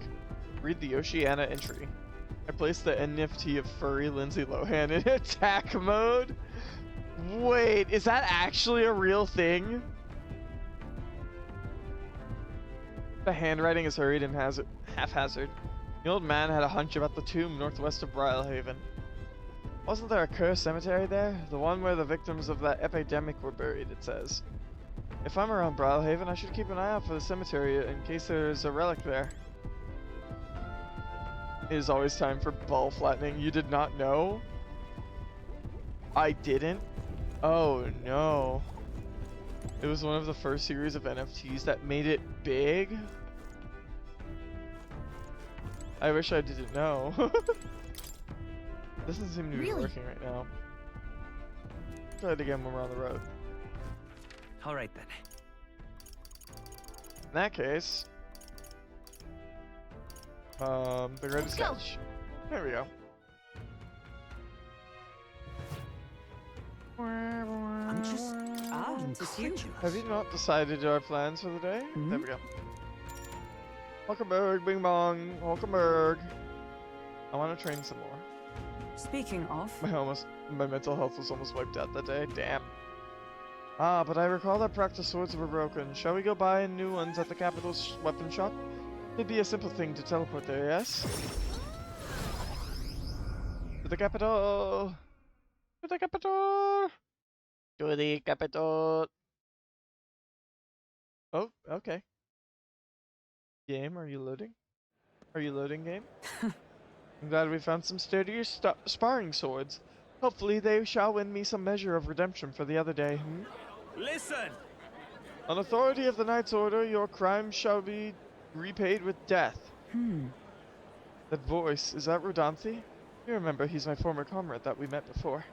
Read the Oceana entry. I placed the NFT of furry Lindsay Lohan in attack mode. Wait, is that actually a real thing? The handwriting is hurried and haphazard. The old man had a hunch about the tomb northwest of Brylehaven. Wasn't there a cursed cemetery there? The one where the victims of that epidemic were buried, it says. If I'm around Brylehaven, I should keep an eye out for the cemetery in case there's a relic there. It is always time for ball flattening. You did not know? I didn't? Oh no. It was one of the first series of NFTs that made it big? I wish I didn't know. Doesn't seem to be working right now. Try it again when we're on the road. All right then. In that case, the greatest sketch. There we go. I'm just incredulous. Have you not decided our plans for the day? There we go. Hulkenberg, bing bong, Hulkenberg. I want to train some more. Speaking of, My mental health was almost wiped out that day. Damn. Ah, but I recall that practice swords were broken. Shall we go buy new ones at the capital's weapon shop? It'd be a simple thing to teleport there, yes? To the capital! To the capital! To the capital! Oh, okay. Game, are you loading? Are you loading, game? I'm glad we found some sturdier sparring swords. Hopefully they shall win me some measure of redemption for the other day, Listen! On authority of the Knight's Order, your crimes shall be repaid with death. That voice, is that Rudanthi? You remember, he's my former comrade that we met before.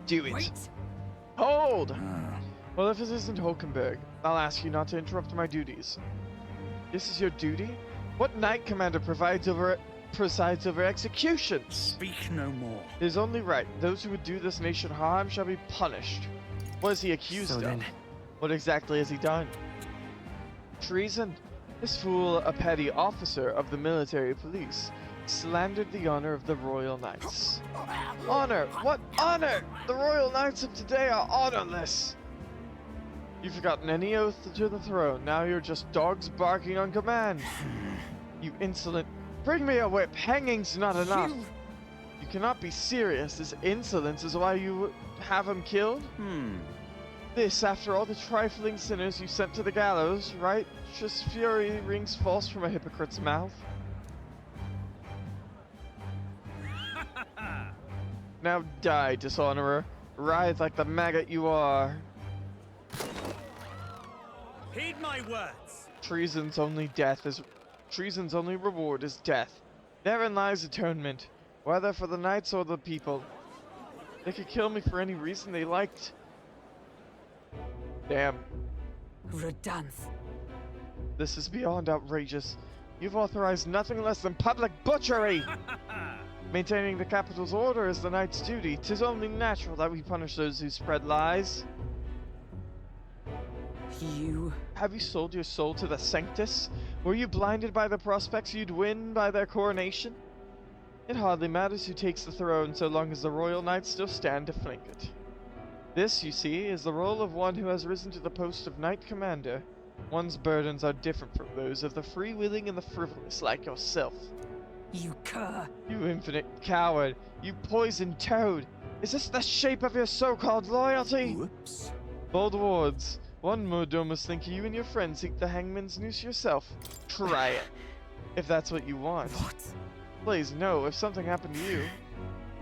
Do it. Wait. Hold! Well, if this isn't Hulkenberg, I'll ask you not to interrupt my duties. This is your duty? What Knight Commander presides over executions? Speak no more. It is only right. Those who would do this nation harm shall be punished. What is he accused of? What exactly has he done? Treason. This fool, a petty officer of the military police, slandered the honor of the Royal Knights. Honor? What honor? The Royal Knights of today are honorless. You've forgotten any oath to the throne. Now you're just dogs barking on command. You insolent... Bring me a whip. Hanging's not enough. You cannot be serious. This insolence is why you have him killed? This, after all the trifling sinners you sent to the gallows, righteous fury rings false from a hypocrite's mouth. Now die, dishonorer. Writhe like the maggot you are. Heed my words. Treason's only reward is death. Therein lies atonement, whether for the knights or the people. They could kill me for any reason they liked. Damn. Rudanth. This is beyond outrageous. You've authorized nothing less than public butchery! Maintaining the capital's order is the knight's duty. 'Tis only natural that we punish those who spread lies. You... Have you sold your soul to the Sanctus? Were you blinded by the prospects you'd win by their coronation? It hardly matters who takes the throne so long as the royal knights still stand to flank it. This, you see, is the role of one who has risen to the post of knight commander. One's burdens are different from those of the free-willing and the frivolous like yourself. You cur! You infinite coward! You poisoned toad! Is this the shape of your so-called loyalty? Whoops. Bold words. One would almost think you and your friend seek the hangman's noose yourself. Try it. If that's what you want. What? Please, no, if something happened to you.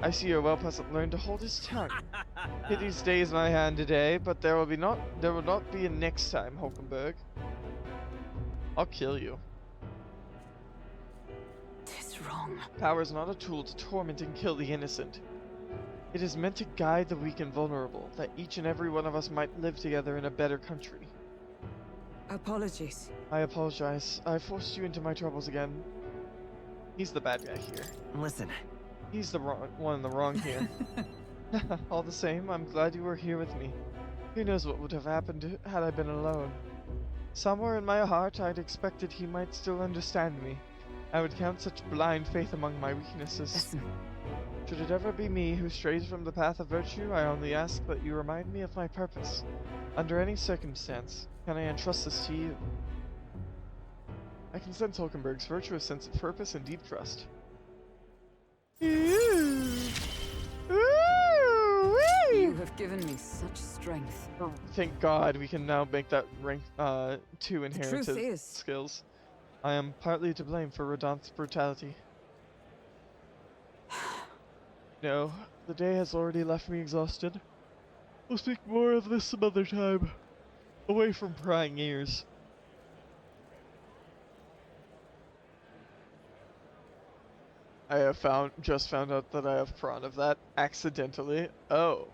I see your whelp hasn't learned to hold his tongue. Pity stays my hand today, but there will not be a next time, Hulkenberg. I'll kill you. Tis wrong. Power is not a tool to torment and kill the innocent. It is meant to guide the weak and vulnerable, that each and every one of us might live together in a better country. Apologies. I apologize. I forced you into my troubles again. He's the bad guy here. Listen. He's the one in the wrong here. All the same, I'm glad you were here with me. Who knows what would have happened had I been alone. Somewhere in my heart, I'd expected he might still understand me. I would count such blind faith among my weaknesses. Listen. Should it ever be me who strays from the path of virtue, I only ask that you remind me of my purpose. Under any circumstance, can I entrust this to you? I can sense Hulkenberg's virtuous sense of purpose and deep trust. You have given me such strength. Thank God we can now make that rank 2 inherited is... skills. I am partly to blame for Rodonth's brutality. No, the day has already left me exhausted. We'll speak more of this some other time, away from prying ears. I have just found out that I have prawn of that accidentally. Oh.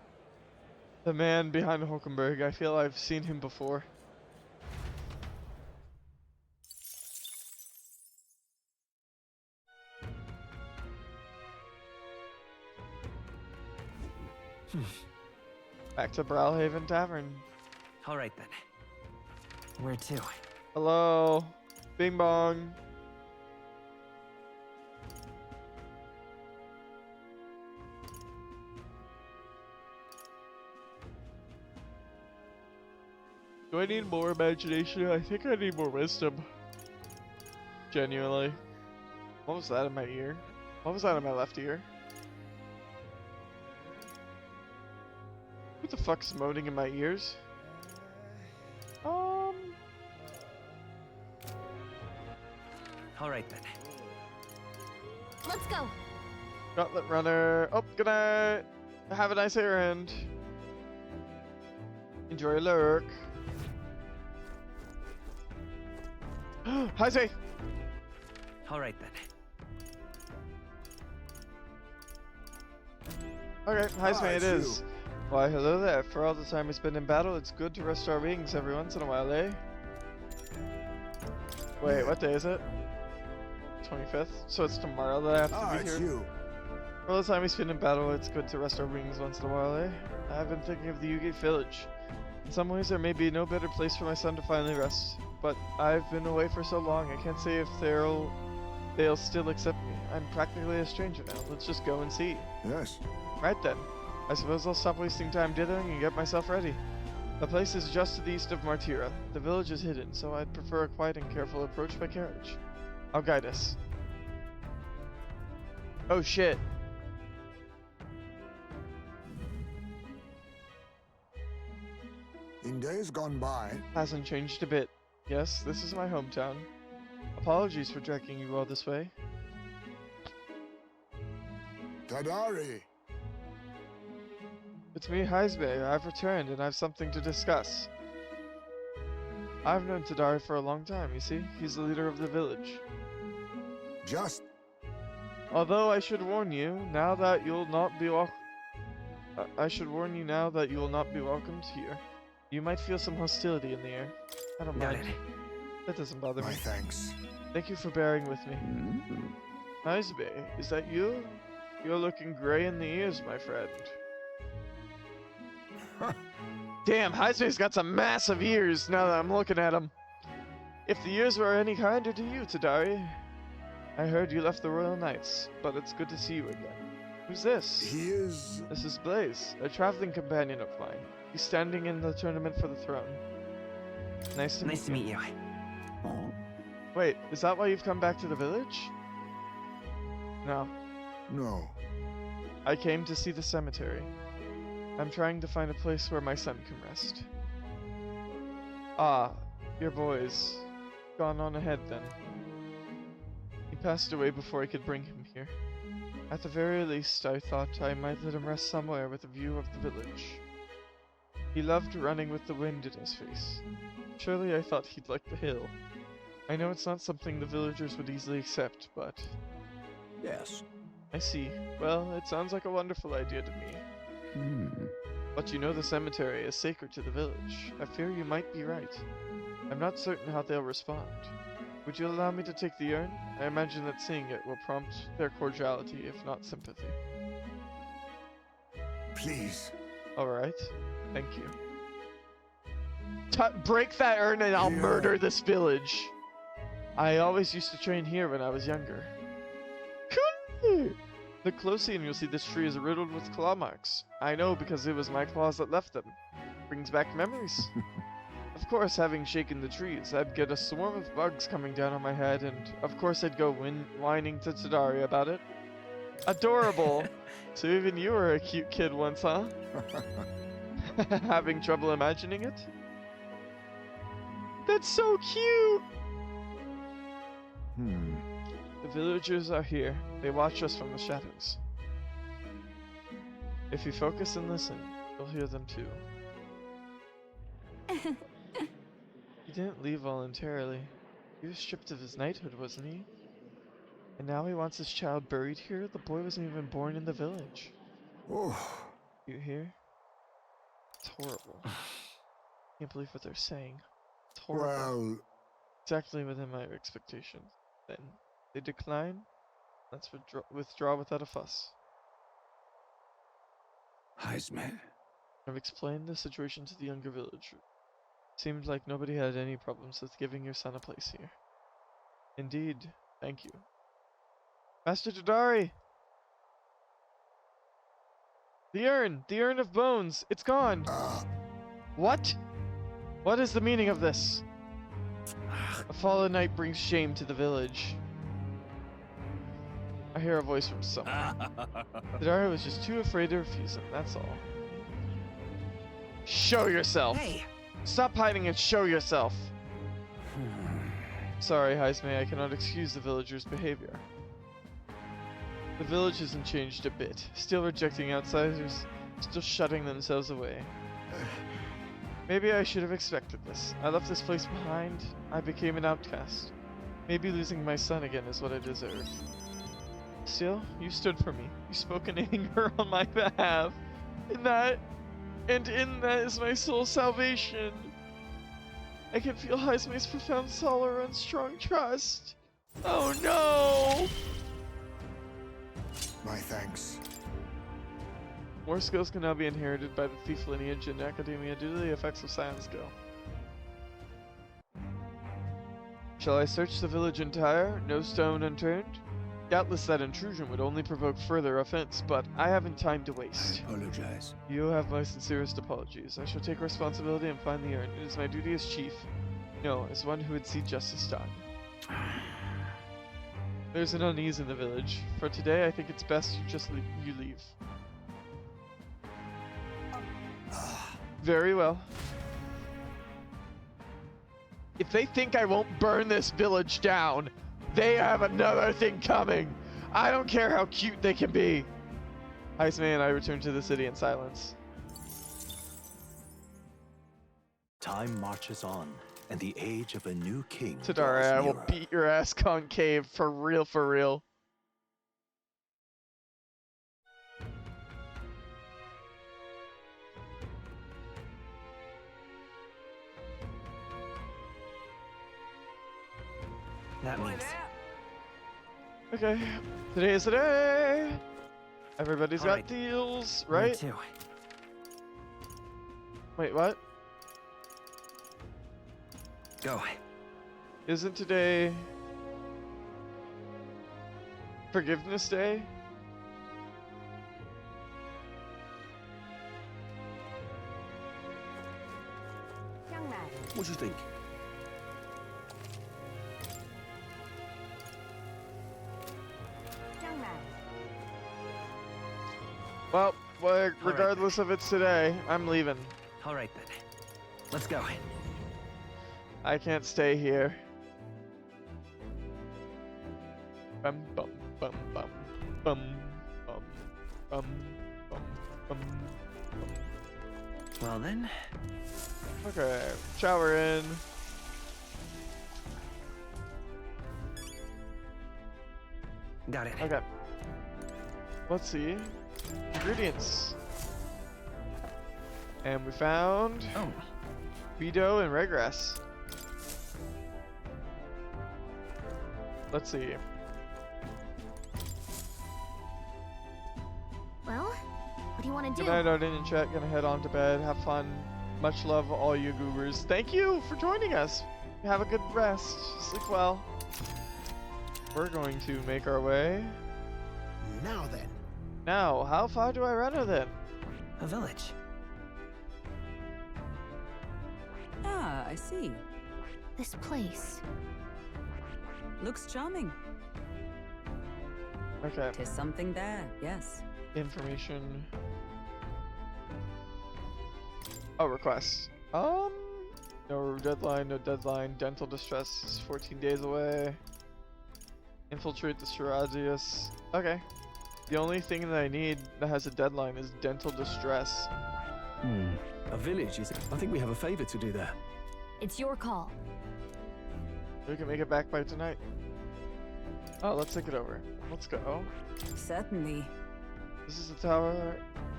The man behind Hulkenberg, I feel I've seen him before. Back to Brawlhaven Tavern. Alright then. Where to? Hello. Bing bong. Do I need more imagination? I think I need more wisdom. Genuinely. What was that in my ear? What was that in my left ear? Who the fuck's moaning in my ears? Alright then. Let's go. Gauntlet runner. Oh, good night. Have a nice errand. Enjoy your lurk. Hi, Zay. Alright then. Okay, Heisman it is. Why, hello there. For all the time we spend in battle, it's good to rest our wings every once in a while, eh? Wait, what day is it? 25th? So it's tomorrow that I have to be here? You. For all the time we spend in battle, it's good to rest our wings once in a while, eh? I've been thinking of the Ugate village. In some ways, there may be no better place for my son to finally rest. But I've been away for so long, I can't say if they'll still accept me. I'm practically a stranger now. Let's just go and see. Yes. Right then. I suppose I'll stop wasting time dithering and get myself ready. The place is just to the east of Martira. The village is hidden, so I'd prefer a quiet and careful approach by carriage. I'll guide us. Oh shit. In days gone by... Hasn't changed a bit. Yes, this is my hometown. Apologies for dragging you all this way. Tadari! It's me, Heisbe. I've returned and I've something to discuss. I've known Tadari for a long time, you see? He's the leader of the village. Just... Although I should warn you, now that you'll not be welcomed here. You might feel some hostility in the air. I don't mind. That doesn't bother me. My thanks. Thank you for bearing with me. Haisbe, is that you? You're looking gray in the ears, my friend. Damn, Haisbe's got some massive ears now that I'm looking at him. If the ears were any kinder to you, Tadari. I heard you left the Royal Knights, but it's good to see you again. Who's this? He is... This is Blaze, a traveling companion of mine. He's standing in the tournament for the throne. Nice to meet you. Wait, is that why you've come back to the village? No. No. I came to see the cemetery. I'm trying to find a place where my son can rest. Ah, your boy's gone on ahead then. He passed away before I could bring him here. At the very least, I thought I might let him rest somewhere with a view of the village. He loved running with the wind in his face. Surely I thought he'd like the hill. I know it's not something the villagers would easily accept, but... Yes. I see. Well, it sounds like a wonderful idea to me. But you know the cemetery is sacred to the village. I fear you might be right. I'm not certain how they'll respond. Would you allow me to take the urn? I imagine that seeing it will prompt their cordiality, if not sympathy. Please. Alright. Thank you. Break that urn and I'll murder this village! I always used to train here when I was younger. Look closely and you'll see this tree is riddled with claw marks. I know because it was my claws that left them. Brings back memories. Of course, having shaken the trees, I'd get a swarm of bugs coming down on my head, and of course I'd go whining to Tadari about it. Adorable! So even you were a cute kid once, huh? Having trouble imagining it? That's so cute! The villagers are here. They watch us from the shadows. If you focus and listen, you'll hear them too. He didn't leave voluntarily. He was stripped of his knighthood, wasn't he? And now he wants his child buried here? The boy wasn't even born in the village. Oh. You hear? It's horrible. Can't believe what they're saying. It's horrible. Well... Exactly within my expectations. Then they decline. Let's withdraw without a fuss. Haisme. I've explained the situation to the younger villagers. Seemed like nobody had any problems with giving your son a place here. Indeed, thank you. Master Tadari! The urn of bones, it's gone! What? What is the meaning of this? A fallen knight brings shame to the village. I hear a voice from somewhere. Tadari was just too afraid to refuse him, that's all. Show yourself! Hey! Stop hiding and show yourself! Sorry, Haisme, I cannot excuse the villagers' behavior. The village hasn't changed a bit. Still rejecting outsiders, still shutting themselves away. Maybe I should have expected this. I left this place behind. I became an outcast. Maybe losing my son again is what I deserve. Still, you stood for me. You spoke in anger on my behalf. In that is my soul's salvation. I can feel Haisme's profound sorrow and strong trust. Oh no! My thanks. More skills can now be inherited by the thief lineage in Academia due to the effects of Science skill. Shall I search the village entire? No stone unturned? Doubtless that intrusion would only provoke further offense, but I haven't time to waste. I apologize. You have my sincerest apologies. I shall take responsibility and find the urn. It is my duty as chief. No, as one who would see justice done. There's an unease in the village. For today, I think it's best you leave. Very well. If they think I won't burn this village down, they have another thing coming. I don't care how cute they can be. Haisme and I return to the city in silence. Time marches on, and the age of a new king. Tadari, I will beat your ass concave for real, for real. That means. Okay, today is the day. Everybody's All got right. deals, Where right? to? Wait, what? Go. Isn't today Forgiveness Day? Young man. What do you think? Young man. Well, regardless of it's today, I'm leaving. All right then. Let's go. I can't stay here. Bum bum bum bum bum bum bum bum bum. Well then. Okay, shower in. Got it. Okay. Let's see. Ingredients. And we found Beto and Regras. Let's see. Well, what do you want to Good do? night, Arden and chat. Gonna head on to bed. Have fun. Much love, all you goobers. Thank you for joining us. Have a good rest. Sleep well. We're going to make our way. Now then. Now, how far do I run her then? A village. Ah, I see. This place. Looks charming. Okay. There's something there, yes. Information. Oh, request. No deadline, no deadline. Dental distress is 14 days away. Infiltrate the Shiradius. Okay. The only thing that I need that has a deadline is dental distress. A village, is it? I think we have a favor to do there. It's your call. We can make it back by tonight. Oh, let's take it over. Let's go. Certainly. This is the tower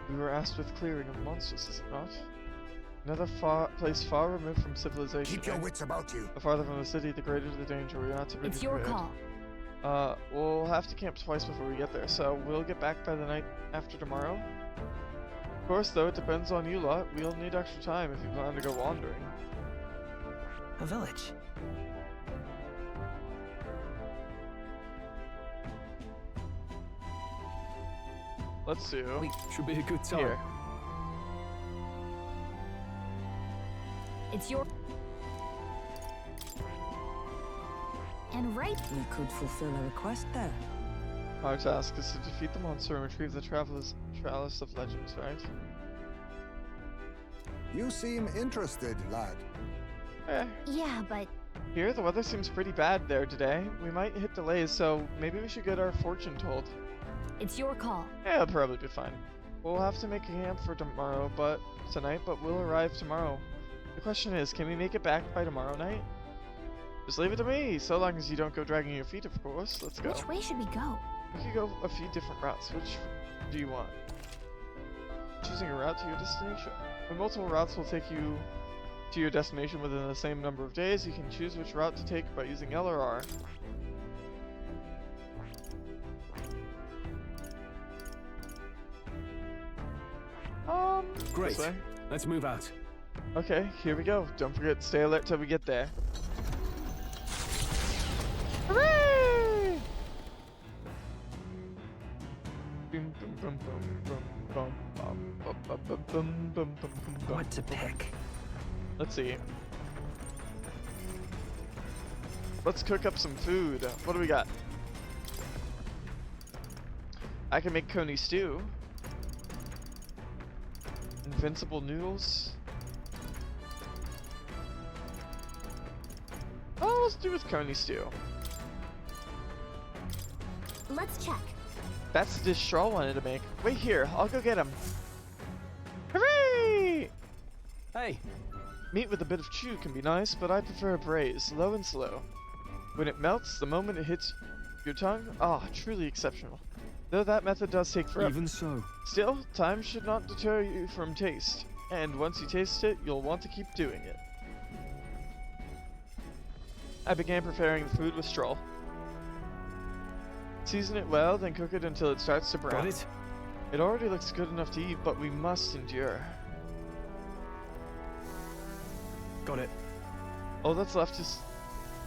we were asked with clearing of monsters, is it not? Another place far removed from civilization. Keep your wits about you. The farther from the city, the greater the danger. We are not to be It's your deterred. call. We'll have to camp twice before we get there, so we'll get back by the night after tomorrow. Of course, though, it depends on you lot. We'll need extra time if you plan to go wandering. A village. Let's do. Should be a good time. Here. It's your... And right... We could fulfill a request there. Our task is to defeat the monster and retrieve the Chalice of Legends, right? You seem interested, lad. Yeah, but... Here, the weather seems pretty bad there today. We might hit delays, so maybe we should get our fortune told. It's your call. Yeah, it'll probably be fine. We'll have to make a camp for tomorrow, but we'll arrive tomorrow. The question is, can we make it back by tomorrow night? Just leave it to me, so long as you don't go dragging your feet, of course. Let's go. Which way should we go? We could go a few different routes. Which do you want? Choosing a route to your destination. When multiple routes will take you to your destination within the same number of days, you can choose which route to take by using L or R. Great. This way. Let's move out. Okay, here we go. Don't forget, stay alert till we get there. Hooray! What to pick? Let's see. Let's cook up some food. What do we got? I can make coney stew. Invincible noodles. Oh, let's do with coney stew. Let's check. That's the dish Straw wanted to make. Wait here, I'll go get him. Hooray! Hey! Meat with a bit of chew can be nice, but I prefer a braise, low and slow. When it melts, the moment it hits your tongue, truly exceptional. Though that method does take forever. Even so. Still, time should not deter you from taste. And once you taste it, you'll want to keep doing it. I began preparing the food with straw. Season it well, then cook it until it starts to brown. Got it? It already looks good enough to eat, but we must endure. Got it. All that's left is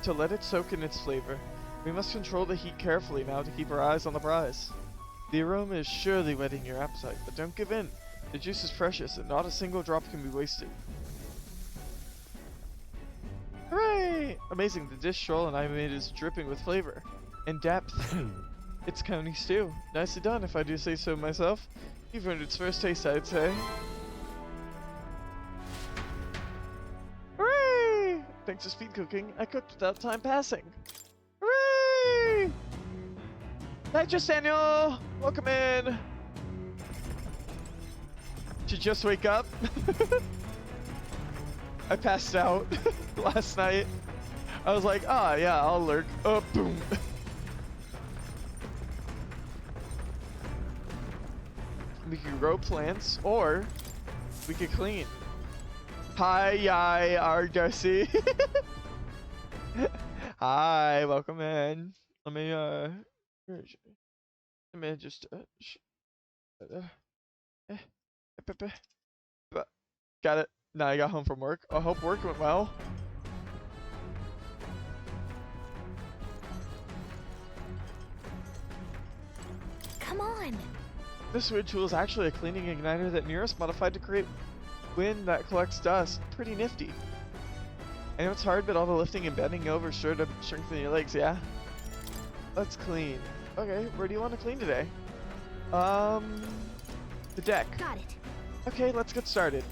to let it soak in its flavor. We must control the heat carefully now to keep our eyes on the prize. The aroma is surely whetting your appetite, but don't give in. The juice is precious, and not a single drop can be wasted. Hooray! Amazing, the dish Stroll and I made is dripping with flavor and depth. It's coney stew. Nicely done, if I do say so myself. You've earned its first taste, I'd say. Hooray! Thanks to speed cooking, I cooked without time passing. Hooray! Night, Daniel! Welcome in! Did you just wake up? I passed out last night. I was like, ah, yeah, I'll lurk. Oh, boom. We could grow plants, or we could clean. Hi, Yai, our Darcy. Hi, welcome in. Let me just got it. Now I got home from work. I hope work went well. Come on. This wood tool is actually a cleaning igniter that Nearest modified to create wind that collects dust. Pretty nifty. I know it's hard, but all the lifting and bending over sure to strengthen your legs, yeah? Let's clean. Okay, where do you want to clean today? The deck. Got it. Okay, let's get started.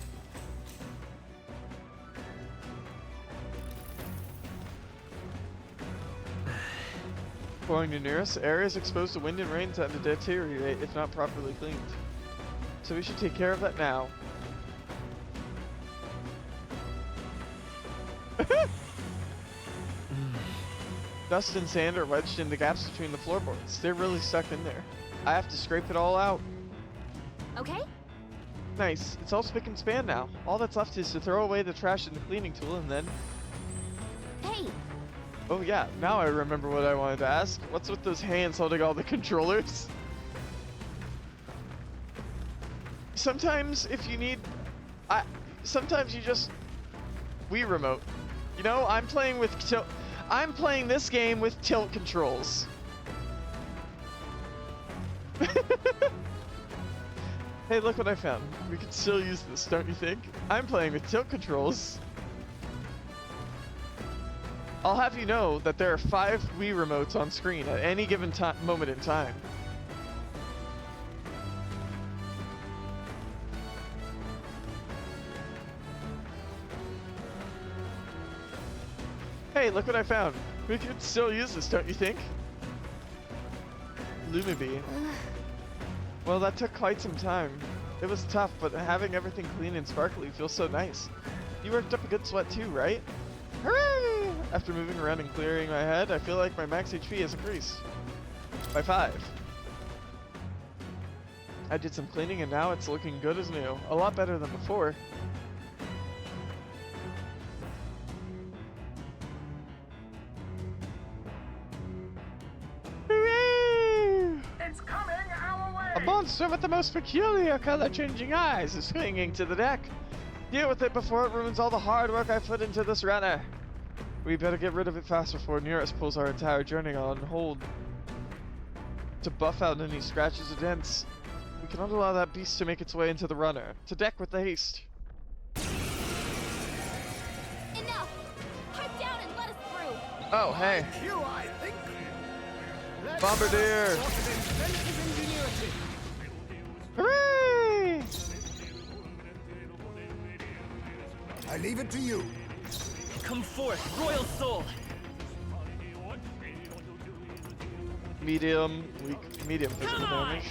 According to Nearest, areas exposed to wind and rain tend to deteriorate if not properly cleaned. So we should take care of that now. Dust and sand are wedged in the gaps between the floorboards. They're really stuck in there. I have to scrape it all out. Okay. Nice. It's all spick and span now. All that's left is to throw away the trash in the cleaning tool and then... Hey! Oh yeah, now I remember what I wanted to ask. What's with those hands holding all the controllers? Sometimes if you need... sometimes you just... Wii remote. You know, I'm playing with tilt... I'm playing this game with tilt controls. Hey, look what I found. We could still use this, don't you think? I'm playing with tilt controls. I'll have you know that there are 5 Wii remotes on screen at any given moment in time. Hey, look what I found. We could still use this, don't you think? Lumibee. Well, that took quite some time. It was tough, but having everything clean and sparkly feels so nice. You worked up a good sweat too, right? Hooray! After moving around and clearing my head, I feel like my max HP has increased. By 5. I did some cleaning and now it's looking good as new. A lot better than before. A monster with the most peculiar color-changing eyes is swinging to the deck. Deal with it before it ruins all the hard work I put into this runner. We better get rid of it fast before Nearest pulls our entire journey on hold to buff out any scratches or dents. We cannot allow that beast to make its way into the runner. To deck with the haste. Enough! Pipe down and let us through! Oh, hey. You, I think. Bombardier! Hooray! I leave it to you. Come forth, royal soul! Medium, weak, medium physical damage.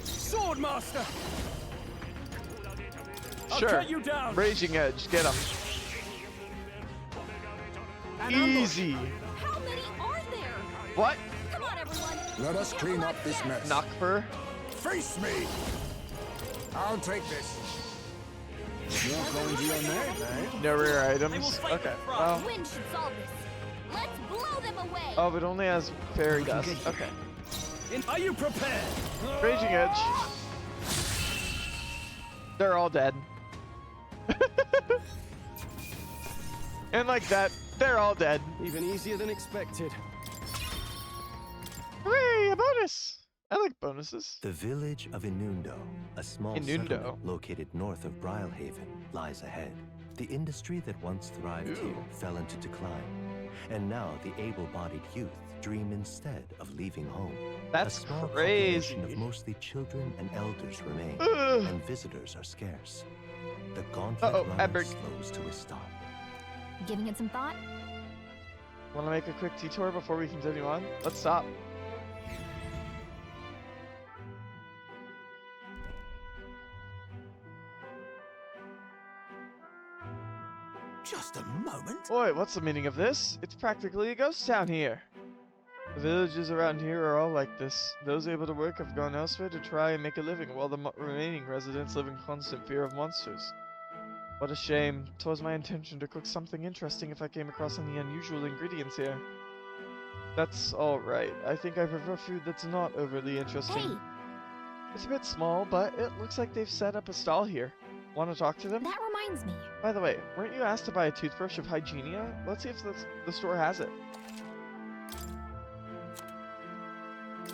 Swordmaster! Sure. I'll cut you down. Raging Edge, get him. Easy. How many are there? What? Come on, everyone! Let us clean up this mess. Knockfur. Face me! I'll take this. You're calling to your name, eh? No rare items. Okay. Well. Wind should solve this. Let's blow them away. Oh, it only has fairy dust. Okay. Are you prepared? Raging Edge. They're all dead. And like that, they're all dead. Even easier than expected. Hooray, a bonus! I like bonuses. The village of Inundo, a small settlement located north of Brilhaven, lies ahead. The industry that once thrived here fell into decline, and now the able-bodied youth dream instead of leaving home. That's a small crazy. population of mostly children and elders remain, and visitors are scarce. The gauntlet runner slows to a stop. Giving it some thought? Want to make a quick detour before we continue on? Let's stop. Just a moment. Boy, what's the meaning of this? It's practically a ghost town here. The villages around here are all like this. Those able to work have gone elsewhere to try and make a living, while the remaining residents live in constant fear of monsters. What a shame. 'Twas my intention to cook something interesting if I came across any unusual ingredients here. That's alright. I think I prefer food that's not overly interesting. Hey! It's a bit small, but it looks like they've set up a stall here. Want to talk to them? That reminds me. By the way, weren't you asked to buy a toothbrush of Hygienia? Let's see if the store has it.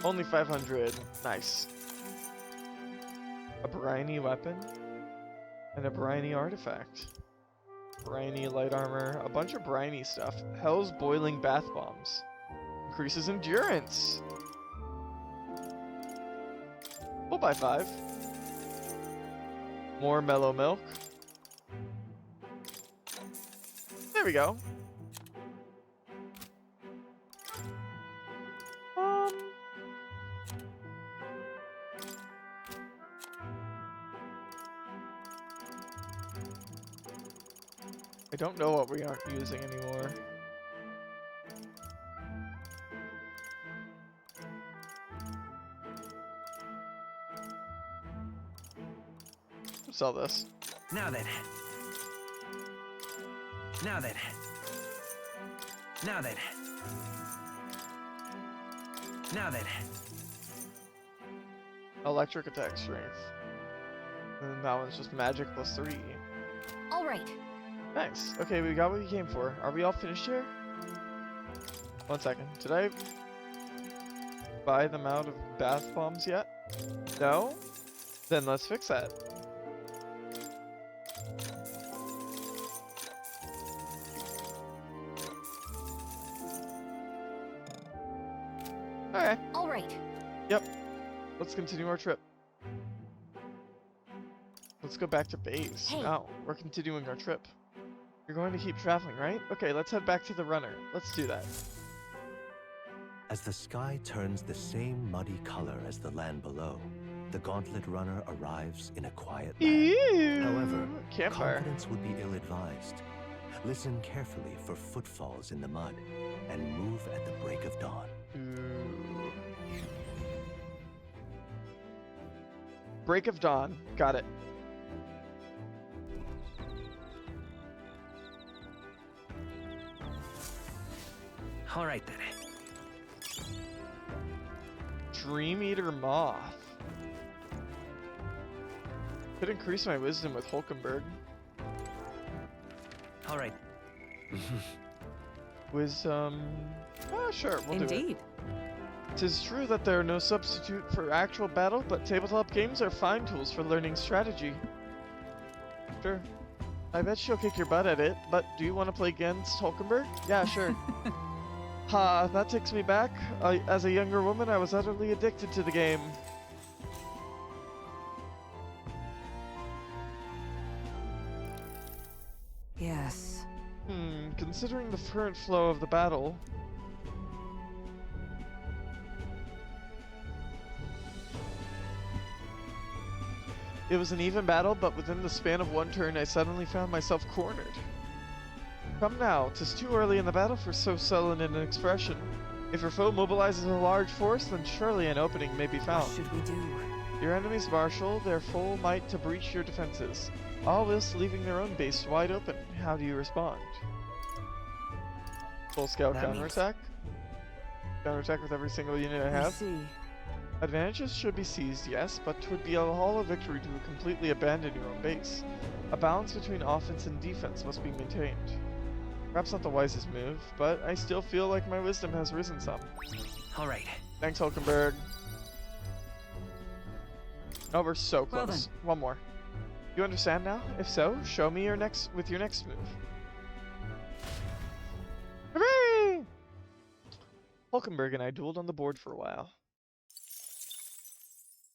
Only 500. Nice. A briny weapon. And a briny artifact. Briny light armor. A bunch of briny stuff. Hell's boiling bath bombs. Increases endurance. We'll buy 5. More mellow milk. There we go. I don't know what we aren't using anymore. Sell this. Now then. Now then. Now then. Now then. Electric attack strength. And that one's just magic plus 3. All right. Nice. Okay, we got what we came for. Are we all finished here? 1 second. Did I buy them out of bath bombs yet? No? Then let's fix that. Okay. All right. Yep. Let's continue our trip. Let's go back to base. Hey. Now, we're continuing our trip. You're going to keep traveling, right? Okay, let's head back to the runner. Let's do that. As the sky turns the same muddy color as the land below, the gauntlet runner arrives in a quiet land. Ew. However, Campfire. confidence would be ill-advised. Listen carefully for footfalls in the mud, and move at the break of dawn. Ooh. Break of dawn. Got it. All right then. Dream Eater Moth. Could increase my wisdom with Hulkenberg. All right. Wisdom. Oh, sure, we'll do it. Indeed. 'Tis true that there are no substitute for actual battle, but tabletop games are fine tools for learning strategy. Sure. I bet she'll kick your butt at it, but do you want to play against Hulkenberg? Yeah, sure. Ha, that takes me back. As a younger woman, I was utterly addicted to the game. Yes. Considering the current flow of the battle... It was an even battle, but within the span of one turn, I suddenly found myself cornered. Come now, 'tis too early in the battle for so sullen an expression. If your foe mobilizes a large force, then surely an opening may be found. What should we do? Your enemies marshal their full might to breach your defenses. all whilst leaving their own base wide open. How do you respond? Full scale counterattack? Counterattack with every single unit I have? I see. Advantages should be seized, yes, but 'twould be a hollow victory to completely abandon your own base. A balance between offense and defense must be maintained. Perhaps not the wisest move, but I still feel like my wisdom has risen some. Alright. Thanks, Hulkenberg. Oh, we're so Well close. then. One more. You understand now? If so, show me your next move. Hooray! Hulkenberg and I dueled on the board for a while.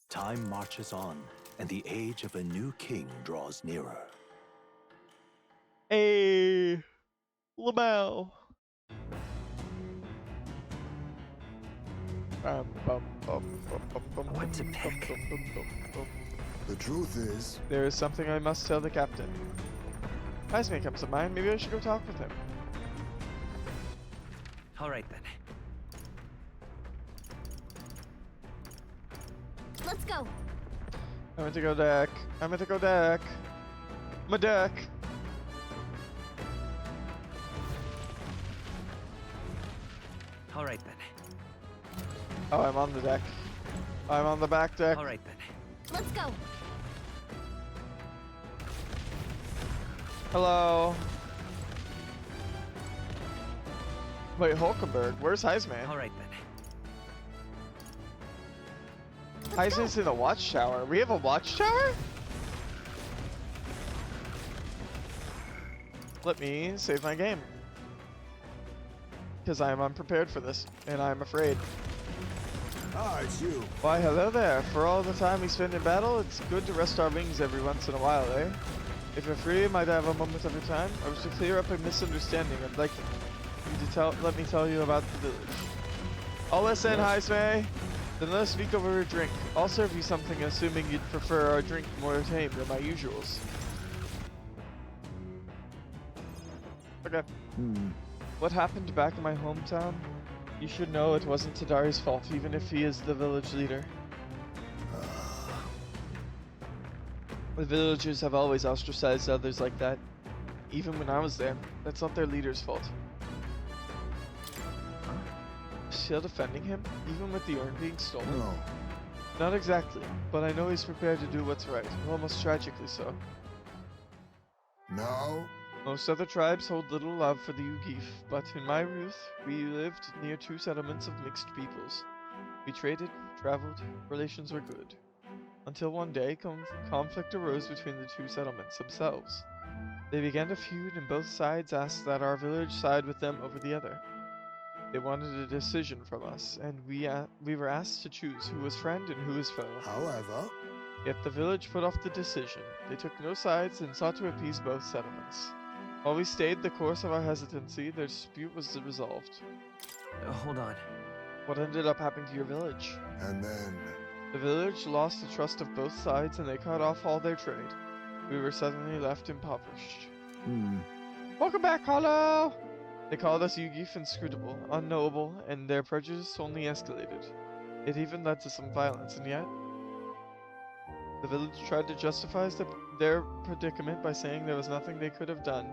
Time marches on, and the age of a new king draws nearer. Hey, Lamau. What to pick? The truth is, there is something I must tell the captain. Heisman comes to mind. Maybe I should go talk with him. Alright then. Let's go. I meant to go deck. My deck. Alright then. Oh, I'm on the deck. I'm on the back deck. Alright then. Let's go. Hello. Wait, Hulkenberg, where's Heisman? Alright then. Heisman's in the watchtower. We have a watchtower? Let me save my game. Because I am unprepared for this, and I'm afraid. Ah, it's you. Why, hello there. For all the time we spend in battle, it's good to rest our wings every once in a while, eh? If you're free, might I have a moment of your time? I wish to clear up a misunderstanding. I'd like you to let me tell you about the village. I'll listen, Heisman. Then let us speak over a drink. I'll serve you something, assuming you'd prefer our drink more tame than my usuals. Okay. What happened back in my hometown? You should know it wasn't Tadari's fault, even if he is the village leader. The villagers have always ostracized others like that. Even when I was there, that's not their leader's fault. Still defending him, even with the urn being stolen? No. Not exactly, but I know he's prepared to do what's right, almost tragically so. No? Most other tribes hold little love for the Ugif, but in my youth, we lived near two settlements of mixed peoples. We traded, traveled, relations were good. Until one day, conflict arose between the two settlements themselves. They began to feud and both sides asked that our village side with them over the other. They wanted a decision from us, and we were asked to choose who was friend and who was foe. However, yet the village put off the decision. They took no sides and sought to appease both settlements. While we stayed the course of our hesitancy, their dispute was resolved. Hold on. What ended up happening to your village? And then... The village lost the trust of both sides and they cut off all their trade. We were suddenly left impoverished. Welcome back, Hollow! They called us Ugif inscrutable, unknowable, and their prejudice only escalated. It even led to some violence, and yet... The village tried to justify their predicament by saying there was nothing they could have done.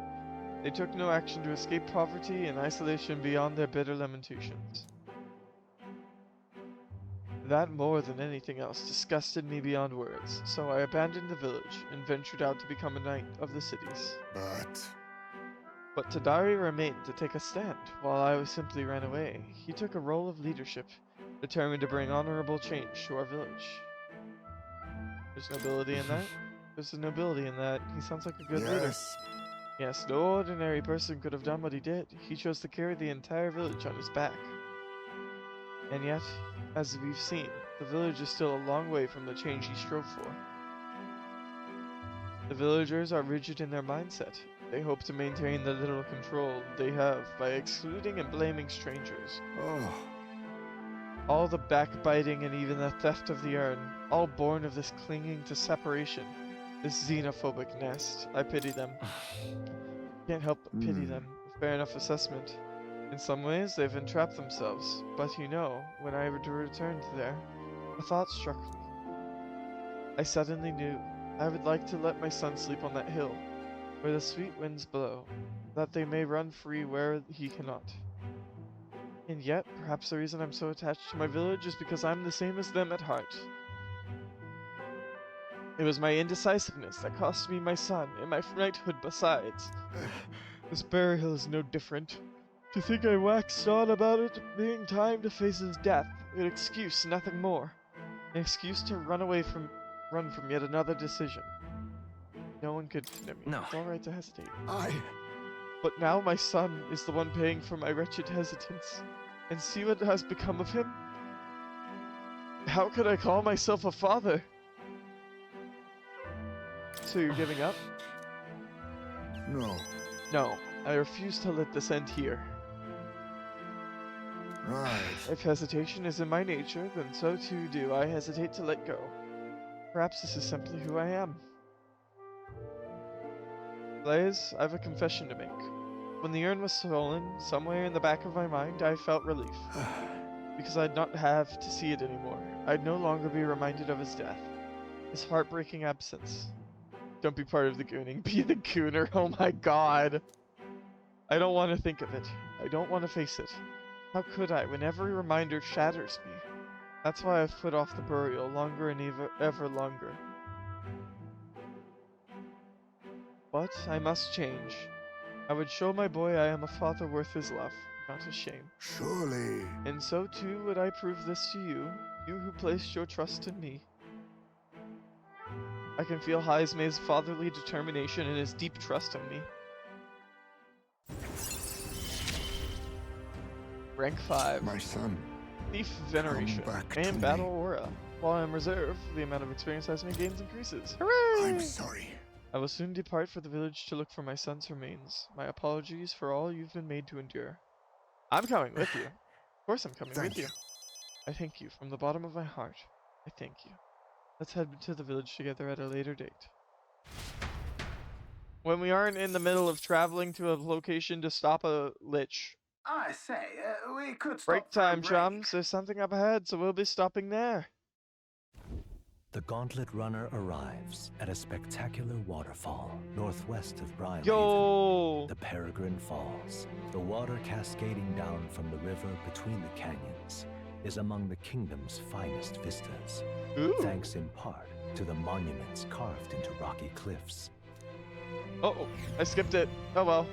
They took no action to escape poverty and isolation beyond their bitter lamentations. That, more than anything else, disgusted me beyond words, so I abandoned the village and ventured out to become a knight of the cities. But Tadari remained to take a stand, while I simply ran away. He took a role of leadership, determined to bring honorable change to our village. There's nobility in that? There's a nobility in that. He sounds like a good leader. Yes, no ordinary person could have done what he did. He chose to carry the entire village on his back. And yet, as we've seen, the village is still a long way from the change he strove for. The villagers are rigid in their mindset. They hope to maintain the little control they have by excluding and blaming strangers. All the backbiting and even the theft of the urn, all born of this clinging to separation, this xenophobic nest. I pity them. Can't help but pity them. Fair enough assessment. In some ways, they've entrapped themselves, but you know, when I returned there, a thought struck me. I suddenly knew I would like to let my son sleep on that hill, where the sweet winds blow, that they may run free where he cannot. And yet, perhaps the reason I'm so attached to my village is because I'm the same as them at heart. It was my indecisiveness that cost me my son, and my knighthood besides. This burial is no different. To think I waxed on about it being time to face his death, an excuse, nothing more. An excuse to run from yet another decision. No one could condemn me. No. It's alright to hesitate. But now my son is the one paying for my wretched hesitance. And see what has become of him? How could I call myself a father? So you're giving up? No. No, I refuse to let this end here. Right. If hesitation is in my nature, then so too do I hesitate to let go. Perhaps this is simply who I am. Blaze, I have a confession to make. When the urn was stolen, somewhere in the back of my mind, I felt relief. Because I'd not have to see it anymore. I'd no longer be reminded of his death. His heartbreaking absence. Don't be part of the gooning. Be the gooner. Oh my god. I don't want to think of it. I don't want to face it. How could I when every reminder shatters me? That's why I've put off the burial longer and ever longer. But I must change. I would show my boy I am a father worth his love, not his shame. Surely. And so too would I prove this to you, you who placed your trust in me. I can feel Haizme's fatherly determination and his deep trust in me. Rank 5. My son. Thief Veneration. And Battle Aura. While I'm reserve, the amount of experience Haizme gains increases. Hooray! I'm sorry. I will soon depart for the village to look for my son's remains. My apologies for all you've been made to endure. I'm coming with you. Of course I'm coming with you. I thank you from the bottom of my heart. I thank you. Let's head to the village together at a later date. When we aren't in the middle of traveling to a location to stop a lich. I say, we could stop Break for a time, break. chums. There's something up ahead, so we'll be stopping there. The Gauntlet Runner arrives at a spectacular waterfall northwest of Briarhaven. Yo! The Peregrine Falls. The water cascading down from the river between the canyons is among the kingdom's finest vistas. Ooh. Thanks in part to the monuments carved into rocky cliffs. Oh, I skipped it. Oh well.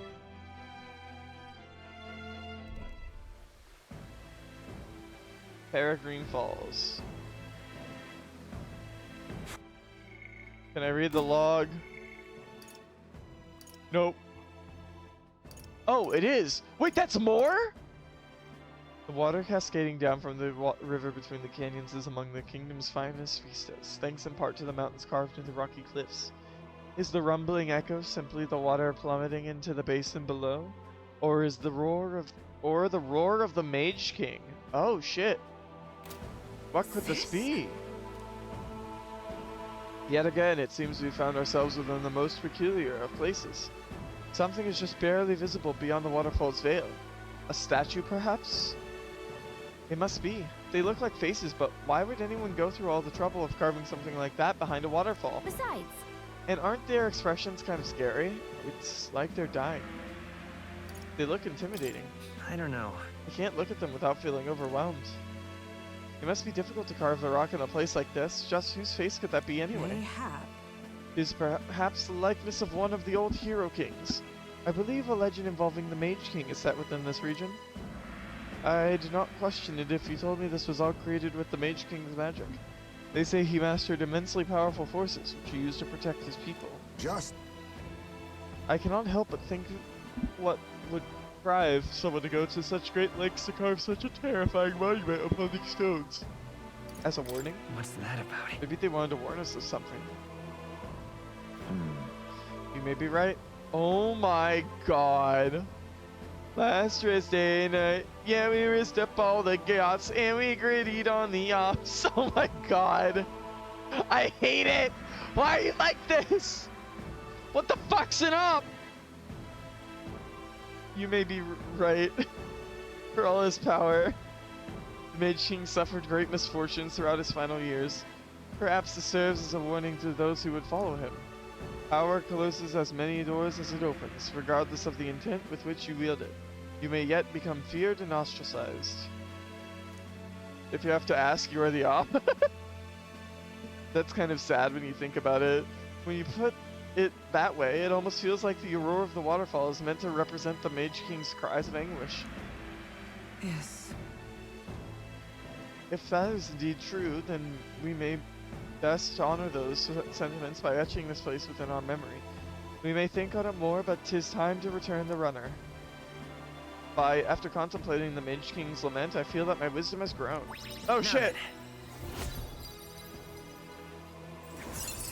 Peregrine Falls. Can I read the log? Nope. Oh, it is! Wait, that's more?! The water cascading down from the river between the canyons is among the kingdom's finest vistas, thanks in part to the mountains carved into rocky cliffs. Is the rumbling echo simply the water plummeting into the basin below? Or is the roar of the Mage King? Oh shit. What could this be? Yet again, it seems we found ourselves within the most peculiar of places. Something is just barely visible beyond the waterfall's veil. A statue, perhaps? It must be. They look like faces, but why would anyone go through all the trouble of carving something like that behind a waterfall? Besides. And aren't their expressions kind of scary? It's like they're dying. They look intimidating. I don't know. I can't look at them without feeling overwhelmed. It must be difficult to carve the rock in a place like this. Just whose face could that be anyway? Mayhap. It is perhaps the likeness of one of the old hero kings. I believe a legend involving the Mage King is set within this region. I do not question it if you told me this was all created with the Mage King's magic. They say he mastered immensely powerful forces, which he used to protect his people. I cannot help but think what would drive someone to go to such great lengths to carve such a terrifying monument upon these stones. As a warning? What's that about? Maybe they wanted to warn us of something. You may be right. Oh my god. Last rest day night, yeah, we risked up all the yachts and we grittied on the ops. Oh my god. I hate it. Why are you like this? What the fuck's it up? You may be right. For all his power, the Mage King suffered great misfortunes throughout his final years. Perhaps this serves as a warning to those who would follow him. Power closes as many doors as it opens, regardless of the intent with which you wield it. You may yet become feared and ostracized. If you have to ask, you are the op. That's kind of sad when you think about it. When you put it that way, it almost feels like the roar of the waterfall is meant to represent the Mage King's cries of anguish. Yes. If that is indeed true, then we may best honor those sentiments by etching this place within our memory. We may think on it more, but 'tis time to return the runner. After contemplating the Mage King's lament, I feel that my wisdom has grown. Oh shit!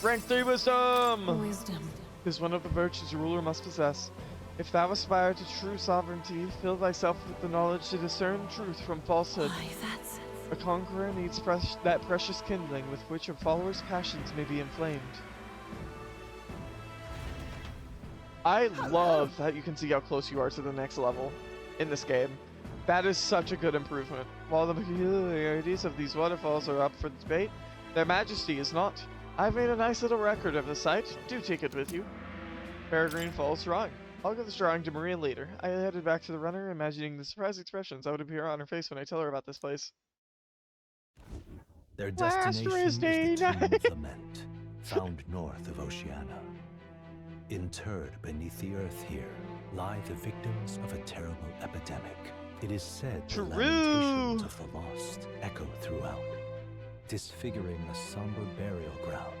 Rank 3 wisdom! Wisdom is one of the virtues a ruler must possess. If thou aspire to true sovereignty, fill thyself with the knowledge to discern truth from falsehood. Why, that's... A conqueror needs that precious kindling with which a follower's passions may be inflamed. I love that you can see how close you are to the next level in this game. That is such a good improvement. While the peculiarities of these waterfalls are up for debate, their majesty is not. I've made a nice little record of the site. Do take it with you. Peregrine Falls drawing. I'll give this drawing to Maria later. I headed back to the runner, imagining the surprised expressions that would appear on her face when I tell her about this place. Their destination is the Tomb of Lament, found north of Oceania. Interred beneath the earth here lie the victims of a terrible epidemic. It is said the lamentations of the lost echo throughout, disfiguring a somber burial ground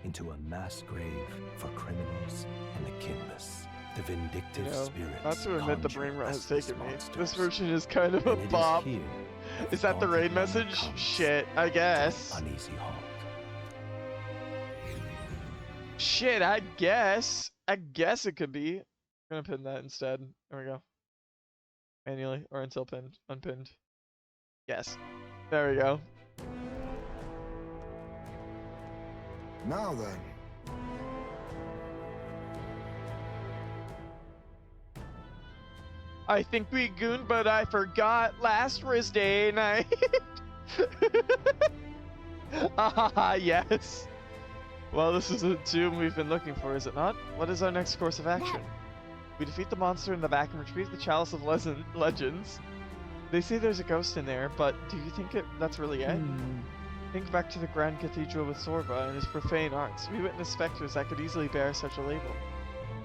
into a mass grave for criminals and the kinless. The vindictive spirits. Not to admit the brain rot has taken me. This version is kind of a bop. Is that the raid message? Shit, I guess. Uneasy Hawk. Shit, I guess. I guess it could be. I'm gonna pin that instead. There we go. Manually or until pinned, unpinned. Yes. There we go. Now then. I think we gooned, but I forgot last Thursday night. Ah, yes. Well, this is the tomb we've been looking for, is it not? What is our next course of action? We defeat the monster in the back and retrieve the Chalice of Legends. They say there's a ghost in there, but do you think that's really it? Think back to the Grand Cathedral with Sorba and his profane arts. We witnessed specters that could easily bear such a label.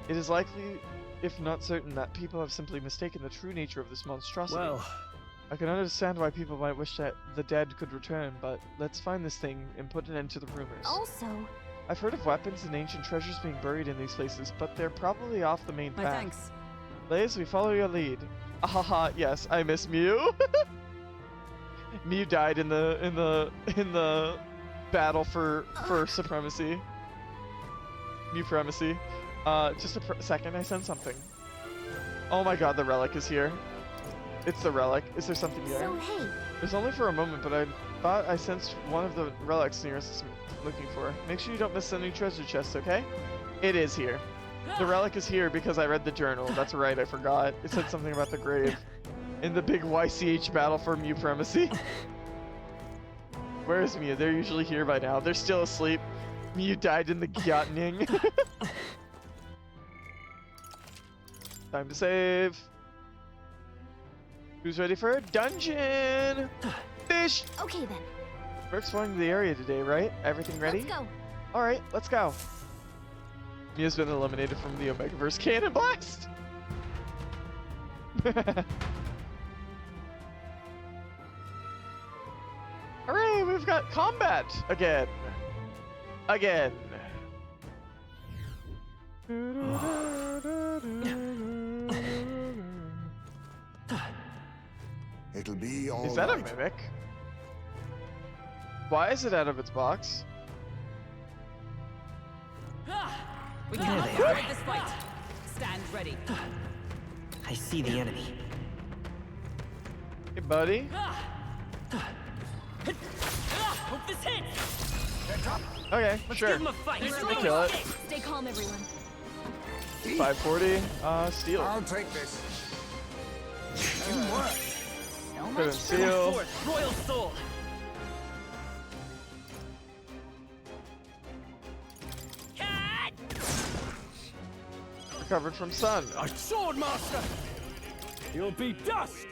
It is likely, if not certain, that people have simply mistaken the true nature of this monstrosity. Well, I can understand why people might wish that the dead could return, but let's find this thing and put an end to the rumors. Also, I've heard of weapons and ancient treasures being buried in these places, but they're probably off the main path. Thanks. Blaze, we follow your lead. Ahaha, yes, I miss Mew. Mew died in the battle for supremacy. Mew-premacy. Just a second, I sent something. Oh my god, the relic is here. It's the relic. Is there something there? so hey, It was only for a moment, but I thought I sensed one of the relics nearest looking for. Make sure you don't miss any treasure chests, okay? It is here. The relic is here because I read the journal. That's right, I forgot. It said something about the grave. In the big YCH battle for Mew-premacy. Where is Mew? They're usually here by now. They're still asleep. Mew died in the Gyotning. Time to save. Who's ready for a dungeon? Fish! okay then. We're exploring the area today, right? Everything ready? Let's go. Alright, let's go. Mia's been eliminated from the Omegaverse Cannon Blast! Hooray, we've got combat again. Again. It'll be all Is that right. a mimic? Why is it out of its box? We cannot avoid this fight. Stand ready. I see the enemy. Hey, buddy. Hope this hits. Okay, Let's sure. give him a fight. We kill it. Stay calm, everyone. 540. Steal. I'll take this. Couldn't steal. Royal soul. Recovered from stun. A sword master! You'll be dust!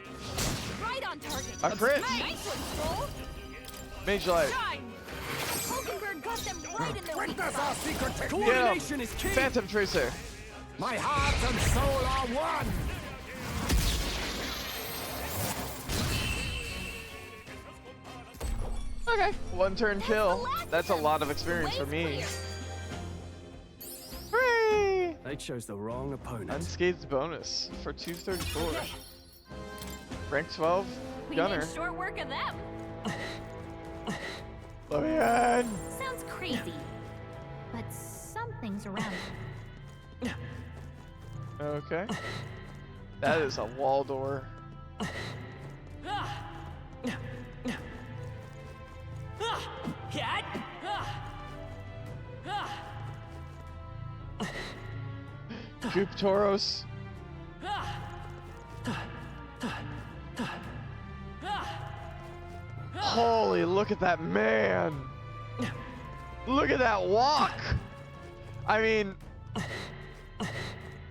Right on target. A crit. Nice one, Stroll. Mage light. Shine. Hulkenberg got them right in their weak Witness spot. our secret technique. Coordination is key! Phantom Tracer. My heart and soul are one. Okay. One turn kill. That's a lot of experience for me. Hooray! They chose the wrong opponent. Unscathed bonus for 234. Rank 12 We gunner. made short work of them. Let me in. Sounds crazy, but something's around it. Okay. That is a wall door. Cat? Coop Tauros. Holy, look at that man. Look at that walk. I mean,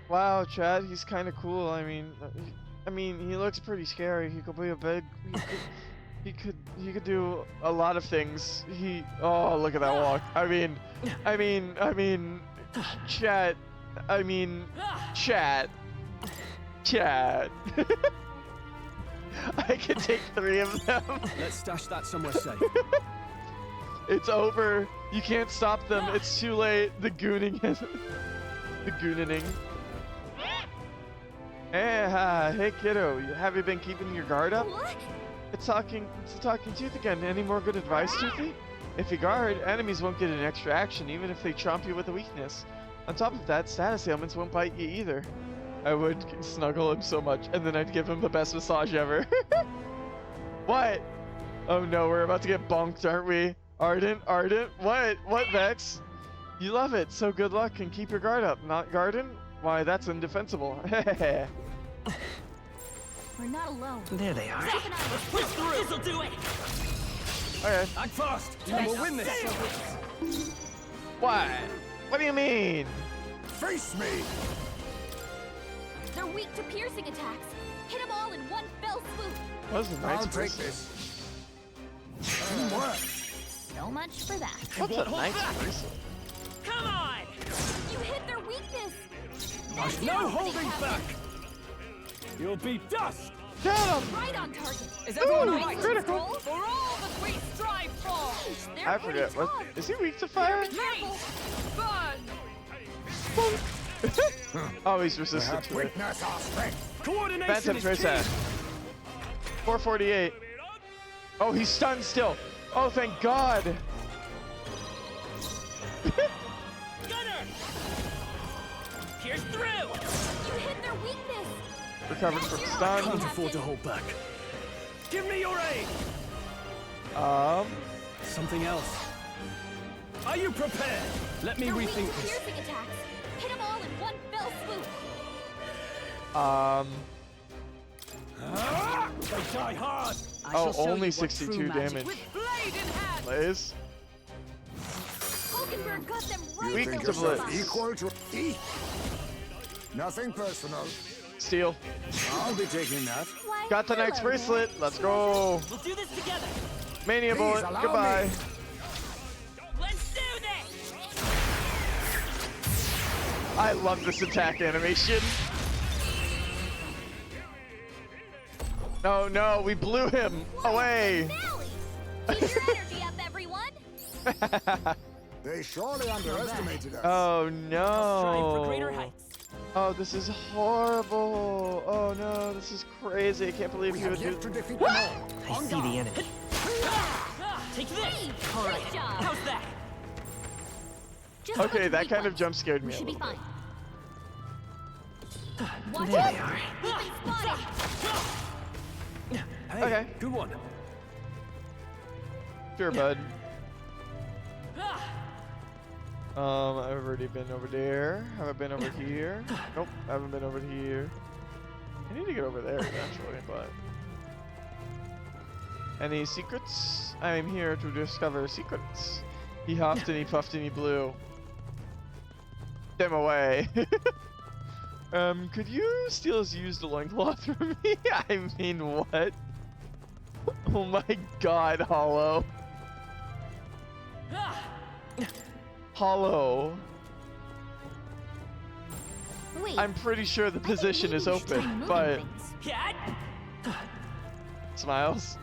wow, Chad, he's kind of cool. I mean, he looks pretty scary. He could be a big. He could do a lot of things. Oh, look at that walk. I mean, Chad. Chad. I could take 3 of them. Let's stash that somewhere safe. It's over. You can't stop them. It's too late. The gooning is the gooning. Hey kiddo, have you been keeping your guard up? What? It's a talking tooth again. Any more good advice, Toothy? If you guard, enemies won't get an extra action even if they chomp you with a weakness. On top of that, status ailments won't bite you either. I would snuggle him so much, and then I'd give him the best massage ever. What? Oh no, we're about to get bonked, aren't we? Ardent? What? What, Vex? You love it, so good luck and keep your guard up. Not guarding? Why, that's indefensible. We're not alone. There they are. Push through. This'll do it. Okay. Act fast, and we'll win this. What? What do you mean? Face me. They're weak to piercing attacks. Hit them all in one fell swoop. That was a nice I'll take bracelet. this. Teamwork. So much for that. What's a nice bracelet? Come on! You hit their weakness. There's no holding back. You'll be dust. Get him! Right on target. Is everyone all right? Critical. For all that we strive for! They're I pretty forget. What? tough. Is he weak to fire? Careful. Burn! Oh, he's resistant Perhaps to it. witness our strength. Coordination Phantom is Tracer. key. 448. Oh, he's stunned still. Oh, thank God. Pierce through! You hit their weakness. Recovered from Can't stun. afford to hold back. Give me your aid. Something else. Are you prepared? Let me They're weak to rethink this. piercing attacks. Hit them all in one fell swoop. They die hard. I Oh, shall show only you what 62 true magic damage. with blade in hand. Blaze. Hulkenberg got them right Weak in to their weak blitz. spot. Equal to E. Nothing personal. Steal. I'll be taking that. Why, Got the next hello bracelet. Let's go. We'll do this together. Mania Please bullet. allow Goodbye. me. Let's do this! I love this attack animation. No, no, we blew him away. Finale! Keep your energy up, everyone. They surely underestimated us. Oh Strive for greater no. heights. Oh, this is horrible. Oh no, this is crazy. I can't believe We you have would do. yet to defeat them all. I see the enemy. Take this! Hey, All good right, job. how's that? Just Okay, punch that weak kind of ones. jump scared We me a should be little fine. bit. Watch There out! they are. We've been spotted. Hey, Okay. good one. Sure, bud. I've already been over there. Have I been over here? Nope, I haven't been over here. I need to get over there eventually, but... Any secrets? I am here to discover secrets. He huffed and he puffed and he blew them away. Could you steal his used loincloth from me? I mean, what? Oh my god, Hollow. Hollow. Wait. I'm pretty sure the position is open, but... Smiles.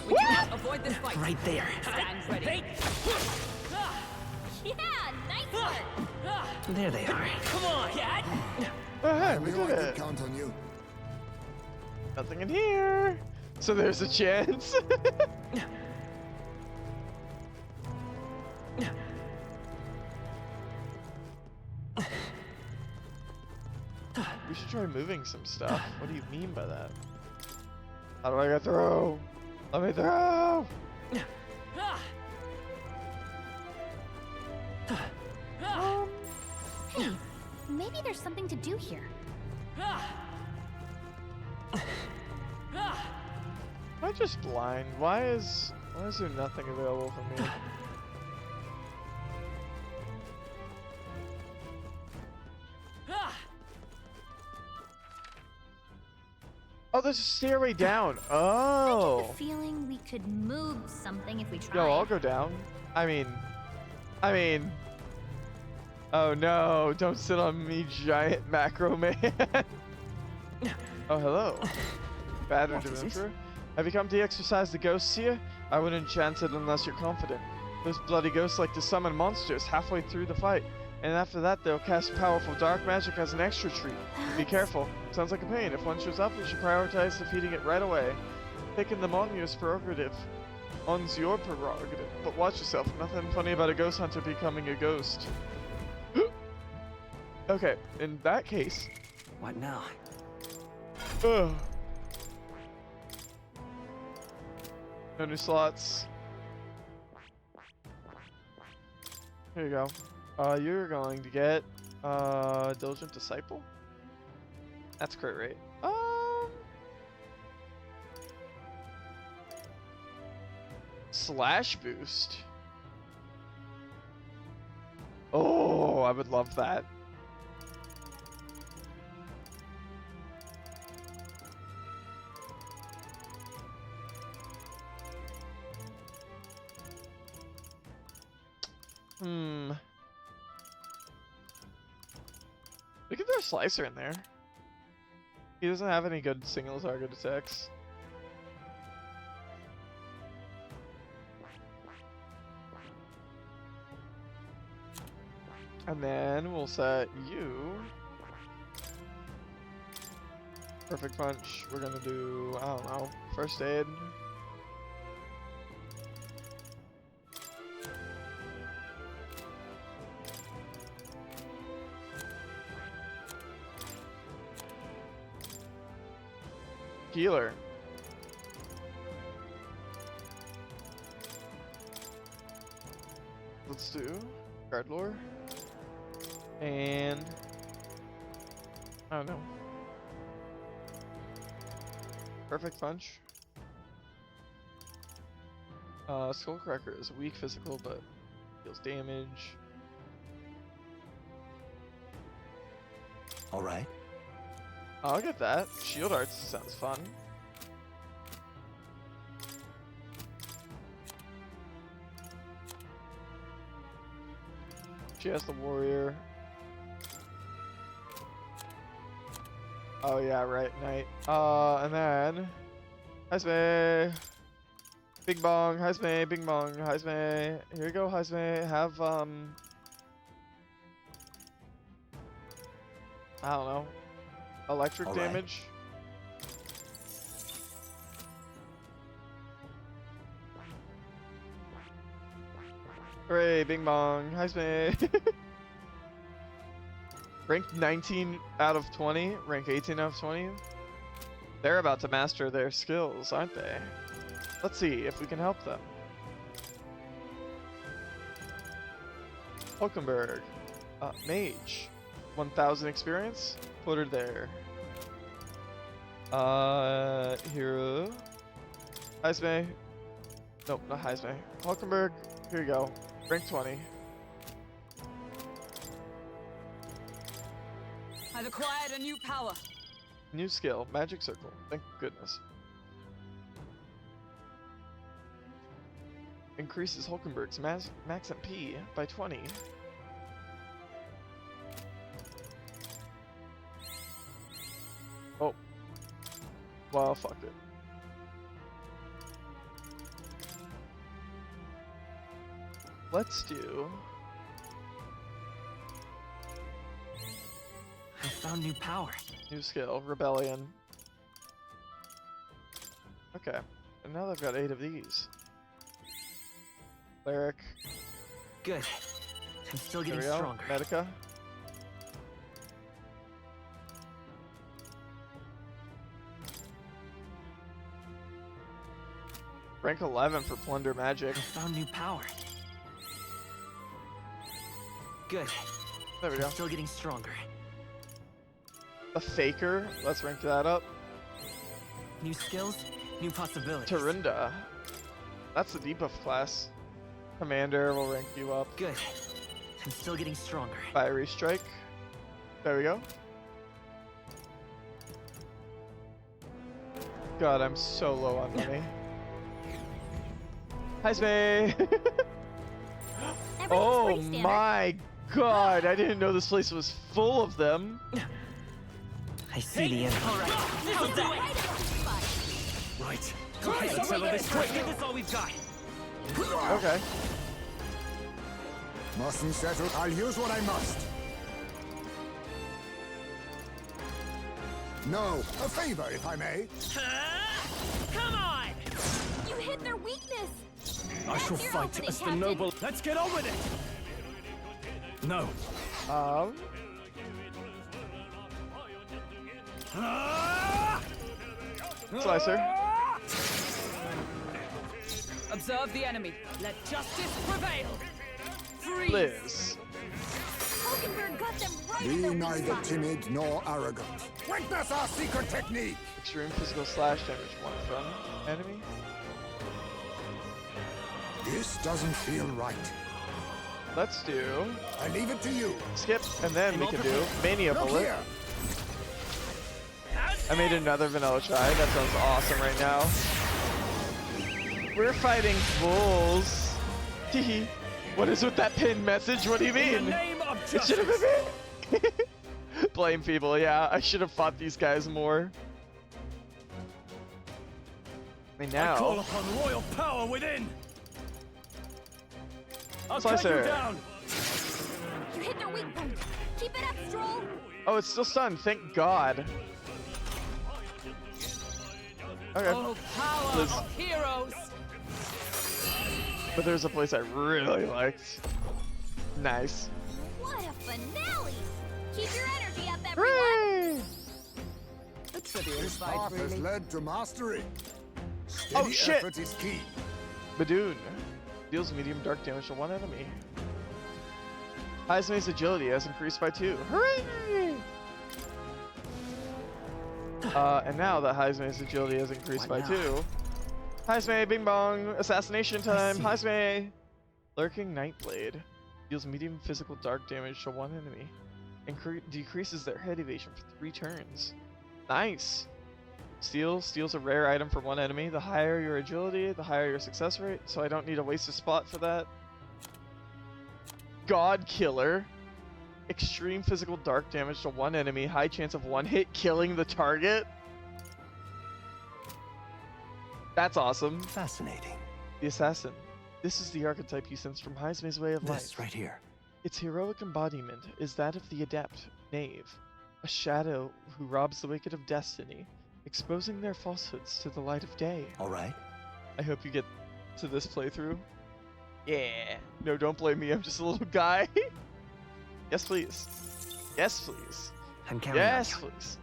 We cannot avoid this fight. Right there. Stand ready. Yeah, nice one. There they are. Come on, cat. We We did all could it. count on you. Nothing in here. So there's a chance. We should try moving some stuff. What do you mean by that? How do I get through? Let me through! Hey, maybe there's something to do here. Am I just blind? Why is there nothing available for me? Oh, there's a stairway down. I Oh. get the feeling we could move something if we tried. Yo, I'll go down. I mean. Oh no, don't sit on me, giant macro man. Oh, hello. Bad adventurer. Have you come to exercise the ghosts here? I wouldn't chance it unless you're confident. Those bloody ghosts like to summon monsters halfway through the fight, and after that they'll cast powerful dark magic as an extra treat. Be careful. Sounds like a pain. If one shows up, we should prioritize defeating it right away. Taking them on your prerogative. On's your prerogative. But watch yourself. Nothing funny about a ghost hunter becoming a ghost. Okay, in that case. What now? Ugh. No new slots. Here you go. You're going to get Diligent Disciple. That's crit rate. Slash boost. Oh, I would love that. We could throw Slicer in there. He doesn't have any good single target attacks. And then we'll set you. Perfect Punch. We're gonna do, I don't know, First Aid. Healer. Let's do Guard Lore. And I don't know. Perfect Punch. Skullcracker is weak physical but deals damage. Alright. I'll get that. Shield Arts sounds fun. She has the Warrior. Oh yeah, right, Knight. And then Heisme. Bing Bong, Heisme, Bing Bong, Heisme. Here you go, Heisme. Have I don't know. Electric All right. damage. Hooray, Bing Bong, Heisme. Rank 19 out of 20, rank 18 out of 20. They're about to master their skills, aren't they? Let's see if we can help them. Hulkenberg. Mage. 1000 experience. Put her there. Hero. Heisme. Nope, not Heisme. Hulkenberg. Here you go. Rank 20. I've acquired a new power. New skill. Magic Circle. Thank goodness. Increases Hulkenberg's max MP by 20. Oh. Well, fuck it. Let's do... I found new power. New skill. Rebellion. Okay. And now I've got 8 of these. Cleric. Good. I'm still There getting we go. stronger. Medica. Rank 11 for Plunder Magic. I found new power. Good. There we go. I'm still getting stronger. A Faker. Let's rank that up. New skills, new possibilities. Tarinda. That's the debuff class. Commander will rank you up. Good. I'm still getting stronger. Fiery Strike. There we go. God, I'm so low on money. Heisme! Oh my god, I didn't know this place was full of them. I see the end. All right. How's that? Right. Okay, let's settle this quick. This is all we've got. Okay. Mustn't settle. I'll use what I must. No, a favor, if I may. Come on! You hit their weakness. I shall your fight opening, as the Captain. noble. Let's get on with it. No. Slicer. Observe the enemy. Let justice prevail. Freeze. Liz. Hulkenberg got them right Be in their neither weak spot. timid nor arrogant. Witness our secret technique. Extreme physical slash damage 1 from enemy. This doesn't feel right. Let's do... I leave it to you. Skip, and then we can do Mania Look Bullet. here. I made another vanilla try. That sounds awesome right now. We're fighting bulls. Teehee. What is with that pinned message? What do you mean? In the name of It should have justice. been me. Blame people. Yeah, I should have fought these guys more. And I call now, upon royal power within. I'll Slicer. cut you down. You hit their weak point. Keep it up, Stroll. oh, it's still stunned. Thank God. Okay. Oh, power Liz. of heroes. But there's a place I really liked. Nice. What a finale. Keep your energy up, everyone. A trivial This fight, path has really. led to mastery. Steady Oh, shit. effort is key. Badoon. Deals medium dark damage to 1 enemy. Heisme's agility has increased by 2. Hooray! And now that Heisme's agility has increased by 2. Heisme, bing bong, assassination time, Heisme! Lurking Nightblade. Deals medium physical dark damage to 1 enemy. Decreases their head evasion for 3 turns. Nice! Steals a rare item for 1 enemy. The higher your agility, the higher your success rate, so I don't need to waste a spot for that. God Killer. Extreme physical dark damage to 1 enemy. High chance of 1 hit killing the target. That's awesome. Fascinating. The Assassin. This is the archetype you sense from Heisme's way of life. This right here. Its heroic embodiment is that of the Adept, Knave, a shadow who robs the wicked of destiny, exposing their falsehoods to the light of day. All right. I hope you get to this playthrough. Yeah. No, don't blame me. I'm just a little guy. Yes, please. Yes, please. I'm counting Yes, on you. please.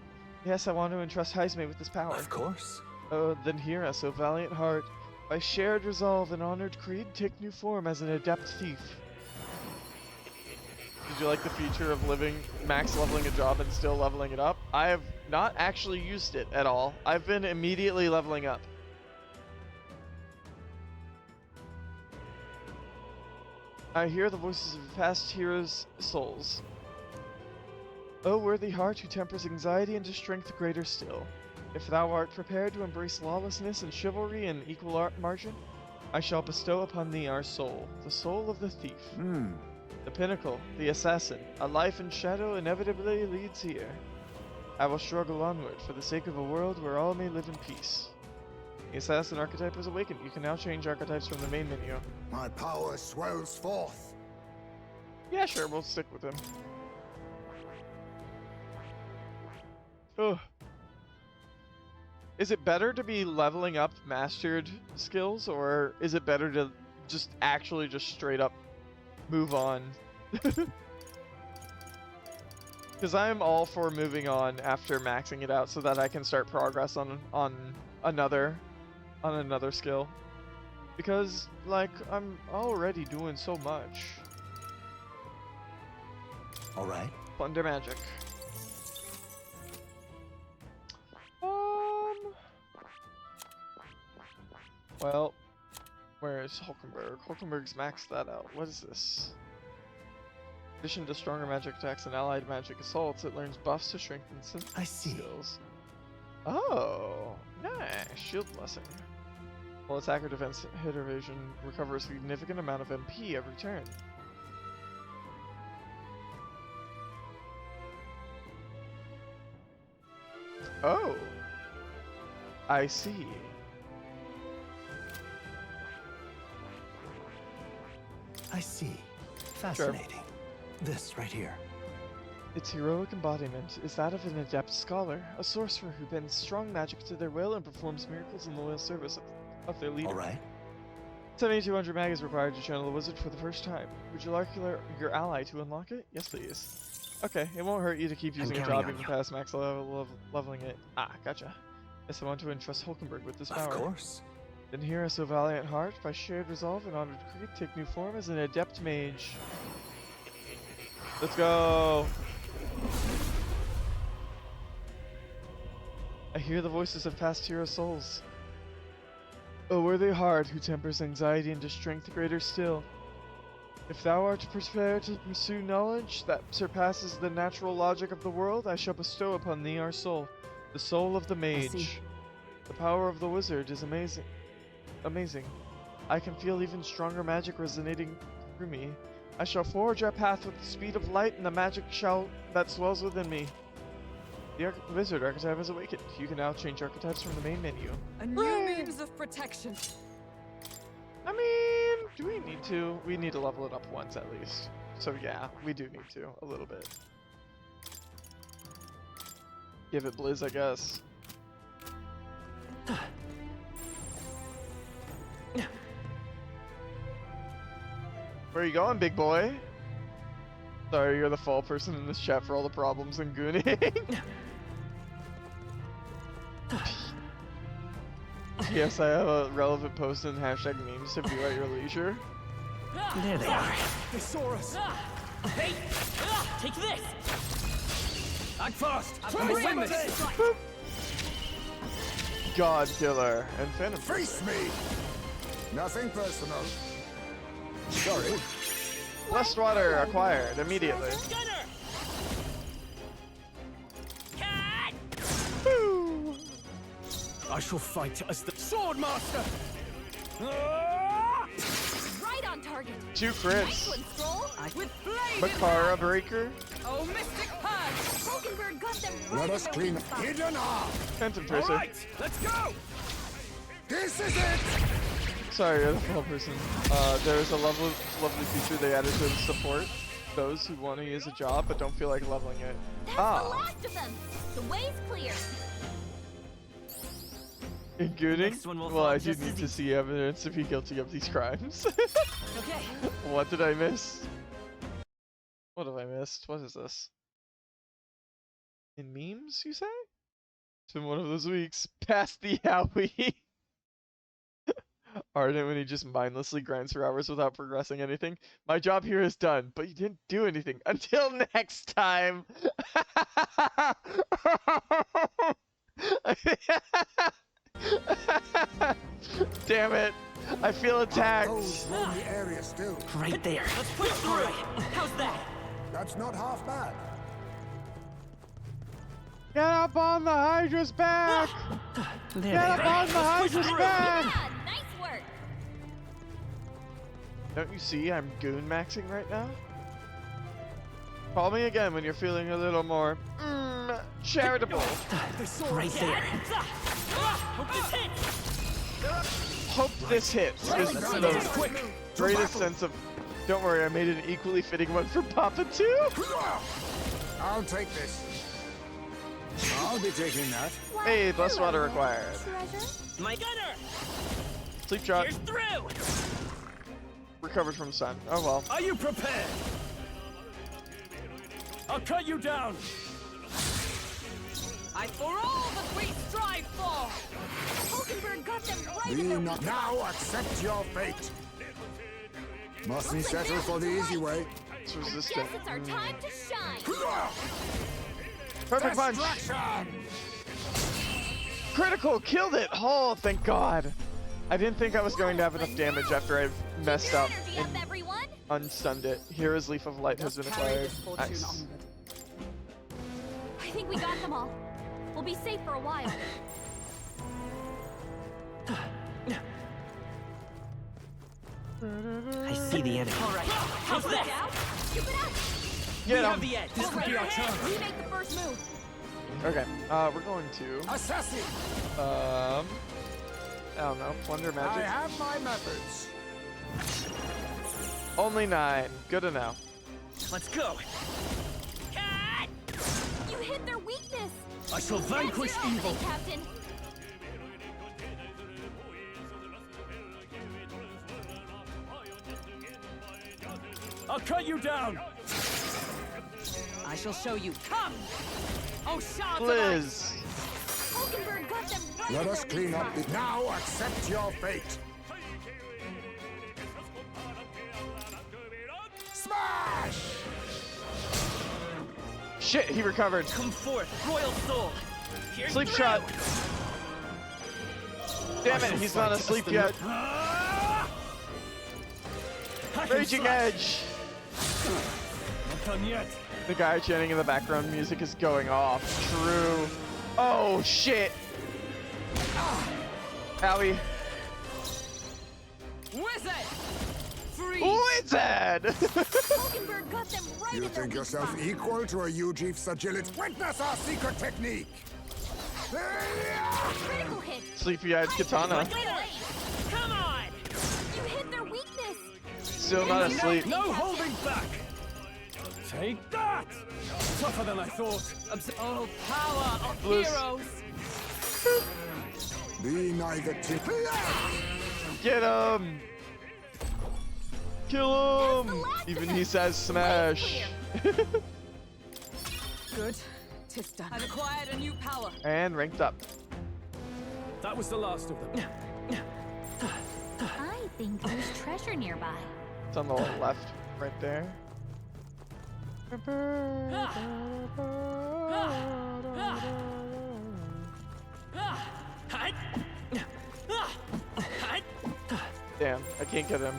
Yes, I want to entrust Heisme with this power. Of course. Oh, then hear us, O valiant heart. By shared resolve and honored creed, take new form as an adept thief. Did you like the feature of max leveling a job and still leveling it up? I have not actually used it at all. I've been immediately leveling up. I hear the voices of past heroes' souls. O worthy heart who tempers anxiety into strength greater still. If thou art prepared to embrace lawlessness and chivalry in equal margin, I shall bestow upon thee our soul, the soul of the thief. The pinnacle, the assassin, a life in shadow inevitably leads here. I will struggle onward for the sake of a world where all may live in peace. The assassin archetype has awakened. You can now change archetypes from the main menu. My power swells forth. Yeah, sure, we'll stick with him. Ugh. Is it better to be leveling up mastered skills, or is it better to just actually just straight up move on? Because I'm all for moving on after maxing it out so that I can start progress on another skill. Because like I'm already doing so much. All right. Plunder magic. Well, where is Hulkenberg? Hulkenberg's maxed that out. What is this? In addition to stronger magic attacks and allied magic assaults, it learns buffs to strengthen skills. Oh, nice. Shield blessing. While attacker defense hit evasion recovers a significant amount of MP every turn. Oh, I see. I see. Fascinating. Sure. This right here. Its heroic embodiment is that of an adept scholar, a sorcerer who bends strong magic to their will and performs miracles in loyal service of their leader. All right. 7200 mag is required to channel the wizard for the first time. Would you like your ally to unlock it? Yes, please. Okay, it won't hurt you to keep using a job even past max leveling it. Ah, gotcha. Yes, I want to entrust Hulkenberg with this power. Of course. Then here a so valiant heart, by shared resolve and honored creed, take new form as an adept mage. Let's go! I hear the voices of past hero souls. O worthy heart who tempers anxiety into strength greater still. If thou art prepared to pursue knowledge that surpasses the natural logic of the world, I shall bestow upon thee our soul, the soul of the mage. The power of the wizard is amazing. I can feel even stronger magic resonating through me. I shall forge our path with the speed of light and the magic that swells within me. The wizard archetype has awakened. You can now change archetypes from the main menu. A new means of protection. I mean, do we need to? We need to level it up once at least. So yeah, we do need to, a little bit. Give it Blizz, I guess. Where are you going, big boy? Sorry, you're the fall person in this chat for all the problems in gooning. Yes, I have a relevant post in hashtag memes to view at your leisure. There they are. They saw us. Hey! Take this! Act fast! God Killer and Phantom. Face me! Nothing personal. Sorry. Blessed Water acquired immediately. Woo! I shall fight as the Sword Master! Right on target. 2 crits. With Makara Breaker. Oh, Mystic Punch! Hulkenberg got them right. Let us clean hidden arm. Phantom Tracer. Alright, let's go! This is it! Sorry, you're the fall person. There is a lovely feature they added to support those who want to use a job but don't feel like leveling it. That's the last of them. The way's clear. In gooning? Well, I do need to see evidence to be guilty of these crimes. Okay. What did I miss? What have I missed? What is this? In memes, you say? It's been one of those weeks. Past the Howie. Ardent when he just mindlessly grinds for hours without progressing anything. My job here is done, but you didn't do anything. Until next time. Damn it. I feel attacked. Those roam the area still. Right there. Let's push through. All right. How's that? That's not half bad. Get up on the Hydra's back! Get up on the Hydra's back! Yeah, nice work. Don't you see I'm goon maxing right now? Call me again when you're feeling a little more charitable. Right there. Hope this hits is the greatest sense of. Don't worry, I made an equally fitting one for Papa too. I'll take this. I'll be taking that. Hey, plus water required. My gunner. Sleep shot. Here's through. Recovered from sun. Oh well. Are you prepared? I'll cut you down. I for all that we strive for. Hulkenberg got them right Be in the not now accept your fate. Mustn't settle for the easy way. It's I resistant. guess it's our time to shine. Perfect punch. Critical, killed it. Oh, thank God. I didn't think I was going to have enough damage after I messed up and unstunned it. Hero's Leaf of Light has been acquired. Nice. I think we got them all. We'll be safe for a while. I see the enemy. All right. How's that? Get have him. the edge. This could be our chance. We make the first move. Okay, we're going to Assassin. I don't know, plunder I magic. have my methods. Only 9. Good to know. Let's go. You hit their weakness. I shall vanquish That's your evil. opening, Captain. I'll cut you down. I shall show you. Come! Oh, shots Liz. Hulkenberg got them right Let in us their clean weak up spot. the. Now accept your fate. Smash! Shit, he recovered. Come forth, royal soul. Here's Sleep through. shot. Damn it, he's not asleep yet. Raging Edge. Not done yet. The guy chanting in the background music is going off. True. Oh shit. Owie. Wizard! Freeze! Wizard! Hulkenberg got them right You in their think weak yourself spot. equal to a Ujief Sagillit? Witness our secret technique! Critical hit. Sleepy-eyed katana. Come on. You hit their weakness. Still not asleep. No holding back. Take that. Tougher than I thought. Oh, power of Blues. heroes! Be neither tip. Get him! Kill him! Even he says smash. Good. Tis done. I've acquired a new power. And ranked up. That was the last of them. I think there's treasure nearby. It's on the left, right there. Damn, I can't get him.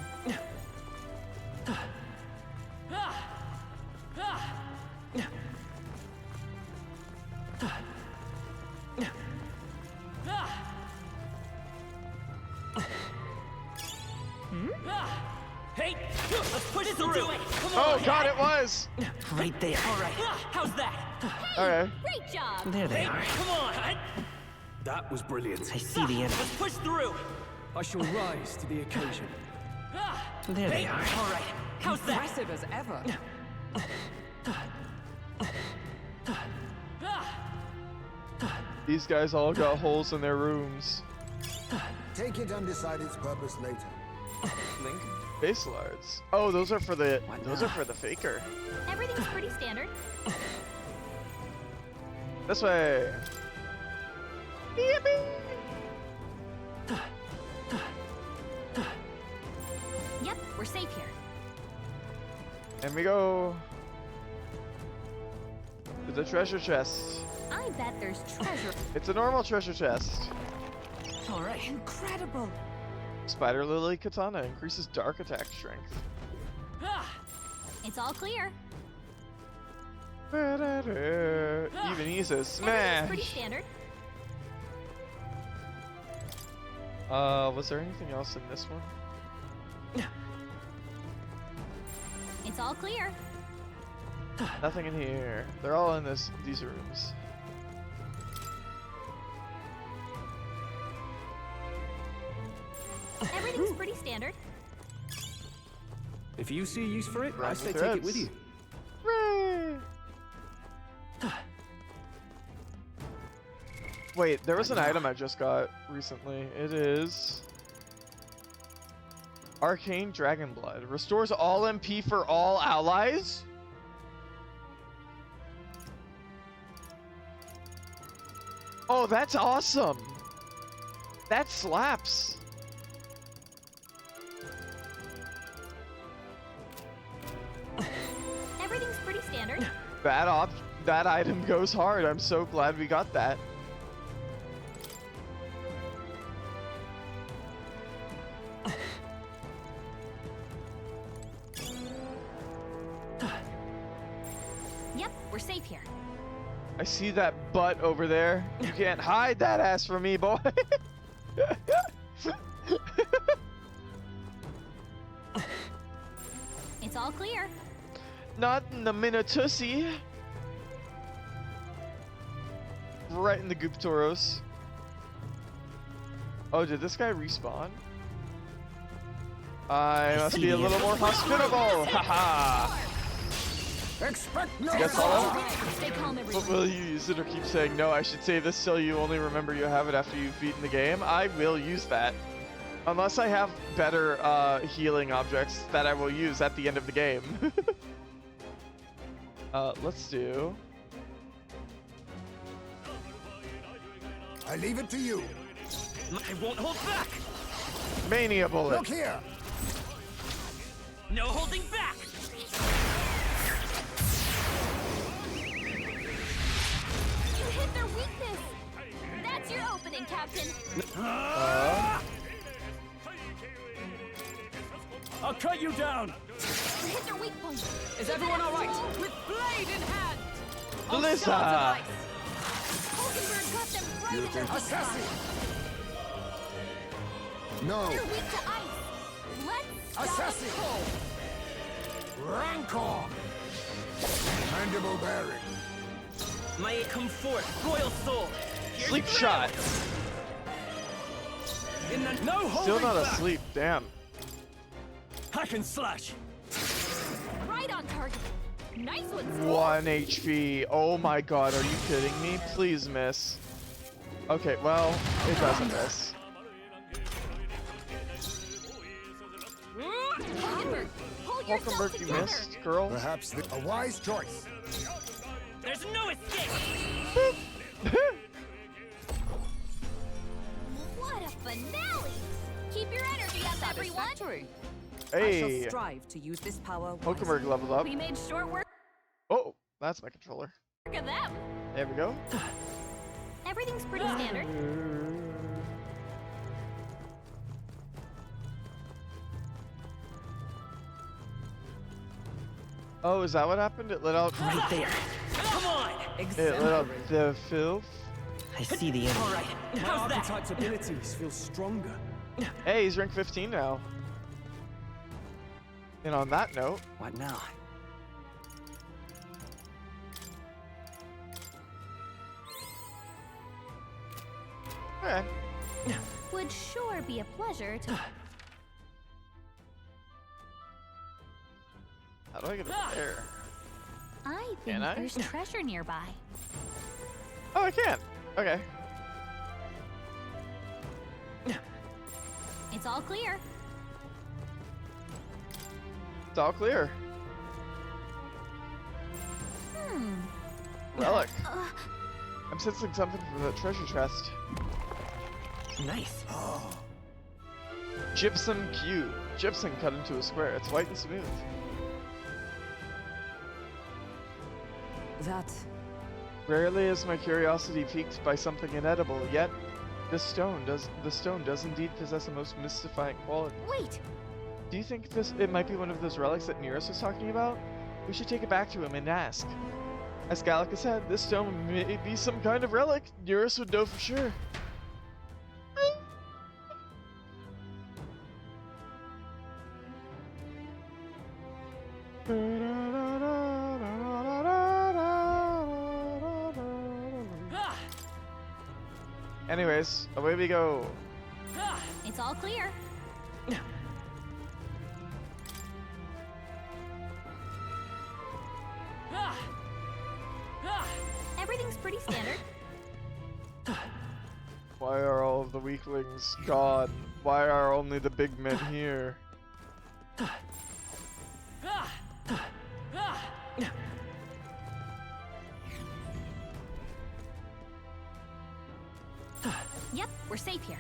Hey, let's push through. Come Oh on. God, it was! Right there. All right. How's that? Okay. Great job. There they Hey, are. come on. That was brilliant. I see the enemy. Let's push through. I shall rise to the occasion. There they Hey, are. all right. How's that? Impressive as ever. These guys all got holes in their rooms. Take it and decide its purpose later. Link base lards. Oh, those are for the faker. Everything's pretty standard. This way. Yippee! Yep, we're safe here. And we go to the treasure chest. I bet there's treasure. It's a normal treasure chest. All right. Incredible. Spider Lily Katana increases dark attack strength. It's all clear. Even easier. Everything's Smash! pretty standard. Was there anything else in this one? It's all clear. Nothing in here. They're all in these rooms. Everything's pretty standard. If you see a use for it, I Right say with take it threads. with you. Wait, there was an item I just got recently. It is Arcane Dragon Blood. Restores all MP for all allies? Oh, that's awesome. That slaps. Everything's pretty standard. That item goes hard. I'm so glad we got that. Yep, we're safe here. I see that butt over there. You can't hide that ass from me, boy. It's all clear. Not in the Minotussi. Right in the Gooptoros. Oh, did this guy respawn? I must be a little more hospitable. Haha. Expect no Guess all. Stay calm, everyone. But will you use it or keep saying no? I should say this so you only remember you have it after you've beaten the game. I will use that. Unless I have better healing objects that I will use at the end of the game. Let's do... I leave it to you. I won't hold back. Mania Bullet. Look here. No holding back. You hit their weakness. That's your opening, Captain. I'll cut you down. You hit their weak point. Is everyone all right? With blade in hand. Melissa. Hulkenberg got them right in their weak spot. No. You're weak to ice. Let's stop Assassin. it cold. Rancor. Mandible bearing. May it come forth, royal soul. Here's Sleep the shot. In the no holding Still not back. asleep. Damn. Hack and slash. Right on target. Nice one, Skull. 1 HP. Oh my god, are you kidding me? Please miss. Okay, well, it doesn't miss. Hulkenberg, hold yourself Hulkenberg, you together. missed, girl. Perhaps a wise choice. There's no escape. What a finale! Keep your energy up, everyone. Satisfactory. Hey. I shall strive to use this power wisely. Hulkenberg leveled up. We made short work Oh, that's my controller. of them. There we go. Everything's pretty standard. Oh, is that what happened? It let out. Right there. Come on. It let out the filth. I see the enemy. All right. My How's that? archetype's abilities feel stronger. Hey, he's rank 15 now. And on that note, What now? okay. Would sure be a pleasure to. How do I get it there? I think Can I? there's treasure nearby. Oh, I can. Okay. It's all clear. It's all clear. Relic. I'm sensing something from the treasure chest. Nice. Gypsum cube. Gypsum cut into a square. It's white and smooth. That Rarely is my curiosity piqued by something inedible, yet The stone does indeed possess a most mystifying quality. Wait! Do you think it might be one of those relics that Neros was talking about? We should take it back to him and ask. As Gallica said, this stone may be some kind of relic. Neros would know for sure. Anyways, away we go. It's all clear. Everything's pretty standard. Why are all of the weaklings gone? Why are only the big men here? Yep, we're safe here.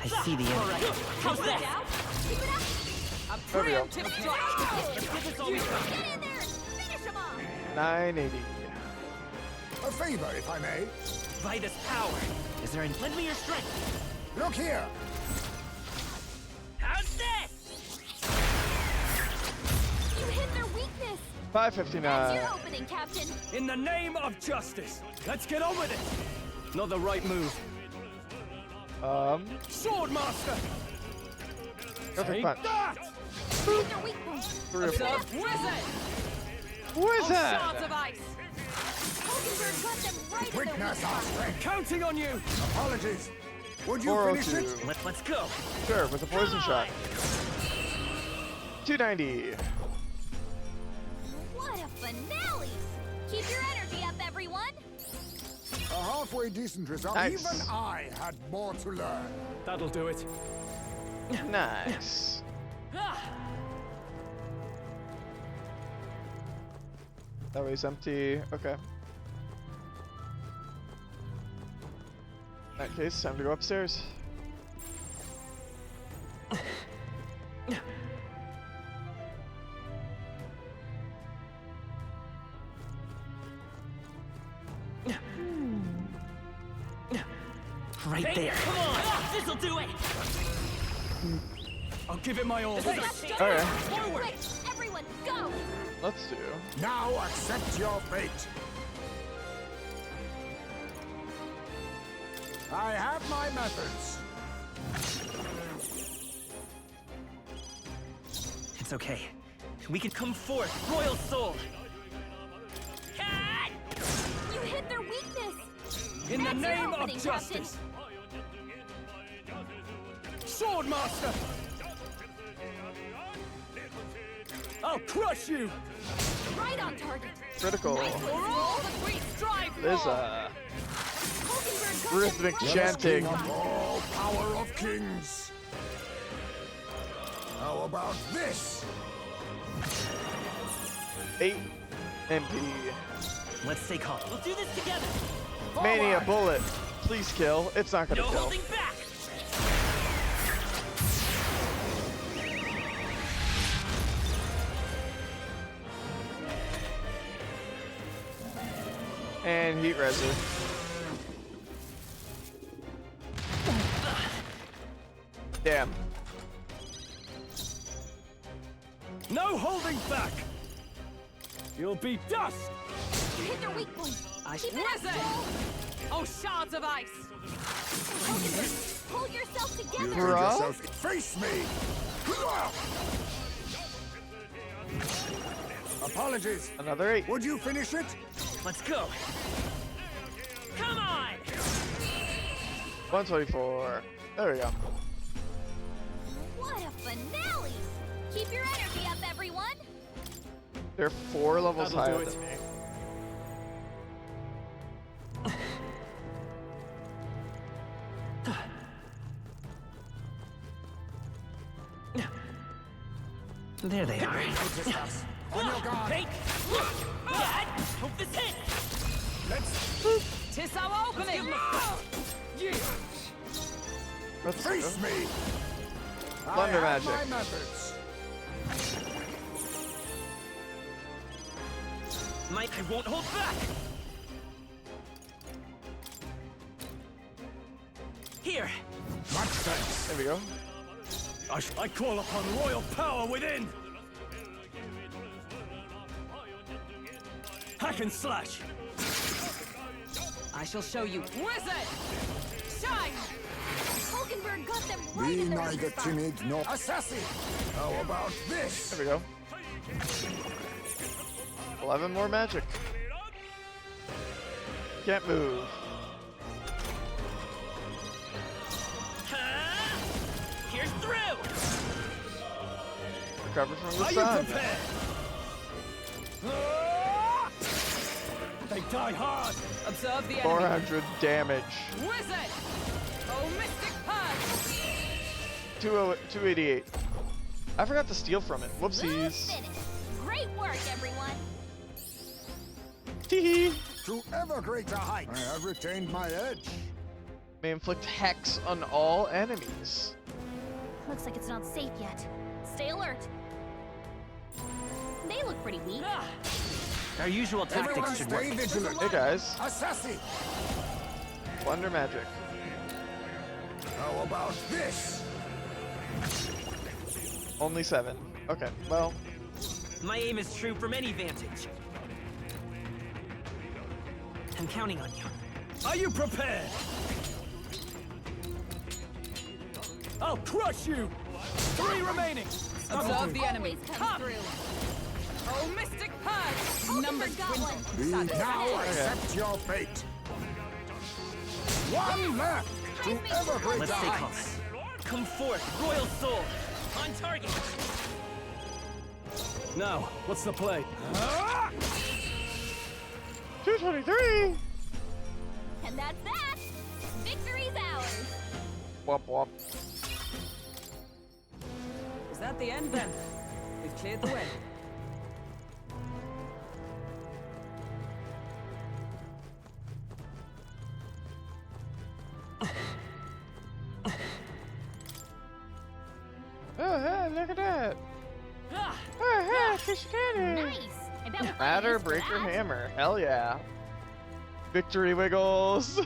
I see the end. How's this? A preemptive strike. Get in there and finish him off. 980. A favor, if I may. Vitus power. Is there any? Lend me your strength. Look here. How's this? You hit their weakness. 559. That's your opening, Captain. In the name of justice, let's get on with it. Not the right move. Swordmaster. Perfect punch. That! Hit their weak point. 3 of 4. Wizard! Wizard! Shards of ice. Hulkenberg got them right in their Witness weak our spot. strength. Counting on you. Apologies. Would you finish 402. it? Let's go. Sure, with a poison shot. 290. What a finale! Keep your energy up, everyone. A halfway decent result. Nice. Even I had more to learn. That'll do it. Nice. That way's empty. Okay. In that case, time to go upstairs. Right there. Come on! This'll do it! I'll give it my all. Okay. Forward! Quick, everyone, go! Let's do. Now accept your fate. I have my methods. It's okay. We can come forth, royal soul. Cat! You hit their weakness. In the That's your name of opening, justice. Swordmaster. I'll crush you. Captain. Right on target. Critical. For all that we strive for! There's a Hulkenberg got rhythmic them right. chanting. All power of kings. How about this? 8 MP. Let's stay calm. We'll do this together. Mania bullet. Please kill. It's not gonna No kill. holding back. And heat resin. Damn. No holding back. You'll be dust. You hit their weak point. Keep it up, Wizard! Joel. Oh, shards of ice! Hulkenberg, pull yourself You together. did Bruh. yourself. Face me. Apologies. Another 8. Would you finish it? Let's go. Come on! 124. There we go. What a finale! Keep your energy up, everyone. They're 4 levels That'll do higher it. than me. There they are. On your guard. Hey! Dad! Hope this hit! Let's. Tis our opening! Let's Face go. me! Thunder I have magic. my methods. I won't hold back! Here! Much thanks. There we go. I call upon royal power within! Hack and slash! I shall show you. Wizard! Shine! Hulkenberg got them right Be in their neither spot. timid nor assassin. How about this? There we go. 11 more magic. Can't move. Here's through! Recover from the Are you sun. prepared? They die hard! Observe the enemy. 400 damage. Wizard! Oh, Mystic Punch! 288. I forgot to steal from it. Whoopsies. Great work, everyone. Teehee. To ever greater heights. I have retained my edge. May inflict hex on all enemies. Looks like it's not safe yet. Stay alert. They look pretty weak. Our usual Everyone tactics should stay work. vigilant. Hey guys. Assassin. Wonder magic. How about this? Only 7. Okay, well. My aim is true from any vantage. I'm counting on you. Are you prepared? I'll crush you! 3 remaining! Observe the enemy. Always comes Come! through. Oh, Mystic Punch! Numbers got dwindle. one. Be now Okay. accept your fate. One left to ever greater Let's stay heights. close. Come forth, Royal Soul! On target! Now, what's the play? 223. And that's that. Victory's ours. Wop wop. Is that the end then? We've cleared the way. Oh, hey, look at that. Oh, hey, fish candy. Nice. I bet we'll find Batter, use for breaker, that. hammer. Hell yeah. Victory wiggles.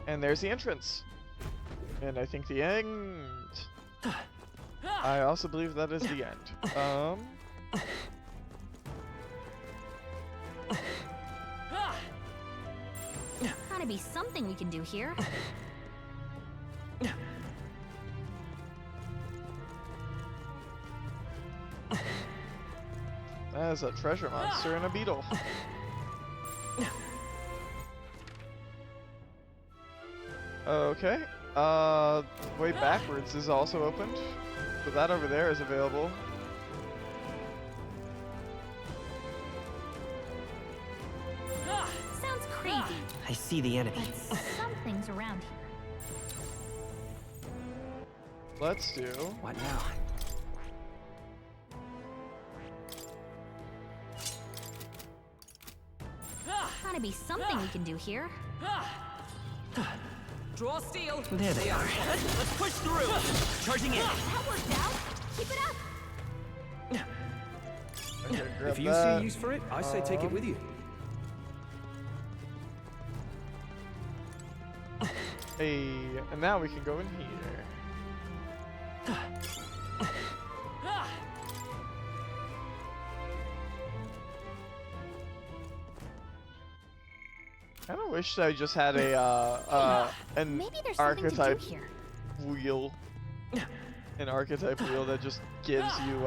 And there's the entrance. And I think the end. I also believe that is the end. Gotta be something we can do here. That is a treasure monster and a beetle. Okay. Way backwards is also opened. So that over there is available. Sounds crazy, I see the enemy. but something's around here. Let's do. What now? Gotta be something we can do here. Draw steel. There they are. Let's push through! Charging in! That worked out. Keep it up. Okay, grab If you that. see use for it, I say take it with you. Hey, and now we can go in here. Kind of wish I just had a an Maybe there's something to do archetype here. wheel, an archetype wheel that just gives you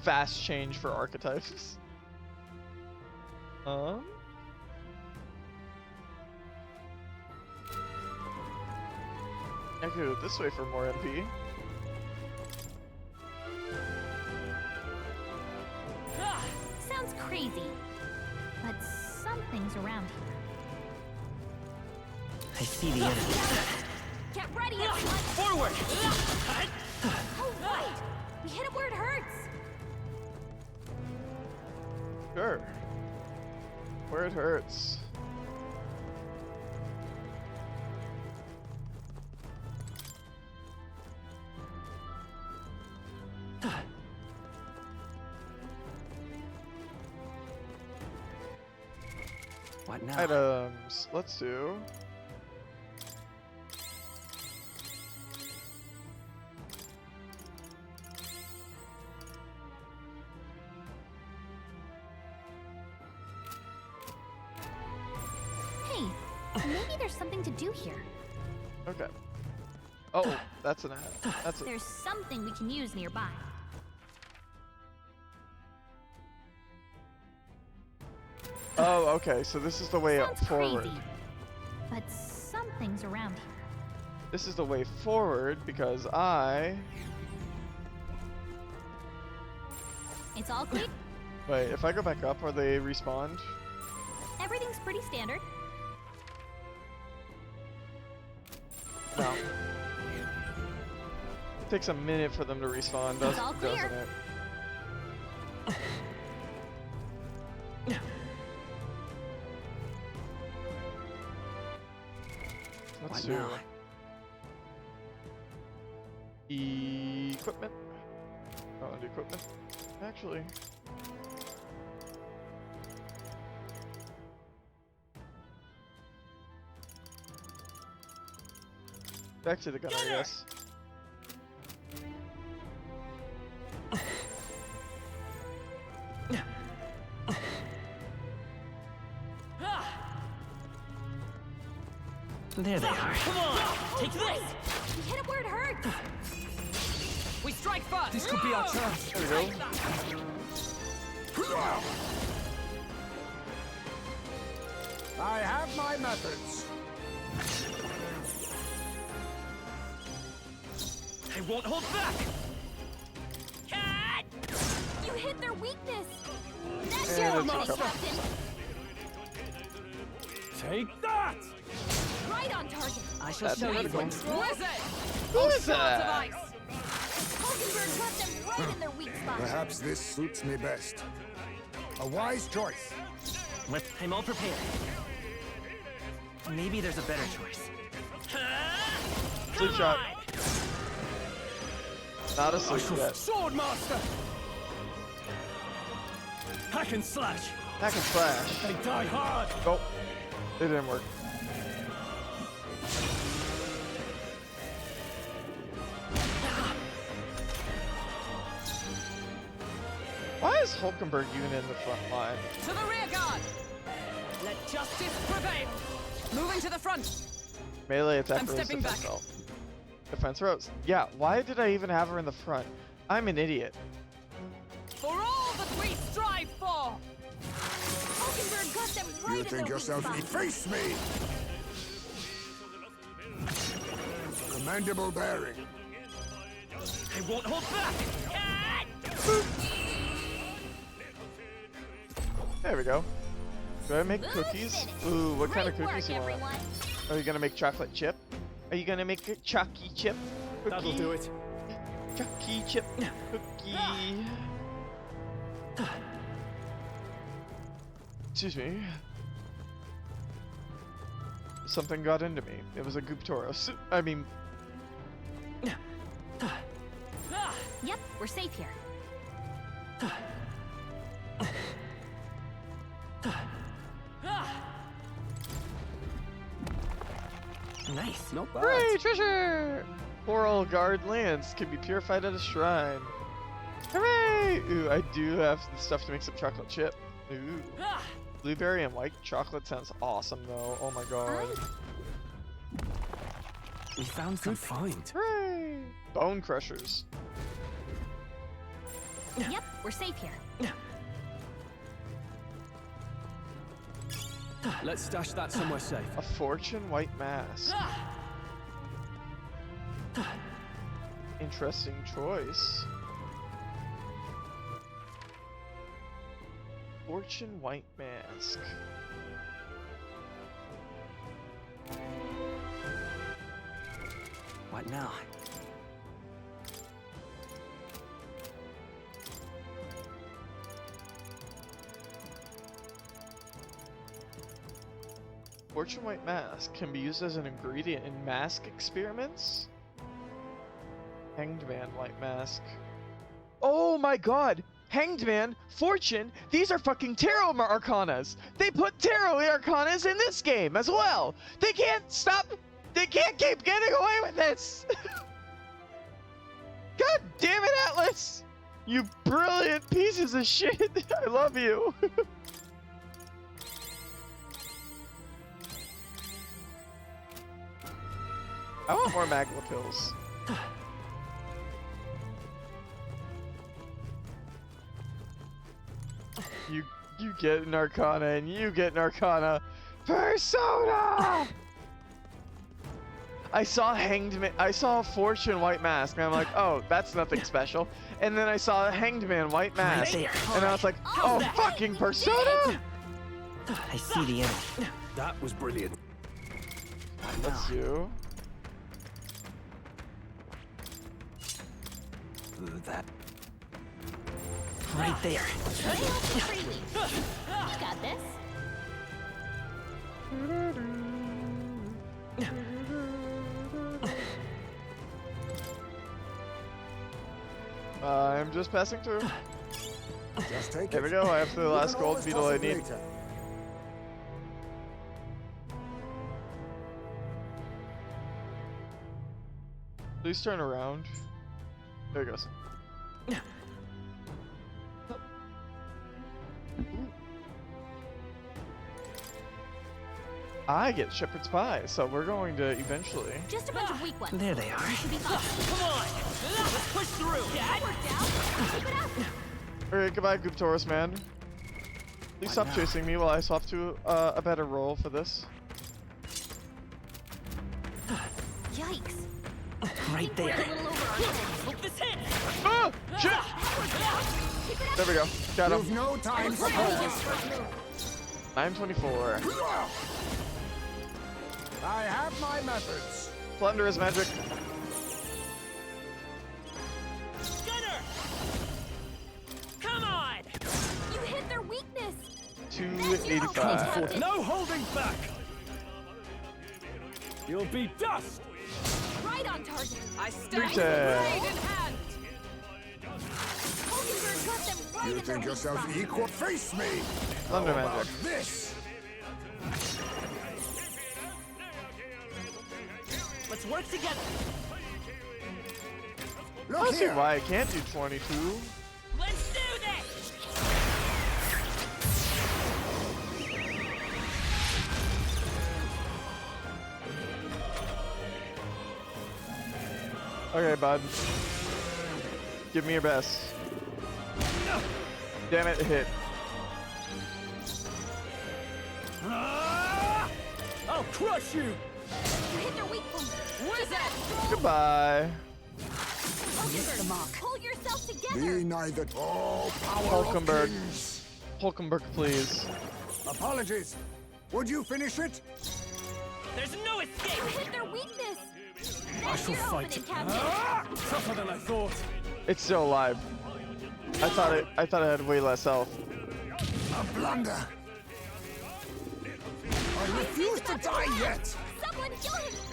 fast change for archetypes. I could go this way for more MP. Sounds crazy, but something's around here. I see the enemy. Get ready, everyone! Forward! Oh, right! We hit it where it hurts! Sure. Where it hurts. What now? Items. Let's do. Items. Let's do. Hey, maybe there's something to do here. Okay. Oh, that's an ad. That's a. There's something we can use nearby. Oh, okay. So this is the way Sounds forward. crazy, but something's around here. This is the way forward because I. It's all clear. Wait, if I go back up, are they respawned? Everything's pretty standard. No. It takes a minute for them to respawn, It's all clear. doesn't it? Let's do now? equipment. Oh, and equipment. Actually. Back to the gun, I guess. There they are. Come on! Take this! We hit it where it hurts! We strike first! This could be our chance. There we go. I have my methods. I won't hold back! You hit their weakness! That's And your it's a way, couple. Captain! Take that! Right on target! I shall That's show you critical. what's Blizzard! Who is Swords of that? ice! Hulkenberg got them right in their weak spot! Perhaps this suits me best. A wise choice. I'm all prepared. Maybe there's a better choice. Sleep shot. Not asleep yet. Sword Master! Hack and slash! Hack and slash. They die hard! Oh, it didn't work. Why is Hulkenberg even in the front line? To the rear guard! Let justice prevail! Moving to the front! Melee attack I'm rows, stepping defense back. row. Defense rows. Yeah, why did I even have her in the front? I'm an idiot. For all that we strive for! Hulkenberg got them right You in think their weak yourself spot! efface me? Commendable bearing. I won't hold back! There we go. Do I make Move cookies? finished. Ooh, what kind of Great cookies work, you want? everyone. Are you gonna make chocolate chip? Are you gonna make a chalky chip? Cookie? That'll do it. Chalky chip cookie. Excuse me. Something got into me. It was a Gooptoros. I mean, Yep, we're safe here. Nice. Not bad. hooray, treasure! Coral guard lands can be purified at a shrine. Hooray! Ooh, I do have the stuff to make some chocolate chip. Ooh. Blueberry and white chocolate sounds awesome though. Oh my god. We found Good something. find. Hooray! Bone crushers. Yep, we're safe here. Let's stash that somewhere safe. A fortune white mask. Interesting choice. Fortune white mask. What now? Fortune White Mask can be used as an ingredient in mask experiments? Hanged Man White Mask. Oh my god! Hanged Man, Fortune, these are fucking tarot arcanas! They put tarot arcanas in this game as well! They can't stop! They can't keep getting away with this! God damn it, Atlas! You brilliant pieces of shit! I love you! I want more magma pills. You get an Arcana and you get an Arcana. Persona! I saw Hanged Man, I saw Fortune White Mask, and I'm like, oh, that's nothing special. And then I saw Hanged Man White Mask, and I was like, oh, fucking Persona! I see the enemy. That was brilliant. That's you. That. Right there. You got this. I'm just passing through. Just take There we go, I have the last gold beetle I need. Please turn around. There he goes. I get shepherd's pie, so we're going to eventually. Just a bunch of weak ones. There they are. You should be fine. Come on! Let's push through! That worked out. Keep it up. Alright, goodbye, Goop Taurus man. Please stop chasing me while I swap to a better role for this. Yikes. Right there. Hope this hits! Ah! Shit! There we go. Got him. You've no time for poses. 924. I have my methods. Plunder is magic. Gunner! Come on! You hit their weakness. 285. No holding back! You'll be dust! Right on target. I stand Rita. blade in hand. Hulkenberg got them right You in think their yourself weak equal? Face me! Thunder How about magic. this? Let's work together! I don't see why I can't do 22. Let's do this! Okay, bud. Give me your best. Damn it, it hit. I'll crush you! You hit their weak point. Wizard! Goodbye. Hulkenberg, pull yourself together. Be neither all power of Hulkenberg. kings. Hulkenberg, please. Apologies. Would you finish it? There's no escape! You hit their weakness. I That's shall your fight. opening, Captain. Tougher than I thought. It's still alive. I thought it had way less health. A blunder. I refuse to die yet. Someone kill him fast.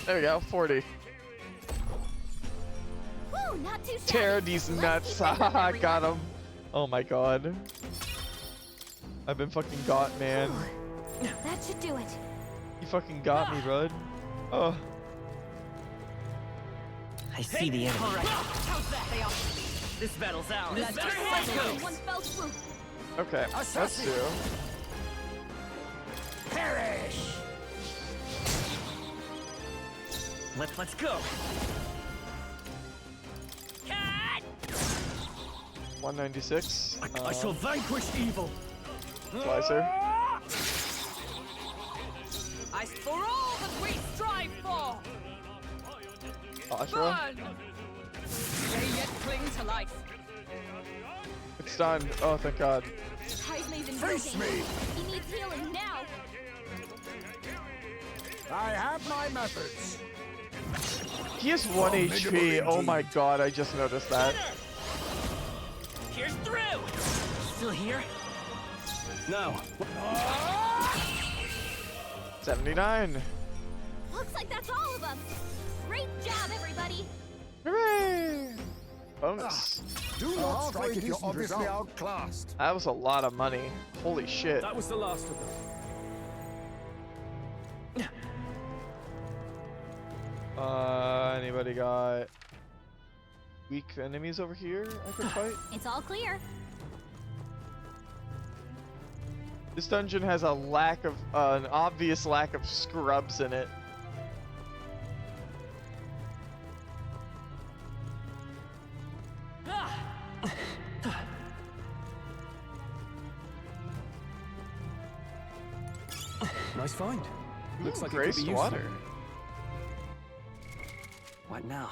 There we go, 40. Woo, not too shabby. Tear these nuts. Haha, got him. Oh my god. I've been fucking got, man. That should do it. You fucking got me, bud. Oh. I see the enemy. Alright, how's that? They all... This battle's ours. Let's Let's just go! one fell swoop. Okay, let's do. Perish. Let's go! Cut! 196. I shall vanquish evil. Slicer. I for all that we strive for. Ashra. Burn! They yet cling to life. It's done. Oh, thank god. Heisman's in Face broken. me. He needs healing now. I have my methods. He has 1 HP. Oh my god, I just noticed that. Here's through! Still here? No. 79. Looks like that's all of them. Great job, everybody. Hooray! Bonus. Do not strike if you're obviously outclassed. That was a lot of money. Holy shit. That was the last of them. Anybody got weak enemies over here I can fight? It's all clear. This dungeon has a lack of, an obvious lack of scrubs in it. Nice find. Looks like it could Graced be useful. water. What now?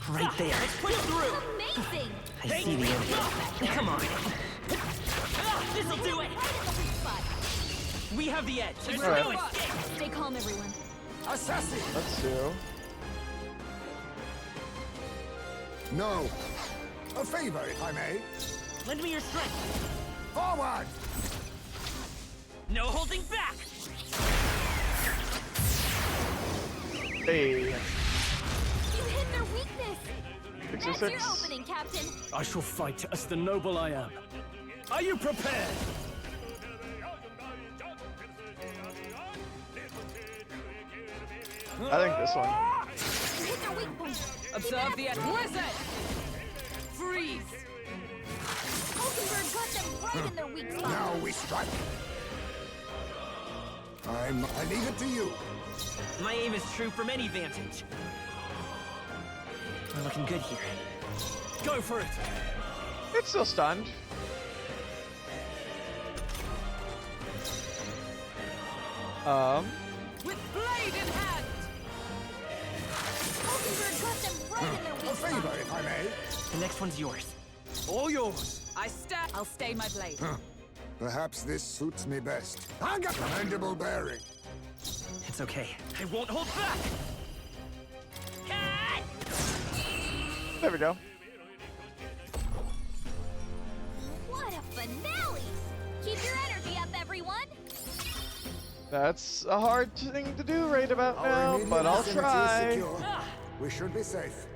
Right there. Push through! Amazing. I see the enemy. Come on. This'll do it! We have the edge. There's All right. no escape. Stay calm, everyone. Assassin! Let's do. No. A favor, if I may. Lend me your strength. Forward! No holding back! Hey. You hit their weakness. 606. That's your opening, Captain. I shall fight as the noble I am. Are you prepared? I think this one. You hit their weak point. Observe the wizard! Freeze! Hulkenberg got them right in their weak spot. Now we strike. I leave it to you. My aim is true from any vantage. We're looking good here. Go for it! It's still stunned. With blade in hand! Hulkenberg got them right in their A weak favor, spot. if I may. The next one's yours. All yours. I'll stay my blade. Perhaps this suits me best. I got commendable bearing. It's okay. I won't hold back! Cat! There we go. What a finale! Keep your energy up, everyone. That's a hard thing to do right about Our now, immediate but I'll vicinity is try. secure. We should be safe.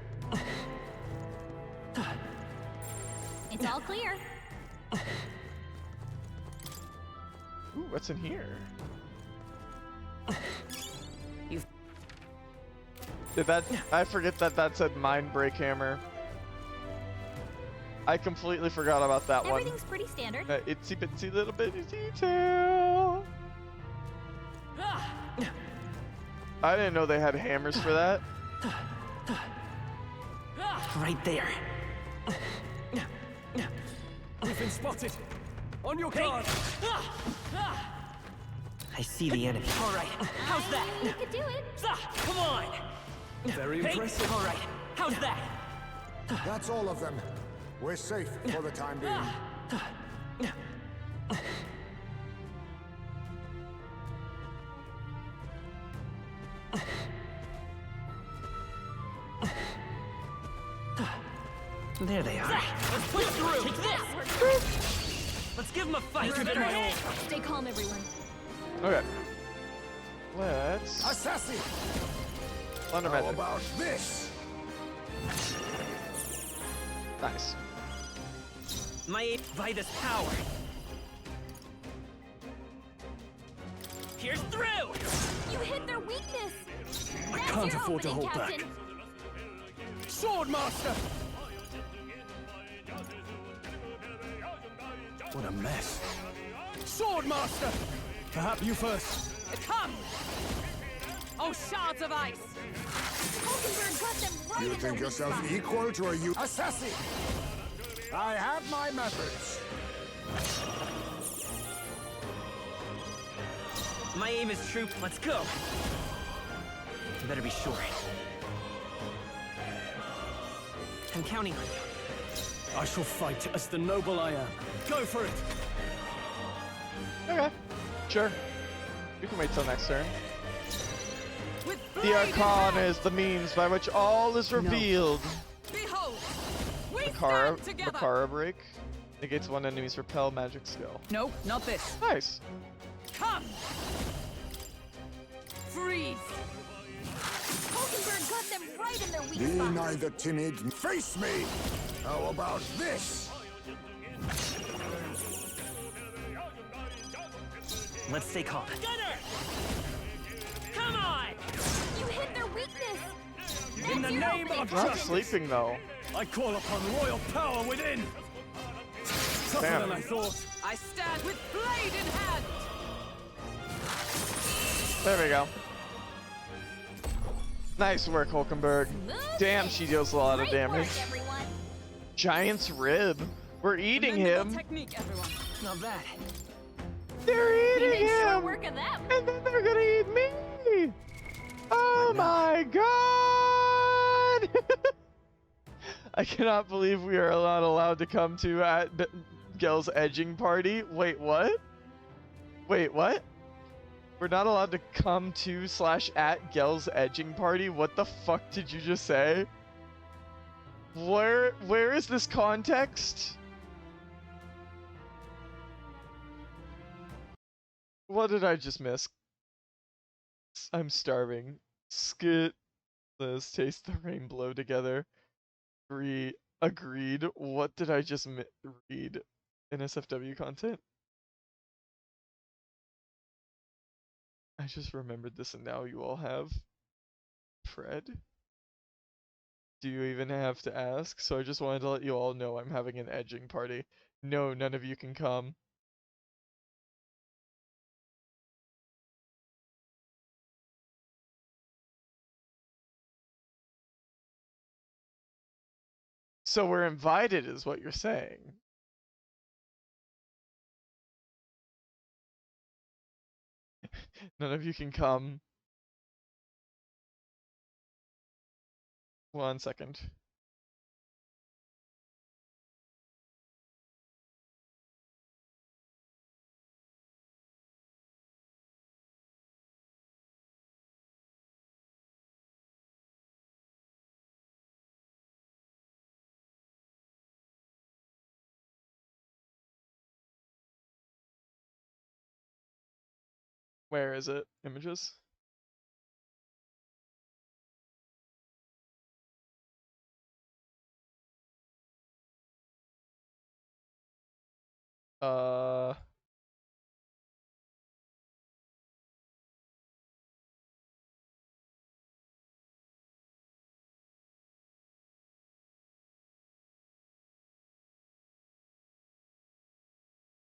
It's all clear. Ooh, what's in here? Did that? I forget that that said mind break hammer. I completely forgot about that one. Everything's pretty standard. Itsy bitsy little bit of detail. I didn't know they had hammers for that. Right there. We've been spotted. On your guard. I see the enemy. All right. How's that? You could do it. Come on. Very impressive. All right. How's that? That's all of them. We're safe for the time being. There they are. Let's push through. Take this. Let's give them a fight. Stay calm, everyone. Okay. Let's. Assassin! Thunder How magic. about this? Nice. My aim by this power. Here's through. You hit their weakness. I That's can't your afford to opening, hold Captain. back. Swordmaster! What a mess. Swordmaster! Perhaps you first. Come! Oh, shards of ice! Hulkenberg got them right You in their think weak yourself spot. equal to a you? Assassin! I have my methods. My aim is true. Let's go. You better be sure. I'm counting on you. I shall fight as the noble I am. Go for it! Okay. Sure. We can wait till next turn. The Archon is the means by which all is revealed. Behold, we Makara, stand together. Makara break. Negates one enemy's repel magic skill. Nope, not this. Nice. Come. Freeze. Hulkenberg got them right in their weak Be spot. neither timid. Face me! How about this? Let's stay calm. Gunner! Come on! You hit their weakness. In the name of Not justice, sleeping though. I call upon royal power within. Tougher Damn. than I thought. I stand with blade in hand. There we go. Nice work, Hulkenberg. Damn, she deals a lot of damage. Giant's rib. We're eating him. Technique, everyone. Not bad. They're eating made short him. work of them. And then they're gonna eat me. Oh my god. I cannot believe we are not allowed to come to at Gel's edging party. Wait, what? Wait, what? We're not allowed to come to / at Gel's edging party? What the fuck did you just say? Where is this context? What did I just miss? I'm starving. Skit. Let's taste the rainbow together. Agreed. What did I just read? NSFW content? I just remembered this and now you all have. Fred? Do you even have to ask? So I just wanted to let you all know I'm having an edging party. No, none of you can come. So we're invited is what you're saying. None of you can come. 1 second. Where is it? Images?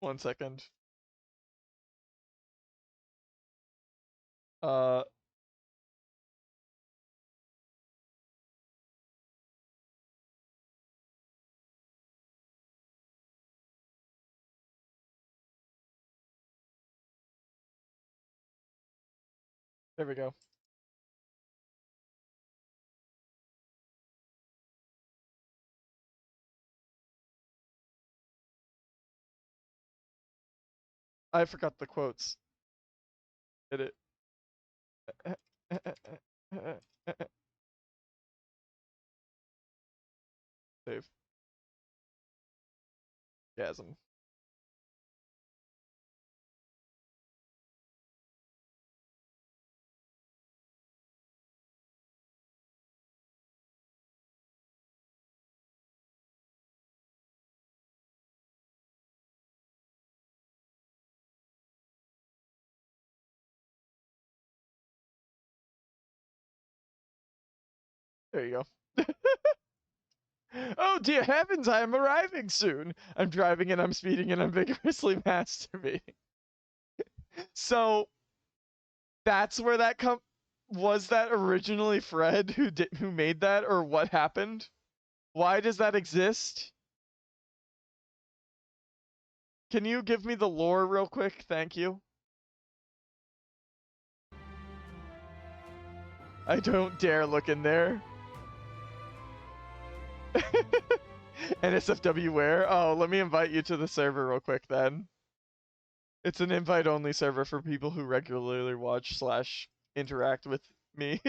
One second. There we go. I forgot the quotes. Hit it. Save. Gasm. There you go. Oh dear heavens, I am arriving soon. I'm driving and I'm speeding and I'm vigorously masturbating. So that's where that was that originally Fred who made that, or what happened? Why does that exist? Can you give me the lore real quick? Thank you. I don't dare look in there. NSFW where? Oh, let me invite you to the server real quick then. It's an invite-only server for people who regularly watch / interact with me.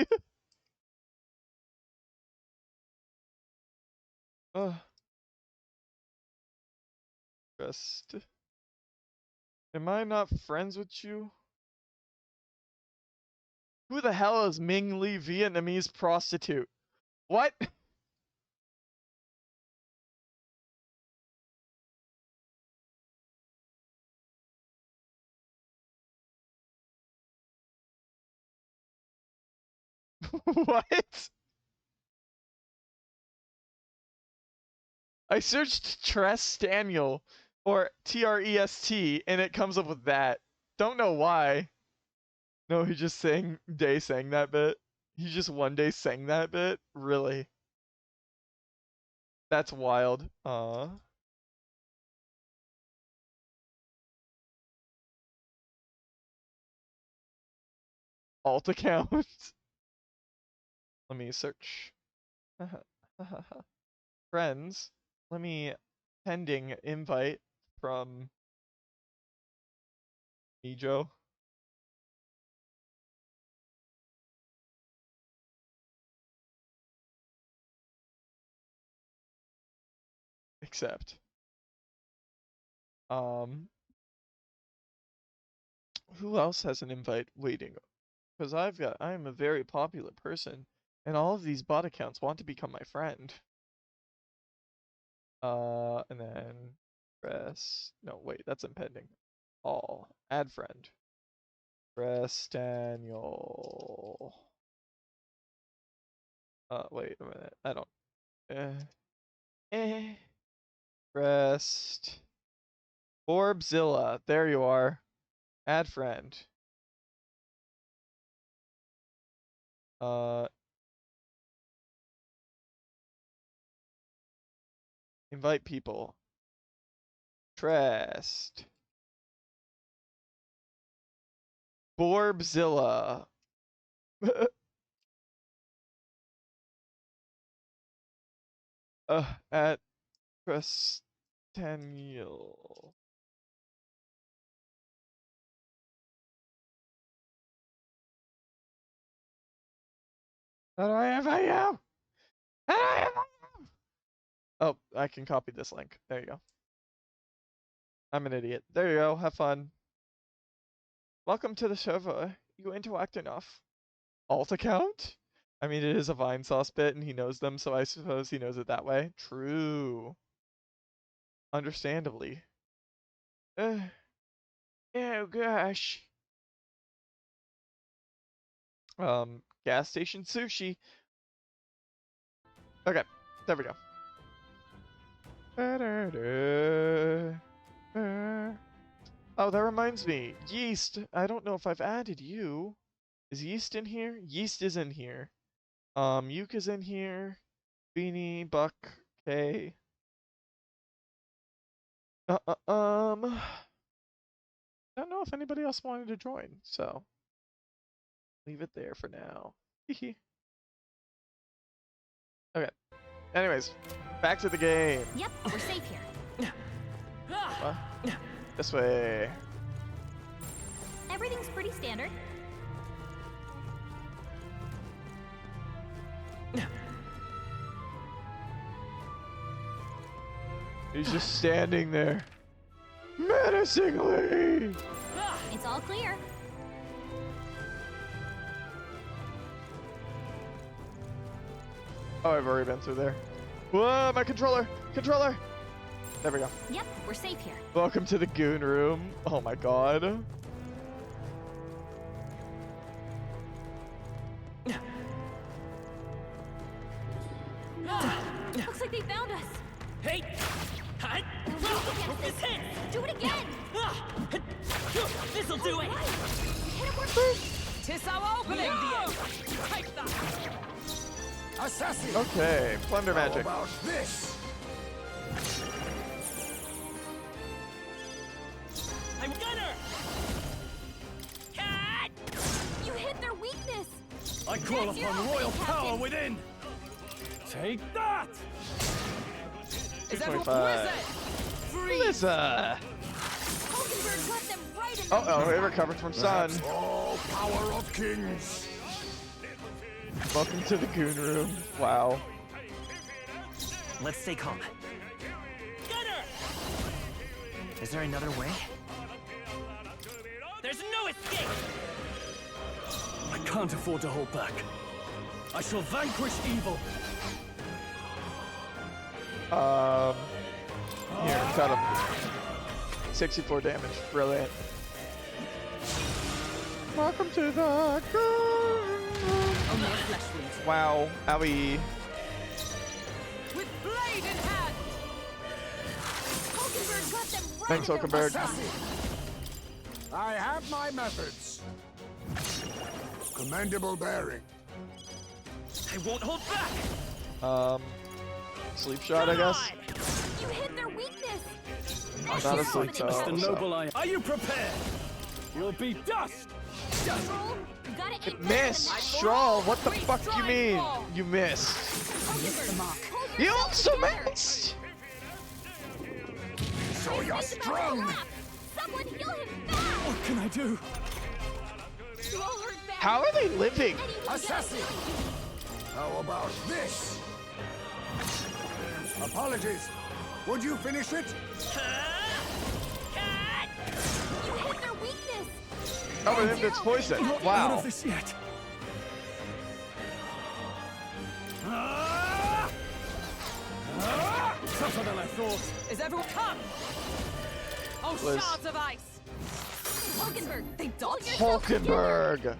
Just... Am I not friends with you? Who the hell is Ming Lee Vietnamese prostitute? What? What? I searched Tress Daniel or Trest and it comes up with that. Don't know why. No, he just sang that bit. He just one day sang that bit? Really? That's wild. Alt account. Let me search. Friends. Let me pending invite from Mijo. Accept. Who else has an invite waiting? Because I'm a very popular person, and all of these bot accounts want to become my friend. And then press. No, wait, that's impending. All. Add friend. Press Daniel. Wait a minute. I don't. Pressed. Forbzilla. There you are. Add friend. Invite people. Trest. Forbzilla. At press Daniel. How do I invite you? How do I invite you? Oh, I can copy this link. There you go. I'm an idiot. There you go. Have fun. Welcome to the server. You interact enough. Alt account? I mean, it is a Vine Sauce bit, and he knows them, so I suppose he knows it that way. True. Understandably. Oh gosh. Gas station sushi. Okay, there we go. Oh, that reminds me. Yeast. I don't know if I've added you. Is Yeast in here? Yeast is in here. Yuke is in here. Beanie, Buck, K. I don't know if anybody else wanted to join, so leave it there for now. Okay. Anyways, back to the game. Yep, we're safe here. This way. Everything's pretty standard. He's just standing there. Menacingly! It's all clear. Oh, I've already been through there. Whoa, my controller! Controller! There we go. Yep, we're safe here. Welcome to the goon room. Oh my god. Looks like they found us. Hey! Hi! Do it again! This'll do it! Hit him more. Tis our opening! Take that! Assassin! Okay, plunder magic. How about this? I'm gunner! Cat! You hit their weakness. I call That's your upon opening, royal power Captain. within! Take that! Is everyone 225. Blizzard? Blizzard! Hulkenberg left them right Uh-oh, it recovered from sun. All power of kings. Welcome to the goon room. Wow. Let's stay calm. Is there another way? There's no escape! I can't afford to hold back. I shall vanquish evil. Here, cut him. 64 damage. Brilliant. Welcome to the goon room. Wow. Owie. With blade in hand. Hulkenberg got them right. Thanks, Hulkenberg. I have my methods. Commendable bearing. I won't hold back! Sleep shot, I guess. You hit their weakness. Not a sleep shot. The noble eye. Are you prepared? You'll be dust. Stroll, you gotta aim It missed. Stroll, what the fuck you mean? You missed. You also missed. So you're strong. Someone heal him back. What can I do? You all hurt bad. How are they living? Assassin. How about this? Apologies. Would you finish it? You hit their weakness. Oh, but it's poison. Not out Wow. of this yet. Tougher than I thought. Is everyone come? Oh, Liz. shards of ice. Hulkenberg, They dodge. Hulkenberg.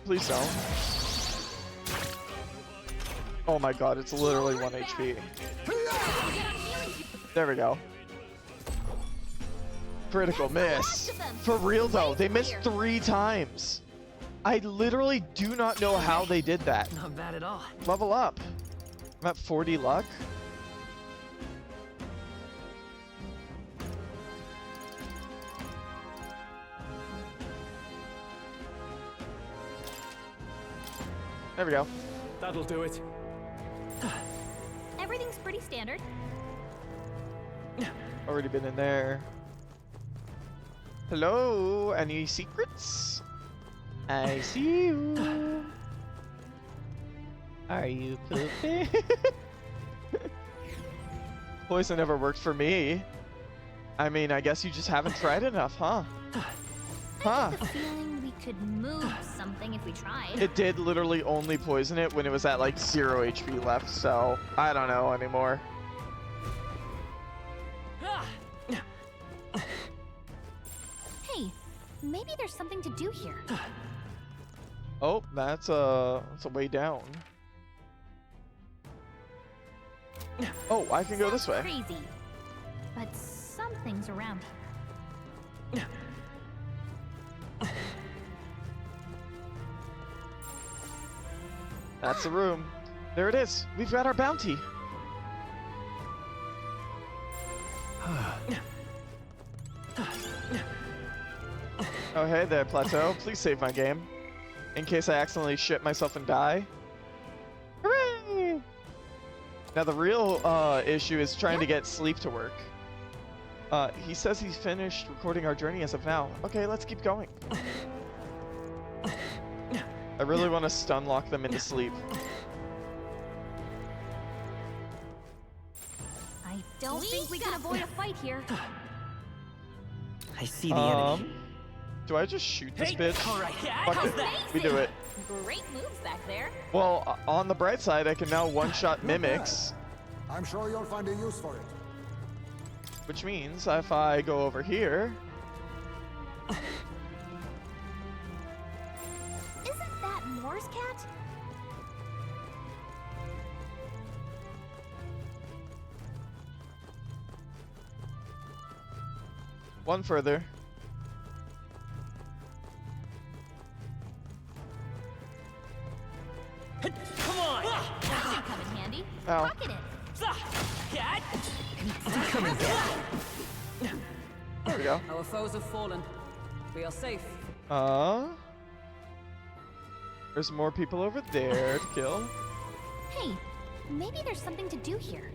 Please don't. Oh my god, it's literally 1 HP. There we go. Critical miss. For real though, they missed 3 times. I literally do not know how they did that. Not bad at all. Level up. I'm at 40 luck. There we go. That'll do it. Everything's pretty standard. Already been in there. Hello? Any secrets? I see you. Are you pooping? Poison never worked for me. I mean, I guess you just haven't tried enough, huh? Huh? I get the feeling we could move something if we tried. It did literally only poison it when it was at like 0 HP left, so I don't know anymore. Hey, maybe there's something to do here. Oh, that's a way down. Oh, I can go this way. Crazy, but something's around here. That's the room. There it is. We've got our bounty. Oh, hey there, Plateau. Please save my game. In case I accidentally shit myself and die. Hooray! Now, the real issue is trying to get Sleep to work. He says he's finished recording our journey as of now. Okay, let's keep going. I really want to stun lock them into sleep. I don't think we can avoid a fight here. I see the enemy. Do I just shoot this bitch? All right, Fuck it. We do it. Great moves back there. Well, on the bright side, I can now one-shot mimics. I'm sure you'll find a use for it. Which means if I go over here... Isn't that Moore's cat? One further. Come on! That should come in handy. Ow. Rocket it. There we go. Our foes have fallen. We are safe. There's more people over there to kill. Hey, maybe there's something to do here.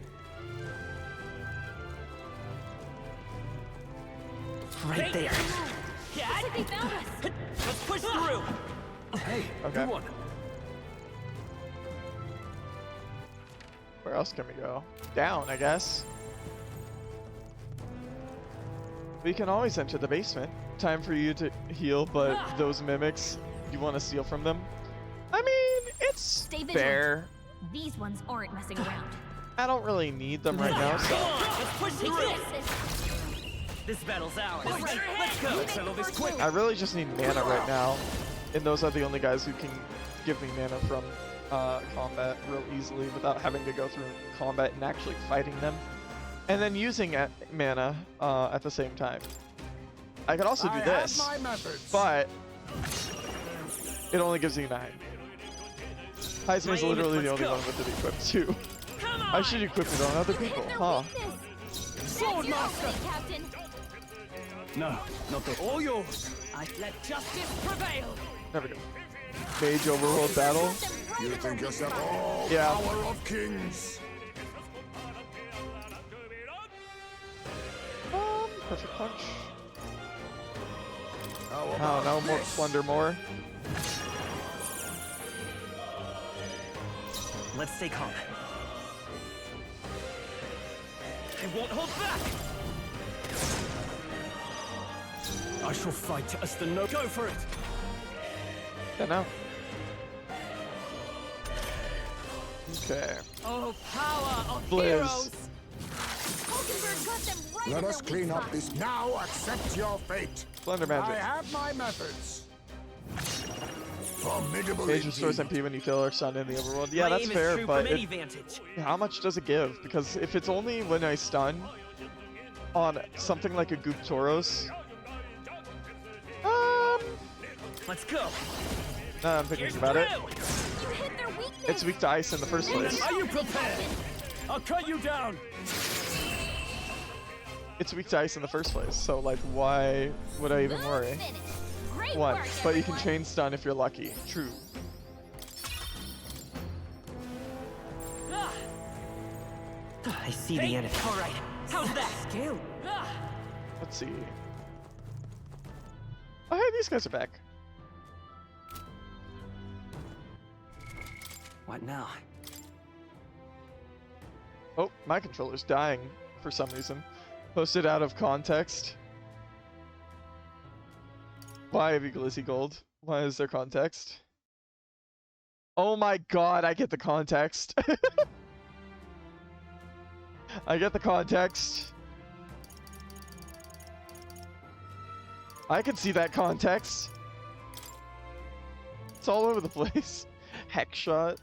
Right there. They found us. Let's push through. Hey, Okay. good one. Where else can we go? Down, I guess. We can always enter the basement. Time for you to heal, but those mimics, you want to steal from them? I mean, it's Stay vigilant. fair. These ones aren't messing around. I don't really need them right now, so... Let's push through. This battle's ours. Let's go. Let's settle this quick. I really just need mana right now. And those are the only guys who can give me mana from combat real easily without having to go through combat and actually fighting them. And then using mana at the same time. I could also do this, but it only gives you 9. Heisman's literally the only one with it equipped too. I should equip it on other people, huh? Sword Master! Captain. No, not the. All yours. I let justice prevail. There we go. Mage overworld battle. You think yourself all Yeah. power of kings? Perfect punch. How Oh about no, more this? plunder more. Let's stay calm. I won't hold back. I shall fight as the no. Go for it. Yeah, no. Okay. Oh, power of Blizz. heroes. Hulkenberg got them right Let in us their clean weak up spot. this. Now accept your fate. Plunder magic. I have my methods. Formidable. Mage restores indeed. MP when you kill our son in the overworld. Yeah, My that's aim is fair, true but from any it, vantage. how much does it give? Because if it's only when I stun on something like a Goop Tauros, Let's go. now I'm thinking about it. You hit their weakness. It's weak to ice in the first place. Are you prepared? I'll cut you down. It's weak to ice in the first place, so like, why would I even worry? Finish. Great One, work, but you can everyone. chain stun if you're lucky. True. I see the enemy. All right. How's that? Skill. Let's see. Oh, hey, these guys are back. What now? Oh, my controller's dying for some reason. Posted out of context. Why have you glizzy gold? Why is there context? Oh my god, I get the context. I get the context. I can see that context. It's all over the place. Heck shot.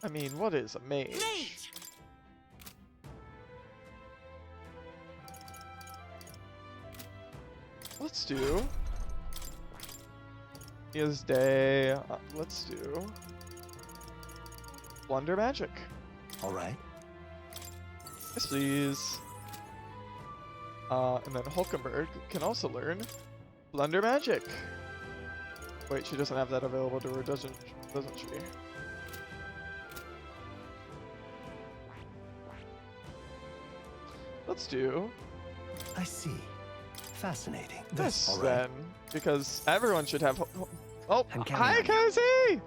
I mean, what is a mage? Let's do. His day. Let's do. Blunder magic. All right. Yes, please. And then Hulkenberg can also learn Blunder magic. Wait, she doesn't have that available to her, doesn't she? Let's do. I see. Fascinating. This All right. then, because everyone should have. Oh, I'm hi, counting on Cozy!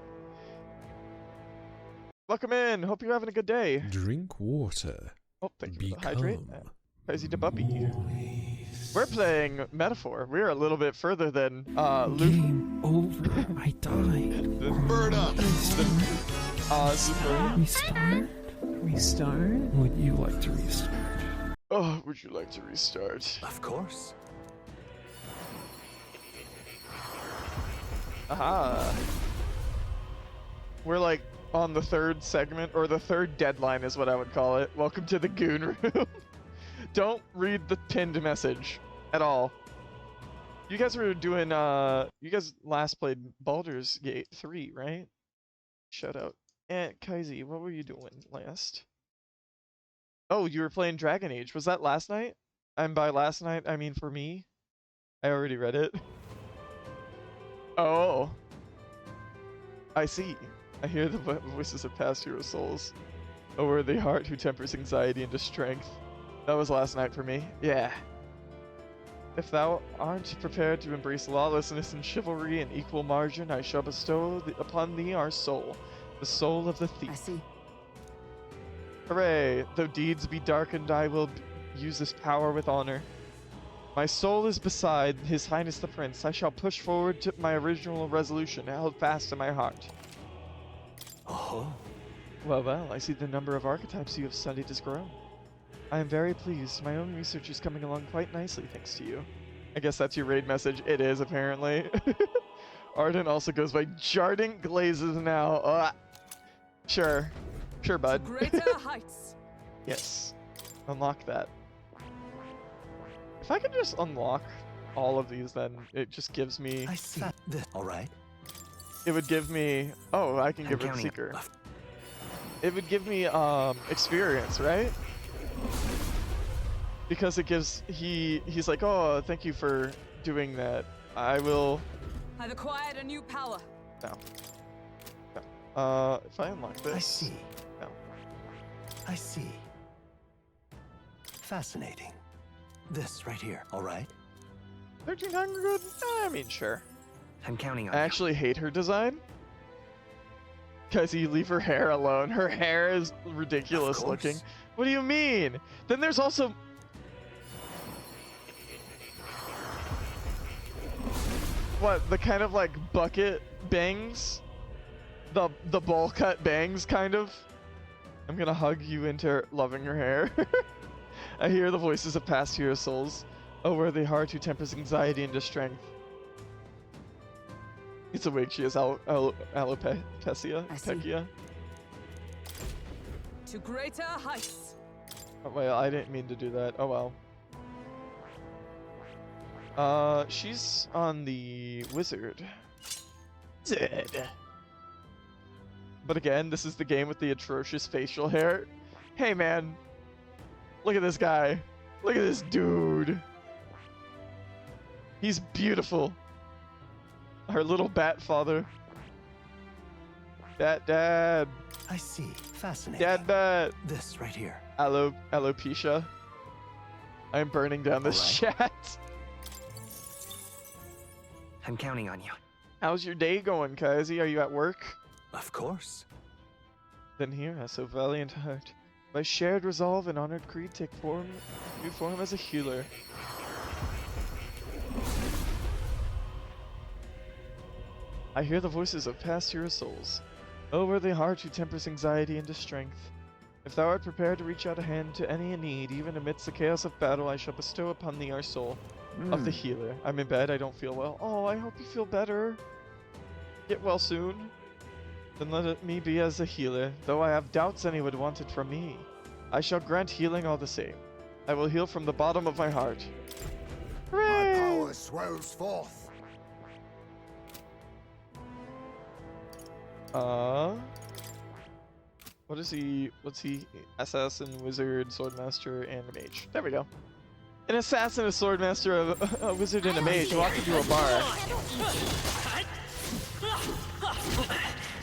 Welcome in. Hope you're having a good day. Drink water. Oh, thank you for the hydrate. Cozy to Buppy. We're playing Metaphor. We're a little bit further than Luke. Game over. I died. Bird up. Super. Restart. Restart. Would you like to restart? Oh, would you like to restart? Of course. Aha. We're like on the third segment, or the third deadline is what I would call it. Welcome to the Goon Room. Don't read the pinned message at all. You guys were doing, you guys last played Baldur's Gate 3, right? Shout out. And Kaizi, what were you doing last? Oh, you were playing Dragon Age. Was that last night? And by last night, I mean for me. I already read it. Oh. I see. I hear the voices of past hero souls. O worthy heart who tempers anxiety into strength. That was last night for me. Yeah. If thou art prepared to embrace lawlessness and chivalry in equal margin, I shall bestow upon thee our soul, the soul of the thief. I see. Hooray! Though deeds be darkened, I will use this power with honor. My soul is beside His Highness the Prince. I shall push forward to my original resolution, held fast in my heart. Oh. Well, well, I see the number of archetypes you have studied has grown. I am very pleased. My own research is coming along quite nicely, thanks to you. I guess that's your raid message. It is, apparently. Arden also goes by Jardin Glazes now. Sure. Sure, bud. Greater heights. Yes. Unlock that. If I could just unlock all of these, then it just gives me... I see. Alright. It would give me... Oh, I can give her the Seeker. It would give me, experience, right? Because it gives... He's like, oh, thank you for doing that. I will... I've acquired a new power. No. No. If I unlock this... I see. No. I see. Fascinating. This right here, alright? 1300? I mean, sure. I'm counting on I actually hate her design. Because you leave her hair alone. Her hair is ridiculous looking. What do you mean? Then there's also... What, the kind of like bucket bangs? The bowl cut bangs, kind of? I'm gonna hug you into loving her hair. I hear the voices of past hero souls. Oh, worthy heart who tempers anxiety into strength. It's a wig. She has alopecia. Pecia. To greater heights. Oh, well, I didn't mean to do that. Oh well. She's on the wizard. But again, this is the game with the atrocious facial hair. Hey, man. Look at this guy. Look at this dude. He's beautiful. Our little bat father. Dad. I see. Fascinating. Bat. This right here. Alopecia. I'm burning down this chat. I'm counting on you. How's your day going, Kazi? Are you at work? Of course. Then here, so valiant heart. By shared resolve and honored creed, take new form as a healer. I hear the voices of past hero souls. O worthy heart who tempers anxiety into strength. If thou art prepared to reach out a hand to any in need, even amidst the chaos of battle, I shall bestow upon thee our soul of the healer. I'm in bed, I don't feel well. Oh, I hope you feel better. Get well soon. Then let me be as a healer, though I have doubts any would want it from me. I shall grant healing all the same. I will heal from the bottom of my heart. Hooray! My power swells forth. What is he? What's he? Assassin, wizard, swordmaster, and a mage. There we go. An assassin, a swordmaster, a wizard, and a mage walk into a bar.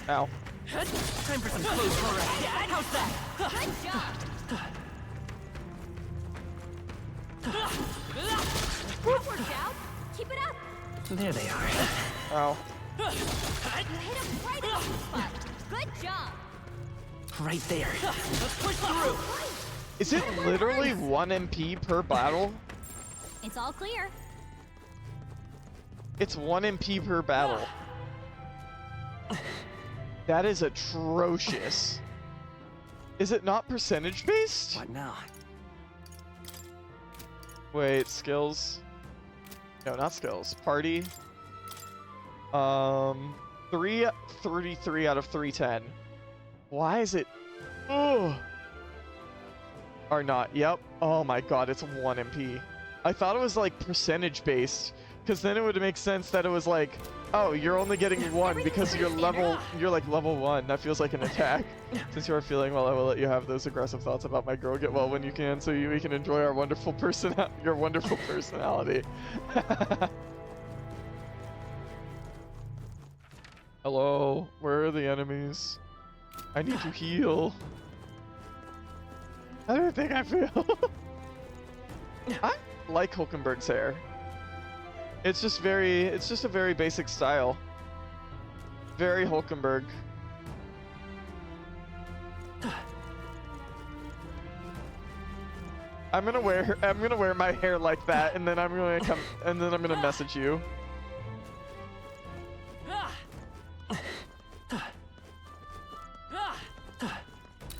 Ow. Time for some clothes already. How's that? Good job. That worked out. Keep it up. There they are. Ow. You hit him right in the spot. Good job. Right there. Let's push through. Is it literally 1 MP per battle? It's all clear. It's 1 MP per battle. That is atrocious. Is it not percentage based? What now? Wait, skills? No, not skills. Party. 333 out of 310. Why is it? Oh. Or not? Yep. Oh my god, it's 1 MP. I thought it was like percentage based, because then it would make sense that it was like, oh, you're only getting 1 because you're like level 1. That feels like an attack. Since you are feeling well, I will let you have those aggressive thoughts about my girl. Get well when you can, so we can enjoy our wonderful your wonderful personality. Hello, where are the enemies? I need to heal. I don't think I feel. I like Hulkenberg's hair. It's just a very basic style. Very Hulkenberg. I'm gonna wear my hair like that, and then I'm gonna message you.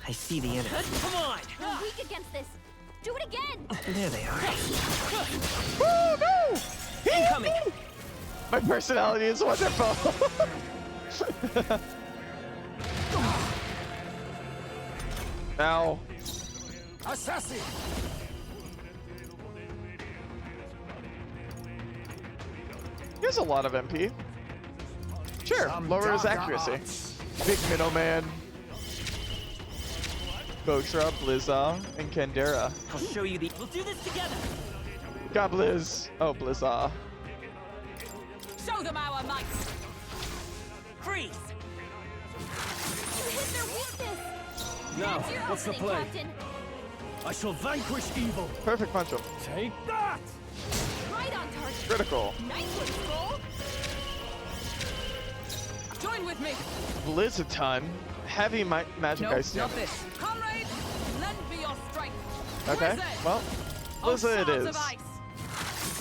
I see the enemy. Come on! You're weak against this. Do it again! There they are. Oh no! Incoming! My personality is wonderful. Now. Assassin! Here's a lot of MP. Sure, lower his accuracy. Big middleman. Botra, Blizza, and Kandera. I'll show you the. We'll do this together. Got Blizz. Oh, Blizza. Show them our might. Freeze. You hit their weakness. Now, That's your what's the opening, play? Captain. I shall vanquish evil. Perfect punch him. Take that! Right on target. Critical. Nice one, Skull. Join with me. Blizz a ton. Heavy magic No, ice not damage. this. Comrades, lend me your strength. Okay, Blizzard. well, Blizza it Shards is. of ice.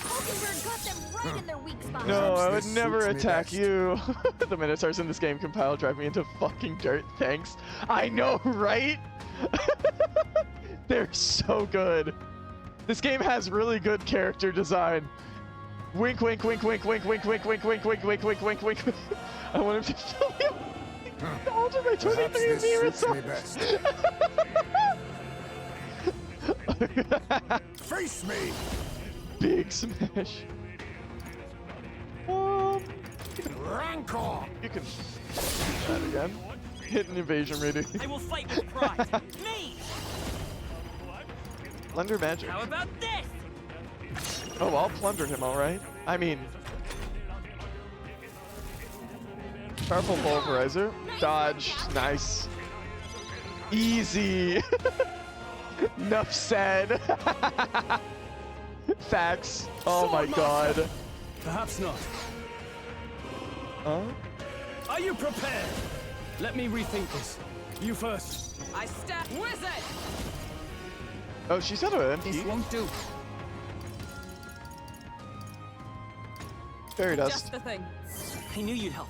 Hulkenberg got them right in their weak spot. No, I would this never suits me attack best. you. The Minotaurs in this game compile drive me into fucking dirt, thanks. I know, right? They're so good. This game has really good character design. Wink, wink, wink, wink, wink, wink, wink, wink, wink, wink, wink, wink, wink, wink. I want him to kill him. Alter my 23 Perhaps this suits me best. Face me! Big smash. Rancor! You can do that again. Hit an evasion rating. I will fight with pride. Me. Plunder magic. How about this? Oh, I'll plunder him, alright. I mean... Powerful pulverizer. Dodge. Nice. Easy. Enough said. Facts. Oh my god. Perhaps not. Huh? Are you prepared? Let me rethink this. You first. I step wizard. Oh, she's out of MP. This won't do. Fairy dust. Just the thing. I knew you'd help.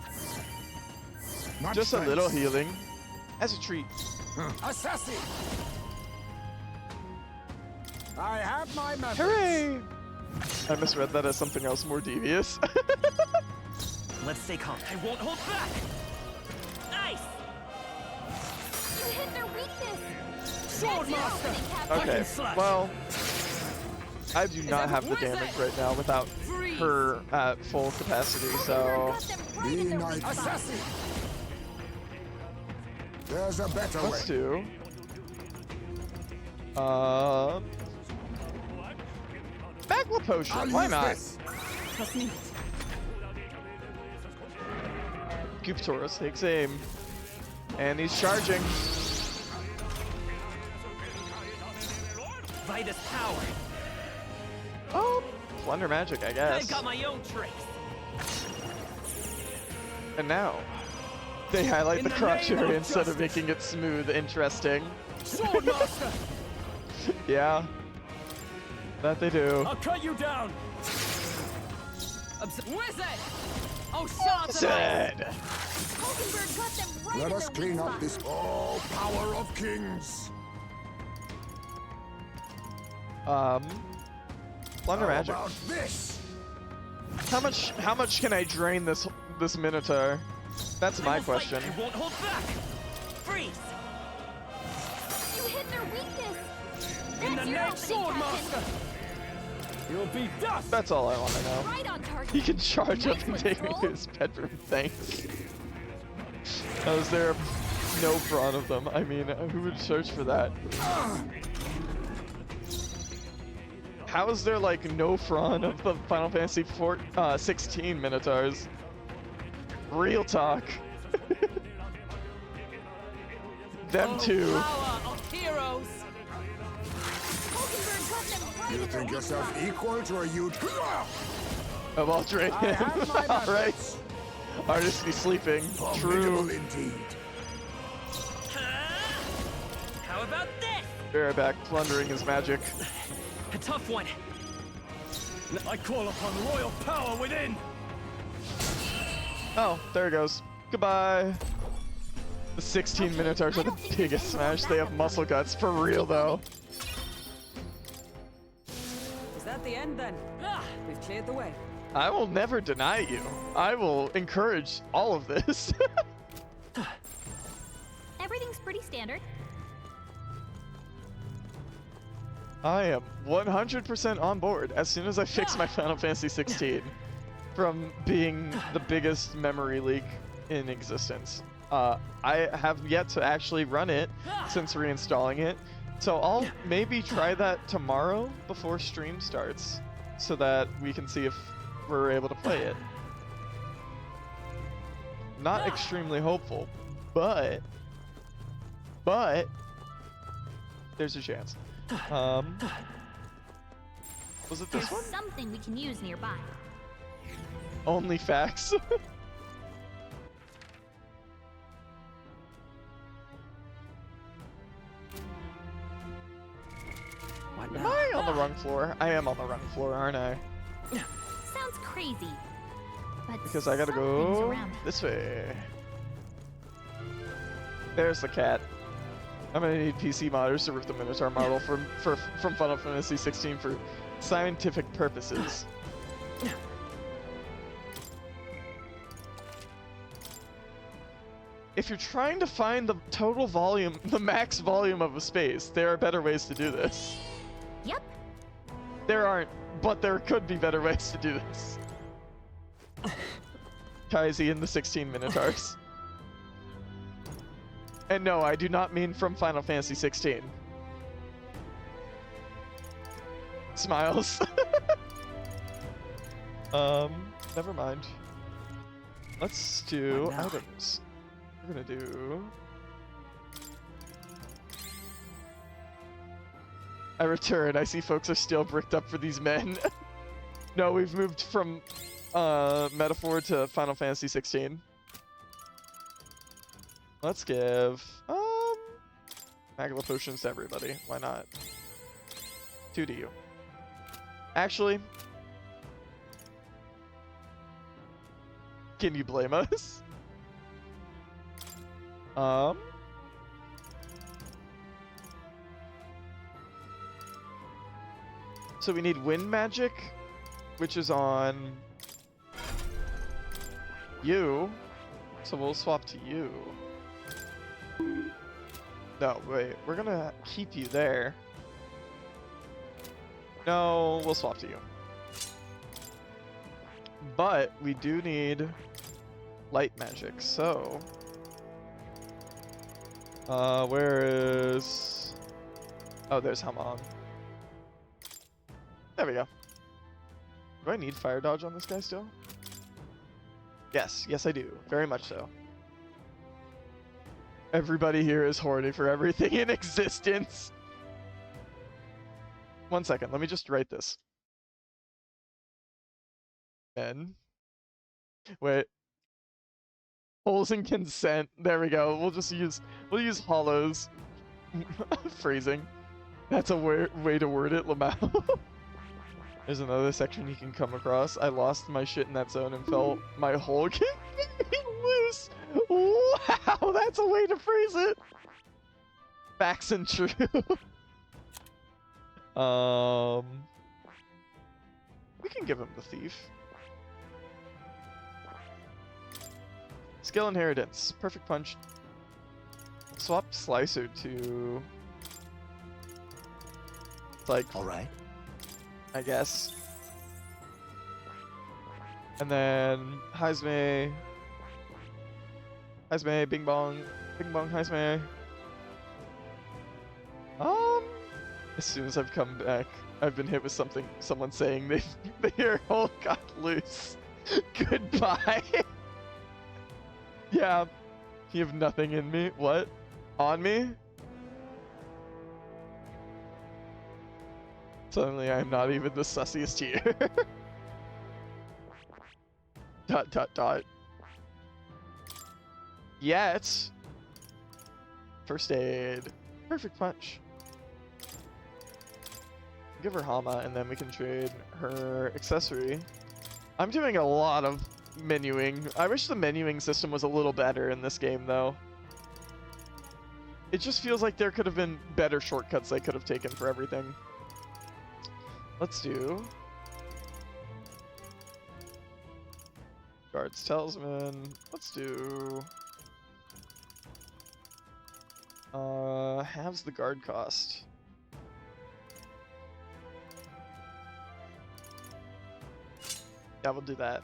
Much Just a thanks. little healing. As a treat. Assassin! I have my methods. Hooray! I misread that as something else more devious. Let's stay calm. I won't hold back. Nice. You hit their weakness. Sword That's your Master! opening, Captain. Okay, well, I do not have the damage right now without her at full capacity, so Got them right in their weak spot. Assassin! There's a better way. let's do. Magma potion. I'll Why use not? this. Trust me. Gooptaurus takes aim, and he's charging. Vitus power. Plunder magic, I I've guess. got my own tricks. And now they highlight In the the crotch name of area instead of justice. making it smooth, interesting. Sword Master! Yeah, that they do. I'll cut you down! Wizard. Oh, shards of ice. Said. Hulkenberg got them right Let in us their clean weak up spot. this power of kings. Plunder How magic. about this? How much can I drain this Minotaur? That's my question. I won't hold back. Freeze. You hit their weakness. In the That's your name opening, Sword Captain. Master! You'll be dust! That's all I want to know. Right on target. He can charge up Nice and one, take me Troll. to his bedroom, thanks. Oh, is there no brawn of them? I mean, who would search for that? How is there like no Fron of the Final Fantasy 16 Minotaurs? Real talk. Them Oh, two. power of heroes. You think yourself equal to a huge... Oh, well, drain him. Alright. Artist, he's sleeping. True. Indeed. How about this? Bareback plundering his magic. A tough one. I call upon royal power within. Oh, there it goes. Goodbye. The 16 Minotaurs are the biggest smash. They have muscle guts for real, though. Is that the end then? We've cleared the way. I will never deny you. I will encourage all of this. Everything's pretty standard. I am 100% on board as soon as I fix my Final Fantasy 16 from being the biggest memory leak in existence. I have yet to actually run it since reinstalling it, so I'll maybe try that tomorrow before stream starts so that we can see if we're able to play it. Not extremely hopeful, but there's a chance. Was it this There's one? something we can use nearby. Only facts. Am I on the wrong floor? I am on the wrong floor, aren't I? Sounds crazy, but Because I gotta something's go around. this way. There's the cat. I'm gonna need PC modders to rip the Minotaur model from Final Fantasy 16 for scientific purposes. If you're trying to find the total volume, the max volume of a space, there are better ways to do this. Yep. There aren't, but there could be better ways to do this. Kaizi and the 16 Minotaurs. And no, I do not mean from Final Fantasy 16. Smiles. Never mind. Let's do items. We're gonna do... I return. I see folks are still bricked up for these men. No, we've moved from Metaphor to Final Fantasy 16. Let's give Magla potions to everybody. Why not? 2 to you. Actually, can you blame us? So we need wind magic, which is on you. So we'll swap to you. No, wait, we're gonna keep you there. No, we'll swap to you. But we do need light magic, so... where is... Oh, there's Hamon. There we go. Do I need fire dodge on this guy still? Yes, yes I do. Very much so. Everybody here is horny for everything in existence. 1 second, let me just write this. N. Wait. Holes in consent. There we go. We'll use hollows. Phrasing. That's a way to word it, Lamau. There's another section you can come across. I lost my shit in that zone and felt my whole game loose. Wow, that's a way to phrase it. Facts and true. We can give him the thief. Skill inheritance. Perfect punch. Swap slicer to... like... Alright. I guess. And then Heisme, Bing Bong, Heisme. As soon as I've come back, I've been hit with someone saying their hole got loose. Goodbye. Yeah, you have nothing in me. What? On me? Suddenly, I am not even the sussiest here. Dot dot dot. Yet. First aid. Perfect punch. Give her Hama, and then we can trade her accessory. I'm doing a lot of menuing. I wish the menuing system was a little better in this game, though. It just feels like there could have been better shortcuts they could have taken for everything. Let's do... Guard's Talisman. Let's do... halves the guard cost. Yeah, we'll do that.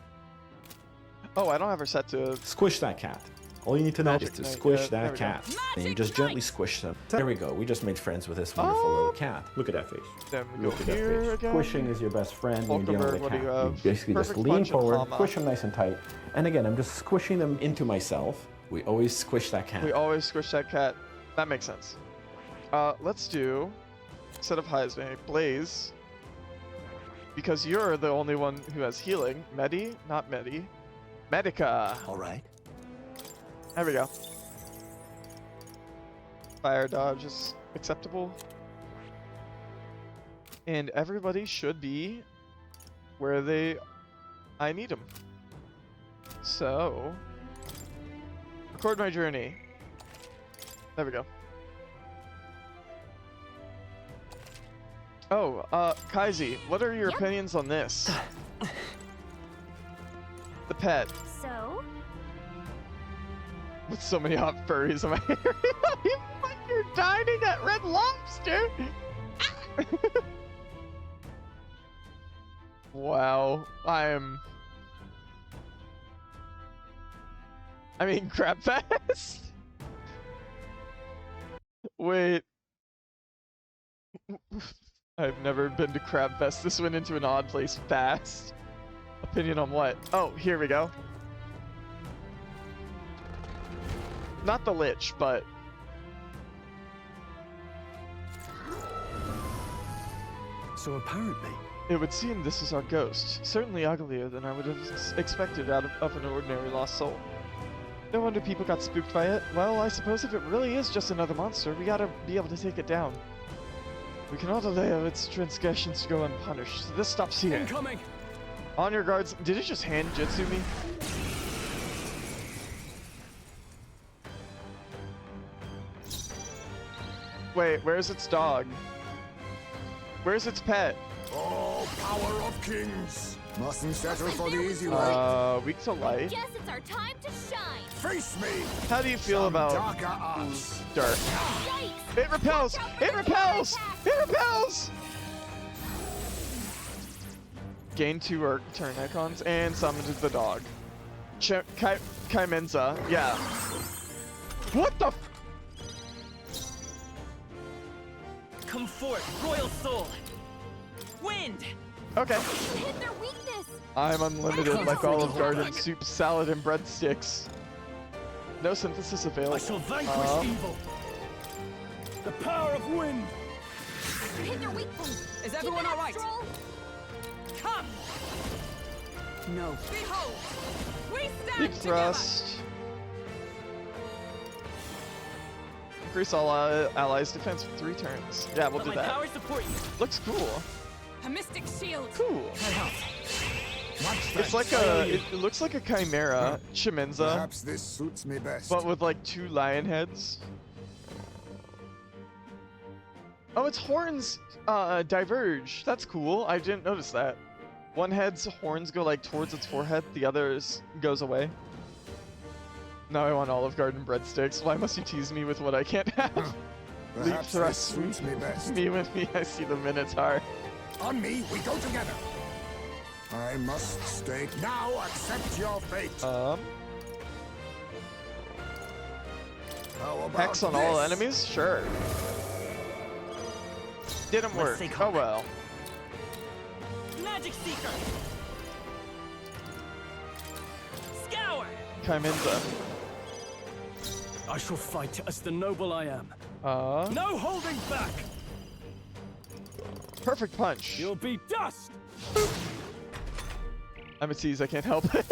Oh, I don't have her set to... Squish that cat. All you need to know is to squish that cat. And you just gently Magic squish them. There we go. We just made friends with this wonderful little cat. Look at that face. Then we Look go at that here face. again. Squishing is your best friend when you're dealing with a What do cat. you have? Basically just Perfect lean punch and forward, Hama. push them nice and tight. And again, I'm just squishing them into myself. We always squish that cat. We always squish that cat. That makes sense. Let's do... Set of Heisme. Blaze. Because you're the only one who has healing. Medi? Not Medi. Medica. Alright. There we go. Fire dodge is acceptable. And everybody should be where I need them. So, record my journey. There we go. Oh, Kaizi, what are your opinions on this? The pet. So? With so many hot furries in my area, even like you're dining at Red Lobster. Wow, I mean, Crab Fest? Wait. I've never been to Crab Fest. This went into an odd place fast. Opinion on what? Oh, here we go. Not the Lich, but... So apparently... It would seem this is our ghost. Certainly uglier than I would have expected out of an ordinary lost soul. No wonder people got spooked by it. Well, I suppose if it really is just another monster, we gotta be able to take it down. We cannot allow its transgressions to go unpunished, so this stops here. Incoming! On your guards. Did it just hand Jitsu me? Wait, where's its dog? Where's its pet? Oh, power of kings! Mustn't settle for the easy way. Weak to light. Guess it's our time to shine. Face me! How do you feel about darker arts? dirt? Yikes! It repels! It repels! It repels! Gain 2 turn icons and summoned the dog. Kaimenza, yeah. What the f— Come forth, royal soul. Wind. Okay. You hit their weakness. I'm unlimited like Olive Garden soup, salad, and breadsticks. No synthesis available. I shall vanquish evil. The power of wind. You hit their weak point. Is everyone all right? Come. No. Behold, we stand Deep thrust. Increase all allies' defense for 3 turns. Yeah, we'll do that. Power support you. Looks cool. A mystic shield. Cool. It's like it looks like a chimera, Chimenza. Perhaps this suits me best. But with like 2 lion heads. Oh, its horns diverge. That's cool. I didn't notice that. One head's horns go like towards its forehead, the other's goes away. Now I want Olive Garden breadsticks. Why must you tease me with what I can't have? Leap Perhaps this thrust suits me best. me with me. I see the Minotaur. On me, we go together. I must state now. Accept your fate. How about Hex on all this? enemies? Sure. Didn't work. Oh well. Magic Seeker. Scour. Kaimenza. I shall fight as the noble I am. No holding back! Perfect punch. You'll be dust. I'm a tease, I can't help it.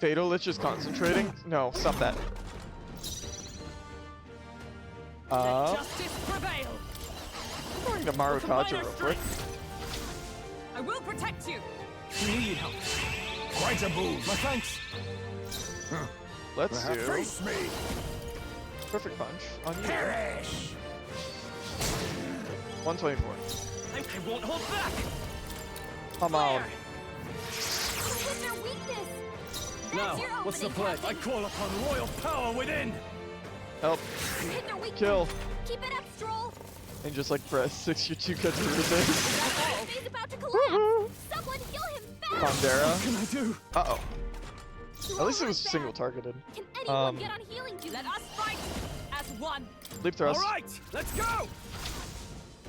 Fatal Lich is concentrating? No, stop that. Let justice prevail. I'm going to Marukaja real quick. I will protect you. You need help. Quite a move. My thanks. Let's do Face me. perfect punch on you. Perish. 124. I won't hold back. Come on. Hit their weakness. Now, your what's the opening, plan? I call upon royal power within. Help. Hit their weakness. Kill. Keep it up, Stroll. And just like press 6, you're too good to resist. He's about to collapse. Someone heal him fast. Pondera. What can I do? Uh-oh. At least it was single targeted. Can anyone get on healing duty? Let us fight as one. Leap thrust. All right, let's go.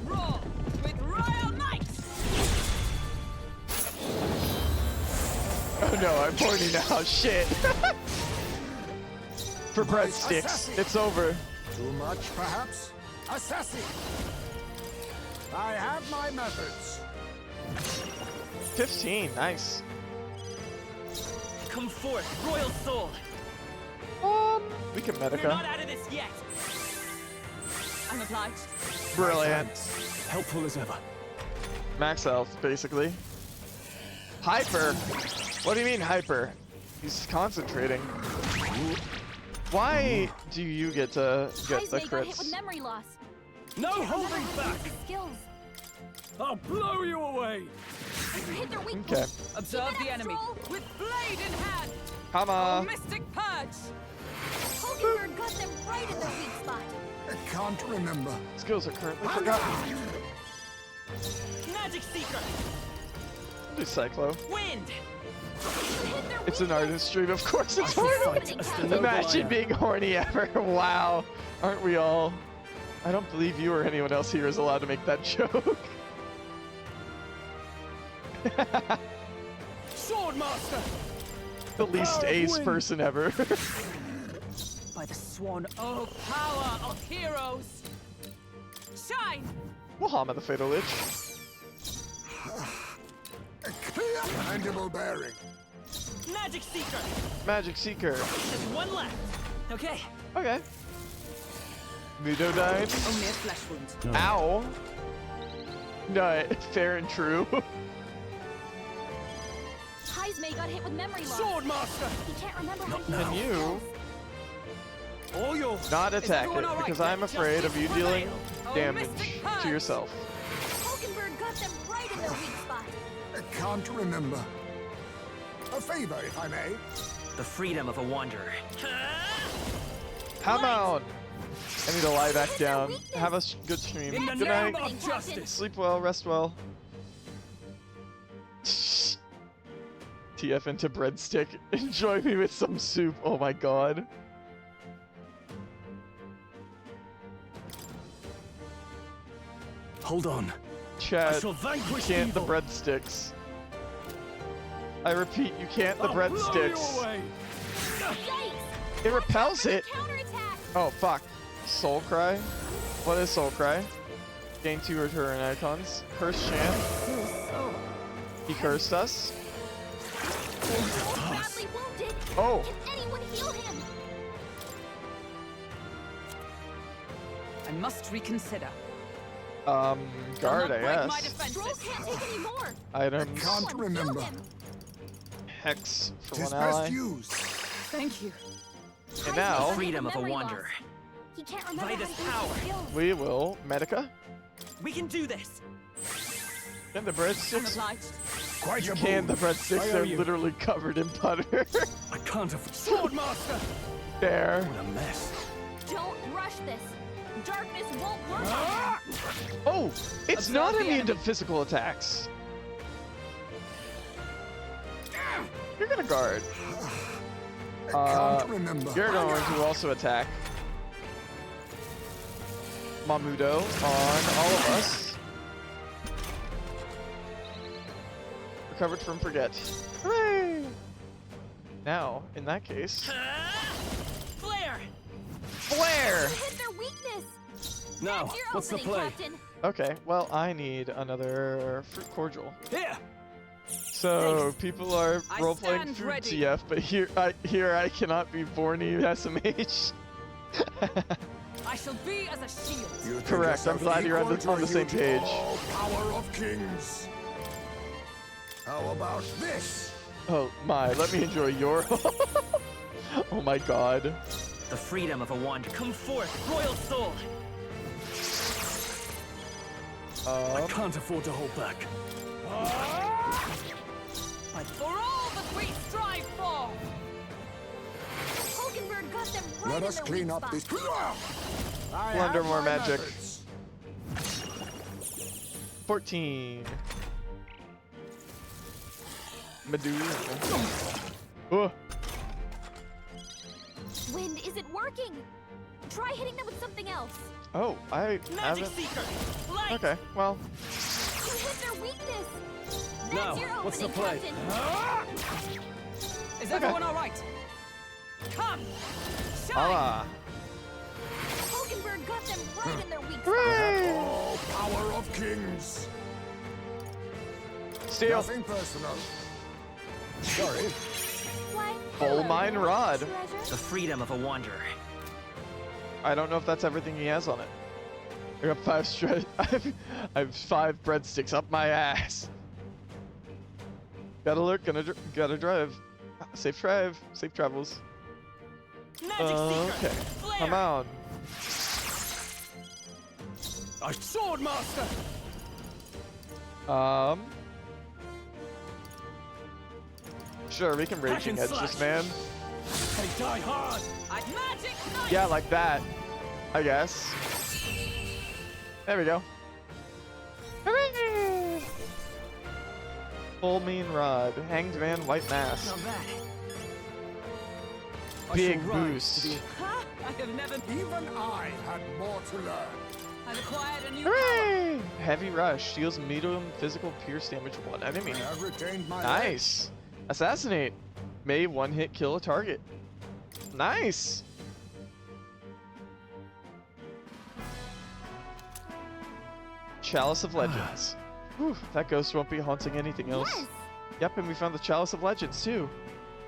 Roar with royal might. Oh no, I'm horny now. Shit. For breadsticks. It's over. Too much, perhaps? Assassin! I have my methods. 15. Nice. Come forth, royal soul. We can We're Medica. not out of this yet. I'm obliged. Brilliant. Helpful as ever. Max health, basically. Hyper. What do you mean hyper? He's concentrating. Why do you get to get the Heismay got hit with crits? memory loss. No holding back. Skills. I'll blow you away. Hit their weakness. Okay. Observe the enemy with blade in hand. Come Oh, on. mystic purge. Hulkenberg got them right in their weak spot. I can't remember. Skills are currently forgotten. Magic Seeker. Do Cyclo. Wind. It's an artist stream, of course it's I shall horny. fight as the noble I Imagine am. being horny ever. Wow. Aren't we all? I don't believe you or anyone else here is allowed to make that joke. Swordmaster. The least power of ace wind. person ever. By the sworn oh power of heroes. Shine. We'll hammer the Fatal Lich. A clear, mandible bearing. Magic Seeker. Magic Seeker. Just one left. Okay. Okay. Mudodyne. Only a flesh wound. Ow. No, fair and true. Heismay got hit with memory loss. Swordmaster. He can't remember how to Can use you All yours. not attack everyone it? all right? Because I'm afraid of you dealing Oh, damage mystic to punch. yourself. Hulkenberg got them right in their weak spot. I can't remember. A favor, if I may. The freedom of a wanderer. Come on. I need to lie back down. Have a good stream. In the Good name night. of justice. Sleep well, rest well. TF into breadstick. Enjoy me with some soup. Oh my god. Hold on. Chat, I shall you vanquish can't the evil. breadsticks. I repeat, you can't the I'll blow you breadsticks. away. It repels it. Counterattack. Oh fuck. Soul Cry? What is Soul Cry? Gain 2 return icons. Curse Chant. He cursed us. Badly wounded. Oh. Can anyone heal him? I must reconsider. Guard, I I'll not break my guess. Stroll defenses. can't take any more. Items. Can't Someone remember. heal him. Hex for Tis one best ally. used. Thank you. And Heismay now, got hit Freedom with of a memory loss. wanderer. He can't remember Vitus how to use power. his skills. we will Medica. We can do this. And the I'm breadsticks. obliged. Quite You a can the move. breadsticks. I owe They're you. literally covered in butter. I can't afford. Swordmaster. There. What a mess. Don't rush this. Darkness won't work. Ah! Oh, it's Observe not the immune to enemy. physical attacks. You're gonna guard. I can't remember. You're going to also attack Mamudo on all of us. Recovered from forget. Hooray! Now, in that case, Flare. flare. Hit their weakness. Now, what's the play? Okay, well, I need another fruit cordial. Here. So people are role-playing stand food ready. TF, but here I cannot be Borny SMH. I shall be as a shield. Correct. I'm glad you're on the same page. All power of kings. How about this? Oh my, let me enjoy your. Oh my god. The freedom of a wanderer. Come forth, royal soul. I can't afford to hold back. But for all that we strive for. Hulkenberg got them right Let in us their clean weak up spot. this. Plunder more magic. 14. Medusa. Oh. Wind isn't working. Try hitting them with something else. Oh, I haven't. Seeker. Light. Okay, well. You hit their weakness. That's Now, your what's the opening, play? Captain. Is everyone all right? Come, shine. Ah. Hulkenberg got them right in their weak spot. Hooray! All power of kings. Steal. Nothing personal. Sorry. Why, Coal hello mine there, rod. treasure. The freedom of a wanderer. I don't know if that's everything he has on it. I got 5 straight. I have 5 breadsticks up my ass. Gotta look, gotta drive. Safe drive, safe travels. Magic seeker. Okay, Flare. come on. A sword master. Sure, we can raging edge this man. Hey, die hard. Magic knife. Yeah, like that. I guess. There we go. Hooray! Full mean rod, hanged man, white mask. Not bad. Big I shall rise boost. to be- Huh? I have never. Even I had more to learn. I've acquired a new power. Hooray! Heavy rush deals medium physical pierce damage to one enemy. I have retained my Nice. Assassinate. May one hit kill a target. Nice. Chalice of Legends. Whew, that ghost won't be haunting anything else. Yes. Yep, and we found the Chalice of Legends too.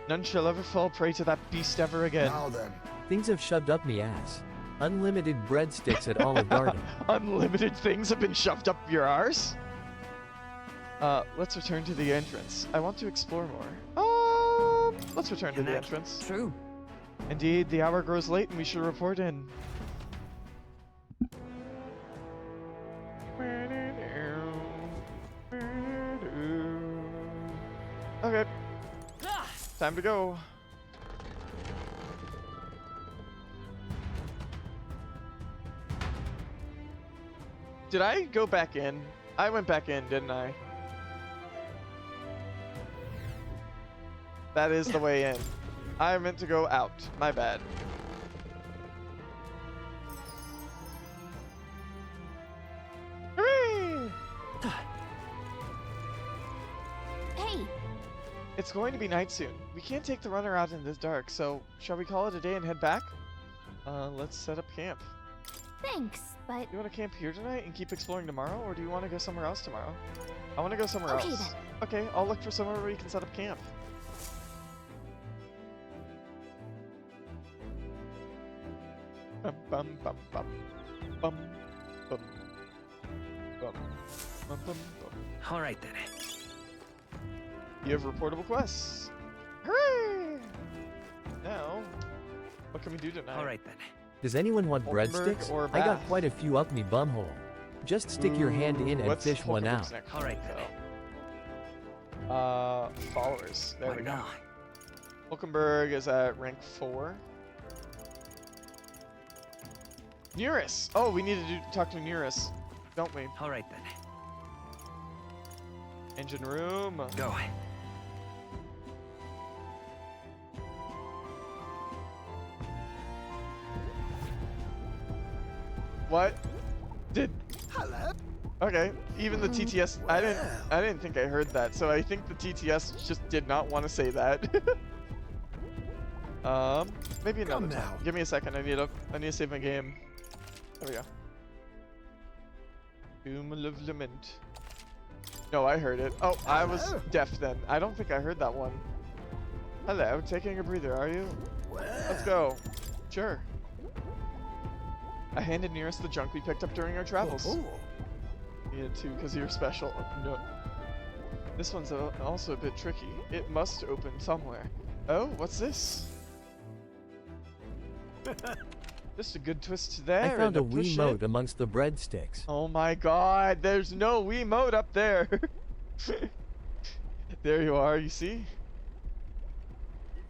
None shall ever fall prey to that beast ever again. Now then. Things have shoved up me ass. Unlimited breadsticks at Olive Garden. Unlimited things have been shoved up your arse? Let's return to the entrance. I want to explore more. Let's return to the entrance. True. Indeed, the hour grows late and we should report in. Okay. Time to go. Did I go back in? I went back in, didn't I? That is the way in. I meant to go out. My bad. Hooray! Hey, It's going to be night soon. We can't take the runner out in this dark, so shall we call it a day and head back? Let's set up camp. thanks, but You want to camp here tonight and keep exploring tomorrow, or do you want to go somewhere else tomorrow? I want to go somewhere Okay, else. then. Okay, I'll look for somewhere where we can set up camp. Bum bum bum bum bum bum bum bum bum bum. All right then. You have reportable quests. Hooray! Now, what can we do tonight? All right then. Does anyone want Hulkenberg breadsticks? or I got bath? quite a few up me bumhole. Just stick your hand in and What's fish one Hulkenberg's out. next All right one, then. though? Followers. There What we go. now? Hulkenberg is at rank 4. Nearest! Oh, we need to talk to Nearest, don't we? All right then. Engine room. Go. What? Did? Hello. Okay. Even the TTS. I didn't think I heard that. So I think the TTS just did not want to say that. Maybe another time. now. Give me a second. I need to save my game. There we go. Doom of Lament. No, I heard it. Oh, I was deaf then. I don't think I heard that one. Hello, taking a breather, are you? Let's go. Sure. I handed nearest the junk we picked up during our travels. Yeah, too, because you're special. No. This one's also a bit tricky. It must open somewhere. Oh, what's this? Just a good twist there. I found a Wiimote amongst the breadsticks. Oh my god, there's no Wiimote up there. There you are, you see?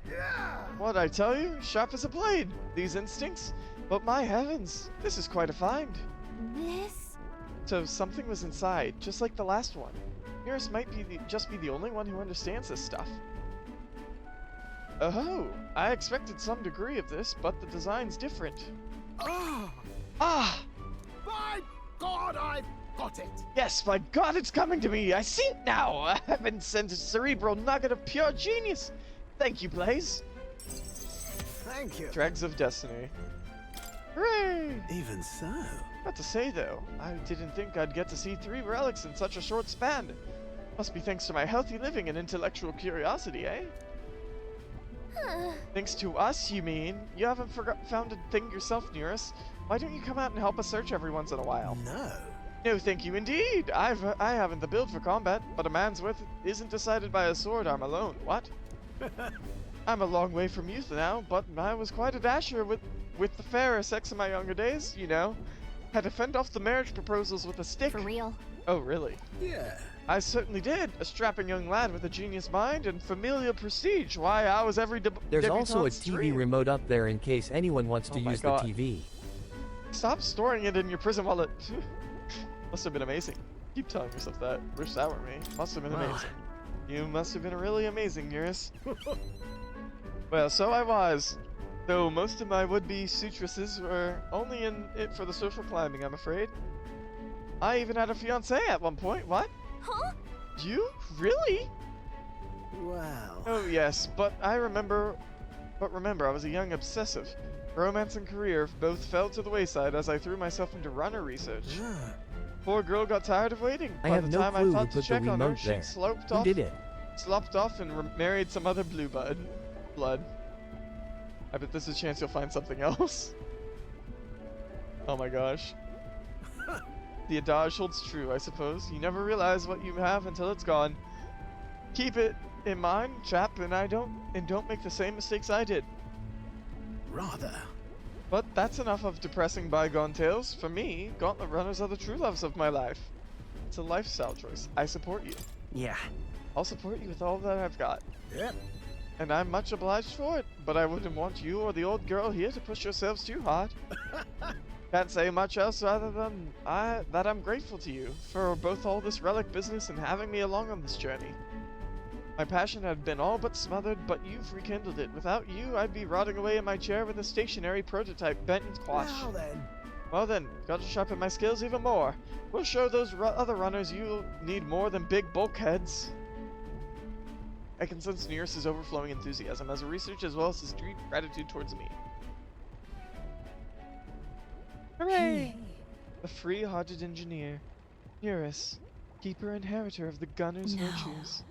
Yeah. What'd I tell you? Sharp as a blade, these instincts. But my heavens, this is quite a find. This? So something was inside, just like the last one. Yours might be just be the only one who understands this stuff. Oh, I expected some degree of this, but the design's different. Ah! My God, I've got it! Yes, my God, it's coming to me! I see it now! I've been sent a cerebral nugget of pure genius! Thank you, Blaze! Thank you. Dregs of Destiny. Hooray! Even so. Got to say, though, I didn't think I'd get to see 3 relics in such a short span. Must be thanks to my healthy living and intellectual curiosity, eh? Thanks to us, you mean? You haven't found a thing yourself, Nearest. Why don't you come out and help us search every once in a while? No. No, thank you indeed. I haven't the build for combat, but a man's worth isn't decided by a sword arm alone. What? I'm a long way from youth now, but I was quite a dasher with the fairer sex in my younger days, you know. Had to fend off the marriage proposals with a stick. For real? Oh, really? Yeah. I certainly did. A strapping young lad with a genius mind and familial prestige. Why, I was every There's also a debutante's TV dream. remote up there in case anyone wants to use the TV. Stop storing it in your prison wallet. Must have been amazing. Keep telling yourself that. Wish that were me. Must have been amazing. You must have been really amazing, Nearest. Well, so I was. Though most of my would-be suitresses were only in it for the social climbing, I'm afraid. I even had a fiancé at one point. What? Huh? You? Really? Wow. Oh, yes, but remember, I was a young obsessive. Romance and career both fell to the wayside as I threw myself into runner research. Poor girl got tired of waiting. I By have the no time clue I thought who to put the check on her, remote she there. sloped Who off. did it? Slopped off and married some other blue blood. I bet there's a chance you'll find something else. Oh my gosh. The adage holds true, I suppose. You never realize what you have until it's gone. Keep it in mind, chap, and don't make the same mistakes I did. Rather. But that's enough of depressing bygone tales. For me, gauntlet runners are the true loves of my life. It's a lifestyle choice. I support you. Yeah. I'll support you with all that I've got. Yep. And I'm much obliged for it, but I wouldn't want you or the old girl here to push yourselves too hard. Can't say much else other than that I'm grateful to you for both all this relic business and having me along on this journey. My passion had been all but smothered, but you've rekindled it. Without you, I'd be rotting away in my chair with a stationary prototype bent in squash. Well then, got to sharpen my skills even more. We'll show those other runners you'll need more than big bulkheads. I can sense Nearest's overflowing enthusiasm as a researcher as well as his deep gratitude towards me. Hooray! The free-hearted engineer, Nearest, keeper inheritor of the gunner's virtues.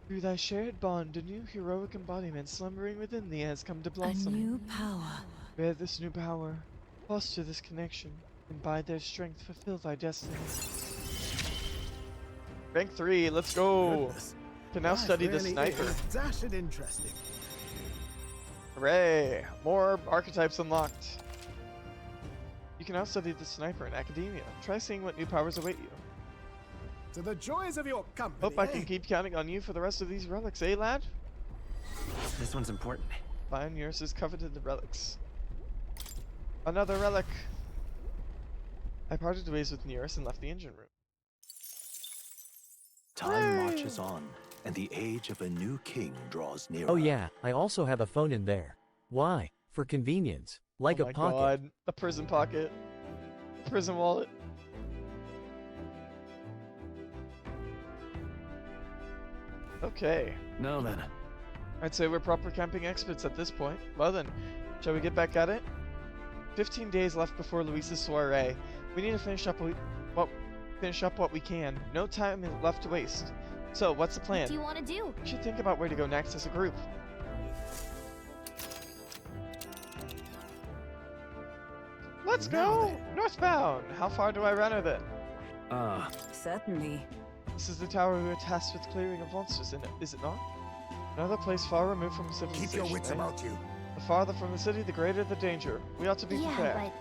Through thy shared bond, a new heroic embodiment slumbering within thee has come to blossom. A new power. Bear this new power, foster this connection, and by their strength fulfill thy destiny. Rank 3, let's go! Goodness. Can now study the sniper. Is dashed interesting. Hooray! More archetypes unlocked. You can now study the sniper in academia. Try seeing what new powers await you. To the joys of your company. Hope I can keep counting on you for the rest of these relics, eh, lad? This one's important. Fine, yours is coveted the relics. Another relic. I parted ways with Nearest and left the engine room. Time marches on, and the age of a new king draws nearer. Oh yeah, I also have a phone in there. Why? For convenience. Like Oh a my pocket. God. A prison pocket. Prison wallet. Okay. Now then. I'd say we're proper camping experts at this point. Well then, shall we get back at it? 15 days left before Luis's soiree. We need to finish up finish up what we can. No time is left to waste. So, what's the plan? What do you want to do? We should think about where to go next as a group. Let's go! Northbound! How far do I run with it? Certainly. This is the tower we were tasked with clearing of monsters in it, is it not? Another place far removed from civilization. Keep your wits about you. The farther from the city, the greater the danger. We ought to be prepared.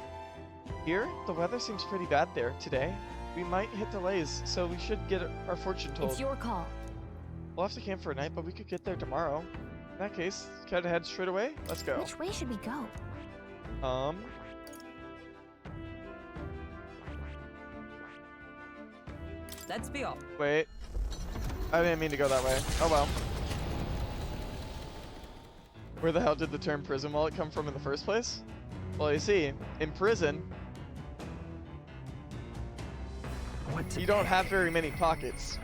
But Here, the weather seems pretty bad there today. We might hit delays, so we should get our fortune told. it's your call. We'll have to camp for a night, but we could get there tomorrow. In that case, care to head straight away? Let's go. Which way should we go? Let's be off. Wait. I didn't mean to go that way. Oh well. Where the hell did the term prison wallet come from in the first place? Well, you see, in prison, you don't have very many pockets.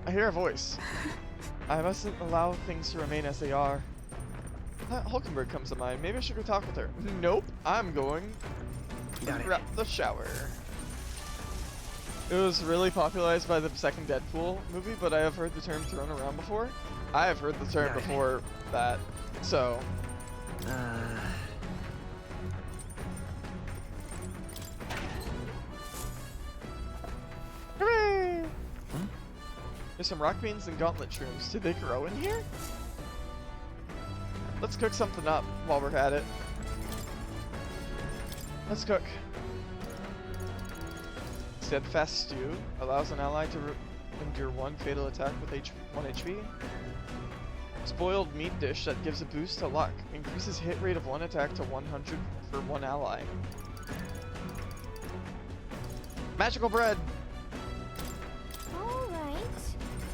I hear a voice. I mustn't allow things to remain as they are. Hulkenberg comes to mind. Maybe I should go talk with her. Nope, I'm going to grab the shower. It was really popularized by the second Deadpool movie, but I have heard the term thrown around before. I have heard the term before that, so. Hooray! There's some rock beans and gauntlet shrooms. Did they grow in here? Let's cook something up while we're at it. Let's cook. Steadfast Stew allows an ally to endure one fatal attack with 1 HP. Spoiled meat dish that gives a boost to luck. Increases hit rate of 1 attack to 100 for 1 ally. Magical bread! Alright.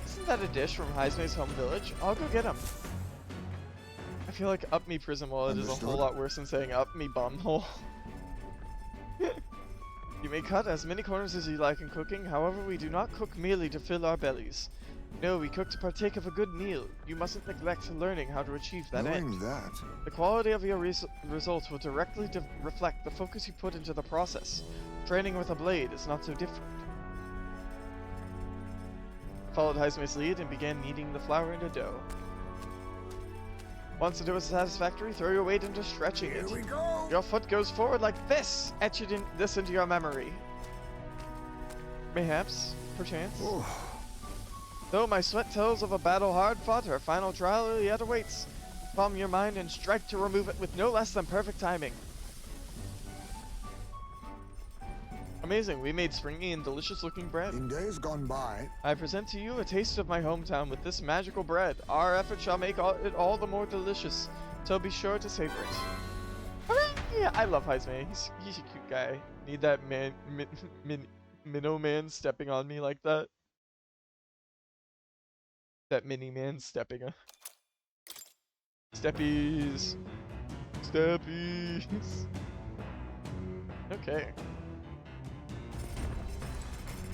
Isn't that a dish from Heismay's home village? I'll go get him. I feel like up me prison wallet is a whole lot worse than saying up me bumhole. You may cut as many corners as you like in cooking, however we do not cook merely to fill our bellies. No, we cook to partake of a good meal. You mustn't neglect learning how to achieve that end. The quality of your results will directly reflect the focus you put into the process. Training with a blade is not so different. Followed Heismay's lead and began kneading the flour into dough. Once the dough is satisfactory, throw your weight into stretching it. Here we go. Your foot goes forward like this. Etch this into your memory. Mayhaps, perchance. Ooh. Though my sweat tells of a battle hard fought, our final trial yet awaits. Calm your mind and strike to remove it with no less than perfect timing. Amazing, we made springy and delicious looking bread. In days gone by, I present to you a taste of my hometown with this magical bread. Our effort shall make it all the more delicious, so be sure to savor it. Hooray! I love Heismay. He's a cute guy. Need that minnow man stepping on me like that. That mini man stepping on. Steppies. Steppies. Okay.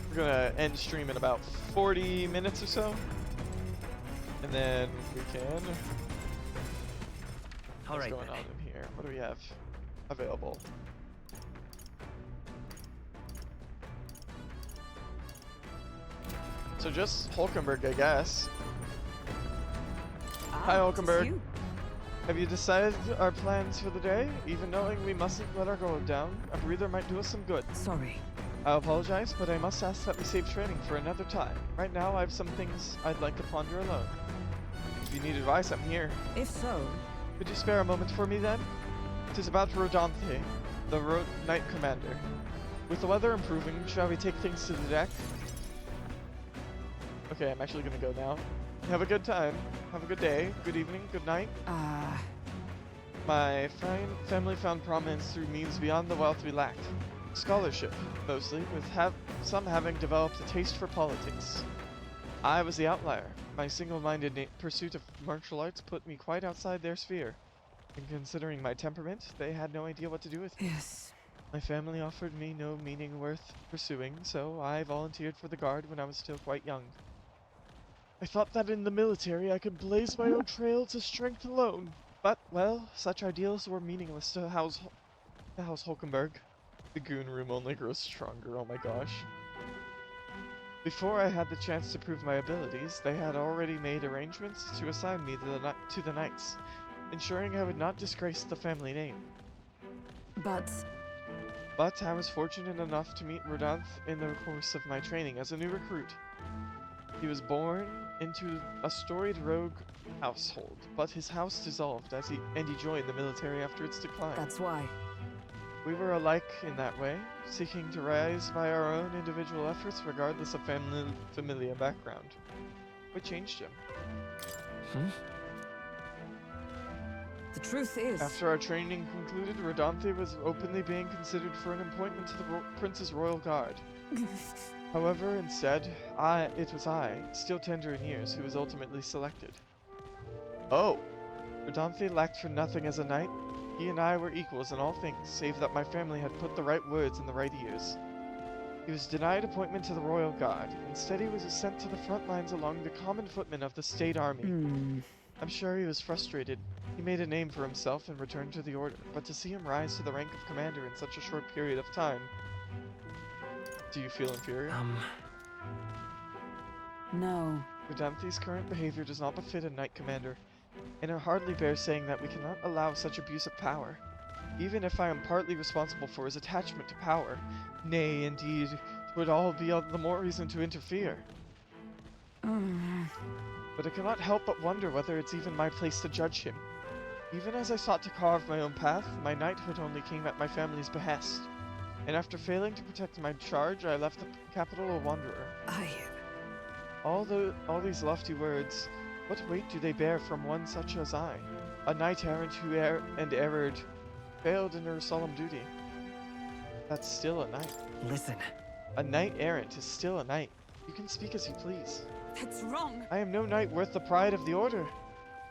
We're gonna end stream in about 40 minutes or so. And then we can. What's going on in here? What do we have available? So just Hulkenberg, I guess. Hi, Hulkenberg. Have you decided our plans for the day? Even knowing we mustn't let our guard down, a breather might do us some good. Sorry. I apologize, but I must ask that we save training for another time. Right now, I have some things I'd like to ponder alone. If you need advice, I'm here. If so... Could you spare a moment for me, then? It is about Rodanthe, the Knight Commander. With the weather improving, shall we take things to the deck? Okay, I'm actually gonna go now. Have a good time. Have a good day, good evening, good night. My family found prominence through means beyond the wealth we lacked. Scholarship, mostly, with some having developed a taste for politics. I was the outlier. My single-minded pursuit of martial arts put me quite outside their sphere. And considering my temperament, they had no idea what to do with me. Yes. My family offered me no meaning worth pursuing, so I volunteered for the Guard when I was still quite young. I thought that in the military I could blaze my own trail to strength alone. But, well, such ideals were meaningless to House Hulkenberg. The goon room only grows stronger, oh my gosh. Before I had the chance to prove my abilities, they had already made arrangements to assign me to the Knights, ensuring I would not disgrace the family name. But I was fortunate enough to meet Rodanth in the course of my training as a new recruit. He was born into a storied rogue household, but his house dissolved and he joined the military after its decline. that's why. We were alike in that way, seeking to rise by our own individual efforts regardless of familial background. What changed him? The truth is... After our training concluded, Rodanthe was openly being considered for an appointment to the Prince's Royal Guard. However, instead, it was I, still tender in years, who was ultimately selected. Oh! Rodanthe lacked for nothing as a knight. He and I were equals in all things, save that my family had put the right words in the right ears. He was denied appointment to the Royal Guard. Instead, he was sent to the front lines along the common footmen of the state army. I'm sure he was frustrated. He made a name for himself and returned to the order, but to see him rise to the rank of commander in such a short period of time... Do you feel inferior? No. Rodanthe's current behavior does not befit a knight commander, and it hardly bears saying that we cannot allow such abuse of power. Even if I am partly responsible for his attachment to power, nay, indeed, it would all be all the more reason to interfere. But I cannot help but wonder whether it's even my place to judge him. Even as I sought to carve my own path, my knighthood only came at my family's behest. And after failing to protect my charge, I left the capital a wanderer. All these lofty words, what weight do they bear from one such as I? A knight-errant who erred, failed in her solemn duty. That's still a knight. Listen. A knight-errant is still a knight. You can speak as you please. That's wrong. I am no knight worth the pride of the order.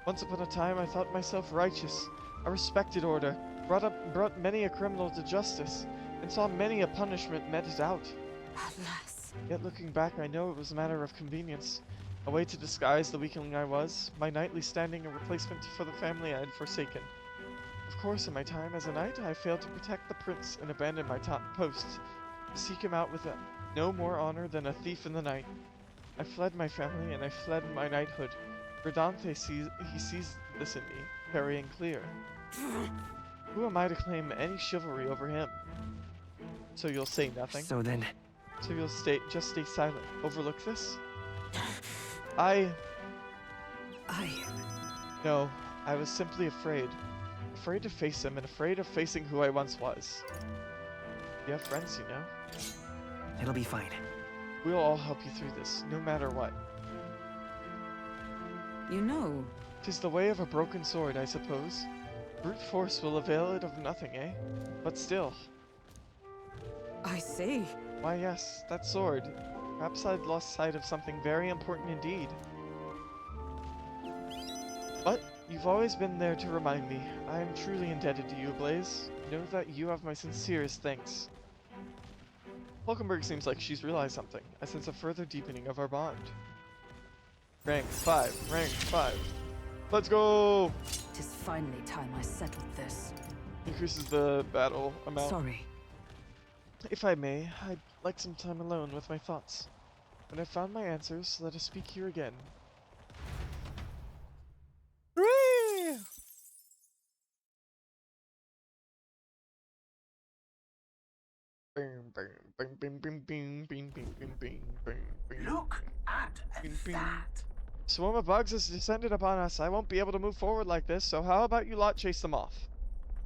Once upon a time, I thought myself righteous, a respected order, brought many a criminal to justice, and saw many a punishment meted out. Alas. Yet looking back, I know it was a matter of convenience. A way to disguise the weakling I was, my knightly standing a replacement for the family I had forsaken. Of course, in my time as a knight, I failed to protect the prince and abandoned my top post, to seek him out with no more honor than a thief in the night. I fled my family, and I fled my knighthood. Rodanthe sees this in me, carrying clear. Who am I to claim any chivalry over him? So you'll say nothing? So you'll just stay silent. Overlook this? No, I was simply afraid. Afraid to face him and afraid of facing who I once was. You have friends, you know. It'll be fine. We'll all help you through this, no matter what. You know. 'Tis the way of a broken sword, I suppose. Brute force will avail it of nothing, eh? But still. I see. Why yes, that sword. Perhaps I'd lost sight of something very important indeed. But you've always been there to remind me. I am truly indebted to you, Blaze. Know that you have my sincerest thanks. Hulkenberg seems like she's realized something. I sense a further deepening of our bond. Rank 5, rank 5. Let's go! 'Tis finally time I settled this. Increases the battle amount. Sorry. If I may, I'd like some time alone with my thoughts. When I've found my answers, let us speak here again. Look at that. Swarm of bugs has descended upon us. I won't be able to move forward like this, so how about you lot chase them off?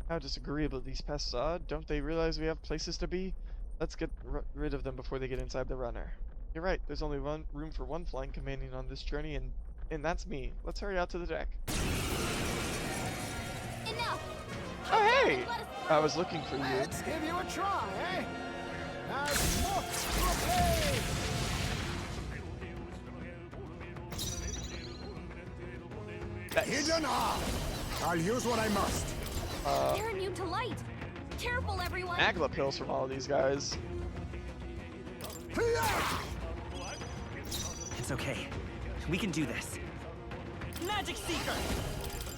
How disagreeable these pests are. Don't they realize we have places to be? Let's get rid of them before they get inside the runner. You're right, there's only room for one flying companion on this journey, and that's me. Let's hurry out to the deck. Enough! Oh, hey! I was looking for you. Let's give you a try, eh? As what's prepared? Hidden arm! I'll use what I must. They're immune to light. Careful, everyone. Magla pills from all of these guys. It's okay. We can do this. Magic Seeker!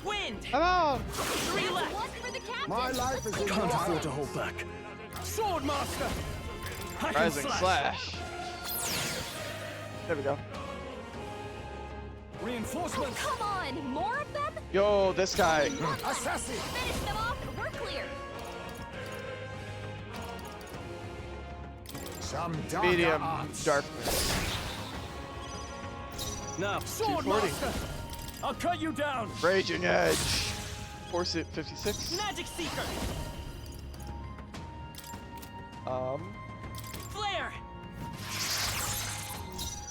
Wind! Come on! 3 left! One for the captain. My life is in Can't afford to hold back. Swordmaster! Rising slash. There we go. Reinforcements! Oh, come on! More of them? Yo, this guy. Assassin! Finish them off and we're clear. Some Medium arts. darkness. Now, 240. Swordmaster! I'll cut you down! Raging Edge. Force it 56. Magic Seeker! Flare!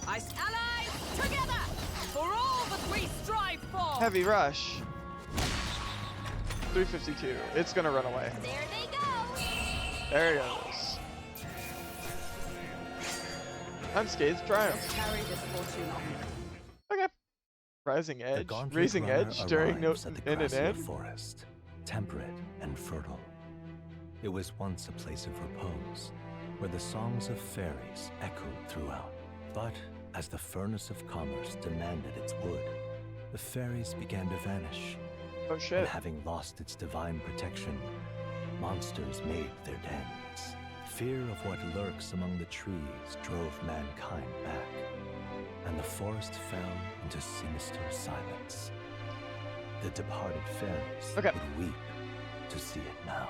Ice allies, together! For all that we strive for! Heavy rush. 352. It's gonna run away. There they go. There it goes. Unscathed triumph. Carry this fortune on. Okay. Rising The Edge. Gauntlet Raising Runner Edge during no arrives at the end and grassy end. forest, temperate and fertile. It was once a place of repose, where the songs of fairies echoed throughout. But as the furnace of commerce demanded its wood, the fairies began to vanish. Oh shit. And having lost its divine protection, monsters made their dens. Fear of what lurks among the trees drove mankind back, and the forest fell into sinister silence. The departed fairies would weep to see it now.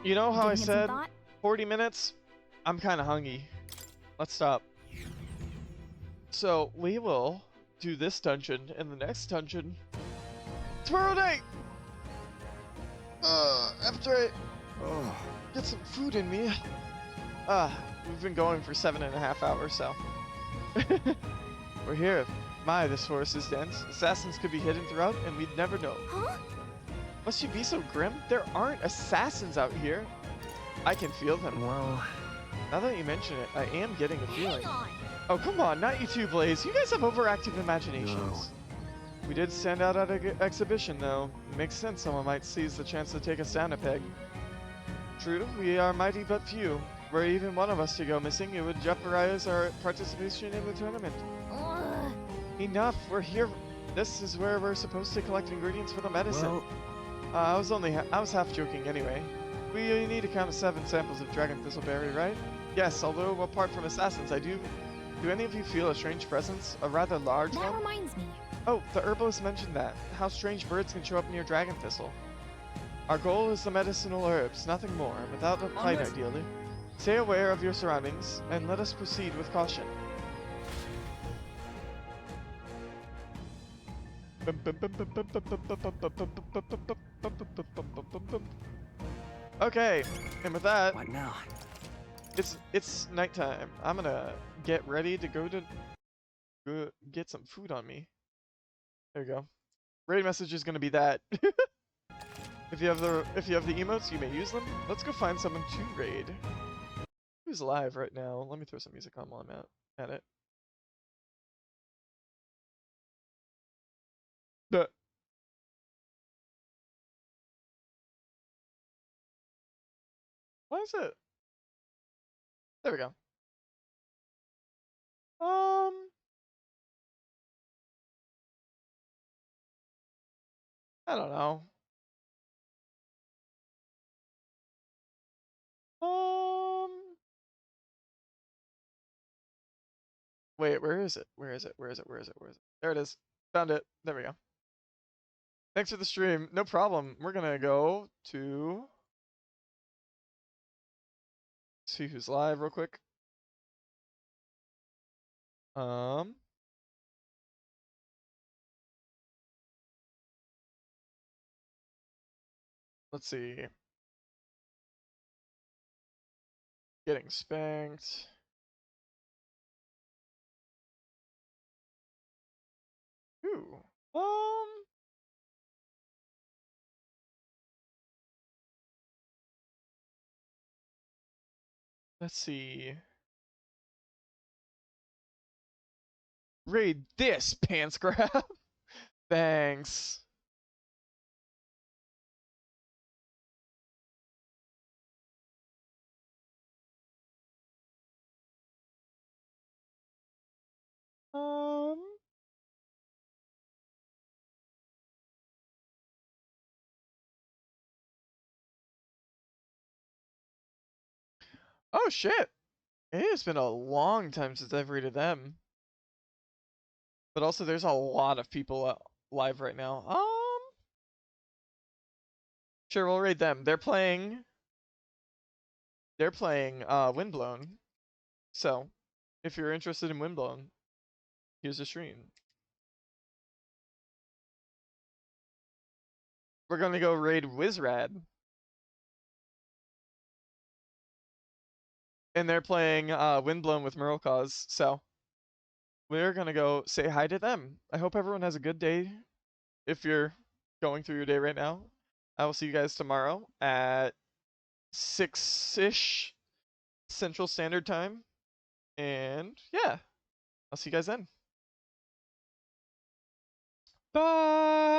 You know how I Giving it some said thought? 40 minutes? I'm kind of hungry. Let's stop. So we will do this dungeon and the next dungeon tomorrow night. After I get some food in me. We've been going for 7.5 hours, so we're here. My, this forest is dense. Assassins could be hidden throughout, and we'd never know. Huh? Must you be so grim? There aren't assassins out here. I can feel them. Well, Now that you mention it, I am getting a feeling. Hang on. Oh, come on, not you two, Blaze. You guys have overactive imaginations. We did stand out at an exhibition, though. It makes sense someone might seize the chance to take us down a peg. True, we are mighty but few. Were even one of us to go missing, it would jeopardize our participation in the tournament. Ugh. Enough, we're here. This is where we're supposed to collect ingredients for the medicine. I was half joking anyway. We need to count 7 samples of dragon thistleberry, right? Yes, although apart from assassins, do any of you feel a strange presence? A rather large That one? reminds me. Oh, the herbalist mentioned that. How strange birds can show up near dragon thistle. Our goal is the medicinal herbs, nothing more, without a fight ideally. Stay aware of your surroundings, and let us proceed with caution. Okay, and with that, what now? It's nighttime. I'm gonna get ready to go get some food on me. There you go. Raid message is gonna be that. If you have the emotes, you may use them. Let's go find someone to raid. Who's live right now? Let me throw some music on while I'm at it. Why is it? There we go. I don't know. Wait, where is it? Where is it? Where is it? Where is it? Where is it? There it is. Found it. There we go. Thanks for the stream. No problem. We're gonna go to see who's live real quick. Let's see. Getting spanked. Ooh. Let's see. Raid this, pants grab. Thanks. Oh shit! It has been a long time since I've raided them. But also, there's a lot of people live right now. Sure, we'll raid them. They're playing Windblown. So, if you're interested in Windblown, here's a stream. We're gonna go raid Wizrad. And they're playing Windblown with Merlecause, so we're gonna go say hi to them. I hope everyone has a good day. If you're going through your day right now, I will see you guys tomorrow at 6-ish Central Standard Time. And yeah, I'll see you guys then. Bye!